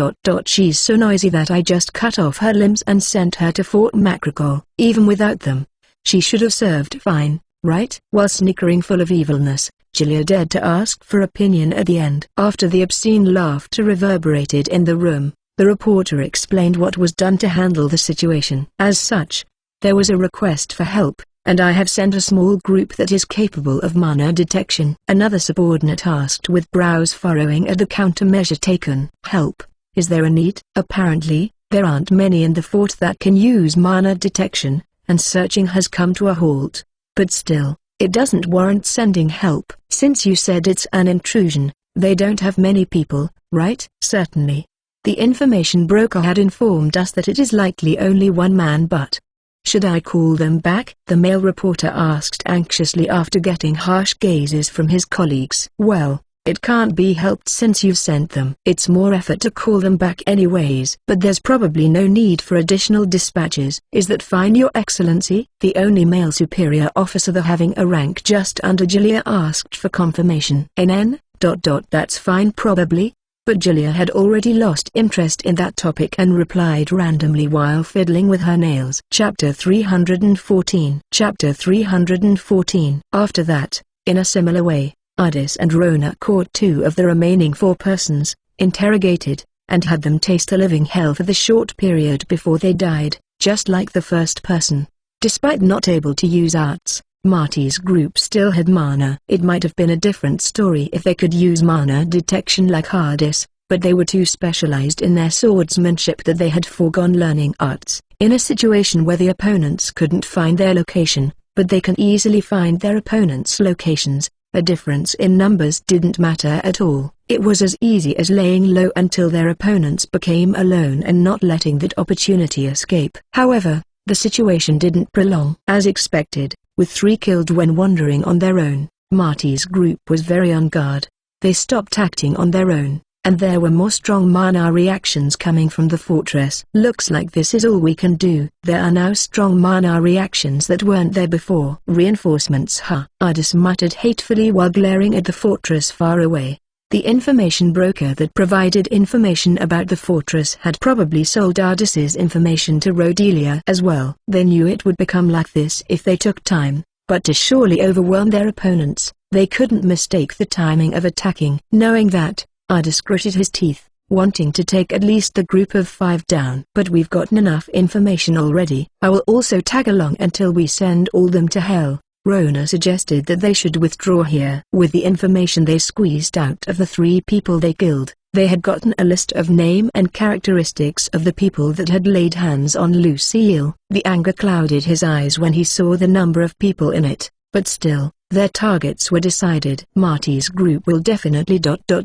she's so noisy that I just cut off her limbs and sent her to Fort Macrogol. Even without them, she should have served fine, right? While snickering full of evilness, Julia dared to ask for opinion at the end. After the obscene laughter reverberated in the room, the reporter explained what was done to handle the situation. As such, there was a request for help, and I have sent a small group that is capable of mana detection. Another subordinate asked with brows furrowing at the countermeasure taken. Help? Is there a need? Apparently, there aren't many in the fort that can use mana detection, and searching has come to a halt. But still, it doesn't warrant sending help. Since you said it's an intrusion, they don't have many people, right? Certainly. The information broker had informed us that it is likely only one man, but should I call them back? The male reporter asked anxiously after getting harsh gazes from his colleagues. Well, it can't be helped since you've sent them. It's more effort to call them back anyways. But there's probably no need for additional dispatches. Is that fine, your excellency? The only male superior officer there having a rank just under Julia asked for confirmation. NN? That's fine probably. But Julia had already lost interest in that topic and replied randomly while fiddling with her nails. Chapter 314. Chapter 314. After that, in a similar way, Ardis and Rona caught 2 of the remaining 4 persons, interrogated, and had them taste a living hell for the short period before they died, just like the first person. Despite not able to use arts, Marty's group still had mana. It might have been a different story if they could use mana detection like Ardis, but they were too specialized in their swordsmanship that they had foregone learning arts. In a situation where the opponents couldn't find their location, but they can easily find their opponents' locations, a difference in numbers didn't matter at all. It was as easy as laying low until their opponents became alone and not letting that opportunity escape. However, the situation didn't prolong. As expected, with 3 killed when wandering on their own, Marty's group was very on guard. They stopped acting on their own, and there were more strong mana reactions coming from the fortress. Looks like this is all we can do. There are now strong mana reactions that weren't there before. Reinforcements, huh? Ardis muttered hatefully while glaring at the fortress far away. The information broker that provided information about the fortress had probably sold Ardis's information to Rhodelia as well. They knew it would become like this if they took time, but to surely overwhelm their opponents, they couldn't mistake the timing of attacking. Knowing that, Ardis gritted his teeth, wanting to take at least the group of 5 down. But we've gotten enough information already. I will also tag along until we send all them to hell. Rona suggested that they should withdraw here. With the information they squeezed out of the 3 people they killed, they had gotten a list of name and characteristics of the people that had laid hands on Lucille. The anger clouded his eyes when he saw the number of people in it, but still, their targets were decided. Marty's group will definitely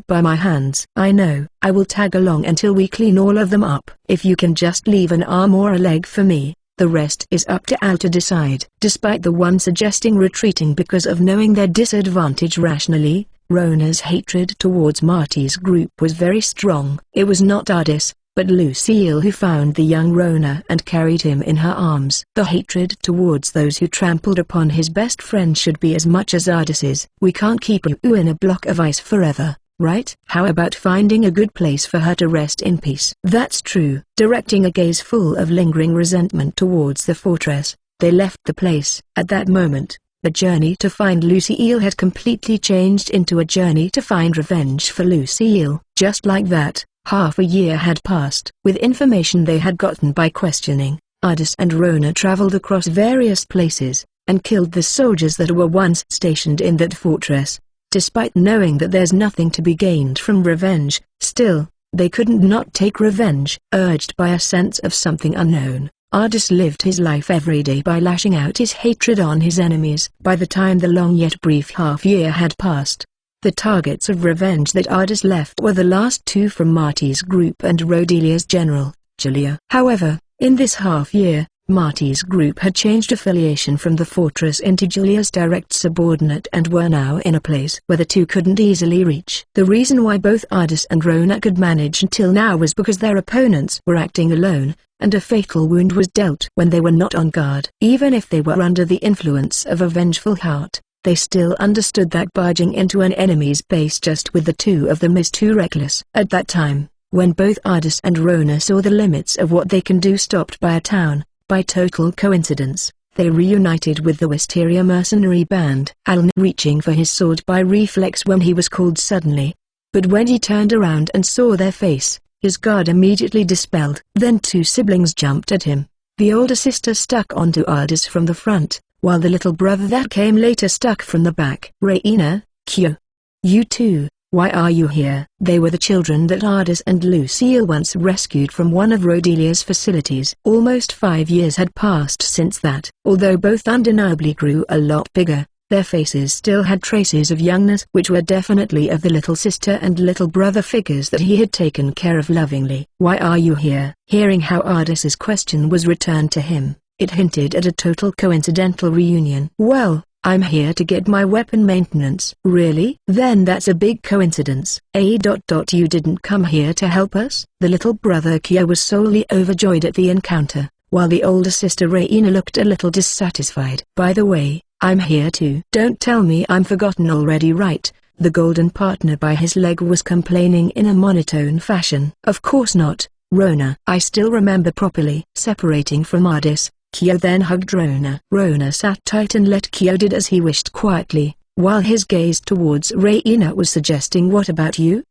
by my hands. I know. I will tag along until we clean all of them up. If you can just leave an arm or a leg for me, the rest is up to Al to decide. Despite the one suggesting retreating because of knowing their disadvantage rationally, Rona's hatred towards Marty's group was very strong. It was not Ardis, but Lucille who found the young Rona and carried him in her arms. The hatred towards those who trampled upon his best friend should be as much as Ardis's. We can't keep you in a block of ice forever, right? How about finding a good place for her to rest in peace? That's true. Directing a gaze full of lingering resentment towards the fortress, they left the place. At that moment, the journey to find Lucille had completely changed into a journey to find revenge for Lucille. Just like that, Half a year had passed. With information they had gotten by questioning, Ardis and Rona traveled across various places, and killed the soldiers that were once stationed in that fortress. Despite knowing that there's nothing to be gained from revenge, still, they couldn't not take revenge. Urged by a sense of something unknown, Ardis lived his life every day by lashing out his hatred on his enemies. By the time the long yet brief half-year had passed, the targets of revenge that Ardis left were the last two from Marty's group and Rodelia's general, Julia. However, in this half-year, Marty's group had changed affiliation from the fortress into Julia's direct subordinate and were now in a place where the two couldn't easily reach. The reason why both Ardis and Rona could manage until now was because their opponents were acting alone, and a fatal wound was dealt when they were not on guard. Even if they were under the influence of a vengeful heart, they still understood that barging into an enemy's base just with the two of them is too reckless. At that time, when both Ardis and Rona saw the limits of what they can do stopped by a town, by total coincidence, they reunited with the Wisteria mercenary band. Alan reaching for his sword by reflex when he was called suddenly. But when he turned around and saw their face, his guard immediately dispelled. Then two siblings jumped at him. The older sister stuck onto Ardis from the front, while the little brother that came later stuck from the back. Raina, Kyo. You two. Why are you here? They were the children that Ardis and Lucille once rescued from one of Rodelia's facilities. Almost 5 years had passed since that. Although both undeniably grew a lot bigger, their faces still had traces of youngness which were definitely of the little sister and little brother figures that he had taken care of lovingly. Why are you here? Hearing how Ardis's question was returned to him, it hinted at a total coincidental reunion. Well, I'm here to get my weapon maintenance. Really? Then that's a big coincidence. You didn't come here to help us? The little brother Kyo was solely overjoyed at the encounter, while the older sister Raina looked a little dissatisfied. By the way, I'm here too. Don't tell me I'm forgotten already, right? The golden partner by his leg was complaining in a monotone fashion. Of course not, Rona. I still remember properly. Separating from Ardis, Kyo then hugged Rona. Rona sat tight and let Kyo did as he wished quietly, while his gaze towards Raina was suggesting, what about you?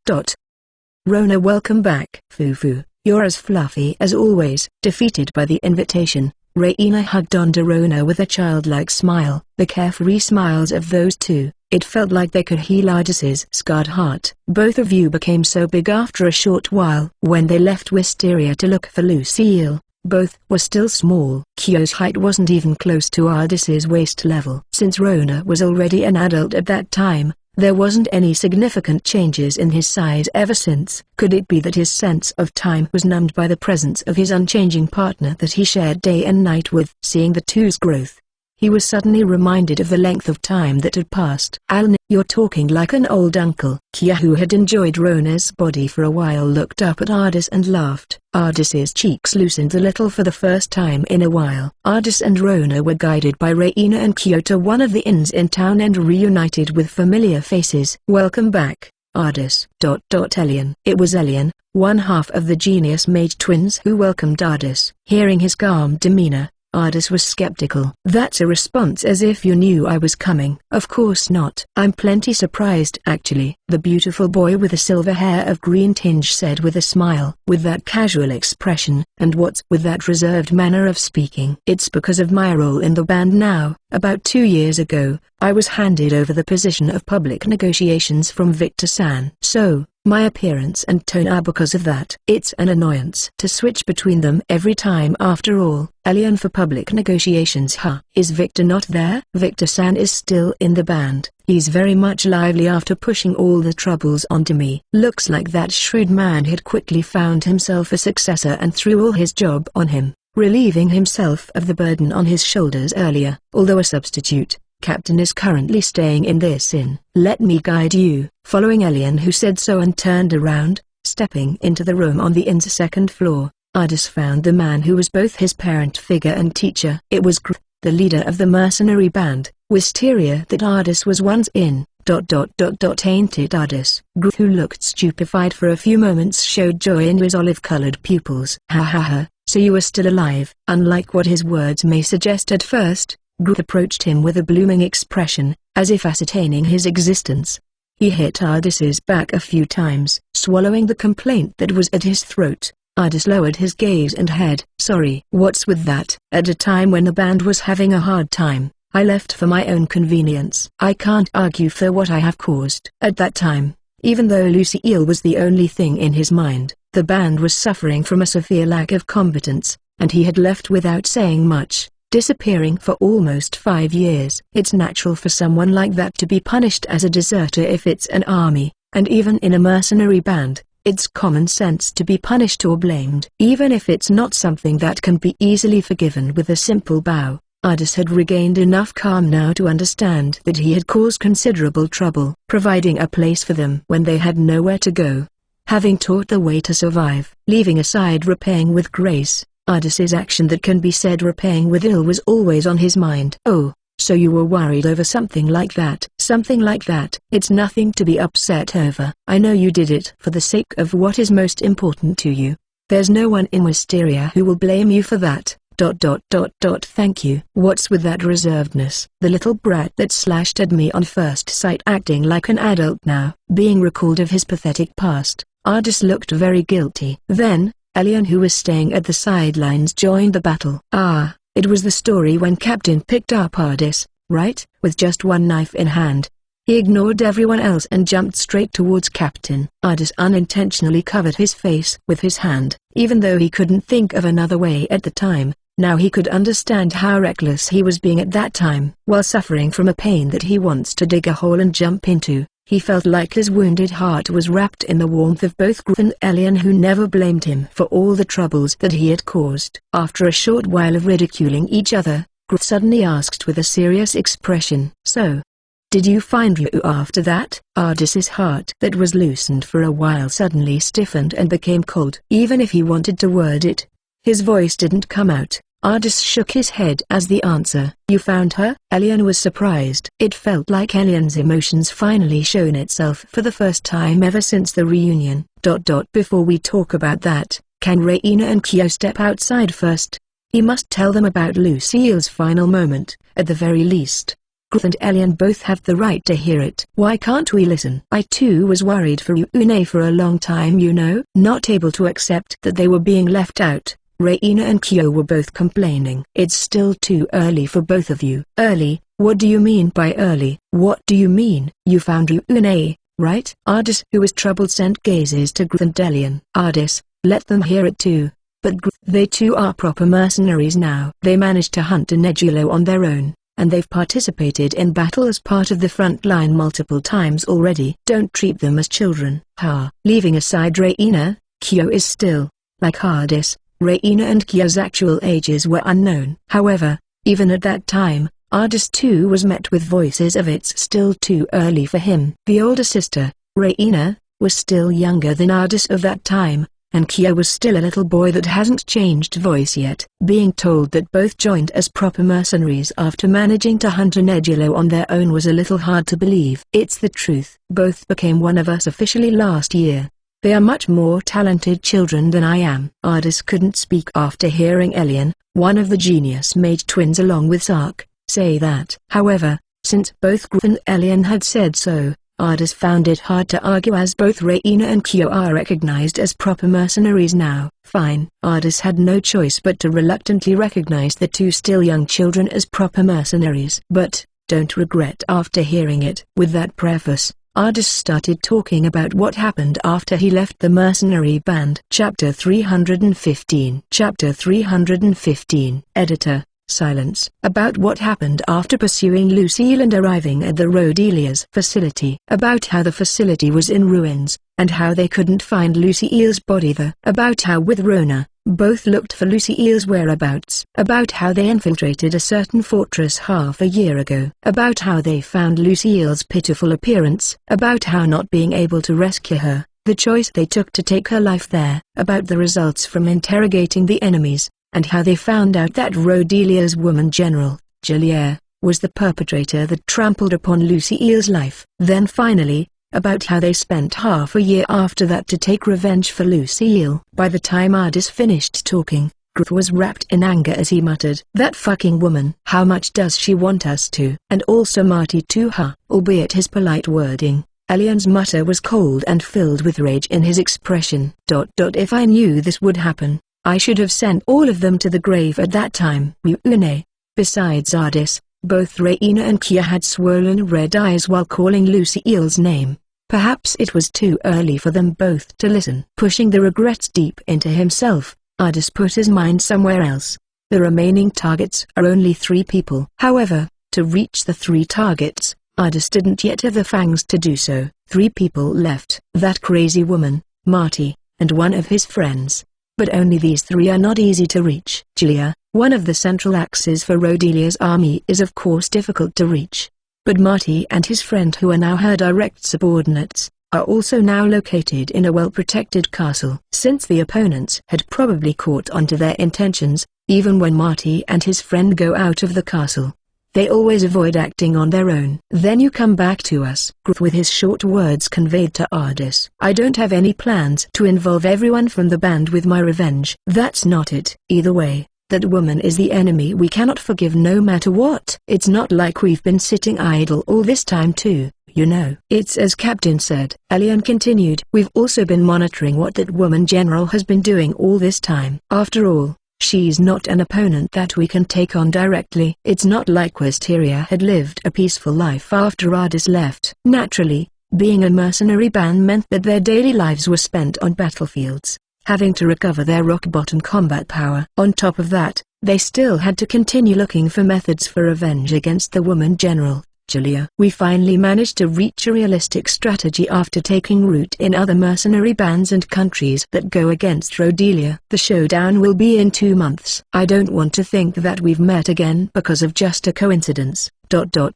Rona, welcome back. Fufu, you're as fluffy as always. Defeated by the invitation, Raina hugged onto Rona with a childlike smile. The carefree smiles of those two, it felt like they could heal Ardis's scarred heart. Both of you became so big after a short while. When they left Wisteria to look for Lucille, both were still small. Kyo's height wasn't even close to Ardis's waist level. Since Rona was already an adult at that time, there wasn't any significant changes in his size ever since. Could it be that his sense of time was numbed by the presence of his unchanging partner that he shared day and night with? Seeing the two's growth, he was suddenly reminded of the length of time that had passed. Alan, you're talking like an old uncle. Kyo, who had enjoyed Rona's body for a while, looked up at Ardis and laughed. Ardis's cheeks loosened a little for the first time in a while. Ardis and Rona were guided by Raina and Kyo to one of the inns in town and reunited with familiar faces. Welcome back, Ardis. Elian. It was Elian, one half of the genius mage twins, who welcomed Ardis. Hearing his calm demeanor, Ardis was skeptical. That's a response as if you knew I was coming. Of course not. I'm plenty surprised actually, the beautiful boy with the silver hair of green tinge said with a smile. With that casual expression, and what's with that reserved manner of speaking? It's because of my role in the band now. About 2 years ago, I was handed over the position of public negotiations from Victor-san. So, my appearance and tone are because of that. It's an annoyance to switch between them every time. After all, Elian for public negotiations, huh? Is Victor not there? Victor-san is still in the band. He's very much lively after pushing all the troubles onto me. Looks like that shrewd man had quickly found himself a successor and threw all his job on him, relieving himself of the burden on his shoulders earlier. Although a substitute captain is currently staying in this inn. Let me guide you. Following Elian, who said so and turned around, stepping into the room on the inn's second floor, Ardis found the man who was both his parent figure and teacher. It was Gr, the leader of the mercenary band, Wisteria, that Ardis was once in. Ain't it Ardis? Gr, who looked stupefied for a few moments, showed joy in his olive-colored pupils. Ha ha ha, so you are still alive. Unlike what his words may suggest at first, Gr approached him with a blooming expression, as if ascertaining his existence. He hit Ardis's back a few times, swallowing the complaint that was at his throat, Ardis lowered his gaze and head. Sorry. What's with that? At a time when the band was having a hard time, I left for my own convenience. I can't argue for what I have caused. At that time, even though Lucille was the only thing in his mind, the band was suffering from a severe lack of competence, and he had left without saying much, disappearing for almost 5 years. It's natural for someone like that to be punished as a deserter if it's an army, and even in a mercenary band, it's common sense to be punished or blamed. Even if it's not something that can be easily forgiven with a simple bow, Ardis had regained enough calm now to understand that he had caused considerable trouble, providing a place for them when they had nowhere to go. Having taught the way to survive, leaving aside repaying with grace, Ardis's action that can be said repaying with ill was always on his mind. Oh, so you were worried over something like that? Something like that. It's nothing to be upset over. I know you did it for the sake of what is most important to you. There's no one in Wisteria who will blame you for that. Thank you. What's with that reservedness? The little brat that slashed at me on first sight acting like an adult now. Being recalled of his pathetic past, Ardis looked very guilty. Then, Elian, who was staying at the sidelines, joined the battle. Ah, it was the story when Captain picked up Ardis, right? With just one knife in hand. He ignored everyone else and jumped straight towards Captain. Ardis unintentionally covered his face with his hand. Even though he couldn't think of another way at the time, now he could understand how reckless he was being at that time. While suffering from a pain that he wants to dig a hole and jump into, he felt like his wounded heart was wrapped in the warmth of both Gruth and Elian, who never blamed him for all the troubles that he had caused. After a short while of ridiculing each other, Gruth suddenly asked with a serious expression, "So, did you find Ryu after that?" Ardis's heart that was loosened for a while suddenly stiffened and became cold. Even if he wanted to word it, his voice didn't come out. Ardis shook his head as the answer. "You found her?" Elian was surprised. It felt like Elian's emotions finally shown itself for the first time ever since the reunion. Before we talk about that, can Reina and Kyo step outside first? He must tell them about Lucille's final moment, at the very least. Gruth and Elian both have the right to hear it. Why can't we listen? I too was worried for Une for a long time, you know. Not able to accept that they were being left out. Reina and Kyo were both complaining. "It's still too early for both of you." "Early? What do you mean by early?" "What do you mean? You found Une, right?" Ardis, who was troubled, sent gazes to Gruth and Elian. "Ardis, let them hear it too." "But Gruth, they too are proper mercenaries now. They managed to hunt a Nebulo on their own, and they've participated in battle as part of the front line multiple times already. Don't treat them as children." Ha! Leaving aside Reina, Kyo is still, like Ardis, Reina and Kyo's actual ages were unknown. However, even at that time, Ardis too was met with voices of it's still too early for him. The older sister, Reina, was still younger than Ardis of that time, and Kyo was still a little boy that hasn't changed voice yet. Being told that both joined as proper mercenaries after managing to hunt a Nebulo on their own was a little hard to believe. "It's the truth. Both became one of us officially last year. They are much more talented children than I am." Ardis couldn't speak after hearing Elian, one of the genius mage twins along with Sark, say that. However, since both Gruth and Elian had said so, Ardis found it hard to argue, as both Reina and Kyo are recognized as proper mercenaries now. Fine. Ardis had no choice but to reluctantly recognize the two still young children as proper mercenaries. But, don't regret after hearing it. With that preface, Ardis started talking about what happened after he left the mercenary band. Chapter 315. Chapter 315. Editor, silence. About what happened after pursuing Lucille and arriving at the Rodelia's facility. About how the facility was in ruins, and how they couldn't find Lucille's body there. About how with Rona, both looked for Lucille's whereabouts. About how they infiltrated a certain fortress half a year ago. About how they found Lucille's pitiful appearance. About how not being able to rescue her, the choice they took to take her life there. About the results from interrogating the enemies, and how they found out that Rodelia's woman general, Julier, was the perpetrator that trampled upon Lucille's life. Then finally, about how they spent half a year after that to take revenge for Lucille. By the time Ardis finished talking, Gruth was wrapped in anger as he muttered, "That fucking woman! How much does she want us to?" And also Marty too, huh? Albeit his polite wording, Elian's mutter was cold and filled with rage in his expression. If I knew this would happen, I should have sent all of them to the grave at that time. Besides Ardis, both Raina and Kia had swollen red eyes while calling Lucille's name. Perhaps it was too early for them both to listen. Pushing the regrets deep into himself, Ardis put his mind somewhere else. The remaining targets are only 3 people. However, to reach the 3 targets, Ardis didn't yet have the fangs to do so. 3 people left. That crazy woman, Marty, and one of his friends. But only these 3 are not easy to reach. Julia, one of the central axes for Rodelia's army, is of course difficult to reach. But Marty and his friend, who are now her direct subordinates, are also now located in a well-protected castle. Since the opponents had probably caught on to their intentions, even when Marty and his friend go out of the castle, they always avoid acting on their own. Then you come back to us. With his short words conveyed to Ardis. I don't have any plans to involve everyone from the band with my revenge. That's not it. Either way, that woman is the enemy we cannot forgive no matter what. It's not like we've been sitting idle all this time too, you know. It's as Captain said. Elian continued. We've also been monitoring what that woman general has been doing all this time. After all, she's not an opponent that we can take on directly. It's not like Wisteria had lived a peaceful life after Ardis left. Naturally, being a mercenary band meant that their daily lives were spent on battlefields, having to recover their rock-bottom combat power. On top of that, they still had to continue looking for methods for revenge against the woman general, Julia. We finally managed to reach a realistic strategy after taking root in other mercenary bands and countries that go against Rodelia. The showdown will be in 2 months. I don't want to think that we've met again because of just a coincidence.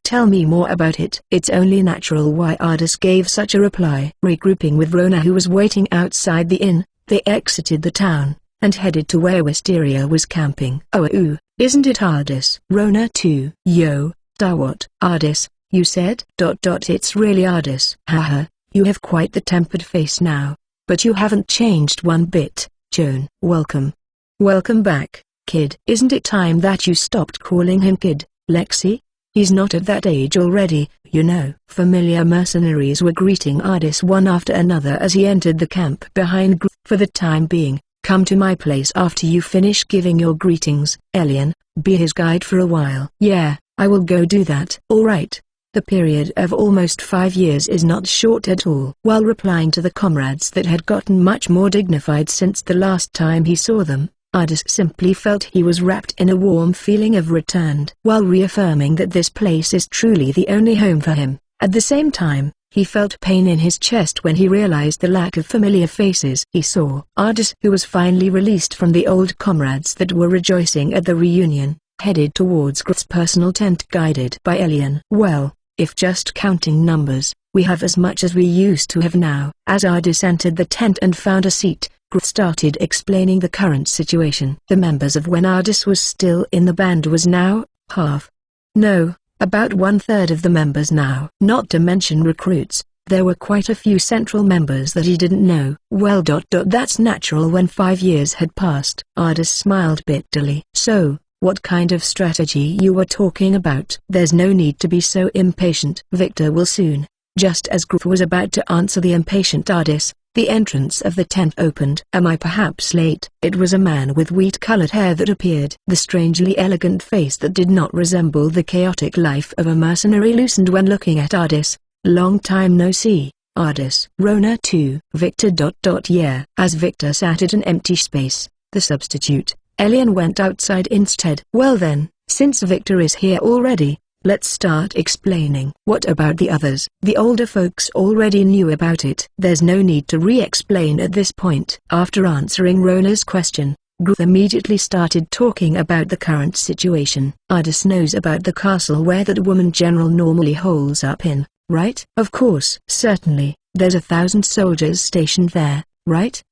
Tell me more about it. It's only natural why Ardis gave such a reply. Regrouping with Rona, who was waiting outside the inn, they exited the town, and headed to where Wisteria was camping. Isn't it Ardis? Rona too. Yo, what? Ardis, you said? It's really Ardis. Haha, you have quite the tempered face now, but you haven't changed one bit. Joan. Welcome. Welcome back, kid. Isn't it time that you stopped calling him kid, Lexi? He's not at that age already, you know. Familiar mercenaries were greeting Ardis one after another as he entered the camp behind For the time being, come to my place after you finish giving your greetings. Elian, be his guide for a while. Yeah, I will go do that. Alright. The period of almost 5 years is not short at all. While replying to the comrades that had gotten much more dignified since the last time he saw them, Ardis simply felt he was wrapped in a warm feeling of returned. While reaffirming that this place is truly the only home for him, at the same time, he felt pain in his chest when he realized the lack of familiar faces he saw. Ardis, who was finally released from the old comrades that were rejoicing at the reunion, headed towards Grith's personal tent guided by Elian. Well, if just counting numbers, we have as much as we used to have now. As Ardis entered the tent and found a seat, Grith started explaining the current situation. The members of when Ardis was still in the band was now, half. No, about 1/3 of the members now. Not to mention recruits, there were quite a few central members that he didn't know. Well, that's natural when 5 years had passed. Ardis smiled bitterly. So, what kind of strategy you were talking about? There's no need to be so impatient. Victor will soon. Just as Grith was about to answer the impatient Ardis, the entrance of the tent opened. Am I perhaps late? It was a man with wheat-colored hair that appeared. The strangely elegant face that did not resemble the chaotic life of a mercenary loosened when looking at Ardis. Long time no see, Ardis. Rona too. Victor. Yeah. As Victor sat at an empty space, the substitute, Elian, went outside instead. Well then, since Victor is here already, let's start explaining. What about the others? The older folks already knew about it. There's no need to re-explain at this point. After answering Rona's question, Grith immediately started talking about the current situation. Ardis knows about the castle where that woman general normally holds up in, right? Of course. Certainly, there's 1,000 soldiers stationed there, right?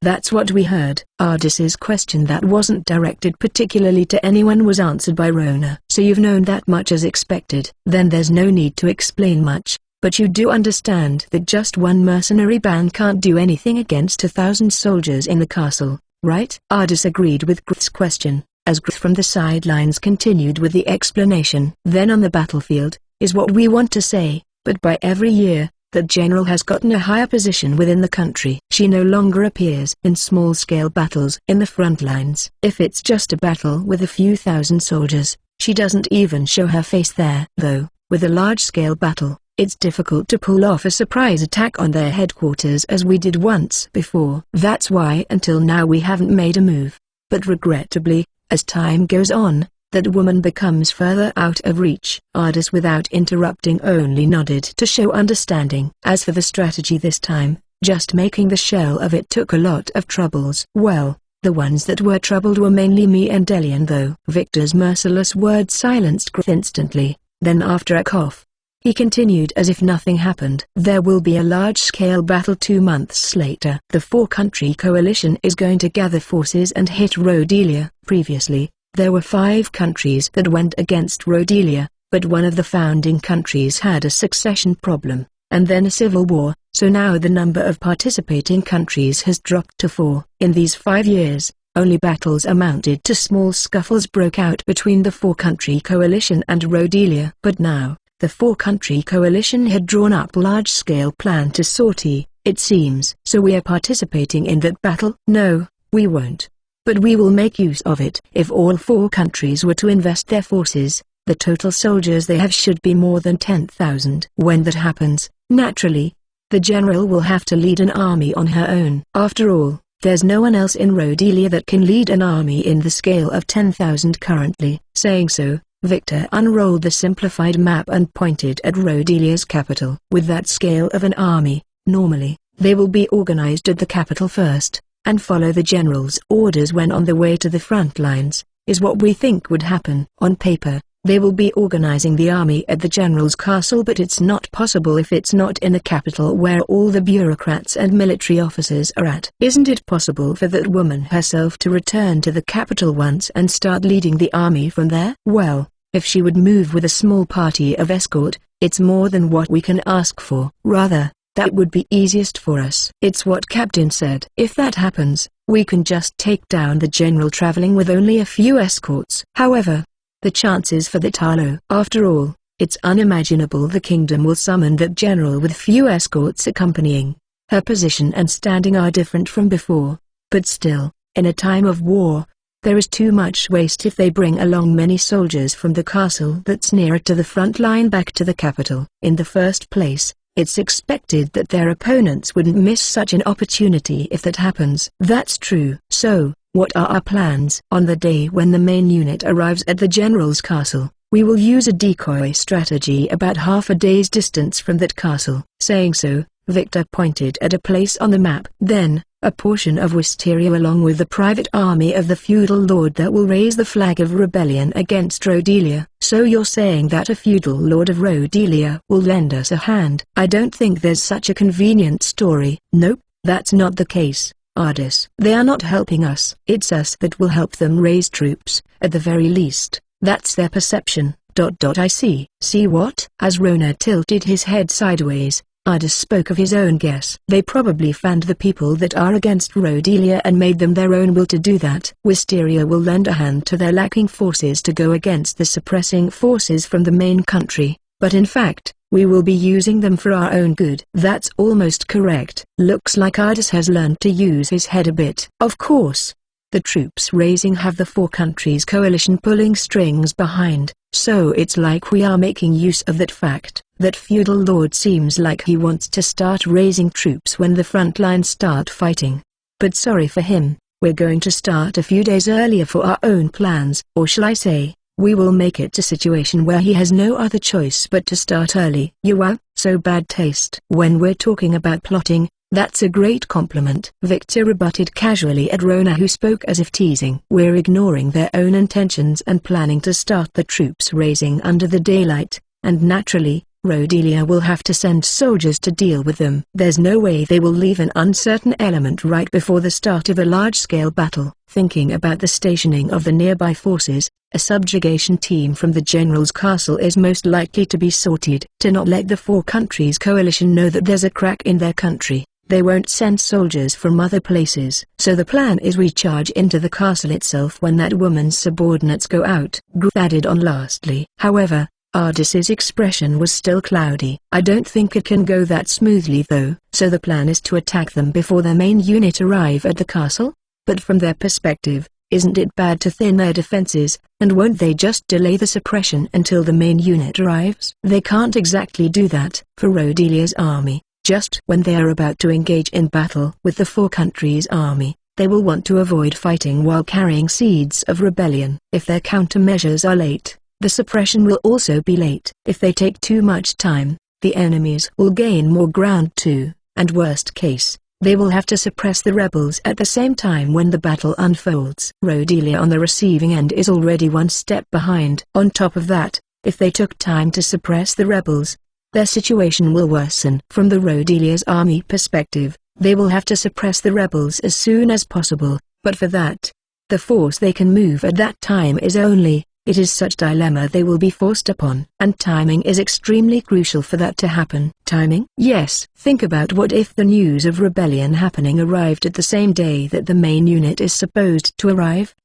That's what we heard. Ardis's question that wasn't directed particularly to anyone was answered by Rona. So you've known that much as expected. Then there's no need to explain much, but you do understand that just one mercenary band can't do anything against 1,000 soldiers in the castle, right? Ardis agreed with Grith's question, as Grith from the sidelines continued with the explanation. Then on the battlefield, is what we want to say, but by every year, that general has gotten a higher position within the country. She no longer appears in small-scale battles in the front lines. If it's just a battle with a few thousand soldiers, she doesn't even show her face there. Though, with a large-scale battle, it's difficult to pull off a surprise attack on their headquarters as we did once before. That's why until now we haven't made a move. But regrettably, as time goes on, that woman becomes further out of reach. Ardis without interrupting only nodded to show understanding. As for the strategy this time, just making the shell of it took a lot of troubles. Well, the ones that were troubled were mainly me and Delian though. Victor's merciless words silenced Grith instantly, then after a cough, he continued as if nothing happened. There will be a large-scale battle 2 months later. The 4-country coalition is going to gather forces and hit Rhodelia. Previously, there were 5 countries that went against Rhodelia, but one of the founding countries had a succession problem, and then a civil war, so now the number of participating countries has dropped to 4. In these 5 years, only battles amounted to small scuffles broke out between the 4-country coalition and Rhodelia. But now, the 4-country coalition had drawn up a large-scale plan to sortie, it seems. So we are participating in that battle? No, we won't. But we will make use of it. If all 4 countries were to invest their forces, the total soldiers they have should be more than 10,000. When that happens, naturally, the general will have to lead an army on her own. After all, there's no one else in Rhodelia that can lead an army in the scale of 10,000 currently. Saying so, Victor unrolled the simplified map and pointed at Rhodelia's capital. With that scale of an army, normally, they will be organized at the capital first, and follow the general's orders when on the way to the front lines, is what we think would happen. On paper, they will be organizing the army at the general's castle, but it's not possible if it's not in the capital where all the bureaucrats and military officers are at. Isn't it possible for that woman herself to return to the capital once and start leading the army from there? Well, if she would move with a small party of escort, it's more than what we can ask for. Rather, that would be easiest for us. It's what Captain said. If that happens, we can just take down the general traveling with only a few escorts. However, the chances for that are low. After all, it's unimaginable the kingdom will summon that general with few escorts accompanying. Her position and standing are different from before, but still, in a time of war, there is too much waste if they bring along many soldiers from the castle that's nearer to the front line back to the capital. In the first place, it's expected that their opponents wouldn't miss such an opportunity if that happens. That's true. So, what are our plans? On the day when the main unit arrives at the general's castle, we will use a decoy strategy about half a day's distance from that castle. Saying so, Victor pointed at a place on the map. Then, a portion of Wisteria along with the private army of the feudal lord that will raise the flag of rebellion against Rhodelia. So you're saying that a feudal lord of Rhodelia will lend us a hand? I don't think there's such a convenient story. Nope, that's not the case, Ardis. They are not helping us. It's us that will help them raise troops, at the very least. That's their perception. I see. See what? As Rona tilted his head sideways, Ardis spoke of his own guess. They probably fanned the people that are against Rhodelia and made them their own will to do that. Wisteria will lend a hand to their lacking forces to go against the suppressing forces from the main country, but in fact, we will be using them for our own good. That's almost correct. Looks like Ardis has learned to use his head a bit. Of course, the troops raising have the 4 countries coalition pulling strings behind, so it's like we are making use of that fact. That feudal lord seems like he wants to start raising troops when the front lines start fighting. But sorry for him, we're going to start a few days earlier for our own plans, or shall I say, we will make it a situation where he has no other choice but to start early. You so bad taste. When we're talking about plotting, that's a great compliment. Victor rebutted casually at Rona, who spoke as if teasing. We're ignoring their own intentions and planning to start the troops raising under the daylight, and naturally, Rhodelia will have to send soldiers to deal with them. There's no way they will leave an uncertain element right before the start of a large-scale battle. Thinking about the stationing of the nearby forces, a subjugation team from the general's castle is most likely to be sorted. To not let the 4 countries coalition know that there's a crack in their country, they won't send soldiers from other places. So the plan is we charge into the castle itself when that woman's subordinates go out. Grith added on lastly. However, Ardis's expression was still cloudy. I don't think it can go that smoothly though. So the plan is to attack them before their main unit arrive at the castle? But from their perspective, isn't it bad to thin their defenses, and won't they just delay the suppression until the main unit arrives? They can't exactly do that. For Rodelia's army, just when they are about to engage in battle with the Four Countries' army, they will want to avoid fighting while carrying seeds of rebellion. If their countermeasures are late, the suppression will also be late. If they take too much time, the enemies will gain more ground too, and worst case, they will have to suppress the rebels at the same time when the battle unfolds. Rodelia on the receiving end is already one step behind. On top of that, if they took time to suppress the rebels, their situation will worsen. From the Rodelia's army perspective, they will have to suppress the rebels as soon as possible, but for that, the force they can move at that time is only. It is such dilemma they will be forced upon. And timing is extremely crucial for that to happen. Timing? Yes. Think about what if the news of rebellion happening arrived at the same day that the main unit is supposed to arrive.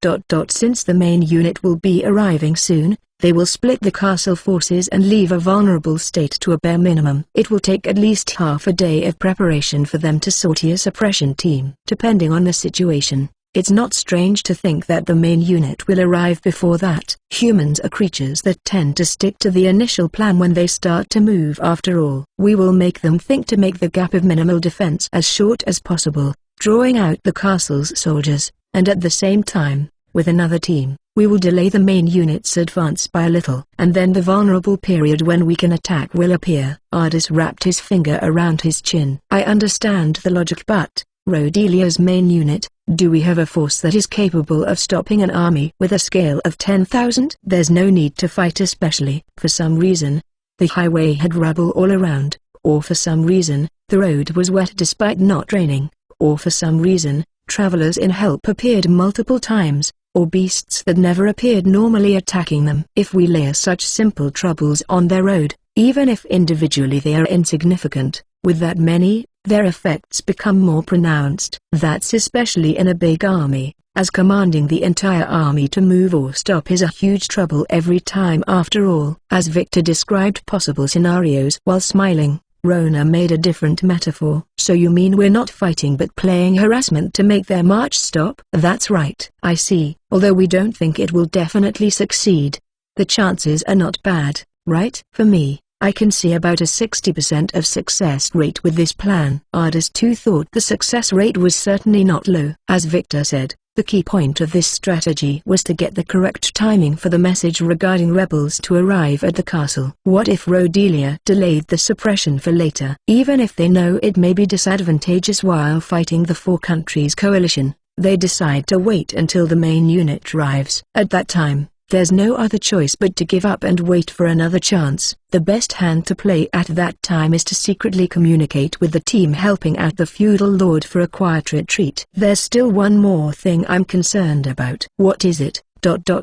Since the main unit will be arriving soon, they will split the castle forces and leave a vulnerable state to a bare minimum. It will take at least half a day of preparation for them to sortie a suppression team. Depending on the situation, it's not strange to think that the main unit will arrive before that. Humans are creatures that tend to stick to the initial plan when they start to move. After all, we will make them think to make the gap of minimal defense as short as possible, drawing out the castle's soldiers, and at the same time, with another team, we will delay the main unit's advance by a little. And then the vulnerable period when we can attack will appear. Ardis wrapped his finger around his chin. I understand the logic, but Rodelia's main unit, do we have a force that is capable of stopping an army with a scale of 10,000? There's no need to fight, especially, for some reason, the highway had rubble all around, or for some reason, the road was wet despite not raining, or for some reason, travelers in help appeared multiple times, or beasts that never appeared normally attacking them. If we layer such simple troubles on their road, even if individually they are insignificant, with that many, their effects become more pronounced. That's especially in a big army, as commanding the entire army to move or stop is a huge trouble every time. After all, as Victor described possible scenarios while smiling, Rona made a different metaphor. So you mean we're not fighting but playing harassment to make their march stop? That's right. I see. Although we don't think it will definitely succeed, the chances are not bad, right? For me, I can see about a 60% of success rate with this plan. Ardis too thought the success rate was certainly not low. As Victor said, the key point of this strategy was to get the correct timing for the message regarding rebels to arrive at the castle. What if Rodelia delayed the suppression for later? Even if they know it may be disadvantageous while fighting the Four Countries coalition, they decide to wait until the main unit arrives. At that time, there's no other choice but to give up and wait for another chance. The best hand to play at that time is to secretly communicate with the team helping out the feudal lord for a quiet retreat. There's still one more thing I'm concerned about. What is it?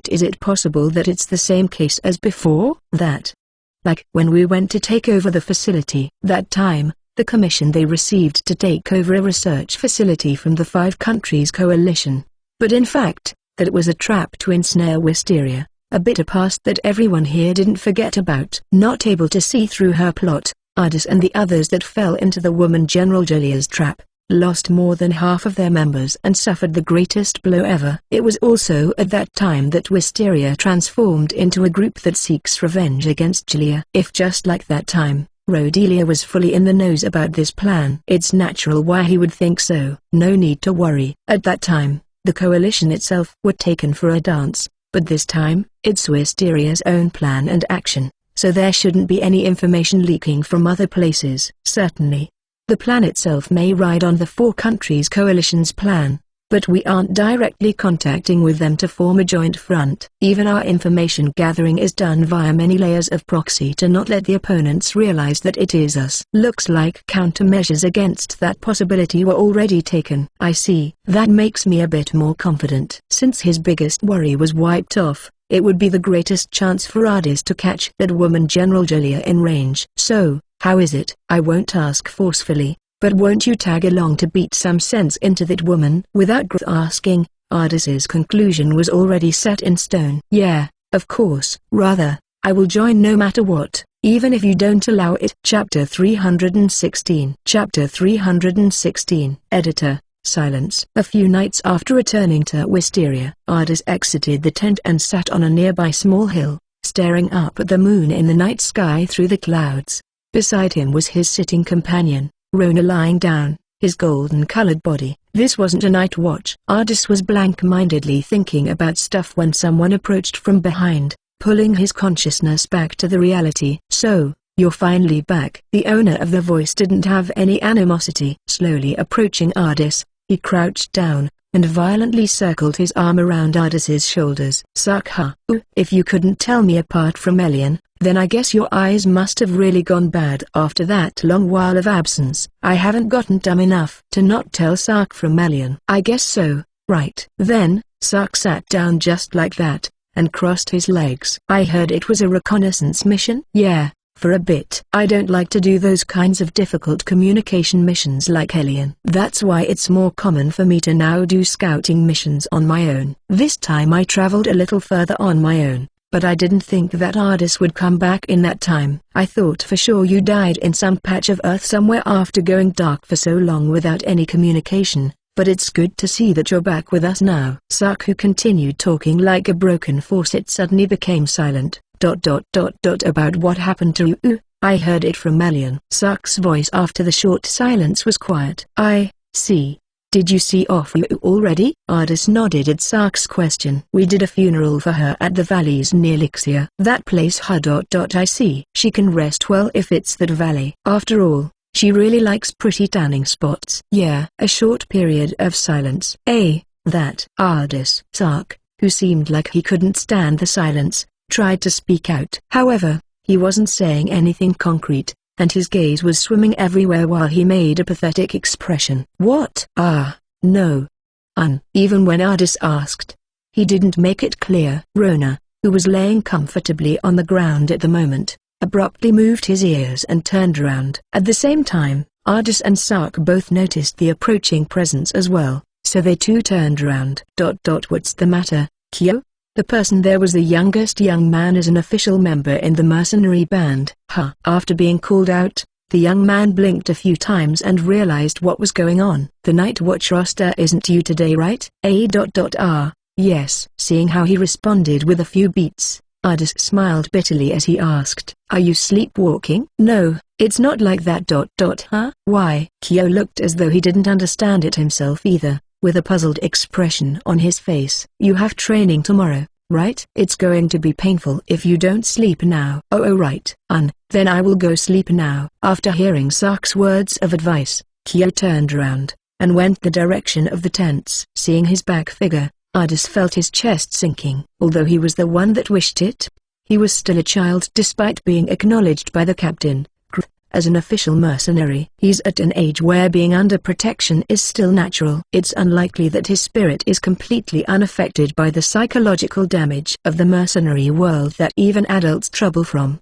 Is it possible that it's the same case as before? That, like when we went to take over the facility. That time, the commission they received to take over a research facility from the Five Countries Coalition. But in fact, that it was a trap to ensnare Wisteria, a bitter past that everyone here didn't forget about. Not able to see through her plot, Ardis and the others that fell into the woman General Jolia's trap, lost more than half of their members and suffered the greatest blow ever. It was also at that time that Wisteria transformed into a group that seeks revenge against Jolia. If just like that time, Rodelia was fully in the nose about this plan, it's natural why he would think so. No need to worry. At that time, the coalition itself were taken for a dance, but this time, it's Wisteria's own plan and action, so there shouldn't be any information leaking from other places. Certainly, the plan itself may ride on the Four Countries Coalition's plan, but we aren't directly contacting with them to form a joint front. Even our information gathering is done via many layers of proxy to not let the opponents realize that it is us. Looks like countermeasures against that possibility were already taken. I see. That makes me a bit more confident. Since his biggest worry was wiped off, it would be the greatest chance for Ardis to catch that woman General Jolia in range. So, how is it? I won't ask forcefully, but won't you tag along to beat some sense into that woman? Without asking, Ardis's conclusion was already set in stone. Yeah, of course. Rather, I will join no matter what, even if you don't allow it. Chapter 316. Chapter 316. Editor. Silence. A few nights after returning to Wisteria, Ardis exited the tent and sat on a nearby small hill, staring up at the moon in the night sky through the clouds. Beside him was his sitting companion, Rona, lying down, his golden-colored body. This wasn't a night watch. Ardis was blank-mindedly thinking about stuff when someone approached from behind, pulling his consciousness back to the reality. "So, you're finally back." The owner of the voice didn't have any animosity. Slowly approaching Ardis, he crouched down, and violently circled his arm around Ardis's shoulders. "Sakha, if you couldn't tell me apart from Elian, then I guess your eyes must have really gone bad after that long while of absence." "I haven't gotten dumb enough to not tell Sark from Elian." "I guess so, right." Then, Sark sat down just like that, and crossed his legs. "I heard it was a reconnaissance mission?" "Yeah. For a bit. I don't like to do those kinds of difficult communication missions like Elian. That's why it's more common for me to now do scouting missions on my own. This time I traveled a little further on my own, but I didn't think that Ardis would come back in that time. I thought for sure you died in some patch of earth somewhere after going dark for so long without any communication, but it's good to see that you're back with us now." Sark, who continued talking like a broken faucet, suddenly became silent. About what happened to you? I heard it from Elian." Sark's voice after the short silence was quiet. "I see. Did you see off you already?" Ardis nodded at Sark's question. "We did a funeral for her at the valleys near Lixia." "That place I see. She can rest well if it's that valley. After all, she really likes pretty tanning spots." "Yeah." A short period of silence. That." Ardis. Sark, who seemed like he couldn't stand the silence, tried to speak out. However, he wasn't saying anything concrete, and his gaze was swimming everywhere while he made a pathetic expression. "What?" No. Even when Ardis asked, he didn't make it clear. Rona, who was laying comfortably on the ground at the moment, abruptly moved his ears and turned around. At the same time, Ardis and Sark both noticed the approaching presence as well, so they too turned around. What's the matter, Kyo?" The person there was the youngest young man as an official member in the mercenary band. After being called out, the young man blinked a few times and realized what was going on. "The night watch roster isn't you today, right?" Yes." Seeing how he responded with a few beats, Ardis smiled bitterly as he asked, "Are you sleepwalking?" "No, it's not like that. Why?" Kyo looked as though he didn't understand it himself either, with a puzzled expression on his face. "You have training tomorrow, right? It's going to be painful if you don't sleep now." Oh right. Then I will go sleep now." After hearing Sark's words of advice, Kyo turned around, and went the direction of the tents. Seeing his back figure, Ardis felt his chest sinking. Although he was the one that wished it, he was still a child despite being acknowledged by the captain as an official mercenary. He's at an age where being under protection is still natural. It's unlikely that his spirit is completely unaffected by the psychological damage of the mercenary world that even adults trouble from.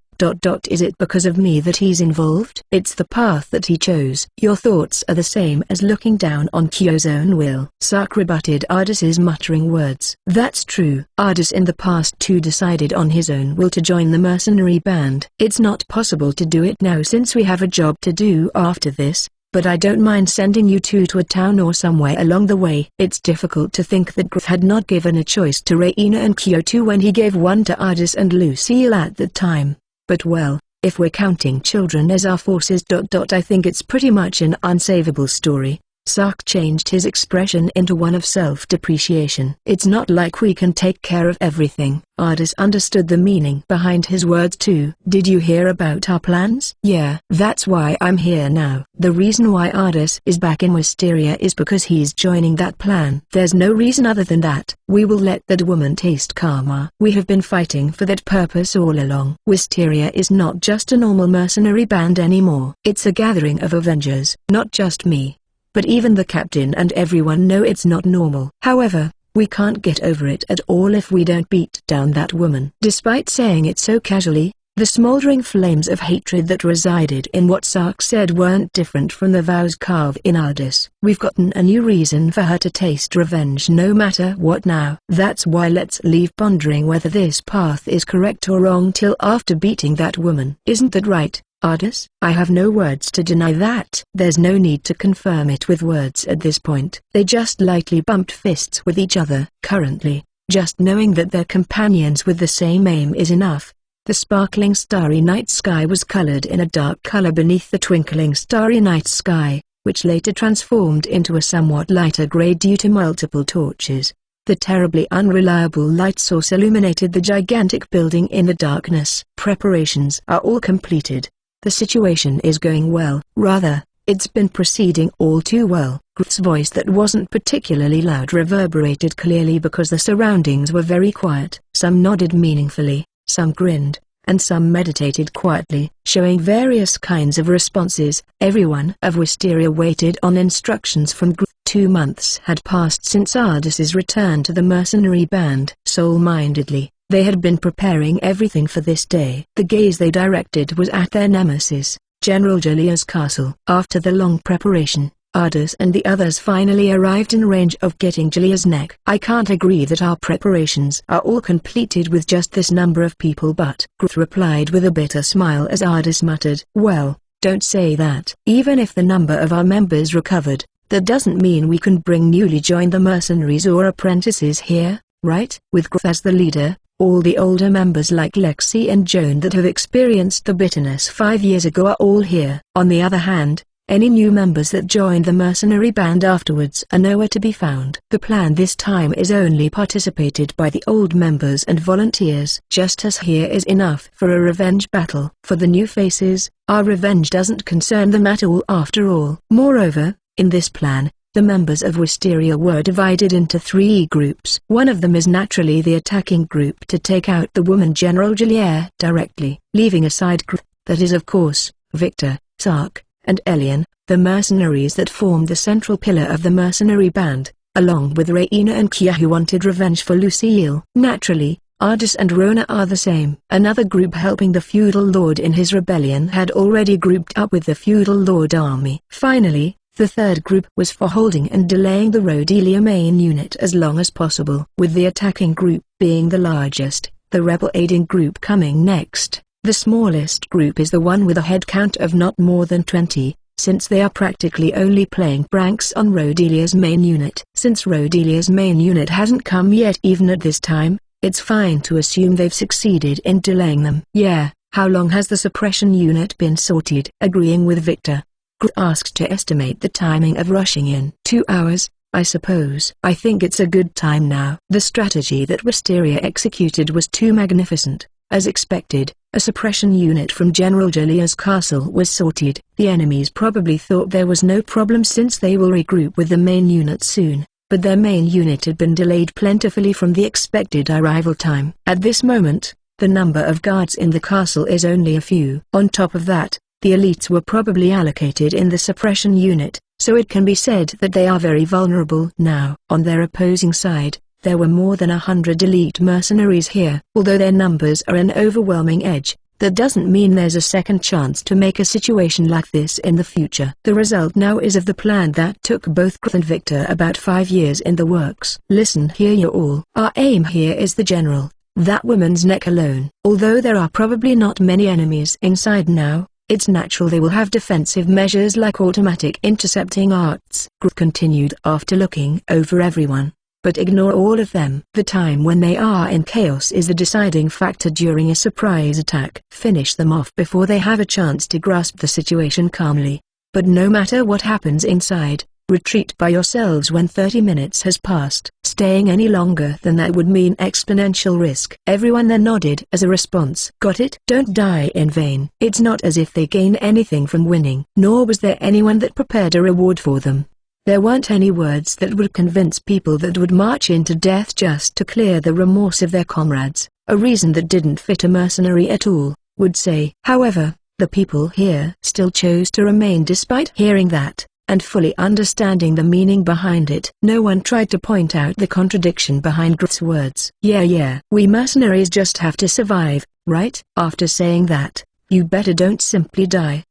Is it because of me that he's involved? It's the path that he chose. Your thoughts are the same as looking down on Kyo's own will. Sark rebutted Ardis's muttering words. That's true. Ardis in the past too decided on his own will to join the mercenary band. It's not possible to do it now since we have a job to do after this, but I don't mind sending you two to a town or somewhere along the way. It's difficult to think that Griff had not given a choice to Reina and Kyo too when he gave one to Ardis and Lucille at that time. But well, if we're counting children as our forces. I think it's pretty much an unsavable story. Sark changed his expression into one of self-depreciation. It's not like we can take care of everything. Ardis understood the meaning behind his words too. Did you hear about our plans? Yeah. That's why I'm here now. The reason why Ardis is back in Wisteria is because he's joining that plan. There's no reason other than that. We will let that woman taste karma. We have been fighting for that purpose all along. Wisteria is not just a normal mercenary band anymore. It's a gathering of Avengers. Not just me, but even the captain and everyone know it's not normal. However, we can't get over it at all if we don't beat down that woman. Despite saying it so casually, The smoldering flames of hatred that resided in what Sark said weren't different from the vows carved in Ardis. We've gotten a new reason for her to taste revenge no matter what now. That's why let's leave pondering whether this path is correct or wrong till after beating that woman. Isn't that right, Ardis? I have no words to deny that. There's no need to confirm it with words at this point. They just lightly bumped fists with each other. Currently, just knowing that they're companions with the same aim is enough. The sparkling starry night sky was colored in a dark color beneath the twinkling starry night sky, which later transformed into a somewhat lighter gray due to multiple torches. The terribly unreliable light source illuminated the gigantic building in the darkness. Preparations are all completed. The situation is going well. Rather, it's been proceeding all too well. Gruth's voice that wasn't particularly loud reverberated clearly because the surroundings were very quiet. Some nodded meaningfully, some grinned, and some meditated quietly, showing various kinds of responses. Everyone of Wisteria waited on instructions from Gruth. 2 months had passed since Ardis's return to the mercenary band. Soul-mindedly, they had been preparing everything for this day. The gaze they directed was at their nemesis, General Julia's castle. After the long preparation, Ardis and the others finally arrived in range of getting Julia's neck. I can't agree that our preparations are all completed with just this number of people, but Gruth replied with a bitter smile as Ardis muttered, "Well, don't say that. Even if the number of our members recovered, that doesn't mean we can bring newly joined the mercenaries or apprentices here, right?" With Gruth as the leader, all the older members like Lexi and Joan that have experienced the bitterness 5 years ago are all here. On the other hand, any new members that joined the mercenary band afterwards are nowhere to be found. The plan this time is only participated by the old members and volunteers. Just as here is enough for a revenge battle. For the new faces, our revenge doesn't concern them at all after all. Moreover, in this plan, the members of Wisteria were divided into 3 groups. One of them is naturally the attacking group to take out the woman General Julier directly, leaving aside group, that is of course, Victor, Sark, and Elian, the mercenaries that formed the central pillar of the mercenary band, along with Raina and Kia who wanted revenge for Lucille. Naturally, Ardis and Rona are the same. Another group helping the feudal lord in his rebellion had already grouped up with the feudal lord army. Finally, the third group was for holding and delaying the Rhodelia main unit as long as possible. With the attacking group being the largest, the rebel aiding group coming next. The smallest group is the one with a head count of not more than 20, since they are practically only playing pranks on Rhodelia's main unit. Since Rhodelia's main unit hasn't come yet even at this time, it's fine to assume they've succeeded in delaying them. Yeah, how long has the suppression unit been sorted? Agreeing with Victor, Gruth asked to estimate the timing of rushing in. 2 hours, I suppose. I think it's a good time now. The strategy that Wisteria executed was too magnificent. As expected, a suppression unit from General Julia's castle was sorted. The enemies probably thought there was no problem since they will regroup with the main unit soon, but their main unit had been delayed plentifully from the expected arrival time. At this moment, the number of guards in the castle is only a few. On top of that, the elites were probably allocated in the suppression unit, so it can be said that they are very vulnerable now. On their opposing side, there were more than 100 elite mercenaries here. Although their numbers are an overwhelming edge, that doesn't mean there's a second chance to make a situation like this in the future. The result now is of the plan that took both Gruth and Victor about 5 years in the works. Listen here you all. Our aim here is the general, that woman's neck alone. Although there are probably not many enemies inside now, it's natural they will have defensive measures like automatic intercepting arts. Gruth continued after looking over everyone. But ignore all of them. The time when they are in chaos is the deciding factor during a surprise attack. Finish them off before they have a chance to grasp the situation calmly. But no matter what happens inside, retreat by yourselves when 30 minutes has passed. Staying any longer than that would mean exponential risk. Everyone then nodded as a response. Got it? Don't die in vain. It's not as if they gain anything from winning. Nor was there anyone that prepared a reward for them. There weren't any words that would convince people that would march into death just to clear the remorse of their comrades, a reason that didn't fit a mercenary at all, would say. However, the people here still chose to remain despite hearing that, and fully understanding the meaning behind it. No one tried to point out the contradiction behind Gruth's words. Yeah, we mercenaries just have to survive, right? After saying that, you better don't simply die.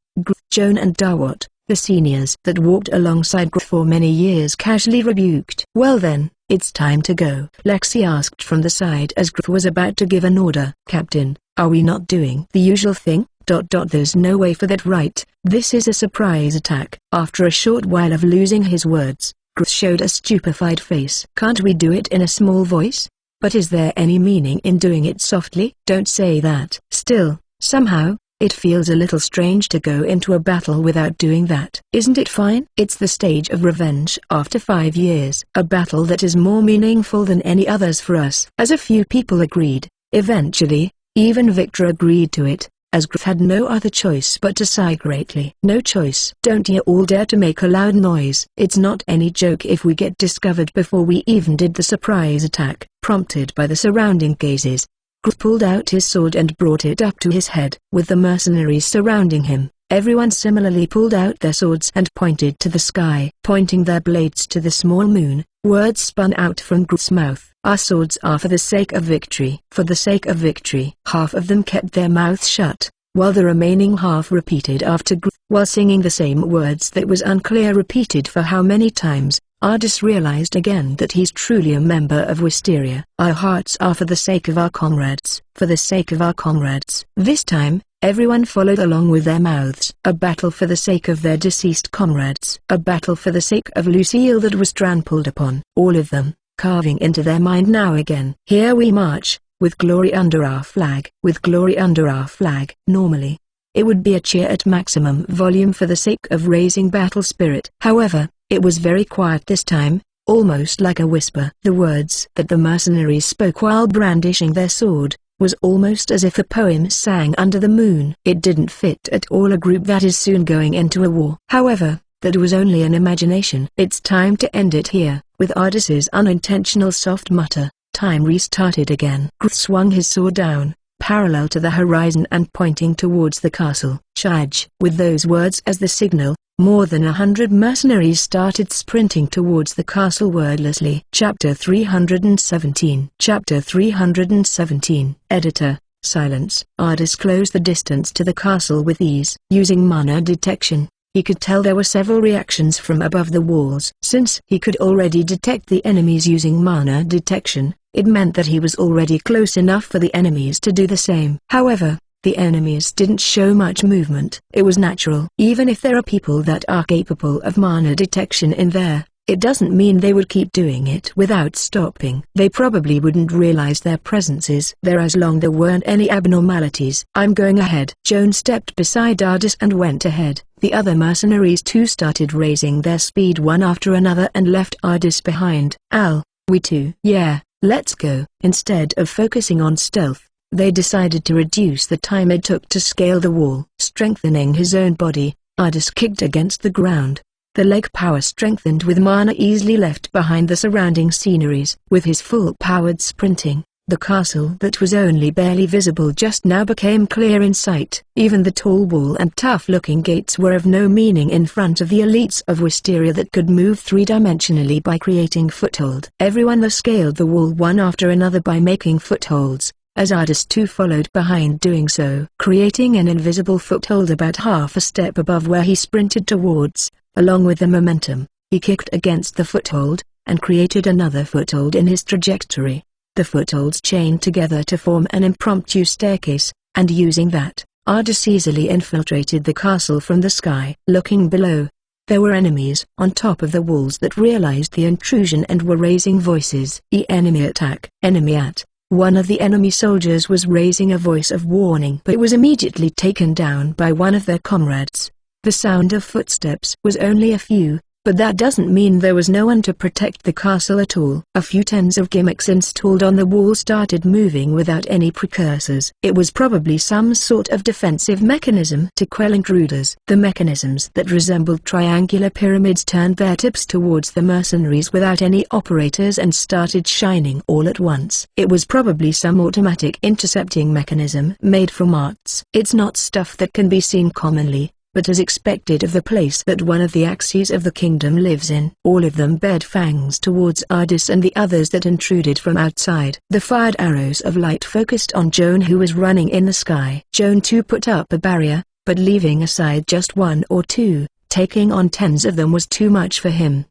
Joan and Dawot, the seniors that walked alongside for many years, casually rebuked. Well then, it's time to go, Lexi asked from the side as was about to give an order. Captain, are we not doing the usual thing? There's no way for that, right? This is a surprise attack. After a short while of losing his words, showed a stupefied face. Can't we do it in a small voice? But is there any meaning in doing it softly? Don't say that. Still, somehow, it feels a little strange to go into a battle without doing that. Isn't it fine? It's the stage of revenge after 5 years. A battle that is more meaningful than any others for us. As a few people agreed, eventually, even Victor agreed to it, as Griff had no other choice but to sigh greatly. No choice. Don't you all dare to make a loud noise. It's not any joke if we get discovered before we even did the surprise attack. Prompted by the surrounding gazes, Griff pulled out his sword and brought it up to his head. With the mercenaries surrounding him, everyone similarly pulled out their swords and pointed to the sky. Pointing their blades to the small moon, words spun out from Griff's mouth. Our swords are for the sake of victory. For the sake of victory. Half of them kept their mouths shut, while the remaining half repeated after Griff, while singing the same words that was unclear repeated for how many times. Ardis realized again that he's truly a member of Wisteria. Our hearts are for the sake of our comrades. For the sake of our comrades. This time, everyone followed along with their mouths. A battle for the sake of their deceased comrades. A battle for the sake of Lucille that was trampled upon. All of them, carving into their mind now again. Here we march, with glory under our flag. With glory under our flag. Normally, it would be a cheer at maximum volume for the sake of raising battle spirit. However, it was very quiet this time, almost like a whisper. The words that the mercenaries spoke while brandishing their sword, was almost as if a poem sang under the moon. It didn't fit at all a group that is soon going into a war. However, that was only an imagination. It's time to end it here. With Ardis's unintentional soft mutter, time restarted again. Griff swung his sword down, parallel to the horizon and pointing towards the castle. Charge! With those words as the signal, more than 100 mercenaries started sprinting towards the castle wordlessly. Chapter 317. Chapter 317. Editor. Silence. Ardis closed the distance to the castle with ease. Using mana detection, he could tell there were several reactions from above the walls. Since he could already detect the enemies using mana detection, it meant that he was already close enough for the enemies to do the same. However, the enemies didn't show much movement. It was natural. Even if there are people that are capable of mana detection in there, it doesn't mean they would keep doing it without stopping. They probably wouldn't realize their presence is there as long there weren't any abnormalities. I'm going ahead. Joan stepped beside Ardis and went ahead. The other mercenaries too started raising their speed one after another and left Ardis behind. Al, we too. Yeah, let's go. Instead of focusing on stealth, they decided to reduce the time it took to scale the wall. Strengthening his own body, Ardis kicked against the ground. The leg power strengthened with mana easily left behind the surrounding sceneries. With his full-powered sprinting, the castle that was only barely visible just now became clear in sight. Even the tall wall and tough-looking gates were of no meaning in front of the elites of Wisteria that could move three-dimensionally by creating foothold. Everyone thus scaled the wall one after another by making footholds, as Ardis too followed behind doing so. Creating an invisible foothold about half a step above where he sprinted towards, along with the momentum, he kicked against the foothold, and created another foothold in his trajectory. The footholds chained together to form an impromptu staircase, and using that, Ardis easily infiltrated the castle from the sky. Looking below, there were enemies on top of the walls that realized the intrusion and were raising voices. Enemy attack. Enemy at. One of the enemy soldiers was raising a voice of warning, but was immediately taken down by one of their comrades. The sound of footsteps was only a few, but that doesn't mean there was no one to protect the castle at all. A few tens of gimmicks installed on the wall started moving without any precursors. It was probably some sort of defensive mechanism to quell intruders. The mechanisms that resembled triangular pyramids turned their tips towards the mercenaries without any operators and started shining all at once. It was probably some automatic intercepting mechanism made from arts. It's not stuff that can be seen commonly, but as expected of the place that one of the axes of the kingdom lives in. All of them bared fangs towards Ardis and the others that intruded from outside. The fired arrows of light focused on Joan, who was running in the sky. Joan too put up a barrier, but leaving aside just one or two, taking on tens of them was too much for him.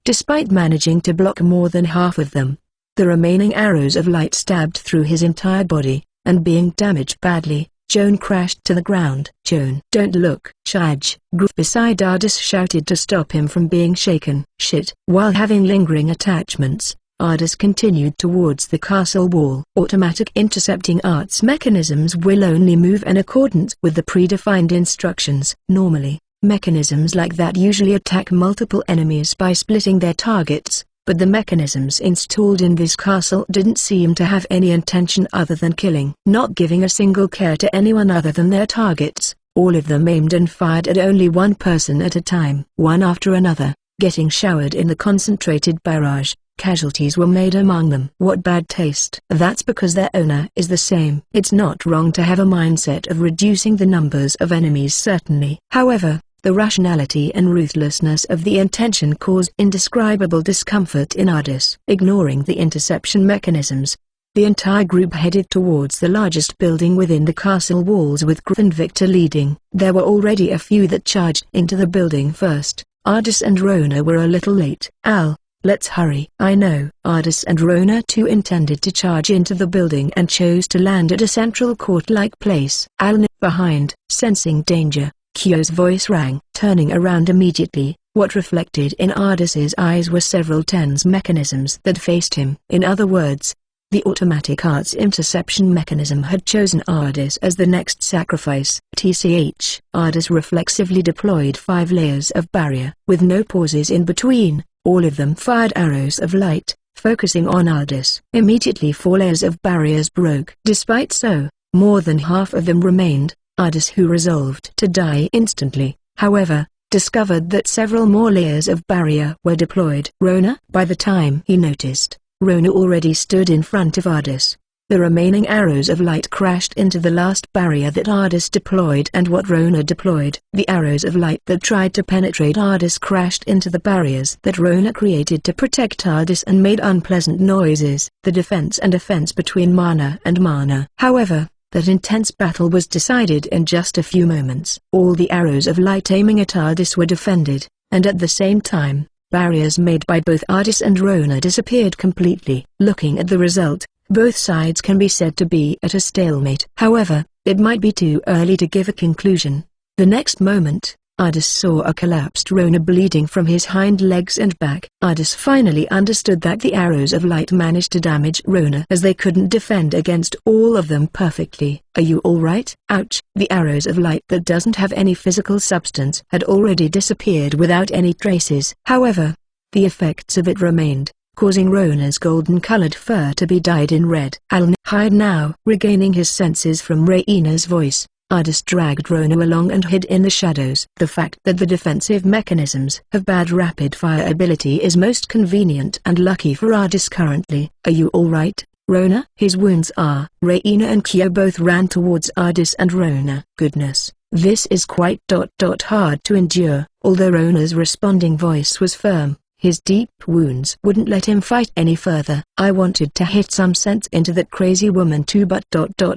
Despite managing to block more than half of them, the remaining arrows of light stabbed through his entire body, and being damaged badly, Joan crashed to the ground. "Joan, don't look!" Shaj, Groof beside Ardis shouted to stop him from being shaken. "Shit!" While having lingering attachments, Ardis continued towards the castle wall. Automatic intercepting arts mechanisms will only move in accordance with the predefined instructions. Normally, mechanisms like that usually attack multiple enemies by splitting their targets, but the mechanisms installed in this castle didn't seem to have any intention other than killing. Not giving a single care to anyone other than their targets, all of them aimed and fired at only one person at a time. One after another, getting showered in the concentrated barrage, casualties were made among them. What bad taste. That's because their owner is the same. It's not wrong to have a mindset of reducing the numbers of enemies, certainly. However, the rationality and ruthlessness of the intention caused indescribable discomfort in Ardis. Ignoring the interception mechanisms, the entire group headed towards the largest building within the castle walls, with Groof and Victor leading. There were already a few that charged into the building first. Ardis and Rona were a little late. "Al, let's hurry." "I know." Ardis and Rona too intended to charge into the building and chose to land at a central court-like place. Al behind. Sensing danger, Kyo's voice rang. Turning around immediately, what reflected in Ardis's eyes were several tens mechanisms that faced him. In other words, the automatic arts interception mechanism had chosen Ardis as the next sacrifice. Ardis reflexively deployed 5 layers of barrier. With no pauses in between, all of them fired arrows of light, focusing on Ardis. Immediately 4 layers of barriers broke. Despite so, more than half of them remained. Ardis, who resolved to die instantly, however, discovered that several more layers of barrier were deployed. Rona? By the time he noticed, Rona already stood in front of Ardis. The remaining arrows of light crashed into the last barrier that Ardis deployed and what Rona deployed. The arrows of light that tried to penetrate Ardis crashed into the barriers that Rona created to protect Ardis and made unpleasant noises. The defense and offense between mana and mana. However, that intense battle was decided in just a few moments. All the arrows of light aiming at Ardis were defended, and at the same time, barriers made by both Ardis and Rona disappeared completely. Looking at the result, both sides can be said to be at a stalemate. However, it might be too early to give a conclusion. The next moment, Ardis saw a collapsed Rona bleeding from his hind legs and back. Ardis finally understood that the arrows of light managed to damage Rona as they couldn't defend against all of them perfectly. "Are you alright?" Ouch! The arrows of light that doesn't have any physical substance had already disappeared without any traces. However, the effects of it remained, causing Rona's golden-colored fur to be dyed in red. "I'll hide now." Regaining his senses from Raina's voice, Ardis dragged Rona along and hid in the shadows. The fact that the defensive mechanisms have bad rapid-fire ability is most convenient and lucky for Ardis currently. "Are you alright, Rona?" "His wounds are." Raina and Kyo both ran towards Ardis and Rona. "Goodness, this is quite hard to endure." Although Rona's responding voice was firm, his deep wounds wouldn't let him fight any further. "I wanted to hit some sense into that crazy woman too, but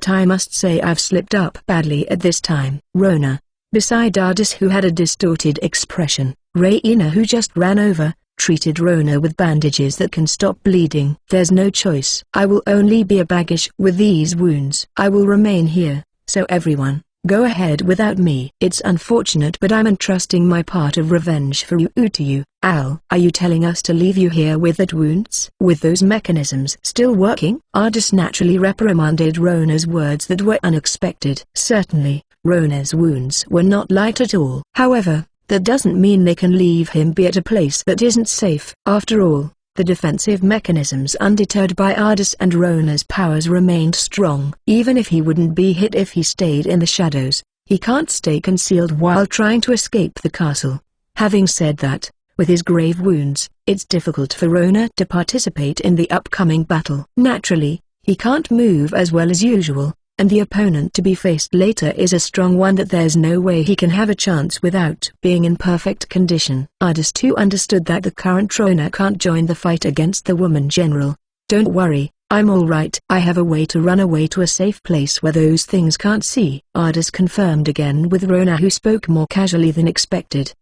I must say I've slipped up badly at this time." Rona, beside Ardis, who had a distorted expression, Raina, who just ran over, treated Rona with bandages that can stop bleeding. "There's no choice. I will only be a baggage with these wounds. I will remain here, so everyone, go ahead without me." "It's unfortunate, but I'm entrusting my part of revenge for you to you." "Al, are you telling us to leave you here with that wounds?" "With those mechanisms still working?" Ardis naturally reprimanded Rona's words that were unexpected. Certainly, Rona's wounds were not light at all. However, that doesn't mean they can leave him be at a place that isn't safe. After all, the defensive mechanisms, undeterred by Ardis and Rona's powers, remained strong. Even if he wouldn't be hit if he stayed in the shadows, he can't stay concealed while trying to escape the castle. Having said that, with his grave wounds, it's difficult for Rona to participate in the upcoming battle. Naturally, he can't move as well as usual, and the opponent to be faced later is a strong one that there's no way he can have a chance without being in perfect condition. Ardis too understood that the current Rona can't join the fight against the woman general. Don't worry, I'm alright. I have a way to run away to a safe place where those things can't see. Ardis confirmed again with Rona, who spoke more casually than expected.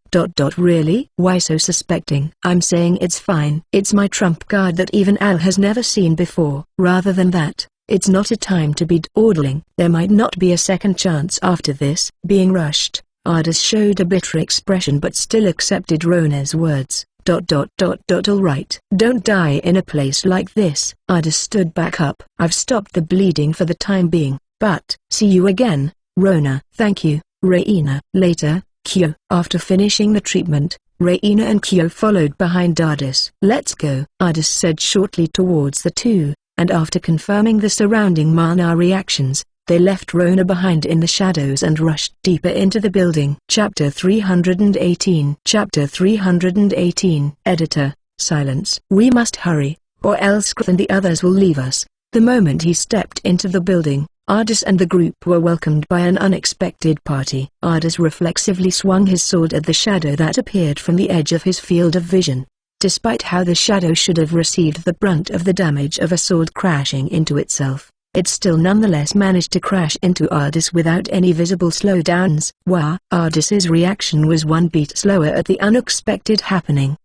Really? Why so suspecting? I'm saying it's fine. It's my trump card that even Al has never seen before. Rather than that, it's not a time to be dawdling. There might not be a second chance after this. Being rushed, Ardis showed a bitter expression but still accepted Rona's words. Alright. Don't die in a place like this. Ardis stood back up. I've stopped the bleeding for the time being, but see you again, Rona. Thank you, Reina. Later, Kyo. After finishing the treatment, Reina and Kyo followed behind Ardis. Let's go, Ardis said shortly towards the two, and after confirming the surrounding mana reactions, they left Rona behind in the shadows and rushed deeper into the building. Chapter 318. Chapter 318. Editor, silence. We must hurry, or else Krith and the others will leave us. The moment he stepped into the building, Ardis and the group were welcomed by an unexpected party. Ardis reflexively swung his sword at the shadow that appeared from the edge of his field of vision. Despite how the shadow should have received the brunt of the damage of a sword crashing into itself, it still nonetheless managed to crash into Ardis without any visible slowdowns. Ardis's reaction was one beat slower at the unexpected happening.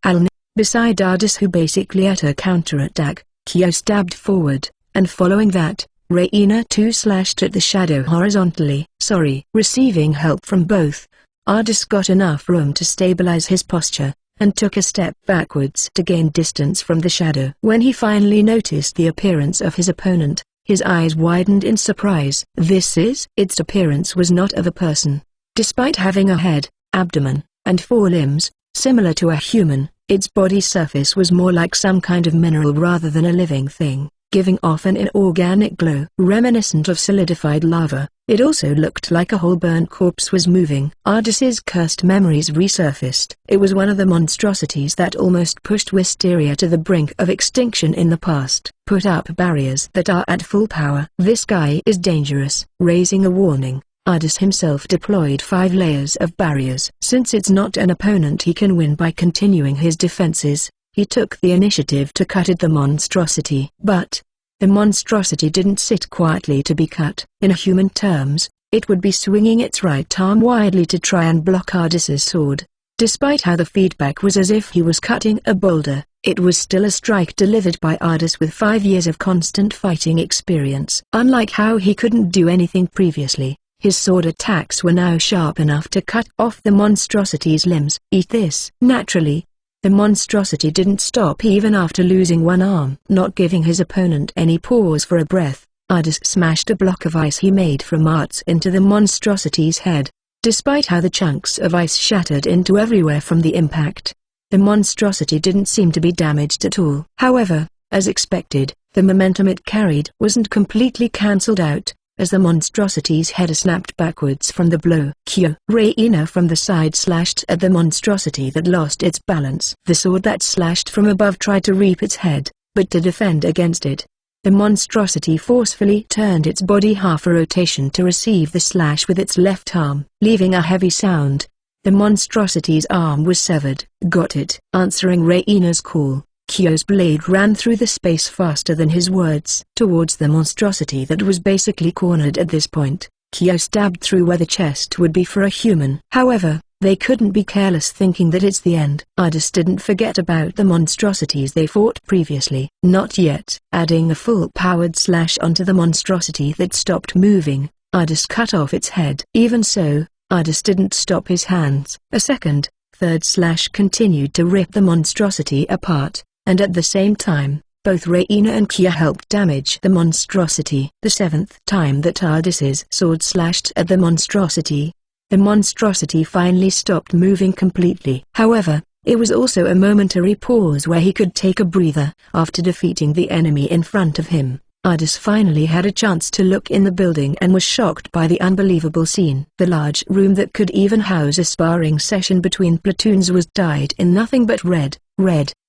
Beside Ardis, who basically at a counterattack, Kyo stabbed forward, and following that, Reina too slashed at the shadow horizontally. Receiving help from both, Ardis got enough room to stabilize his posture, and took a step backwards to gain distance from the shadow. When he finally noticed the appearance of his opponent, his eyes widened in surprise. Its appearance was not of a person. Despite having a head, abdomen, and 4 limbs, similar to a human, its body surface was more like some kind of mineral rather than a living thing, giving off an inorganic glow reminiscent of solidified lava. It also looked like a whole burnt corpse was moving. Ardis's cursed memories resurfaced. It was one of the monstrosities that almost pushed Wisteria to the brink of extinction in the past. Put up barriers that are at full power. This guy is dangerous. Raising a warning, Ardis himself deployed 5 layers of barriers. Since it's not an opponent he can win by continuing his defenses, he took the initiative to cut at the monstrosity. But the monstrosity didn't sit quietly to be cut. In human terms, it would be swinging its right arm widely to try and block Ardis's sword. Despite how the feedback was as if he was cutting a boulder, it was still a strike delivered by Ardis with 5 years of constant fighting experience. Unlike how he couldn't do anything previously, his sword attacks were now sharp enough to cut off the monstrosity's limbs. Eat this. Naturally, the monstrosity didn't stop even after losing 1 arm. Not giving his opponent any pause for a breath, Ardis smashed a block of ice he made from arts into the monstrosity's head. Despite how the chunks of ice shattered into everywhere from the impact, the monstrosity didn't seem to be damaged at all. However, as expected, the momentum it carried wasn't completely cancelled out, as the monstrosity's head snapped backwards from the blow. Reina from the side slashed at the monstrosity that lost its balance. The sword that slashed from above tried to reap its head, but to defend against it, the monstrosity forcefully turned its body half a rotation to receive the slash with its left arm. Leaving a heavy sound, the monstrosity's arm was severed. Got it. Answering Reina's call, Kyo's blade ran through the space faster than his words. Towards the monstrosity that was basically cornered at this point, Kyo stabbed through where the chest would be for a human. However, they couldn't be careless thinking that it's the end. Ardis didn't forget about the monstrosities they fought previously. Not yet. Adding a full-powered slash onto the monstrosity that stopped moving, Ardis cut off its head. Even so, Ardis didn't stop his hands. A second, third slash continued to rip the monstrosity apart, and at the same time, both Reina and Kyo helped damage the monstrosity. The 7th time that Ardis's sword slashed at the monstrosity finally stopped moving completely. However, it was also a momentary pause where he could take a breather. After defeating the enemy in front of him, Ardis finally had a chance to look in the building and was shocked by the unbelievable scene. The large room that could even house a sparring session between platoons was dyed in nothing but red,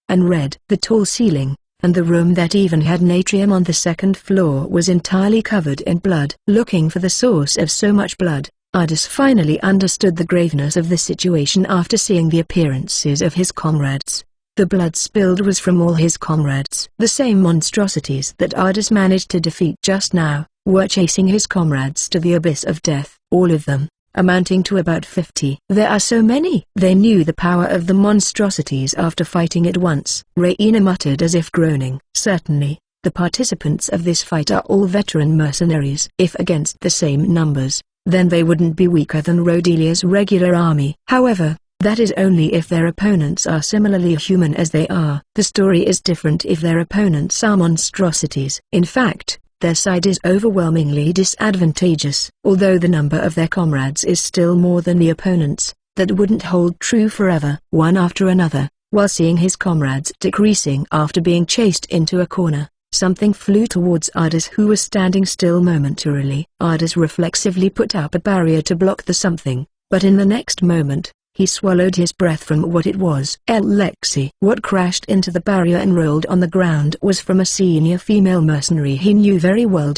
and red. The tall ceiling, and the room that even had an atrium on the second floor was entirely covered in blood. Looking for the source of so much blood, Ardis finally understood the graveness of the situation after seeing the appearances of his comrades. The blood spilled was from all his comrades. The same monstrosities that Ardis managed to defeat just now were chasing his comrades to the abyss of death, all of them, amounting to about 50. There are so many. They knew the power of the monstrosities after fighting it once. Raina muttered as if groaning. Certainly, the participants of this fight are all veteran mercenaries. If against the same numbers, then they wouldn't be weaker than Rodelia's regular army. However, that is only if their opponents are similarly human as they are. The story is different if their opponents are monstrosities. In fact, their side is overwhelmingly disadvantageous. Although the number of their comrades is still more than the opponents, that wouldn't hold true forever. One after another, while seeing his comrades decreasing after being chased into a corner, something flew towards Ardis, who was standing still momentarily. Ardis reflexively put up a barrier to block the something, but in the next moment, he swallowed his breath from what it was. Lexi. What crashed into the barrier and rolled on the ground was from a senior female mercenary he knew very well.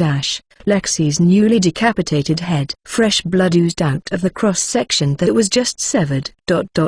Lexi's newly decapitated head. Fresh blood oozed out of the cross-section that was just severed.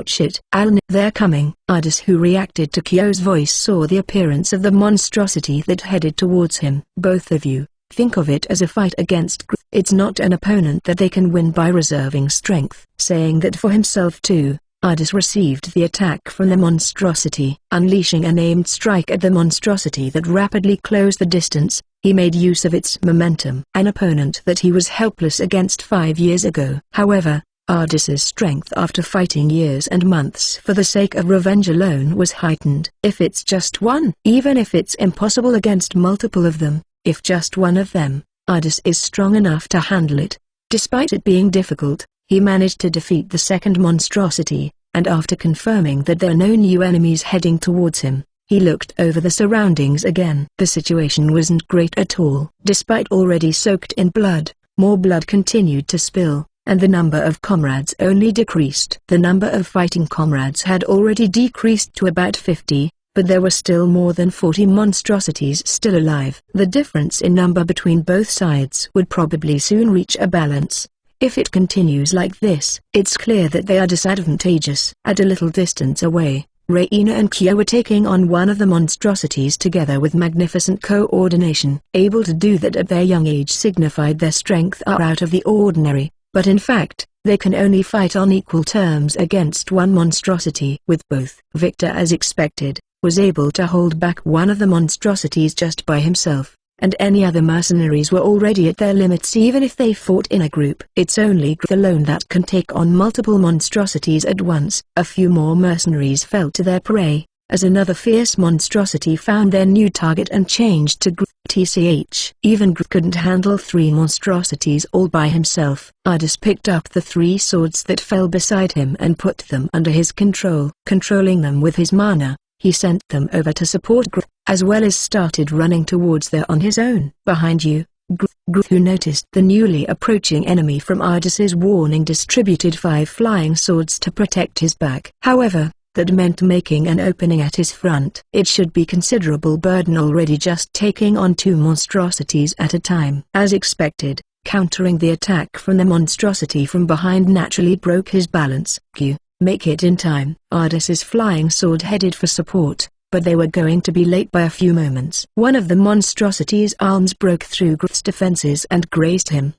Shit. They're coming. Ardis, who reacted to Kyo's voice, saw the appearance of the monstrosity that headed towards him. Both of you, think of it as a fight against It's not an opponent that they can win by reserving strength. Saying that for himself too, Ardis received the attack from the monstrosity. Unleashing a named strike at the monstrosity that rapidly closed the distance, he made use of its momentum. An opponent that he was helpless against 5 years ago. However, Ardis's strength after fighting years and months for the sake of revenge alone was heightened. If it's just one, even if it's impossible against multiple of them, if just one of them, Ardis is strong enough to handle it. Despite it being difficult, he managed to defeat the second monstrosity, and after confirming that there are no new enemies heading towards him, he looked over the surroundings again. The situation wasn't great at all. Despite already soaked in blood, more blood continued to spill, and the number of comrades only decreased. The number of fighting comrades had already decreased to about 50, but there were still more than 40 monstrosities still alive. The difference in number between both sides would probably soon reach a balance. If it continues like this, it's clear that they are disadvantageous. At a little distance away, Raina and Kyo were taking on one of the monstrosities together with magnificent coordination. Able to do that at their young age signified their strength are out of the ordinary, but in fact, they can only fight on equal terms against one monstrosity. With both, Victor, as expected, was able to hold back one of the monstrosities just by himself, and any other mercenaries were already at their limits even if they fought in a group. It's only Grth alone that can take on multiple monstrosities at once. A few more mercenaries fell to their prey, as another fierce monstrosity found their new target and changed to Grth. Even Grth couldn't handle 3 monstrosities all by himself. Ardis picked up the 3 swords that fell beside him and put them under his control. Controlling them with his mana, he sent them over to support Grth, as well as started running towards there on his own. Behind you, Grth, who noticed the newly approaching enemy from Ardis's warning, distributed 5 flying swords to protect his back. However, that meant making an opening at his front. It should be considerable burden already just taking on 2 monstrosities at a time. As expected, countering the attack from the monstrosity from behind naturally broke his balance. Make it in time. Ardis's flying sword headed for support, but they were going to be late by a few moments. One of the monstrosity's arms broke through Grth's defenses and grazed him,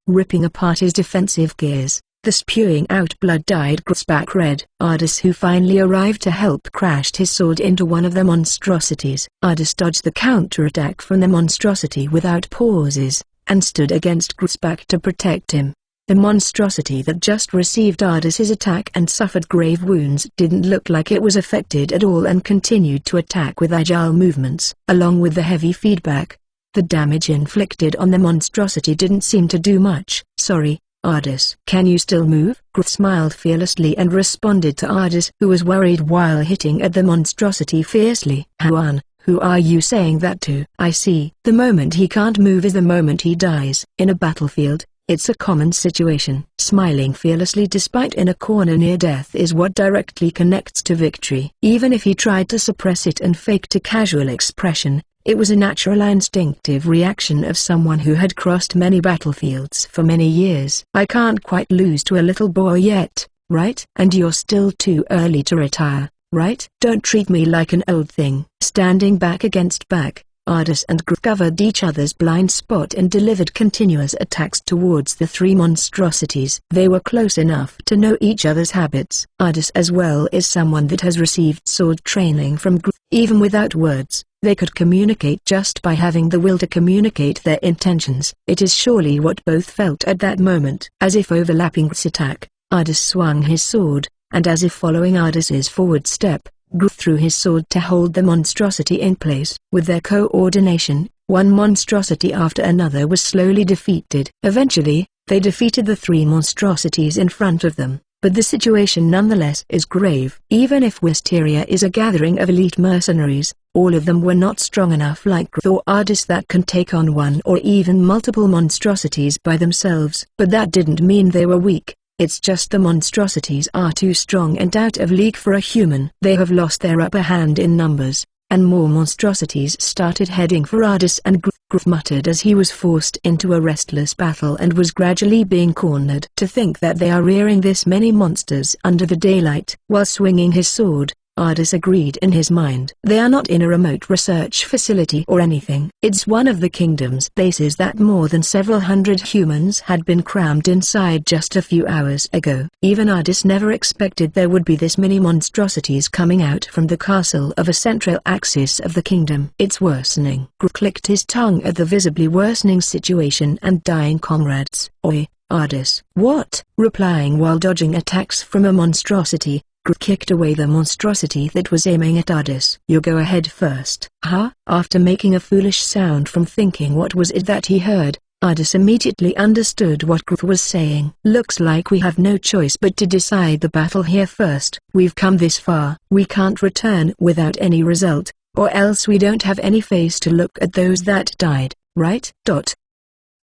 ripping apart his defensive gears. The spewing out blood dyed Grth's back red. Ardis, who finally arrived to help, crashed his sword into one of the monstrosities. Ardis dodged the counterattack from the monstrosity without pauses, and stood against Grth's back to protect him. The monstrosity that just received Ardis's attack and suffered grave wounds didn't look like it was affected at all and continued to attack with agile movements. Along with the heavy feedback, the damage inflicted on the monstrosity didn't seem to do much. Sorry, Ardis. Can you still move? Grth smiled fearlessly and responded to Ardis, who was worried while hitting at the monstrosity fiercely. Huan, who are you saying that to? I see. The moment he can't move is the moment he dies. In a battlefield, It's a common situation. Smiling fearlessly despite in a corner near death is what directly connects to victory. Even if he tried to suppress it and faked a casual expression, it was a natural instinctive reaction of someone who had crossed many battlefields for many years. I can't quite lose to a little boy yet, right? And you're still too early to retire, right? Don't treat me like an old thing. Standing back against back, Ardis and Gruf covered each other's blind spot and delivered continuous attacks towards the three monstrosities. They were close enough to know each other's habits. Ardis as well is someone that has received sword training from Gruf. Even without words, they could communicate just by having the will to communicate their intentions. It is surely what both felt at that moment. As if overlapping Gruf's attack, Ardis swung his sword, and as if following Ardis's forward step, Gruf threw his sword to hold the monstrosity in place. With their coordination, one monstrosity after another was slowly defeated. Eventually, they defeated the three monstrosities in front of them, but the situation nonetheless is grave. Even if Wisteria is a gathering of elite mercenaries, all of them were not strong enough like Gruf or Ardis that can take on one or even multiple monstrosities by themselves. But that didn't mean they were weak. It's just the monstrosities are too strong and out of league for a human. They have lost their upper hand in numbers, and more monstrosities started heading for Ardis and Gruf. Gruf muttered as he was forced into a restless battle and was gradually being cornered. To think that they are rearing this many monsters under the daylight. While swinging his sword, Ardis agreed in his mind. They are not in a remote research facility or anything. It's one of the kingdom's bases that more than several hundred humans had been crammed inside just a few hours ago. Even Ardis never expected there would be this many monstrosities coming out from the castle of a central axis of the kingdom. It's worsening. Gruf clicked his tongue at the visibly worsening situation and dying comrades. Oi, Ardis. What? Replying while dodging attacks from a monstrosity, Gruf kicked away the monstrosity that was aiming at Ardis. You go ahead first. Huh? After making a foolish sound from thinking what was it that he heard, Ardis immediately understood what Gruf was saying. Looks like we have no choice but to decide the battle here first. We've come this far. We can't return without any result, or else we don't have any face to look at those that died, right?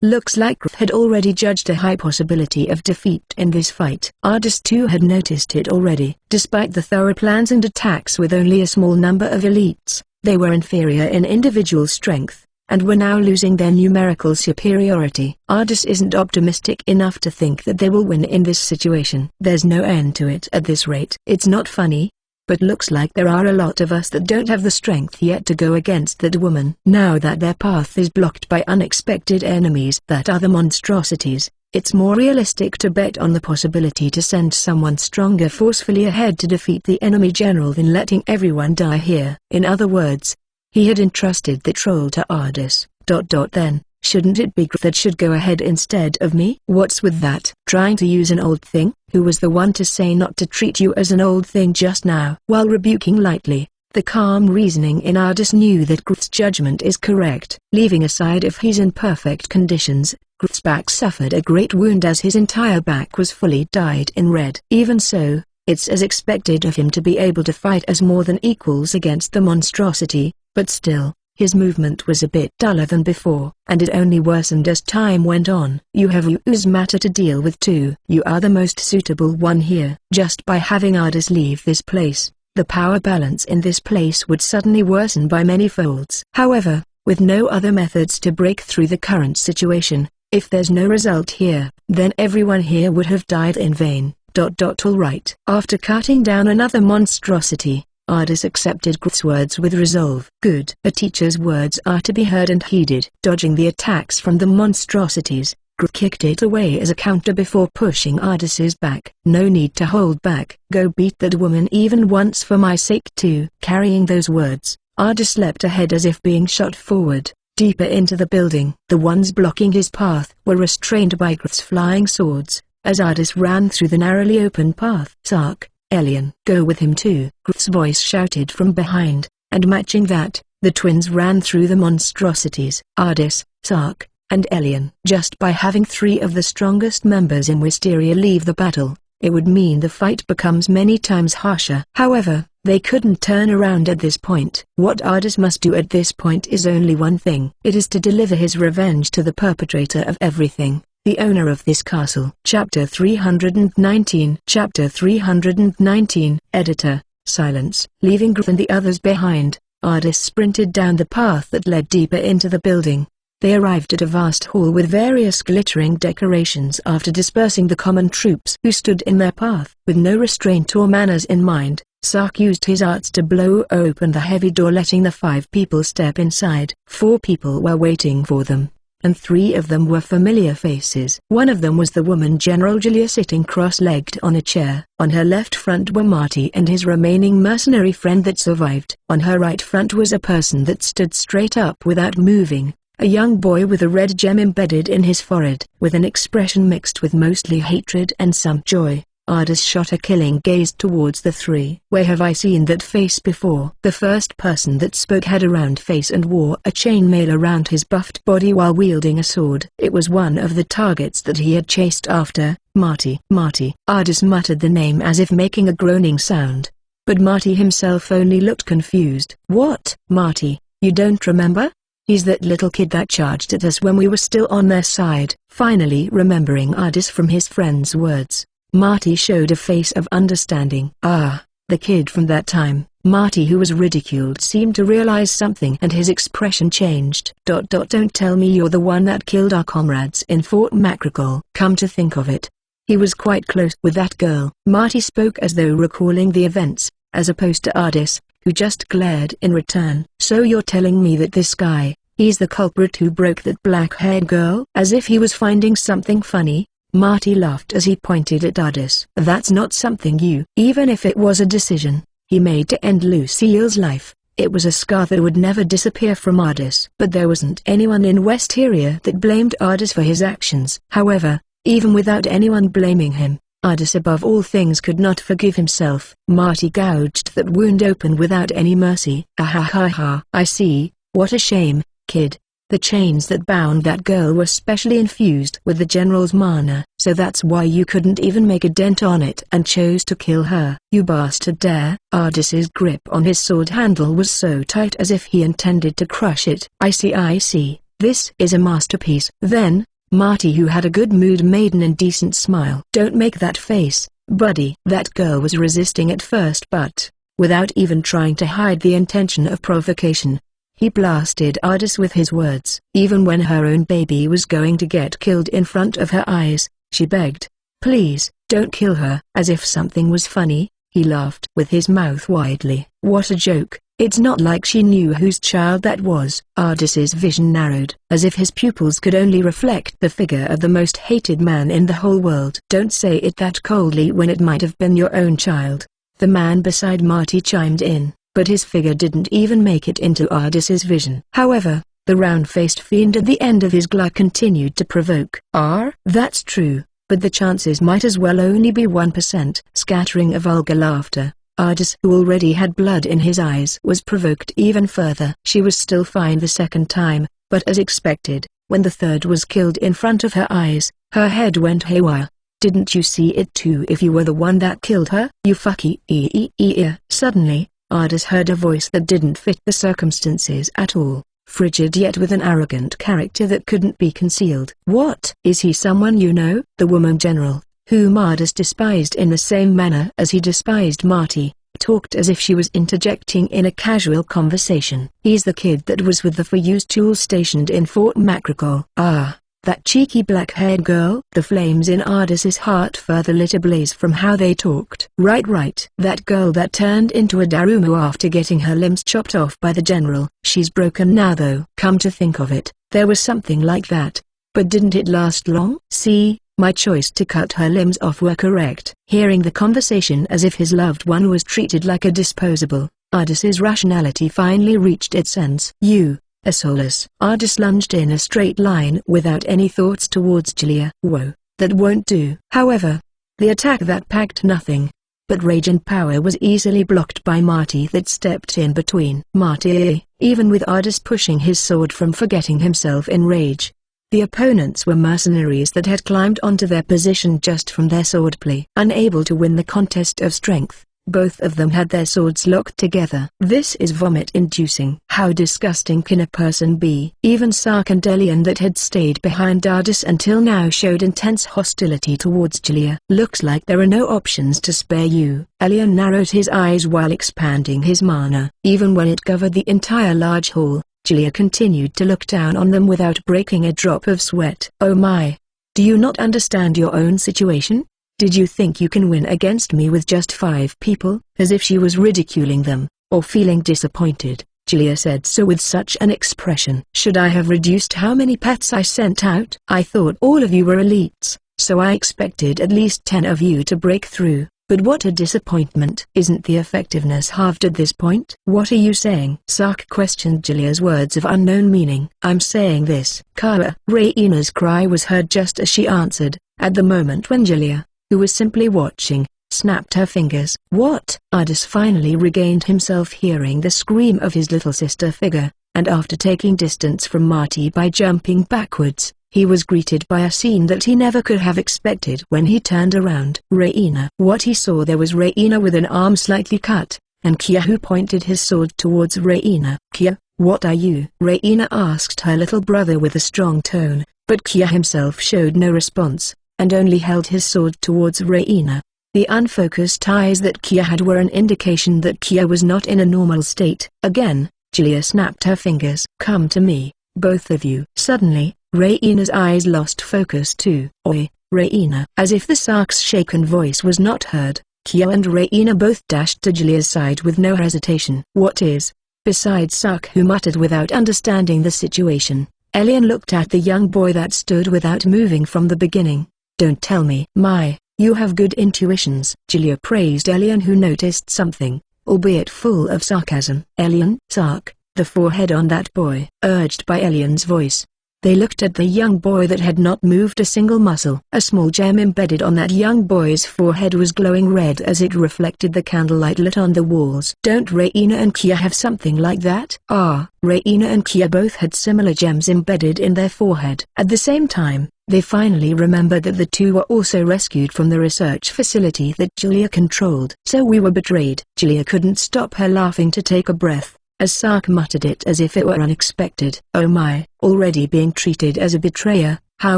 Looks like Gruf had already judged a high possibility of defeat in this fight. Ardis too had noticed it already. Despite the thorough plans and attacks with only a small number of elites, they were inferior in individual strength, and were now losing their numerical superiority. Ardis isn't optimistic enough to think that they will win in this situation. There's no end to it at this rate. It's not funny, but looks like there are a lot of us that don't have the strength yet to go against that woman. Now that their path is blocked by unexpected enemies that are the monstrosities, it's more realistic to bet on the possibility to send someone stronger forcefully ahead to defeat the enemy general than letting everyone die here. In other words, he had entrusted the troll to Ardis. Then, shouldn't it be Gruf that should go ahead instead of me? What's with that? Trying to use an old thing? Who was the one to say not to treat you as an old thing just now? While rebuking lightly, the calm reasoning in Ardis knew that Gruf's judgment is correct. Leaving aside if he's in perfect conditions, Gruf's back suffered a great wound as his entire back was fully dyed in red. Even so, it's as expected of him to be able to fight as more than equals against the monstrosity, but still, his movement was a bit duller than before, and it only worsened as time went on. You have Yu's matter to deal with too. You are the most suitable one here. Just by having Ardis leave this place, the power balance in this place would suddenly worsen by many folds. However, with no other methods to break through the current situation, if there's no result here, then everyone here would have died in vain. All right. After cutting down another monstrosity, Ardis accepted Gruf's words with resolve. Good. A teacher's words are to be heard and heeded. Dodging the attacks from the monstrosities, Gruf kicked it away as a counter before pushing Ardis's back. No need to hold back. Go beat that woman even once for my sake too. Carrying those words, Ardis leapt ahead as if being shot forward, deeper into the building. The ones blocking his path were restrained by Gruf's flying swords, as Ardis ran through the narrowly open path. Sark, Elian. Go with him too, Gruf's voice shouted from behind, and matching that, the twins ran through the monstrosities. Ardis, Sark, and Elian. Just by having three of the strongest members in Wisteria leave the battle, it would mean the fight becomes many times harsher. However, they couldn't turn around at this point. What Ardis must do at this point is only one thing. It is to deliver his revenge to the perpetrator of everything, the owner of this castle. Chapter 319. Chapter 319. Editor. Silence. Leaving Griff and the others behind, Ardis sprinted down the path that led deeper into the building. They arrived at a vast hall with various glittering decorations after dispersing the common troops who stood in their path. With no restraint or manners in mind, Sark used his arts to blow open the heavy door, letting the 5 people step inside. 4 people were waiting for them, and 3 of them were familiar faces. One of them was the woman General Julia, sitting cross-legged on a chair. On her left front were Marty and his remaining mercenary friend that survived. On her right front was a person that stood straight up without moving. A young boy with a red gem embedded in his forehead. With an expression mixed with mostly hatred and some joy, Ardis shot a killing gaze towards the 3. Where have I seen that face before? The first person that spoke had a round face and wore a chainmail around his buffed body while wielding a sword. It was one of the targets that he had chased after, Marty. Marty. Ardis muttered the name as if making a groaning sound. But Marty himself only looked confused. What? Marty, you don't remember? He's that little kid that charged at us when we were still on their side. Finally remembering Ardis from his friend's words, Marty showed a face of understanding. Ah, the kid from that time. Marty, who was ridiculed, seemed to realize something and his expression changed. Don't tell me you're the one that killed our comrades in Fort Macrocol. Come to think of it, he was quite close with that girl. Marty spoke as though recalling the events, as opposed to Ardis, who just glared in return. So you're telling me that this guy, he's the culprit who broke that black-haired girl? As if he was finding something funny, Marty laughed as he pointed at Ardis. That's not something you. Even if it was a decision he made to end Lucille's life, it was a scar that would never disappear from Ardis. But there wasn't anyone in Westeria that blamed Ardis for his actions. However, even without anyone blaming him, Ardis above all things could not forgive himself. Marty gouged that wound open without any mercy. Ah, I see, what a shame, kid. The chains that bound that girl were specially infused with the general's mana, so that's why you couldn't even make a dent on it and chose to kill her. You bastard dare. Ardis's grip on his sword handle was so tight as if he intended to crush it. I see, this is a masterpiece. Then, Marty, who had a good mood, made an indecent smile. Don't make that face, buddy. That girl was resisting at first, but, without even trying to hide the intention of provocation, he blasted Ardis with his words. Even when her own baby was going to get killed in front of her eyes, she begged, please, don't kill her. As if something was funny, he laughed with his mouth widely. What a joke. It's not like she knew whose child that was. Ardis's vision narrowed, as if his pupils could only reflect the figure of the most hated man in the whole world. Don't say it that coldly when it might have been your own child. The man beside Marty chimed in, but his figure didn't even make it into Ardis's vision. However, the round-faced fiend at the end of his glare continued to provoke. That's true, but the chances might as well only be 1%. Scattering a vulgar laughter, Ardis, who already had blood in his eyes, was provoked even further. She was still fine the second time, but as expected, when the third was killed in front of her eyes, her head went haywire. Didn't you see it too if you were the one that killed her? You fucky ear. Suddenly, Ardis heard a voice that didn't fit the circumstances at all, frigid yet with an arrogant character that couldn't be concealed. What? Is he someone you know? The woman general, whom Ardis despised in the same manner as he despised Marty, talked as if she was interjecting in a casual conversation. He's the kid that was with the Fayuz tools stationed in Fort Macrocol. Ah, that cheeky black-haired girl. The flames in Ardis's heart further lit ablaze from how they talked. Right. That girl that turned into a Darumu after getting her limbs chopped off by the general. She's broken now though. Come to think of it, there was something like that. But didn't it last long? See, my choice to cut her limbs off were correct. Hearing the conversation as if his loved one was treated like a disposable, Ardis's rationality finally reached its ends. You, a soulless. Ardis lunged in a straight line without any thoughts towards Julia. Whoa, that won't do. However, the attack that packed nothing but rage and power was easily blocked by Marty that stepped in between. Marty, even with Ardis pushing his sword from forgetting himself in rage. The opponents were mercenaries that had climbed onto their position just from their swordplay. Unable to win the contest of strength, Both of them had their swords locked together. This is vomit-inducing. How disgusting can a person be? Even Sark and Elian that had stayed behind Ardis until now showed intense hostility towards Julia. Looks like there are no options to spare you. Elian narrowed his eyes while expanding his mana. Even when it covered the entire large hall, Julia continued to look down on them without breaking a drop of sweat. Oh my! Do you not understand your own situation? Did you think you can win against me with just 5 people? As if she was ridiculing them, or feeling disappointed, Julia said so with such an expression. Should I have reduced how many pets I sent out? I thought all of you were elites, so I expected at least 10 of you to break through. But what a disappointment. Isn't the effectiveness halved at this point? What are you saying? Sark questioned Julia's words of unknown meaning. I'm saying this. Kawa. Raina's cry was heard just as she answered, at the moment when Julia, who was simply watching, snapped her fingers. What? Ardis finally regained himself hearing the scream of his little sister figure, and after taking distance from Marty by jumping backwards, he was greeted by a scene that he never could have expected when he turned around. Raina. What he saw there was Raina with an arm slightly cut, and Kia who pointed his sword towards Raina. Kia, what are you? Raina asked her little brother with a strong tone, but Kia himself showed no response, and only held his sword towards Raina. The unfocused eyes that Kia had were an indication that Kia was not in a normal state. Again, Julia snapped her fingers. Come to me, both of you. Suddenly, Raina's eyes lost focus too. Oi, Raina. As if the Sark's shaken voice was not heard, Kia and Raina both dashed to Julia's side with no hesitation. What is? Besides Sark, who muttered without understanding the situation, Elian looked at the young boy that stood without moving from the beginning. Don't tell me. My, you have good intuitions. Julia praised Elian, who noticed something, albeit full of sarcasm. Elian? Sark, the forehead on that boy. Urged by Elian's voice, they looked at the young boy that had not moved a single muscle. A small gem embedded on that young boy's forehead was glowing red as it reflected the candlelight lit on the walls. Don't Raina and Kia have something like that? Ah, Raina and Kia both had similar gems embedded in their forehead. At the same time, they finally remembered that the two were also rescued from the research facility that Julia controlled. So we were betrayed. Julia couldn't stop her laughing to take a breath, as Sark muttered it as if it were unexpected. Oh my, already being treated as a betrayer, how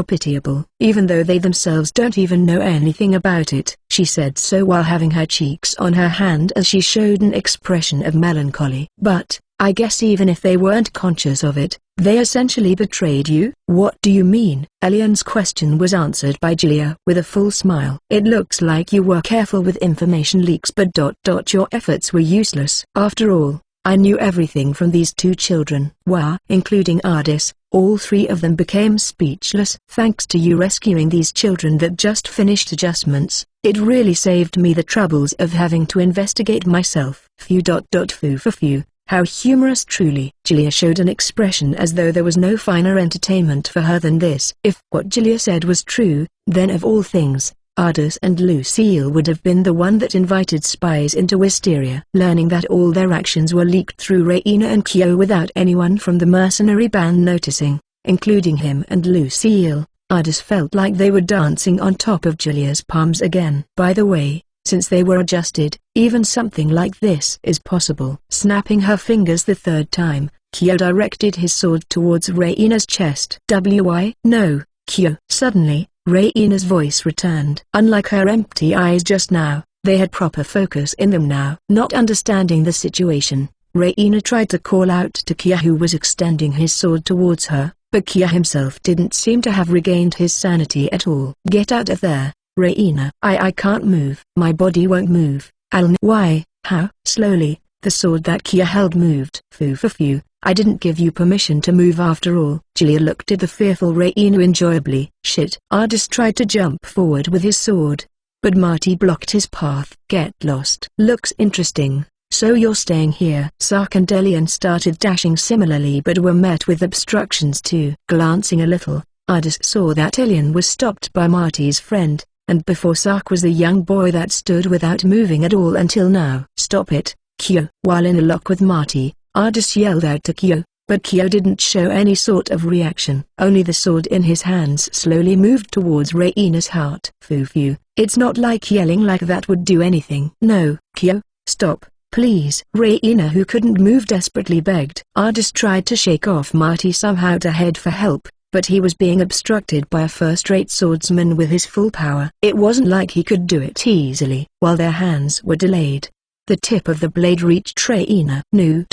pitiable. Even though they themselves don't even know anything about it. She said so while having her cheeks on her hand as she showed an expression of melancholy. But, I guess even if they weren't conscious of it, they essentially betrayed you? What do you mean? Elian's question was answered by Julia with a full smile. It looks like you were careful with information leaks, but your efforts were useless. After all, I knew everything from these 2 children. Wow. Including Ardis, all 3 of them became speechless. Thanks to you rescuing these children that just finished adjustments, it really saved me the troubles of having to investigate myself. Phew. Foo for phew. How humorous truly. Julia showed an expression as though there was no finer entertainment for her than this. If what Julia said was true, then of all things, Ardis and Lucille would have been the one that invited spies into Wisteria. Learning that all their actions were leaked through Raina and Kyo without anyone from the mercenary band noticing, including him and Lucille, Ardis felt like they were dancing on top of Julia's palms again. By the way, since they were adjusted, even something like this is possible. Snapping her fingers the 3rd time, Kyo directed his sword towards Raina's chest. Why? No, Kyo. Suddenly, Raina's voice returned. Unlike her empty eyes just now, they had proper focus in them now. Not understanding the situation, Raina tried to call out to Kyo, who was extending his sword towards her, but Kyo himself didn't seem to have regained his sanity at all. Get out of there, Raina. I can't move. My body won't move. Why? How? Slowly, the sword that Kyo held moved. Phew. I didn't give you permission to move after all. Julia looked at the fearful Raina enjoyably. Shit. Ardis tried to jump forward with his sword, but Marty blocked his path. Get lost. Looks interesting. So you're staying here. Sark and Elian started dashing similarly but were met with obstructions too. Glancing a little, Ardis saw that Elian was stopped by Marty's friend, and before Sark was the young boy that stood without moving at all until now. Stop it, Kyo. While in a lock with Marty, Ardis yelled out to Kyo, but Kyo didn't show any sort of reaction. Only the sword in his hands slowly moved towards Reina's heart. Foo, it's not like yelling like that would do anything. No, Kyo, stop, please. Reina, who couldn't move, desperately begged. Ardis tried to shake off Marty somehow to head for help, but he was being obstructed by a first-rate swordsman with his full power. It wasn't like he could do it easily. While their hands were delayed, the tip of the blade reached Reina. No.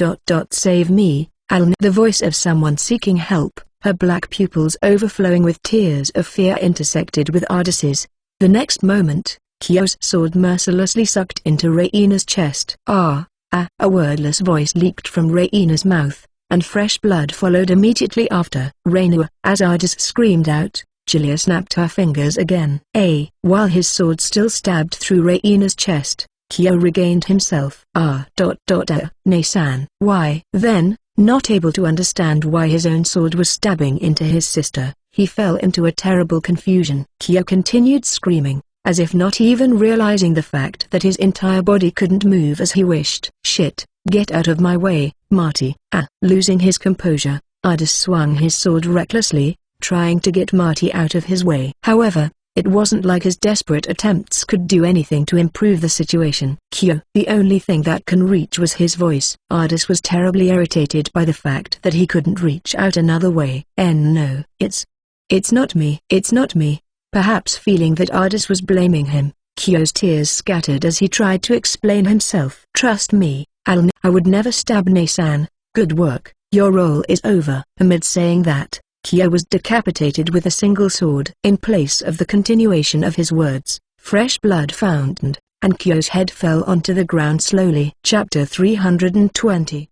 Save me, Aln. The voice of someone seeking help, her black pupils overflowing with tears of fear intersected with Ardis's. The next moment, Kyo's sword mercilessly sucked into Reina's chest. A wordless voice leaped from Reina's mouth, and fresh blood followed immediately after. Reina, as Ardis screamed out, Julia snapped her fingers again. While his sword still stabbed through Reina's chest, Kyo regained himself. Ne-san. Why? Then, not able to understand why his own sword was stabbing into his sister, he fell into a terrible confusion. Kyo continued screaming, as if not even realizing the fact that his entire body couldn't move as he wished. Shit, get out of my way, Marty. Losing his composure, Ardis swung his sword recklessly, trying to get Marty out of his way. However, it wasn't like his desperate attempts could do anything to improve the situation. Kyo. The only thing that can reach was his voice. Ardis was terribly irritated by the fact that he couldn't reach out another way. No, it's not me. It's not me. Perhaps feeling that Ardis was blaming him, Kyo's tears scattered as he tried to explain himself. Trust me, I would never stab Ne-san. Good work, your role is over. Amid saying that, Kyo was decapitated with a single sword. In place of the continuation of his words, fresh blood fountained, and Kyo's head fell onto the ground slowly. Chapter 320